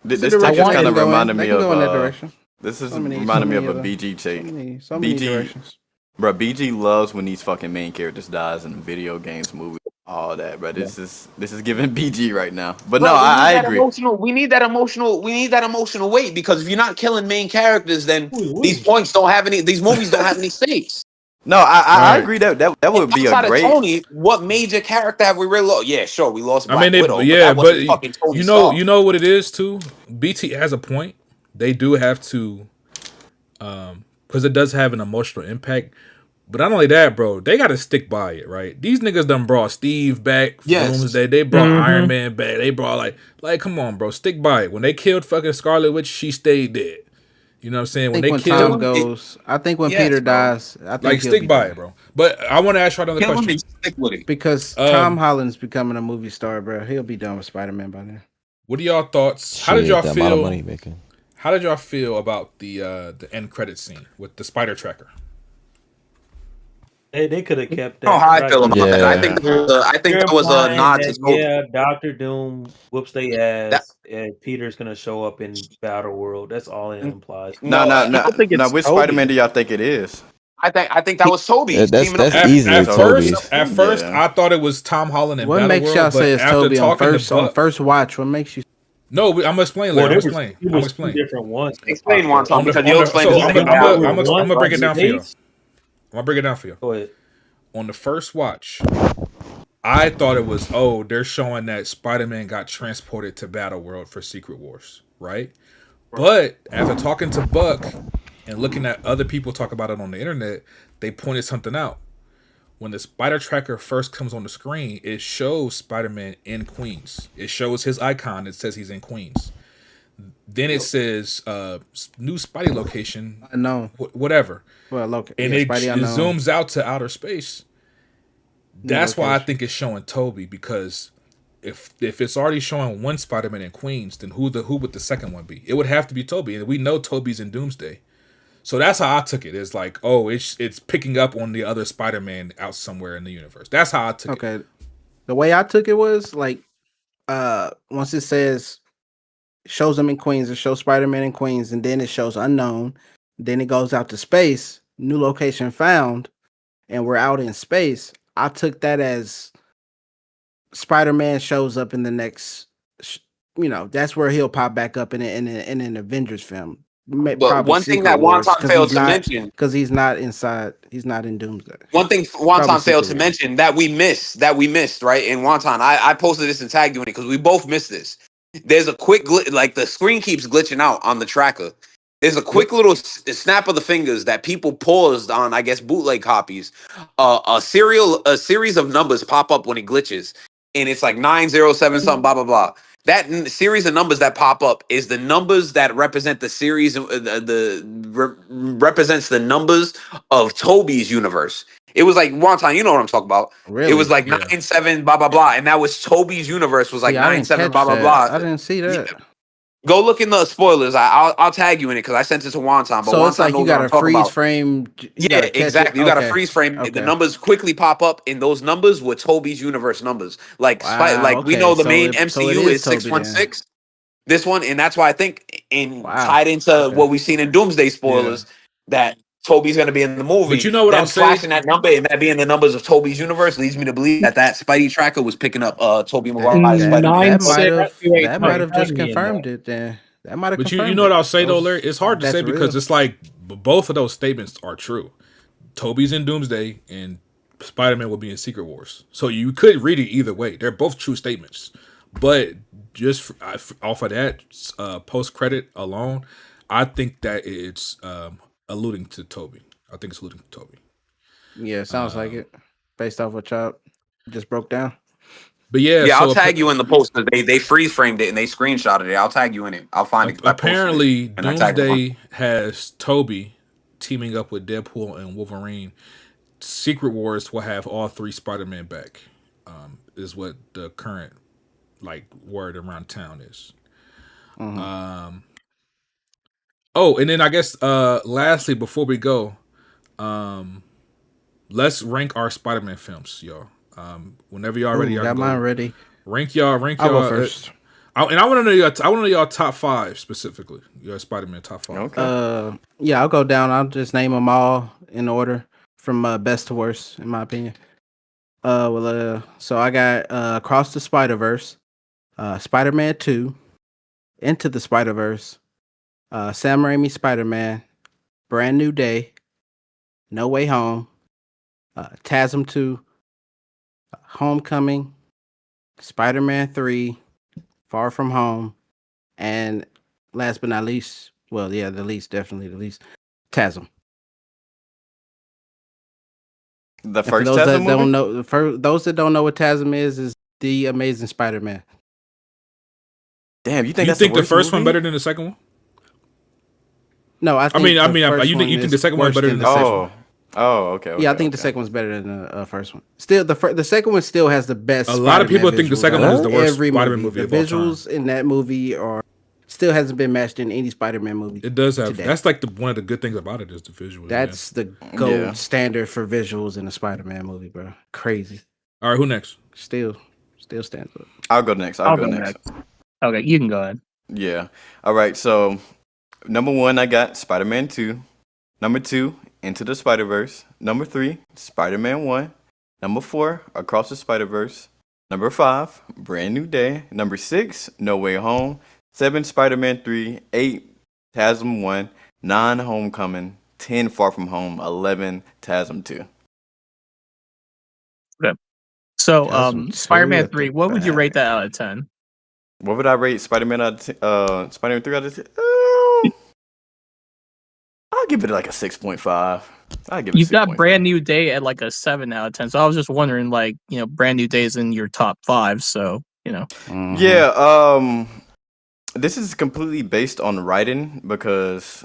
It's a this take direction is they kind can of go in. reminding They me can go in that of direction. this is So many reminding me of a other- BG take. so many BG directions. Bro, BG loves when these fucking main characters dies in video games, movies, all that, bro. This is giving BG right now. But Bro, no, we need I that agree. We need that emotional weight because if you're not killing main characters, then these movies don't have any stakes. No, I Right. agree that would be a Outside of great. Tony, what major character have we really lost? Yeah, sure, we lost I Black mean, Widow, but yeah, that but wasn't fucking Tony you Stark. know what it is too. BT has a point. They do have to, because it does have an emotional impact. But not only that, bro, they got to stick by it, right? These niggas done brought Steve back, Yes. Doomsday. They brought Iron Man back. They brought like, come on, bro, stick by it. When they killed fucking Scarlet Witch, she stayed dead. You know what I'm saying? I When think they when killed, time goes, I think when Yes, Peter bro. dies, I think like, he'll stick be by done. it, bro. But I want to ask you another Kill him question. and stick with it. Because Tom Holland's becoming a movie star, bro. He'll be done with Spider-Man by then. What are y'all thoughts? How did Shit, y'all the amount of feel? money he making. How did y'all feel about the end credit scene with the spider tracker? They could have kept I don't know that. how 'cause I feel about that. Yeah. I think you're that was a implying nod to that Toby. Doctor Doom whoops their That ass and Peter's gonna show up in Battle World. That's all it implies. No, no, no, I no, don't think no. it's Which Spider-Man do Toby. y'all think it is? I think that was Toby teaming up. That's With easily At Toby. first, Yeah. I thought it was Tom Holland in What makes y'all Battleworld, say but it's after Toby on talking to Buck, first watch? What makes you? no, I'm gonna explain Well, later. it was two different ones that Explain popped one up. time because you'll explain So the I'm second gonna Battle World. I'm gonna break it down for you. I'm Haste? gonna break it down for you. Go ahead. On the first watch, I thought it was they're showing that Spider-Man got transported to Battleworld for Secret Wars, right? But after talking to Buck and looking at other people talk about it on the internet, they pointed something out. When the Spider Tracker first comes on the screen, it shows Spider-Man in Queens. It shows his icon. It says he's in Queens. Then it says new Spidey location, Unknown. whatever, Well, and it zooms out to outer space. That's why I location. think it's showing Toby, because if it's already showing one Spider-Man in Queens, then who would the second one be? It would have to be Toby, and we know Toby's in Doomsday. So that's how I took it. It's like, it's picking up on the other Spider-Man out somewhere in the universe. That's how I took it. Okay. The way I took it was like, once it says shows him in Queens, it shows Spider-Man in Queens, and then it shows unknown. Then it goes out to space, new location found, and we're out in space. I took that as Spider-Man shows up in the next, that's where he'll pop back up in an Avengers film. But one thing that Wonton failed to mention, because he's not inside, he's not in Doomsday. one thing Probably Wonton failed to Secret Wars. mention that we missed, right? And Wonton, I posted this and tagged you in it because we both missed this. There's a quick like the screen keeps glitching out on the tracker. There's a quick little snap of the fingers that people paused on, I guess, bootleg copies. A series of numbers pop up when it glitches, and it's like 907 something, blah blah blah. That series of numbers that pop up is the numbers that represent the series. Represents the numbers of Toby's universe. It was like Wonton, you know what I'm talking about. Really? It was like Yeah. 9-7 blah blah blah, and that was Toby's universe was like See, I didn't 9-7 catch blah blah that. blah. I didn't see that. Go look in the spoilers. I'll tag you in it because I sent it to Wonton. But So Wonton it's like knows you got what I'm a talking freeze about. frame. Yeah, exactly. You got a Okay. freeze frame. Okay. The numbers quickly pop up, and those numbers were Toby's universe numbers. Like, Wow, we okay, know the so main it- so MCU it is is Toby 616. This one, and that's why I think Wow, tied into okay. what we've seen in Doomsday spoilers that Toby's going to be in the movie. But you know what Them I'll say? flashing that number and that being the numbers of Toby's universe leads me to believe that Spidey tracker was picking up Toby Maguire's That- Spider-Man. That might have just Tag me in confirmed it. Then that might have. But confirmed you know what it. I'll say though, Those- Larry? It's hard to that's say because real. it's like both of those statements are true. Toby's in Doomsday and Spider-Man will be in Secret Wars. So you could read it either way. They're both true statements. But just off of that post-credit alone, I think that it's alluding to Toby. I think it's alluding to Toby. Yeah, it sounds like it. Based off what y'all just broke down. But yeah, Yeah, so I'll tag you in the post because they freeze framed it and they screenshotted it. I'll tag you in it. I'll find it. 'cause I posted apparently it, and I tagged Doomsday has Toby teaming up with Deadpool and Wolverine. Secret Wars will have all three Spider-Man back. Is what the current word around town is. Oh, and then I guess lastly before we go, let's rank our Spider-Man films, y'all. Whenever y'all ready, y'all Got can mine go. ready. Rank y'all. I'll go first. And I want to know y'all top 5 specifically. Your Spider-Man top 5. Okay. Yeah, I'll go down. I'll just name them all in order from best to worst, in my opinion. So I got Across the Spider-Verse, Spider-Man 2, Into the Spider-Verse, Sam Raimi Spider-Man, Brand New Day, No Way Home, TASM 2, Homecoming, Spider-Man 3, Far From Home, and last but not least, definitely the least, TASM. The And for first those Tesla that movie? don't know, for those that don't know what TASM is the Amazing Spider-Man. Damn, you think You that's think the worst first one movie? better than the second one? No, I think You the think the second one better than the second one? Oh, okay. Yeah, I think the second one's better than the first one. Still, the second one still has the best. A lot of Spider-Man people think the visuals second out one is of the worst every Spider-Man movie. movie The of all time. visuals in that movie are still hasn't been matched in any Spider-Man movie. It does have. today. That's like one of the good things about it is the visuals. That's the gold standard for visuals in a Spider-Man movie, bro. Crazy. All right, who next? Still stands up. I'll go next. I'll go next. Okay, you can go ahead. Yeah. All right. So, number 1, I got Spider-Man 2. Number 2, Into the Spider-Verse. Number 3, Spider-Man 1. Number 4, Across the Spider-Verse. Number 5, Brand New Day. Number 6, No Way Home. 7, Spider-Man 3. 8, TASM 1. 9, Homecoming. 10, Far From Home. 11, TASM 2. Okay. So, Tasm 2 Spider-Man at the 3, what would you rate back. that out of 10? What would I rate Spider-Man out of Spider-Man 3 out of 10? I'll give it like a 6.5. I'll give it You've got 6.5. Brand New Day at like a 7 out of 10. So I was just wondering, like, Brand New Day is in your top 5. So, Yeah, this is completely based on writing because,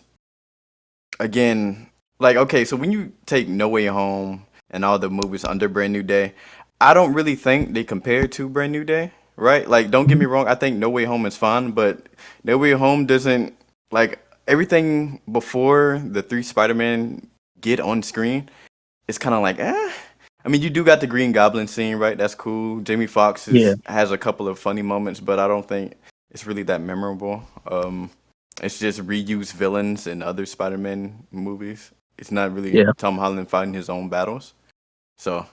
again, like, okay, so when you take No Way Home and all the movies under Brand New Day, I don't really think they compare to Brand New Day, right? Like, don't get me wrong, I think No Way Home is fun, but No Way Home doesn't, like, everything before the 3 Spider-Man get on screen, it's kind of like, I mean, you do got the Green Goblin scene, right? That's cool. Jamie Foxx has a couple of funny moments, but I don't think it's really that memorable. It's just reused villains in other Spider-Man movies. It's not really Tom Holland fighting his own battles. So,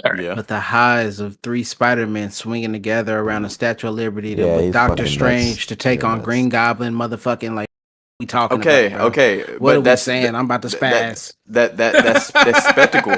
yeah. But the highs of 3 Spider-Men swinging together around the Statue of Liberty Yeah, with he's Doctor fucking Strange nuts. to take Yeah, on nuts. Green Goblin, motherfucking like we talking Okay, about. Bro. okay, What but are we that's saying? I'm about to spaz. That's spectacle.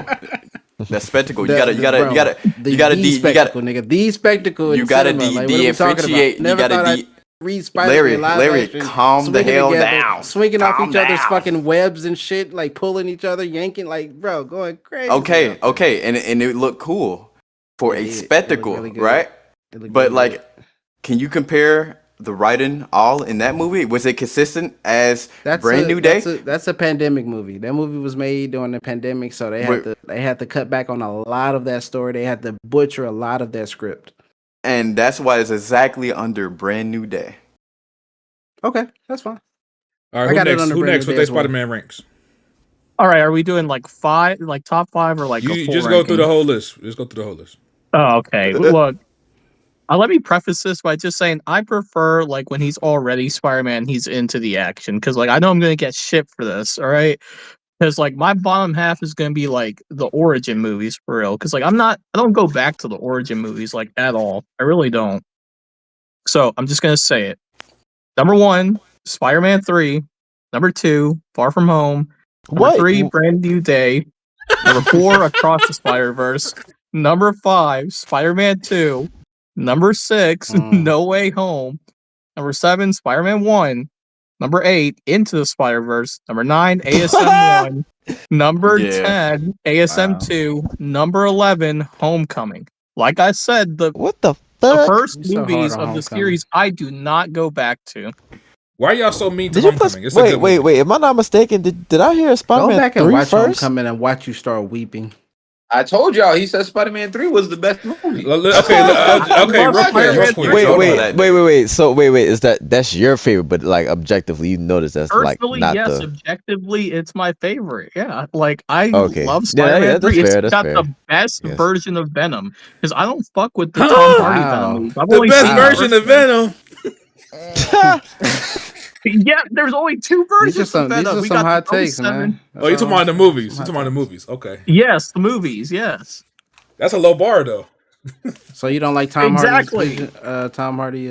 That's spectacle. You gotta the spectacle, nigga. The spectacle. You gotta differentiate. You gotta read Spider-Man live Larry, action, calm the swinging hell together, down. swinging off Calm each other's down. fucking webs and shit, like pulling each other, yanking, like bro, going crazy. Okay, and it looked cool for a spectacle, really good. right? It But looked like, good. can you compare the writing all in that movie? Was it consistent as Brand New Day? That's a pandemic movie. That movie was made during the pandemic, so they had to cut back on a lot of that story. They had to butcher a lot of that script. And that's why it's exactly under Brand New Day. Okay, that's fine. All right, I who got it next? under Who Brand next New with Day their as well. Spider-Man ranks? All right, are we doing like 5, like top 5 or like a You full just go through the ranking? whole list. Just go through the whole list. Oh, okay. Look, let me preface this by just saying I prefer like when he's already Spider-Man, he's into the action because like I know I'm gonna get shit for this. All right, because like my bottom half is gonna be like the origin movies for real. Because like I don't go back to the origin movies like at all. I really don't. So I'm just gonna say it. Number 1, Spider-Man 3. Number 2, Far From Home. Number 3, Brand New Day. Number 4, Across the Spider-Verse. Number 5, Spider-Man 2. Number 6, No Way Home. Number 7, Spider-Man 1. Number 8, Into the Spider-Verse. Number 9, ASM 1. Number 10, ASM 2. Number 11, Homecoming. Like I said, the first movies of the series I do not go back to. Why are y'all so mean to Did you put, Homecoming? It's a good movie. wait. Am I not mistaken? Did I hear Go Spider-Man back and 3 watch first? Homecoming and watch you start weeping. I told y'all he said Spider-Man 3 was the best movie. Okay, real quick. Wait. So wait. Is that's your favorite? But like objectively, you notice that's Personally, like not yes. the. Objectively, it's my favorite. Yeah, like I Okay. love Yeah, Spider-Man that's 3. fair, It's that's got fair. the best Yes. version of Venom because I don't fuck with the Tom Hardy Venom movies. I've The only best seen version of Venom. Yeah, there's only 2 versions These are some, of Venom. these are We some got hot the takes, 07. man. Oh, you talking about the movies? You talking about the movies? Okay. Yes, the movies. Yes. That's a low bar though. So you don't like Tom Exactly. Hardy's Tom Hardy?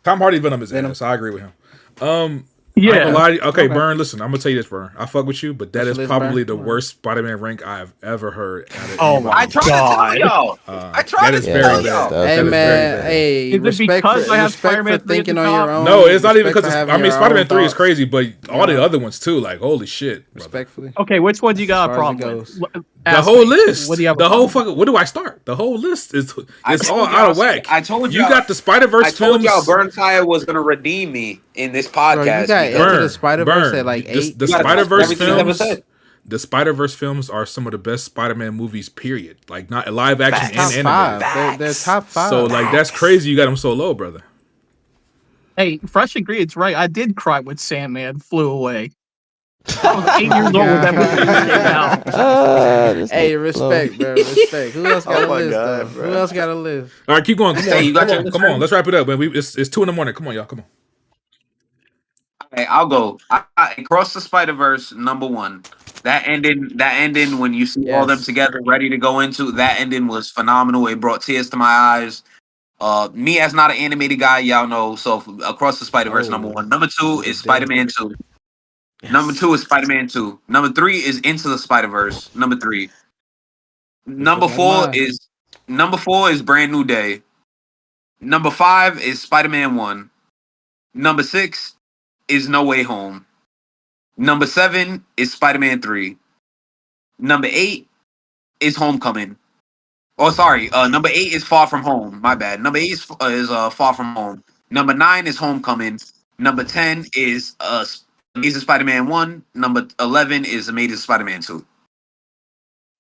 Tom Hardy Venom is ass. I agree with him. Yeah. I ain't gonna lie to you. Okay, Bern, listen, I'm gonna tell you this, Bern. I fuck with you, but that What's is your list, probably Bern? the worst Spider-Man rank I've ever heard. Oh my I tried to tell y'all. I tried That to is tell very y'all. bad. Hey That is very man, bad. hey, Is it respect because for, I have respect Spider-Man for 3 at thinking the on top? your own. No, it's not even Respect because for I having mean your Spider-Man own 3 is thoughts. crazy, but all the other ones too. Like holy shit, brother. Respectfully. Okay, which one do you got a As far as it problem with? goes. The Ask whole me. list. What do you have? The whole fucking. Where do I start? The whole list is it's all told out of y'all- whack. I told you y'all- got the Spider-Verse I told films. y'all Burntire was gonna redeem me in this podcast. Bro, you got because- Into the Spider-Verse Burn. at like 8. The You gotta Spider-Verse everything I ever films. said. The Spider-Verse films are some of the best Spider-Man movies. Period. Like not live action Top and 5. animated. They're top 5. So like that's crazy. You got them so low, brother. Hey, Fresh agrees, right? I did cry when Sandman flew away. I was 8 years old when that movie came out. Hey, respect, bro. Respect. Who else got Oh a my list, God, though? bro. Who else got a list? All right, keep going. Come Say, on, you got come your on, come on. Let's wrap it up, man. It's 2 a.m. Come on, y'all. Come on. Hey, I'll go. Across the Spider Verse, number one. That ending when you see all them Yes. together, ready to go into that ending was phenomenal. It brought tears to my eyes. Me as not an animated guy, y'all know. So Across the Spider Verse, number Oh, one. Number two to the is Spider Man death. 2. Number Yes. 2 is Spider Man 2. Number 3 is Into the Spider Verse. Number 3. This Number look like 4 mine. is Brand New Day. Number 5 is Spider Man 1. Number 6 is No Way Home. Number 7 is Spider Man 3. Number 8 is Homecoming. Oh, sorry. Number 8 is Far From Home. My bad. Number 8 is Far From Home. Number 9 is Homecoming. Number 10 is Amazing Spider-Man 1. Number 11 is Amazing Spider-Man 2.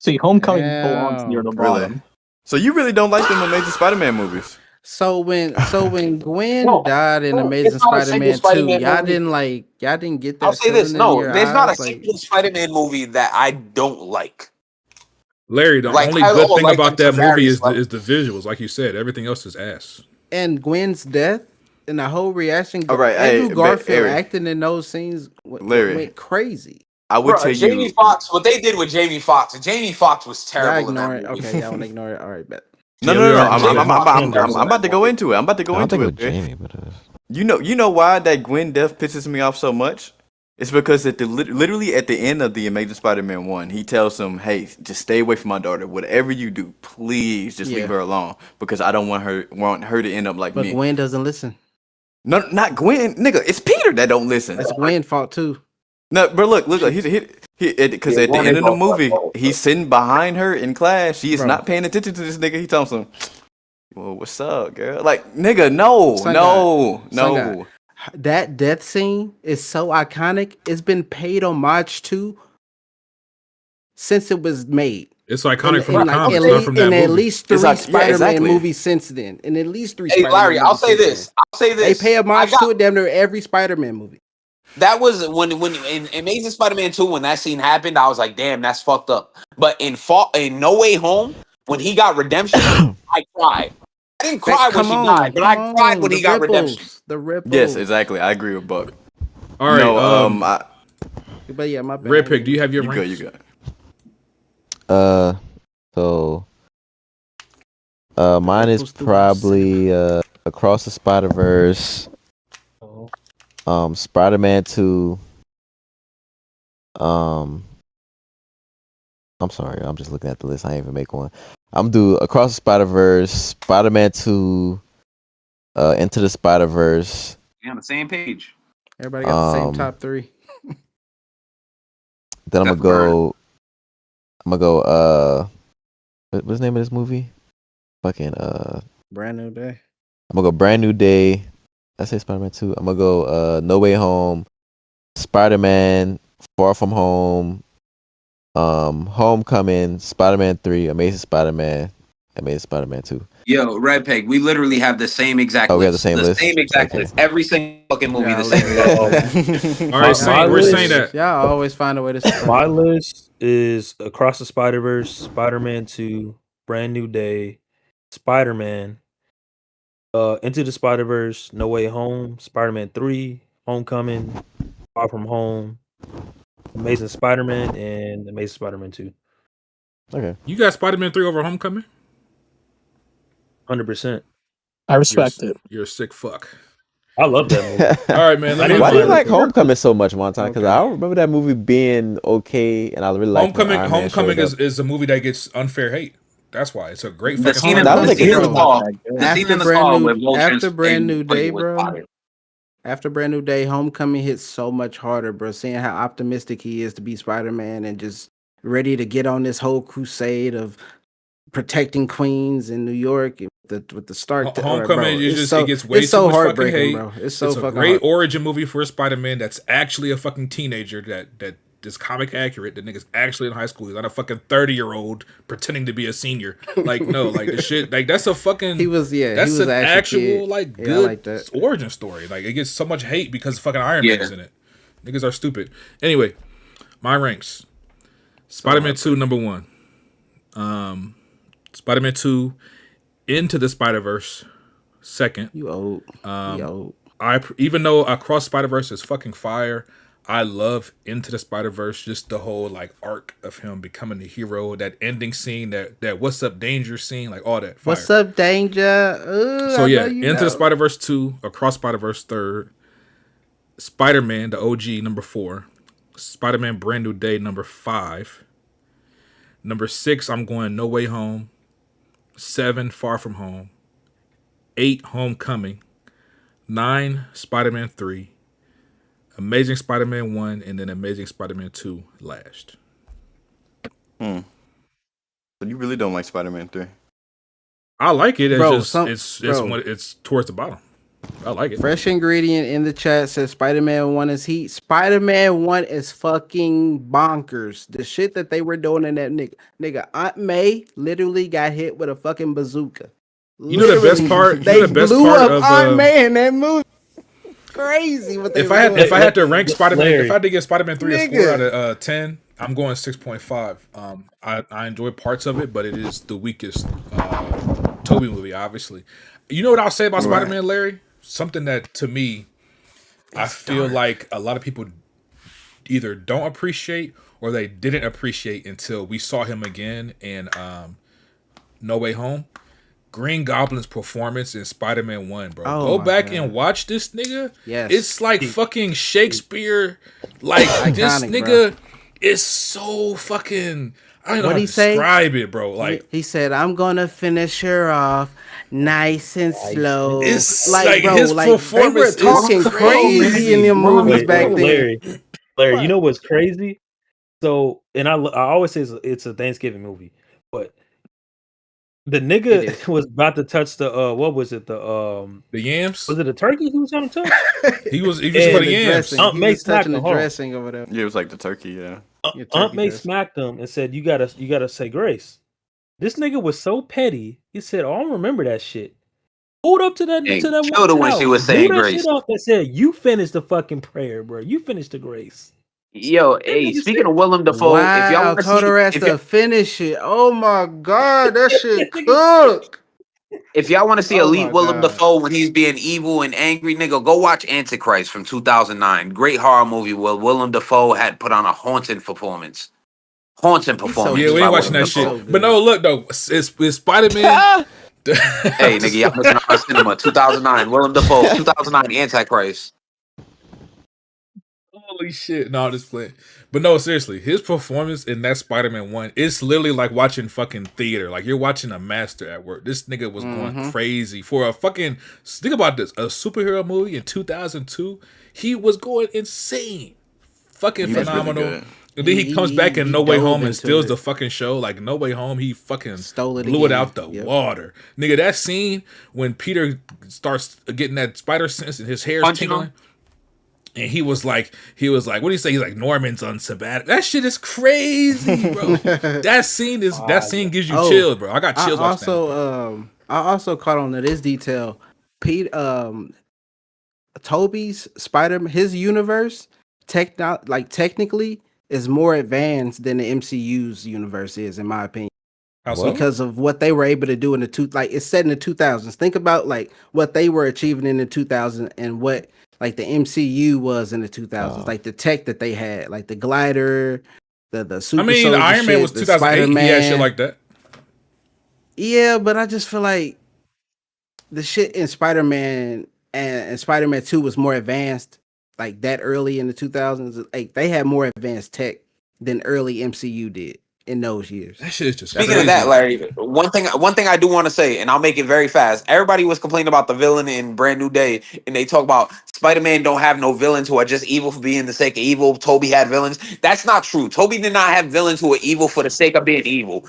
See, Homecoming belongs near Damn. the Really? bottom. So you really don't like them Amazing Spider-Man movies? So when Gwen No, died in no, Amazing it's not a single Spider-Man 2, Spider-Man movie. y'all didn't get I'll that say this. feeling in No, your there's not a eyes, like, single Spider-Man movie that I don't like. Larry, the Like, only I good all thing like about them to that movie various is the levels. visuals. Like you said, everything else is ass. and Gwen's death and the whole reaction. All right, Andrew hey, Garfield Larry. acting in those scenes Larry, went crazy. I would tell Jamie you. Foxx, what they did with Jamie Foxx was Y'all terrible in that ignore it. movie. Okay, y'all want to ignore it. All right, bet. No, Yeah, no, we no, no. already know Jamie that. Foxx was Ken terrible I'm in about that to go movie. into it. I'm about to I go don't into think it it. was Man. Jamie, but You know why that Gwen death pisses me off so much? It's because literally at the end of the Amazing Spider-Man 1, he tells him, "Hey, just stay away from my daughter. Whatever you do, please just leave Yeah, her alone because I don't want her to end up like but me." Gwen doesn't listen. No, not Gwen, nigga. It's Peter that don't listen. It's Gwen's fault too. No, bro, look, because Yeah, at the Gwen end is of the all movie, fucked up. he's sitting behind her in class. She is Bro, not paying attention to this nigga. He tells him, "Well, what's up, girl?" Like, nigga, no, Sun God, no. that death scene is so iconic. It's been paid homage to since it was made. It's iconic from the In like comics, not from that in at movie. least It's 3 like, yeah, Spider-Man exactly. movies since then. In at least 3 Hey, Spider-Man Larry, I'll movies say since this. then. I'll say They this. pay I homage got to it damn near every Spider-Man movie. that was when in Amazing Spider-Man 2 when that scene happened. I was like, damn, that's fucked up. But in No Way Home, when he got redemption, I cried. I didn't cry when she died, but I cried when The he got redemption. ripples. The ripples. Yes, exactly. I agree with Buck. All right, No, But yeah, my bad. Red Pig, do you have your you ranks? good. so mine is Ripples through probably Across the Spider-Verse, Spider-Man 2. I'm sorry, I'm just looking at the list. I ain't even make one. I'm do Across the Spider-Verse, Spider-Man 2, Into the Spider-Verse. You're on the same page. Everybody got the same top 3. Then I'm Except gonna for go. What's the name of this movie? Fucking Brand New Day. I'm gonna go Brand New Day. I say Spider-Man 2. I'm gonna go No Way Home, Spider-Man, Far From Home, Homecoming, Spider-Man 3, Amazing Spider-Man, Amazing Spider-Man 2. Yo, Red Peg, we literally have the same exact Oh, list. we have the same list? Same exact Okay. list. Every single fucking movie, Yeah, the same exact list. All right, My we're list- saying that. Y'all always find a way to surprise My me. list is Across the Spider-Verse, Spider-Man 2, Brand New Day, Spider-Man, Into the Spider-Verse, No Way Home, Spider-Man 3, Homecoming, Far From Home, Amazing Spider-Man, and Amazing Spider-Man 2. Okay. You got Spider-Man 3 over Homecoming? 100%. I respect it. You're a sick fuck. I love that movie. All right, man. Let me I didn't Why do you like like it. Homecoming so much, Montana? Because Okay. I remember that movie being okay, and I really liked when Iron Man Homecoming showed up. is a movie that gets unfair hate. That's why it's a great The fucking scene in I don't the think scene it's in the true. stall. That good. The scene in the stall with Vulture After Brand and New Pussy Day, was bro. fire. After Brand New Day, Homecoming hits so much harder, bro. Seeing how optimistic he is to be Spider-Man and just ready to get on this whole crusade of protecting Queens in New York with the Stark. Homecoming bro, is it gets way it's too so much fucking heartbreaking, hate. bro. It's so It's a fucking great hard. origin movie for a Spider-Man that's actually a fucking teenager that is comic accurate. The nigga's actually in high school. He's not a fucking 30-year-old pretending to be a senior. Like, no, like the shit, like that's a fucking. He was That's an actual like Yeah, I good like that. origin story. Like it gets so much hate because fucking Iron Man is in it. Niggas are stupid. Anyway, my ranks: Spider-Man 2 number 1. Spider-Man 2, Into the Spider-Verse second. You old. You old. Even though Across Spider-Verse is fucking fire, I love Into the Spider-Verse, just the whole like arc of him becoming the hero, that ending scene, that What's Up Danger scene, like all that. Fire. What's up, Danger? Ooh, So I yeah, know you Into know. the Spider-Verse 2, Across Spider-Verse 3rd, Spider-Man, the OG, number 4, Spider-Man Brand New Day, number 5, number 6, I'm going No Way Home, 7, Far From Home, 8, Homecoming, 9, Spider-Man 3, Amazing Spider-Man 1, and then Amazing Spider-Man 2 last. So you really don't like Spider-Man 3? I like it. It's Bro, just it's towards the bottom. I like it. Fresh ingredient in the chat says Spider-Man 1 is heat. Spider-Man 1 is fucking bonkers. The shit that they were doing in that nigga Aunt May literally got hit with a fucking bazooka. You know the best part? They the best blew part up of Aunt May in that movie. Crazy. What they if I had to rank Spider-Man, Larry. if I had to give Spider-Man 3 a Nigga. score out of 10, I'm going 6.5. I enjoy parts of it, but it is the weakest Tobey movie, obviously. You know what I'll say about Spider-Man, Larry? Something that to me, I feel like a lot of people either don't appreciate or they didn't appreciate until we saw him again in No Way Home. Green Goblin's performance in Spider-Man 1, bro. Oh Go back God. and watch this nigga. Yes. It's like fucking Shakespeare. Like this Iconic, nigga is so fucking. I don't know how to What'd he say? describe it, bro. Like he said, "I'm gonna finish her off nice and slow." it's Like, bro, his like they were performance is talking crazy in them movies Wait, back then. Larry, you know what's crazy? So, and I always say it's a Thanksgiving movie, but the It nigga is. was about to touch the what was it, the yams. was it a turkey he was trying to touch? He was And for the the yams. Dressing. Aunt He May was touching smacked the him hard. dressing over there. Yeah, it was like the turkey. Yeah. Your Aunt turkey May dressing. smacked him and said, "You gotta say grace." This nigga was so petty. He said, "Oh, I don't remember that shit." Pulled up to that And to that killed woman's her when house, she was blew saying that grace. shit up, and said, "You finished the fucking prayer, bro. You finished the grace." Yo, That hey, nigga speaking said, of Willem Dafoe, if y'all Wow, want to told see, her ass if, to finish it. Oh my god, that shit Nigga- cook. if y'all want to see Oh elite my Willem God. Dafoe when he's being evil and angry, nigga, go watch Antichrist from 2009. Great horror movie where Willem Dafoe had put on a haunting performance. Haunting He's so performance Yeah, we by ain't good, watching Willem that He's shit. Dafoe. so But good. no, look though, it's Spider-Man. Hey, nigga, y'all missing out on cinema. 2009, Willem Dafoe. 2009, Antichrist. Holy shit. No, I'm just playing. But no, seriously, his performance in that Spider-Man 1, it's literally like watching fucking theater. Like you're watching a master at work. This nigga was going crazy. For a fucking, think about this, a superhero movie in 2002, he was going insane. Fucking He was really phenomenal. good. And then he comes back in No Way dove Home and into steals it. the fucking show. Like No Way Home, he fucking Stole it blew it again. out the Yep. water. Nigga, that scene when Peter starts getting that spider sense and his hair's Punching tingling. him? And he was like, what do you say? He's like, Norman's on sabbatical. That shit is crazy, bro. that scene gives you Oh, chills, bro. I got chills I watching that. also I also caught on to this detail. Toby's Spider-Man, his universe, technically is more advanced than the MCU's universe is, in my opinion. How so? Because of what they were able to do in the it's set in the 2000s. Think about like what they were achieving in the 2000s and what like the MCU was in the 2000s, like the tech that they had, like the glider, the super soldier Iron Man shit, was the 2008. Spider-Man. He had shit like that. Yeah, but I just feel like the shit in Spider-Man and Spider-Man 2 was more advanced, like that early in the 2000s. Like they had more advanced tech than early MCU did in those years. That shit is just Speaking crazy. of that, Larry, one thing I do want to say, and I'll make it very fast. Everybody was complaining about the villain in Brand New Day, and they talk about Spider-Man don't have no villains who are just evil for being the sake of evil. Toby had villains. That's not true. Toby did not have villains who are evil for the sake of being evil.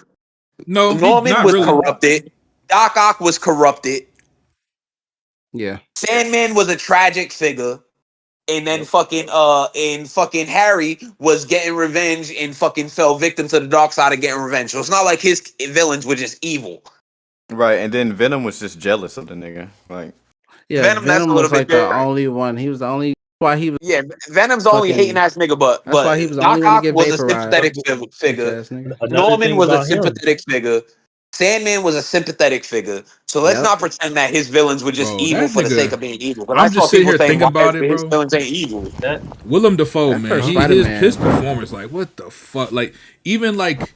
No, Norman not was really. corrupted. Doc Ock was corrupted. Yeah. Sandman was a tragic figure. and then fucking Harry was getting revenge and fucking fell victim to the dark side of getting revenge. So it's not like his villains were just evil. Right, and then Venom was just jealous of the nigga. Like, Yeah, Venom, that's a Venom little was bit like the different. only one. He was the only. Why he was Yeah, Venom's the only fucking. hating ass nigga, but That's why he was the Doc only one to Ock get was a vaporized. sympathetic Bitch figure. ass nigga. Another Norman thing was a about him, sympathetic figure. Sandman was a sympathetic figure. So let's Yep. not pretend that his villains were just Bro, evil that for the sake nigga. of being evil. But I I'm saw just sitting people here saying, thinking why about it, his bro. villains ain't evil? that Willem Dafoe, That man. first His Spider-Man. performance, like, what the fuck? Like, even like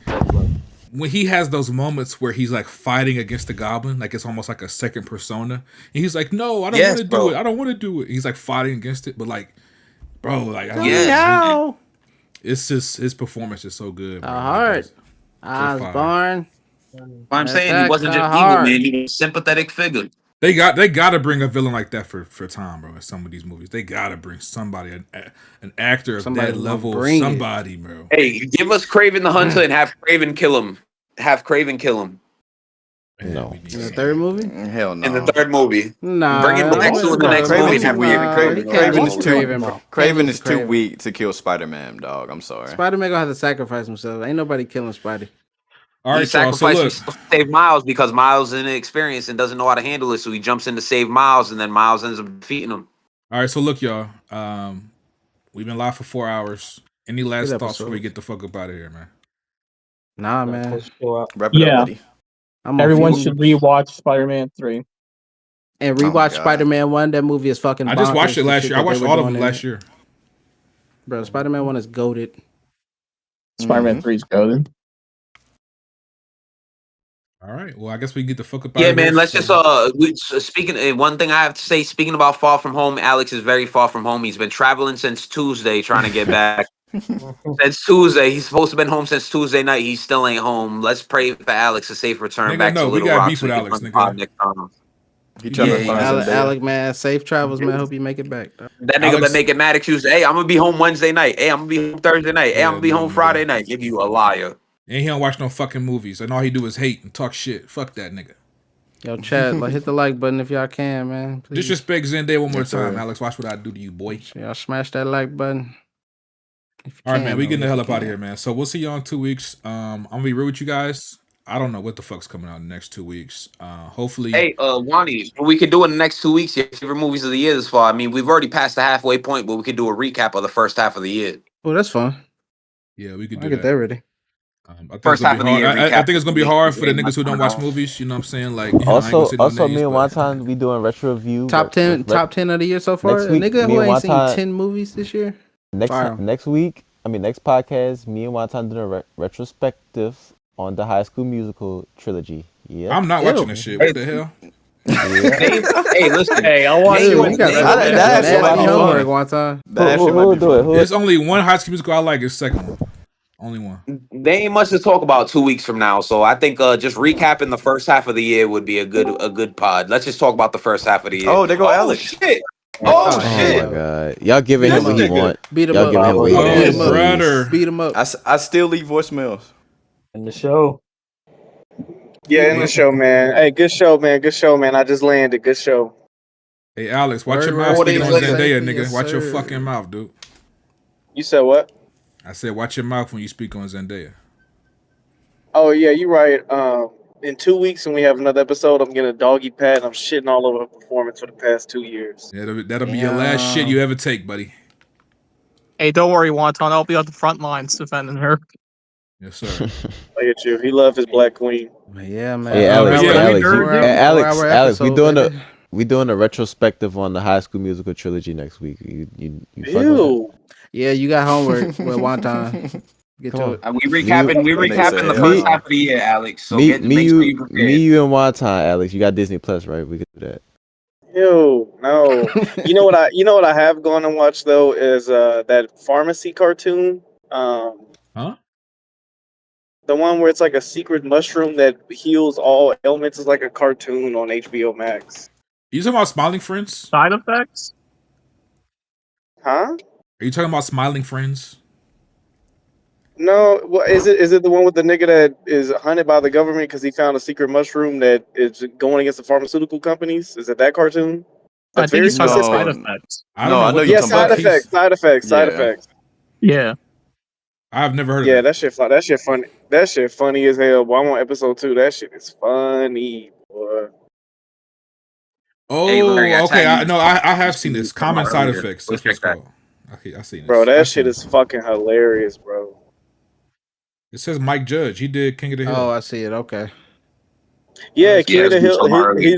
when he has those moments where he's like fighting against the goblin, like it's almost like a second persona. And he's like, no, I don't want Yes, to do bro. it. I don't want to do it. He's like fighting against it, but like, bro, like, I don't Yes. know. How? It's just his performance is so good, bro. Heart. fire. Osborn. I'm saying he Attack wasn't the just heart. evil, man. He was a sympathetic figure. They got to bring a villain like that for Tom, bro. In some of these movies, they got to bring somebody, an actor of Somebody that gonna level, bring it. somebody, bro. Hey, give us Craven the Hunter and have Craven kill him. Have Craven kill him Man, No. we need In the some- third movie? hell no. in the third movie. Nah. Bring him back to the next movie and have Craven's Craven weak. kill him. Craven Can't is lose too. Craven, bro. Craven Can't is lose too Craven. weak to kill Spider-Man, dog. I'm sorry. Spider-Man gonna have to sacrifice himself. Ain't nobody killing Spidey. All He right, y'all. So sacrificed look, himself to save Miles because Miles is inexperienced and doesn't know how to handle it. So he jumps in to save Miles, and then Miles ends up defeating him. all right. So look, y'all. We've been live for 4 hours. Any last Good thoughts before we episode. get the fuck up out of here, man? Nah, man. Wrap it Yeah. up, buddy. I'm Everyone on should fumes. rewatch Spider-Man 3. And Oh my rewatch God. Spider-Man 1. That movie is fucking I just watched bonkers, it the last shit year. I that they watched were all of doing them in last it. year. Bro, Spider-Man 1 is goated. Spider-Man 3 is goated. All right. Well, I guess we can get the fuck up out Yeah, of here. man. Let's just speaking. One thing I have to say, speaking about Far From Home, Alex is very far from home. He's been traveling since Tuesday, trying to get back. Since Tuesday, he's supposed to have been home since Tuesday night. He still ain't home. Let's pray for Alex a safe return Nigga, back no, to we Little got Rock. beef So with he can Alex, run nigga. pod next time. He trying Yeah, to find Alec, Zendaya. man, safe travels, man. Hope you make it back. Dog. That nigga Alex- been making mad excuses. Hey, I'm gonna be home Wednesday night. Hey, I'm gonna be home Thursday night. Hey, Yeah, I'm gonna be no, home nigga. Friday night. Nigga, you a liar. And he don't watch no fucking movies. And all he do is hate and talk shit. Fuck that nigga. Yo, chat, hit the like button if y'all can, man. Please. Disrespect Zendaya one more Yes, time, sir. Alex. Watch what I do to you, boy. Y'all smash that like button. If you All right, can, man. We though, getting the if hell you up out of can. here, man. So we'll see y'all in 2 weeks. I'm gonna be real with you guys. I don't know what the fuck's coming out in the next 2 weeks. Hopefully. Hey, Wani, what we could do in the next 2 weeks, your favorite movies of the year this far. I mean, we've already passed the halfway point, but we could do a recap of the first half of the year. Oh, that's fun. Yeah, we could I do get that ready. I think First it's gonna half be of the hard. year I recap think it's gonna be would be hard for the great. niggas who don't watch movies. You know what I'm saying? Like, you know, I ain't gonna Also, say no also, names, me and but- Wonton, we doing retro review. Top 10 of the year so far. Next A week, nigga me who and ain't seen Wonton- 10 movies this year. Fire. Next week, next podcast, me and Wonton doing a retrospective on the High School Musical trilogy. Yeah. I'm not watching this shit. What the hell? Hey, listen. Hey, I'll watch Name it. your- You got name that- your- that actually might nasty be homework fun. one time. That actually Who will might be do it? fun. There's only one High School Musical I like. It's the second one. Only one. They ain't much to talk about 2 weeks from now, so I think just recapping the first half of the year would be a good pod. Let's just talk about the first half of the year. Oh, there go Alex. Shit! Oh, Oh, Oh shit! my god, y'all giving him what he This nigga. want. Beat him Y'all up. giving him what he Oh, Beat wants. him up. brother. Beat him up. I still leave voicemails. in the show. Yeah, in the show, man. Hey, good show, man. Good show, man. I just landed. Good show. Hey, Alex, watch Word, your word. mouth 4 speaking days on later. Zendaya, Yes, nigga. Watch your sir. fucking mouth, dude. You said what? I said, watch your mouth when you speak on Zendaya. Oh yeah, you're right. In 2 weeks when we have another episode, I'm getting a doggy pad and I'm shitting all over her performance for the past 2 years. Yeah, that'll be your last shit you ever take, buddy. Hey, don't worry, Wonton. I'll be on the front lines defending her. Yes, sir. Look at you. He love his black queen. Yeah, man. Hey, Alex, yeah, Alex, we you- nerd, hey, Alex, Four-hour Alex, we episode, baby. doing a retrospective on the High School Musical trilogy next week. You fuck with that? Ew. Yeah, you got homework with one time. Get Come to on. it. We recapping the hell first no. half of the year, Alex. So me, make sure you prepare. you, and Wonton, Alex. You got Disney Plus, right? We could do that. Ew. No. You know what I have gone and watched though is that pharmacy cartoon. Huh? The one where it's like a secret mushroom that heals all ailments is like a cartoon on HBO Max. You talking about Smiling Friends? Side effects? Huh? Are you talking about Smiling Friends? No, well, is it the one with the nigga that is hunted by the government because he found a secret mushroom that is going against the pharmaceutical companies? Is it that cartoon? I think he's talking about side No. effects. I don't know what the you're Yeah, talking side about. effects, side effects, side Yeah. effects. Yeah. I've never heard of Yeah, that. that shit fun. That shit funny. That shit funny as hell. Boy, I'm on episode 2. That shit is funny, boy. Hey, Larry, I Oh, okay. tagged you. I have seen this. Common side Earlier. effects. Go That's what it's check that. called. I seen this. Bro, I that seen shit is fucking hilarious, bro. It says Mike Judge. He did King of the Hill. Oh, I see it. Okay. Yeah, Yeah, King of the it's Hill. from earlier.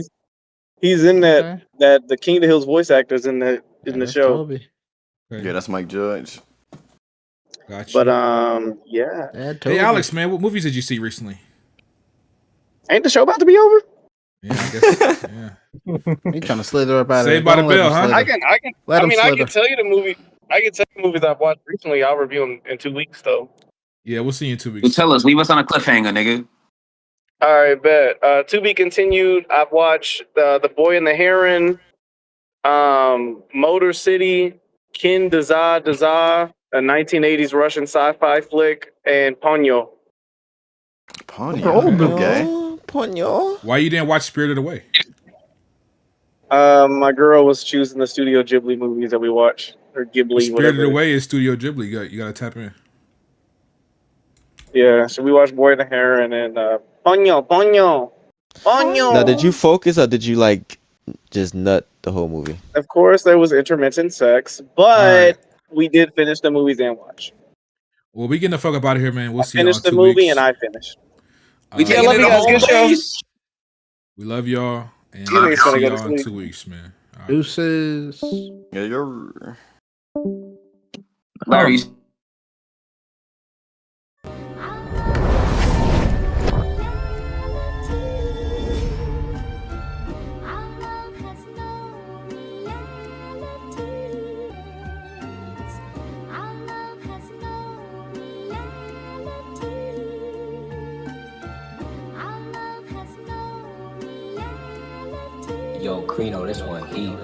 He's in Okay. that the King of the Hill's voice actors in the Yeah, in the that's show. Toby. Okay. Yeah, that's Mike Judge. Got you. But yeah. Yeah, Toby. Hey, Alex, man, what movies did you see recently? Ain't the show about to be over? Yeah, I guess. Yeah. He trying to slither up out of Saved it. by the Don't let Bell, him huh? slither. I can Let I him mean I slither. can tell you the movie. I can tell you the movies I've watched recently. I'll review them in 2 weeks though. Yeah, we'll see you in 2 Well, weeks. tell us. Leave us on a cliffhanger, nigga. All right, bet. To be continued. I've watched The Boy and the Heron, Motor City, Kin Daza Daza, a 1980s Russian sci-fi flick, and Ponyo. Ponyo. Okay. Ponyo. Why you didn't watch Spirited Away? My girl was choosing the Studio Ghibli movies that we watch, or Ghibli, Spirited whatever. Away is Studio Ghibli. You gotta tap in. Yeah, so we watched Boy and the Heron and Ponyo. Now, did you focus or did you like just nut the whole movie? Of course, there was intermittent sex, but we did finish the movies and watch. Well, we getting the fuck up out of here, man. We'll see you in Finished the 2 movie weeks. and I finished. We taking love it you to guys. home Good show. base. We love y'all, and You we'll niggas wanna see go to y'all in sleep. 2 weeks, man. All right. Deuces. Yeah, you're. Larry, Yo, Crino, this one heat.